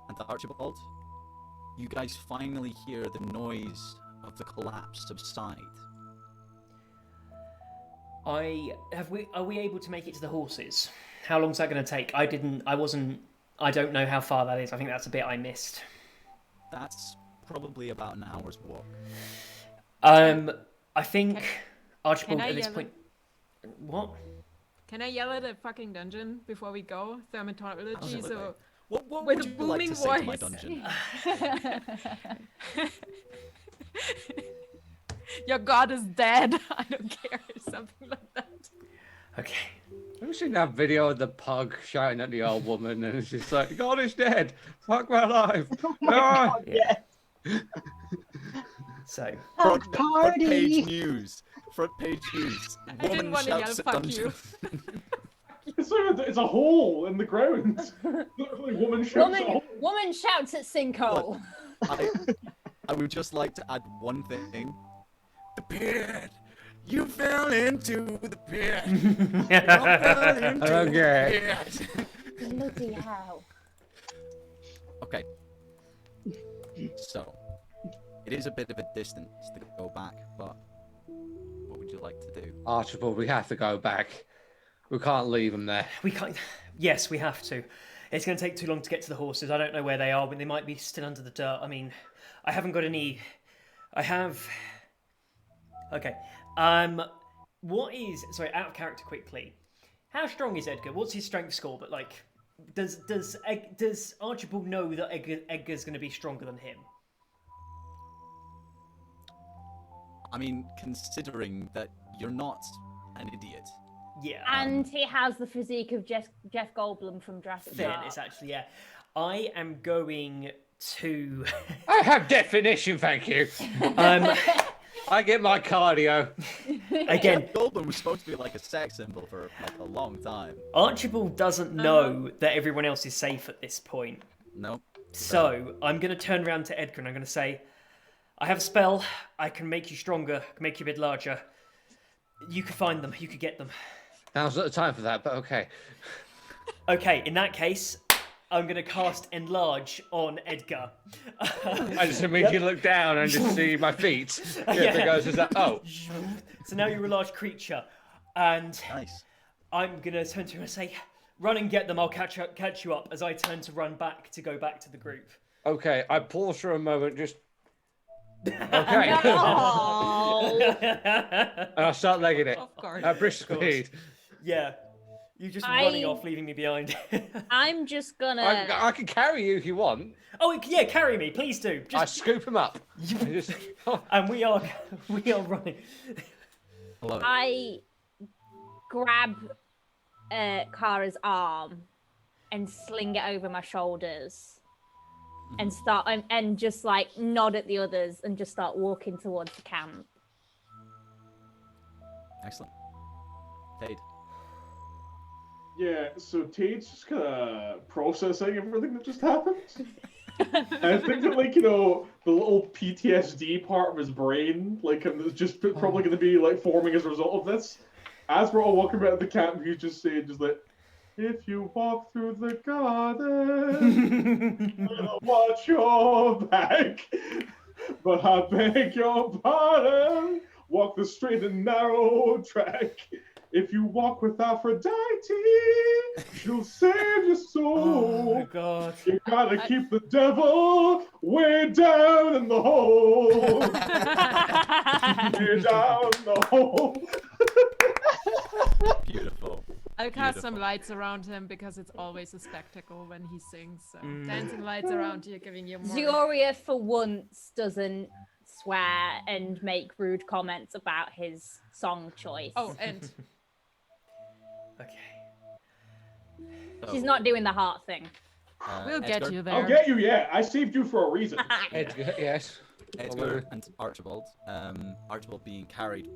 [SPEAKER 3] and Archibald, you guys finally hear the noise of the collapse subside.
[SPEAKER 1] Are we able to make it to the horses? How long's that going to take? I don't know how far that is. I think that's a bit I missed.
[SPEAKER 3] That's probably about an hour's walk.
[SPEAKER 1] I think Archibald
[SPEAKER 6] can I
[SPEAKER 1] at this
[SPEAKER 6] yell
[SPEAKER 1] point. What?
[SPEAKER 6] Can I yell at a fucking dungeon before we go? Thermatology,
[SPEAKER 3] Absolutely.
[SPEAKER 6] so
[SPEAKER 3] What
[SPEAKER 6] with
[SPEAKER 3] would
[SPEAKER 6] a
[SPEAKER 3] you like to
[SPEAKER 6] booming
[SPEAKER 3] say to my
[SPEAKER 6] voice.
[SPEAKER 3] dungeon?
[SPEAKER 6] your god is dead. I don't care, something like that.
[SPEAKER 1] Okay.
[SPEAKER 4] Have you seen that video of the pug shouting at the old woman and it's just like, God is dead. Fuck my life.
[SPEAKER 5] Oh my
[SPEAKER 4] Ah.
[SPEAKER 5] god, yeah.
[SPEAKER 1] So.
[SPEAKER 3] Front page
[SPEAKER 5] Party.
[SPEAKER 3] news. Front page news.
[SPEAKER 6] I didn't
[SPEAKER 3] Woman
[SPEAKER 6] want to yell,
[SPEAKER 3] shouts at
[SPEAKER 6] fuck
[SPEAKER 3] dungeon.
[SPEAKER 6] you.
[SPEAKER 7] It's a hole in the ground. Literally, woman shouts at a hole.
[SPEAKER 2] Woman shouts at sinkhole.
[SPEAKER 3] I would just like to add one thing. The pit. You fell into the pit. You fell into
[SPEAKER 4] Okay.
[SPEAKER 3] the pit.
[SPEAKER 2] Bloody hell.
[SPEAKER 3] Okay. So, it is a bit of a distance to go back, but what would you like to do?
[SPEAKER 4] Archibald, we have to go back. We can't leave him there.
[SPEAKER 1] We can't. Yes, we have to. It's going to take too long to get to the horses. I don't know where they are, but they might be still under the dirt. I mean, I haven't got any I have. Okay. What is? Sorry, out of character quickly. How strong is Edgar? What's his strength score? But like, does Archibald know that Edgar's going to be stronger than him?
[SPEAKER 3] I mean, considering that you're not an idiot.
[SPEAKER 1] Yeah.
[SPEAKER 2] And he has the physique of Jeff Goldblum from Jurassic Park.
[SPEAKER 1] Fairness, actually, yeah. I am going to.
[SPEAKER 4] I have definition, thank you. I get my cardio.
[SPEAKER 1] Again,
[SPEAKER 3] Goldblum was supposed to be like a sex symbol for like a long time.
[SPEAKER 1] Archibald doesn't know that everyone else is safe at this point.
[SPEAKER 3] Nope.
[SPEAKER 1] So I'm going to turn around to Edgar and I'm going to say, I have a spell. I can make you stronger, can make you a bit larger. You could find them. You could get them.
[SPEAKER 4] Now's not the time for that, but okay.
[SPEAKER 1] Okay, in that case, I'm going to cast Enlarge on Edgar.
[SPEAKER 4] I just immediately look down and just see my feet.
[SPEAKER 1] Yeah.
[SPEAKER 4] It goes, oh.
[SPEAKER 1] So now you're a large creature. And
[SPEAKER 3] Nice.
[SPEAKER 1] I'm going to turn to him and say, run and get them. I'll catch you up as I turn to run back to go back to the group.
[SPEAKER 4] Okay, I pause for a moment, just... Okay.
[SPEAKER 2] Oh.
[SPEAKER 4] And I start legging it.
[SPEAKER 6] Of course.
[SPEAKER 4] At brisk speed.
[SPEAKER 1] Yeah. You're just running off, leaving me behind.
[SPEAKER 2] I'm just gonna.
[SPEAKER 4] I can carry you if you want.
[SPEAKER 1] Oh, yeah, carry me. Please do.
[SPEAKER 4] I scoop him up.
[SPEAKER 1] And we are running.
[SPEAKER 3] Hello.
[SPEAKER 2] I grab Kara's arm and sling it over my shoulders and start and just like nod at the others and just start walking towards the camp.
[SPEAKER 3] Excellent. Tade.
[SPEAKER 7] Yeah, so Tate's just kind of processing everything that just happened. And I think that, like, you know, the little PTSD part of his brain, like, is just probably going to be, like, forming as a result of this. As we're all walking back to the camp, he's just saying, just like, if you walk through the garden, watch your back. But I beg your pardon, walk the straight and narrow track. If you walk with Aphrodite, she'll save your soul.
[SPEAKER 1] Oh my god.
[SPEAKER 7] You gotta keep the devil way down in the hole. Way down the hole.
[SPEAKER 3] Beautiful.
[SPEAKER 6] I'll cast some lights around him because it's always a spectacle when he sings. So dancing lights around you, giving you more.
[SPEAKER 2] Zioria, for once, doesn't swear and make rude comments about his song choice.
[SPEAKER 6] Oh, and
[SPEAKER 1] Okay.
[SPEAKER 2] She's not doing the heart thing.
[SPEAKER 6] we'll get
[SPEAKER 3] Edgar,
[SPEAKER 6] you there.
[SPEAKER 7] I'll get you, yeah. I saved you for a reason.
[SPEAKER 4] Edgar, yes.
[SPEAKER 3] Edgar and Archibald. Archibald being carried,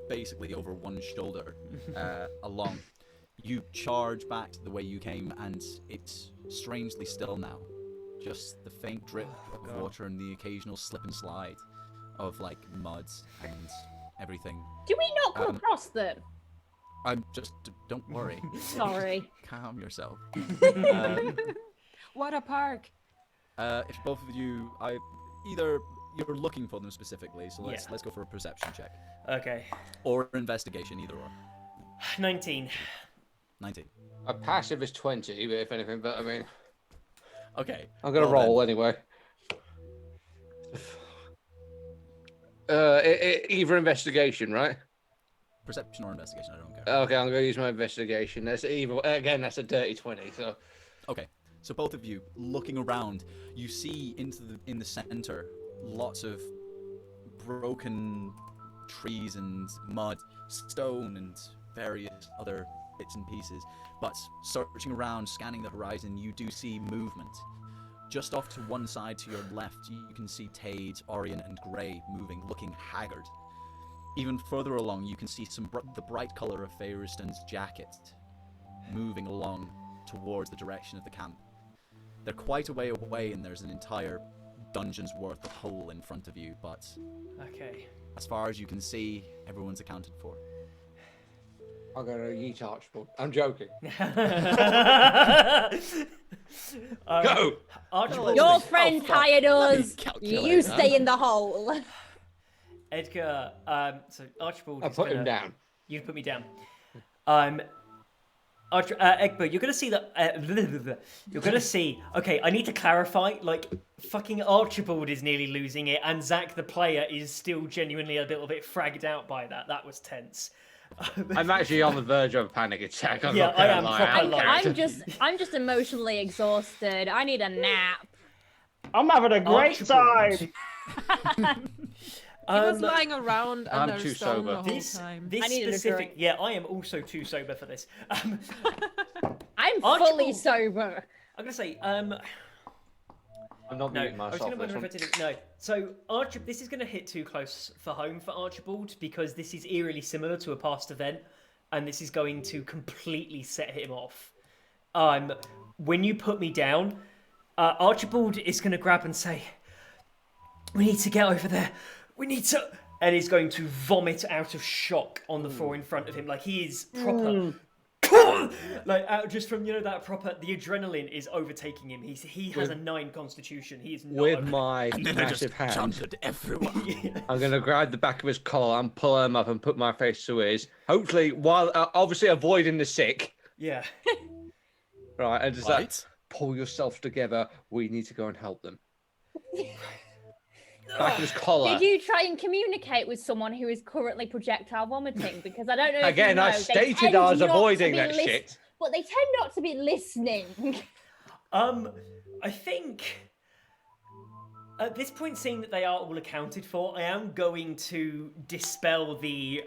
[SPEAKER 3] basically over one shoulder, along. You charge back to the way you came, and it's strangely still now. Just the faint drip of water and the occasional slip and slide of like mud and everything.
[SPEAKER 2] Do we not come across them?
[SPEAKER 3] I'm just don't worry.
[SPEAKER 2] Sorry.
[SPEAKER 3] Calm yourself.
[SPEAKER 6] What a park!
[SPEAKER 3] If both of you, either you're looking for them specifically, so let's go for a perception check
[SPEAKER 1] Okay.
[SPEAKER 3] or investigation, either or.
[SPEAKER 1] 19.
[SPEAKER 3] 19.
[SPEAKER 4] My passive is 20, if anything, but I mean,
[SPEAKER 3] Okay.
[SPEAKER 4] I'm gonna
[SPEAKER 3] well
[SPEAKER 4] roll anyway. Either investigation, right?
[SPEAKER 3] Perception or investigation, I don't care.
[SPEAKER 4] Okay, I'm gonna use my investigation. That's either again. That's a dirty 20. So
[SPEAKER 3] Okay, so both of you looking around, you see in the center lots of broken trees and mud, stone and various other bits and pieces. But searching around, scanning the horizon, you do see movement. Just off to one side to your left, you can see Tade, Orion, and Grey moving, looking haggard. Even further along, you can see the bright color of Feyriston's jacket moving along towards the direction of the camp. They're quite a way away, and there's an entire dungeon's worth of hole in front of you, but
[SPEAKER 1] Okay.
[SPEAKER 3] as far as you can see, everyone's accounted for.
[SPEAKER 4] I'm gonna yeet Archibald. I'm joking. Go!
[SPEAKER 1] Archibald.
[SPEAKER 2] Your friend hired us.
[SPEAKER 3] calculate
[SPEAKER 2] You
[SPEAKER 3] that.
[SPEAKER 2] stay in the hole.
[SPEAKER 1] Edgar. So Archibald.
[SPEAKER 4] I
[SPEAKER 1] is
[SPEAKER 4] put him
[SPEAKER 1] gonna-
[SPEAKER 4] down.
[SPEAKER 1] You put me down. Egbert, you're gonna see that. You're gonna see. Okay, I need to clarify. Like, fucking Archibald is nearly losing it, and Zach, the player, is still genuinely a little bit fragged out by that. That was tense.
[SPEAKER 4] I'm actually on the verge of a panic attack. I'm
[SPEAKER 1] Yeah,
[SPEAKER 4] not gonna
[SPEAKER 1] I am
[SPEAKER 4] lie.
[SPEAKER 1] proper
[SPEAKER 2] I'm just emotionally exhausted. I need a nap.
[SPEAKER 5] I'm having a great time.
[SPEAKER 6] He was lying around
[SPEAKER 4] I'm
[SPEAKER 6] under
[SPEAKER 4] too
[SPEAKER 6] a stone the
[SPEAKER 4] sober.
[SPEAKER 6] whole time.
[SPEAKER 1] This
[SPEAKER 2] I needed a
[SPEAKER 1] specific.
[SPEAKER 2] drink.
[SPEAKER 1] Yeah, I am also too sober for this.
[SPEAKER 2] I'm
[SPEAKER 1] Archibald.
[SPEAKER 2] fully sober.
[SPEAKER 1] I'm gonna say.
[SPEAKER 4] I'm not
[SPEAKER 1] No,
[SPEAKER 4] muting
[SPEAKER 1] I was
[SPEAKER 4] myself.
[SPEAKER 1] going to wonder if I
[SPEAKER 4] This
[SPEAKER 1] did it. No. So, this is going to hit too close for home for Archibald because this is eerily similar to a past event, and this is going to completely set him off. When you put me down, Archibald is going to grab and say, "We need to get over there. We need to," and he's going to vomit out of shock on the floor in front of him, like he is proper. Like out just from that proper, the adrenaline is overtaking him. He has a 9 constitution. He is not
[SPEAKER 4] with
[SPEAKER 1] okay.
[SPEAKER 4] my massive hand,
[SPEAKER 3] Jumped at everyone.
[SPEAKER 4] I'm gonna grab the back of his collar and pull him up and put my face to his. Hopefully, while obviously avoiding the sick.
[SPEAKER 1] Yeah.
[SPEAKER 4] Right, and just
[SPEAKER 3] Right.
[SPEAKER 4] like, pull yourself together. We need to go and help them. Back of his collar.
[SPEAKER 2] Did you try and communicate with someone who is currently projectile vomiting? Because I don't know. If
[SPEAKER 4] Again,
[SPEAKER 2] you know,
[SPEAKER 4] I
[SPEAKER 2] they
[SPEAKER 4] stated
[SPEAKER 2] tend
[SPEAKER 4] I was
[SPEAKER 2] not to
[SPEAKER 4] avoiding
[SPEAKER 2] be
[SPEAKER 4] that shit.
[SPEAKER 2] But they tend not to be listening.
[SPEAKER 1] I think at this point, seeing that they are all accounted for, I am going to dispel the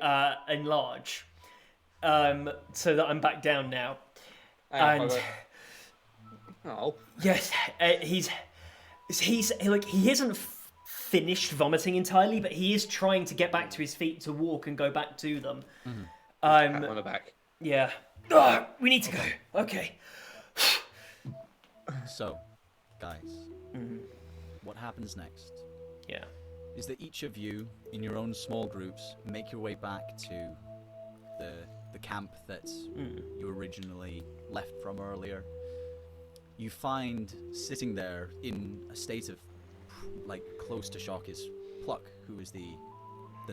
[SPEAKER 1] enlarge, so that I'm back down now. And
[SPEAKER 4] Oh.
[SPEAKER 1] yes, he's like he isn't finished vomiting entirely, but he is trying to get back to his feet to walk and go back to them.
[SPEAKER 4] Pat on the back.
[SPEAKER 1] Yeah. We need to go. Okay.
[SPEAKER 3] So, guys, what happens next
[SPEAKER 1] Yeah.
[SPEAKER 3] is that each of you, in your own small groups, make your way back to the camp that you originally left from earlier. You find sitting there in a state of like close to shock is Pluck, who is the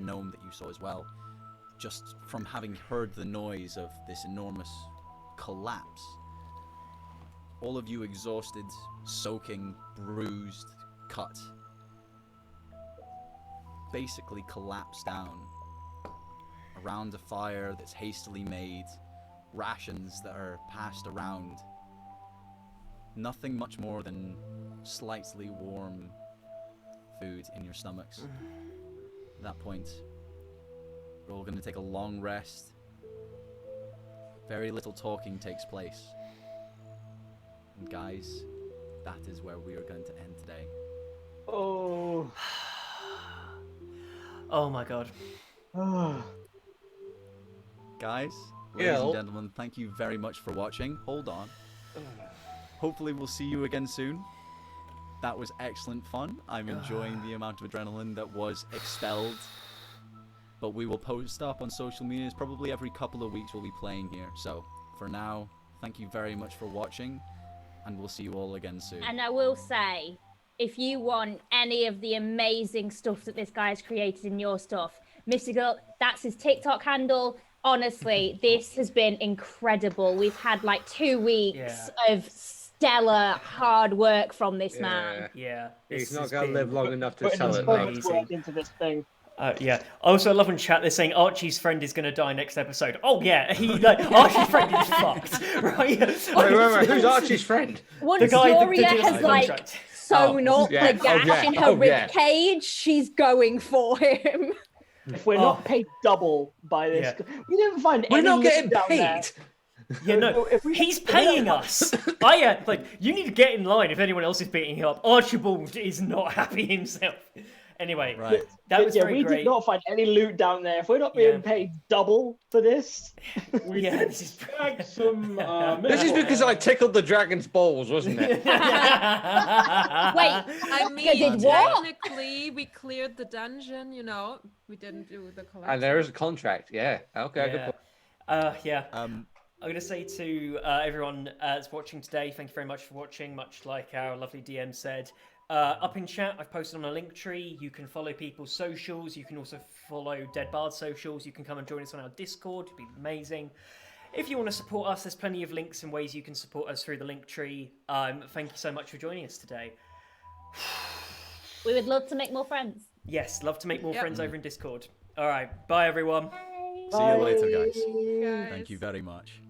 [SPEAKER 3] gnome that you saw as well. Just from having heard the noise of this enormous collapse, all of you exhausted, soaking, bruised, cut, basically collapse down around a fire that's hastily made, rations that are passed around. Nothing much more than slightly warm food in your stomachs. At that point, we're all going to take a long rest. Very little talking takes place. And guys, that is where we are going to end today.
[SPEAKER 5] Oh.
[SPEAKER 1] Oh my god.
[SPEAKER 3] Guys, ladies
[SPEAKER 4] Yeah.
[SPEAKER 3] and gentlemen, thank you very much for watching. Hold on. Hopefully we'll see you again soon. That was excellent fun. I'm enjoying the amount of adrenaline that was expelled. But we will post up on social medias probably every couple of weeks we'll be playing here. So, for now, thank you very much for watching, and we'll see you all again soon.
[SPEAKER 2] And I will say, if you want any of the amazing stuff that this guy has created in your stuff, Mystical, that's his TikTok handle. Honestly, this has been incredible. We've had like 2 weeks of stellar hard work from this man.
[SPEAKER 1] Yeah.
[SPEAKER 4] He's
[SPEAKER 1] this
[SPEAKER 4] not
[SPEAKER 1] has
[SPEAKER 4] going to
[SPEAKER 1] been-
[SPEAKER 4] live long enough to
[SPEAKER 5] Putting
[SPEAKER 4] tell
[SPEAKER 5] so
[SPEAKER 4] it.
[SPEAKER 5] much
[SPEAKER 4] mate.
[SPEAKER 5] work into this thing.
[SPEAKER 1] Yeah. Also, I love in chat they're saying Archie's friend is going to die next episode. Oh yeah, Archie's friend is fucked, right?
[SPEAKER 4] Wait. Who's Archie's friend?
[SPEAKER 2] Once
[SPEAKER 1] The guy that
[SPEAKER 2] Doria
[SPEAKER 1] did
[SPEAKER 2] has
[SPEAKER 1] the
[SPEAKER 2] like
[SPEAKER 1] contract.
[SPEAKER 2] sewn up
[SPEAKER 4] yeah.
[SPEAKER 2] the gash
[SPEAKER 4] Oh, yeah.
[SPEAKER 2] in her
[SPEAKER 4] Oh,
[SPEAKER 2] rib
[SPEAKER 4] yeah.
[SPEAKER 2] cage, she's going for him.
[SPEAKER 5] If we're not paid double by this, we didn't find
[SPEAKER 4] We're
[SPEAKER 5] any
[SPEAKER 4] not
[SPEAKER 5] loot
[SPEAKER 4] getting
[SPEAKER 5] down there.
[SPEAKER 4] paid.
[SPEAKER 1] Yeah, no, he's paying us. You need to get in line if anyone else is beating him up. Archibald is not happy himself. Anyway,
[SPEAKER 3] Right.
[SPEAKER 1] that was
[SPEAKER 5] Yeah,
[SPEAKER 1] very
[SPEAKER 5] we
[SPEAKER 1] great.
[SPEAKER 5] did not find any loot down there. If we're not being
[SPEAKER 1] Yeah.
[SPEAKER 5] paid double for this,
[SPEAKER 7] We
[SPEAKER 1] Yeah,
[SPEAKER 7] did
[SPEAKER 1] this is-
[SPEAKER 7] snag some.
[SPEAKER 4] This is because I tickled the dragon's balls, wasn't it?
[SPEAKER 2] Wait,
[SPEAKER 6] I mean,
[SPEAKER 2] did what?
[SPEAKER 6] technically, we cleared the dungeon, you know. We didn't do the collapse.
[SPEAKER 4] And there is a contract, yeah. Okay, good
[SPEAKER 1] Yeah.
[SPEAKER 4] point.
[SPEAKER 1] Yeah. I'm going to say to everyone that's watching today, thank you very much for watching. Much like our lovely DM said. Up in chat, I've posted on a Linktree. You can follow people's socials. You can also follow DeadBard's socials. You can come and join us on our Discord. It'd be amazing. If you want to support us, there's plenty of links and ways you can support us through the Linktree. Thank you so much for joining us today.
[SPEAKER 2] We would love to make more friends.
[SPEAKER 1] Yes, love to make more friends over in Discord. All right, bye everyone.
[SPEAKER 2] Bye.
[SPEAKER 3] See you later, guys.
[SPEAKER 6] Guys.
[SPEAKER 3] Thank you very much.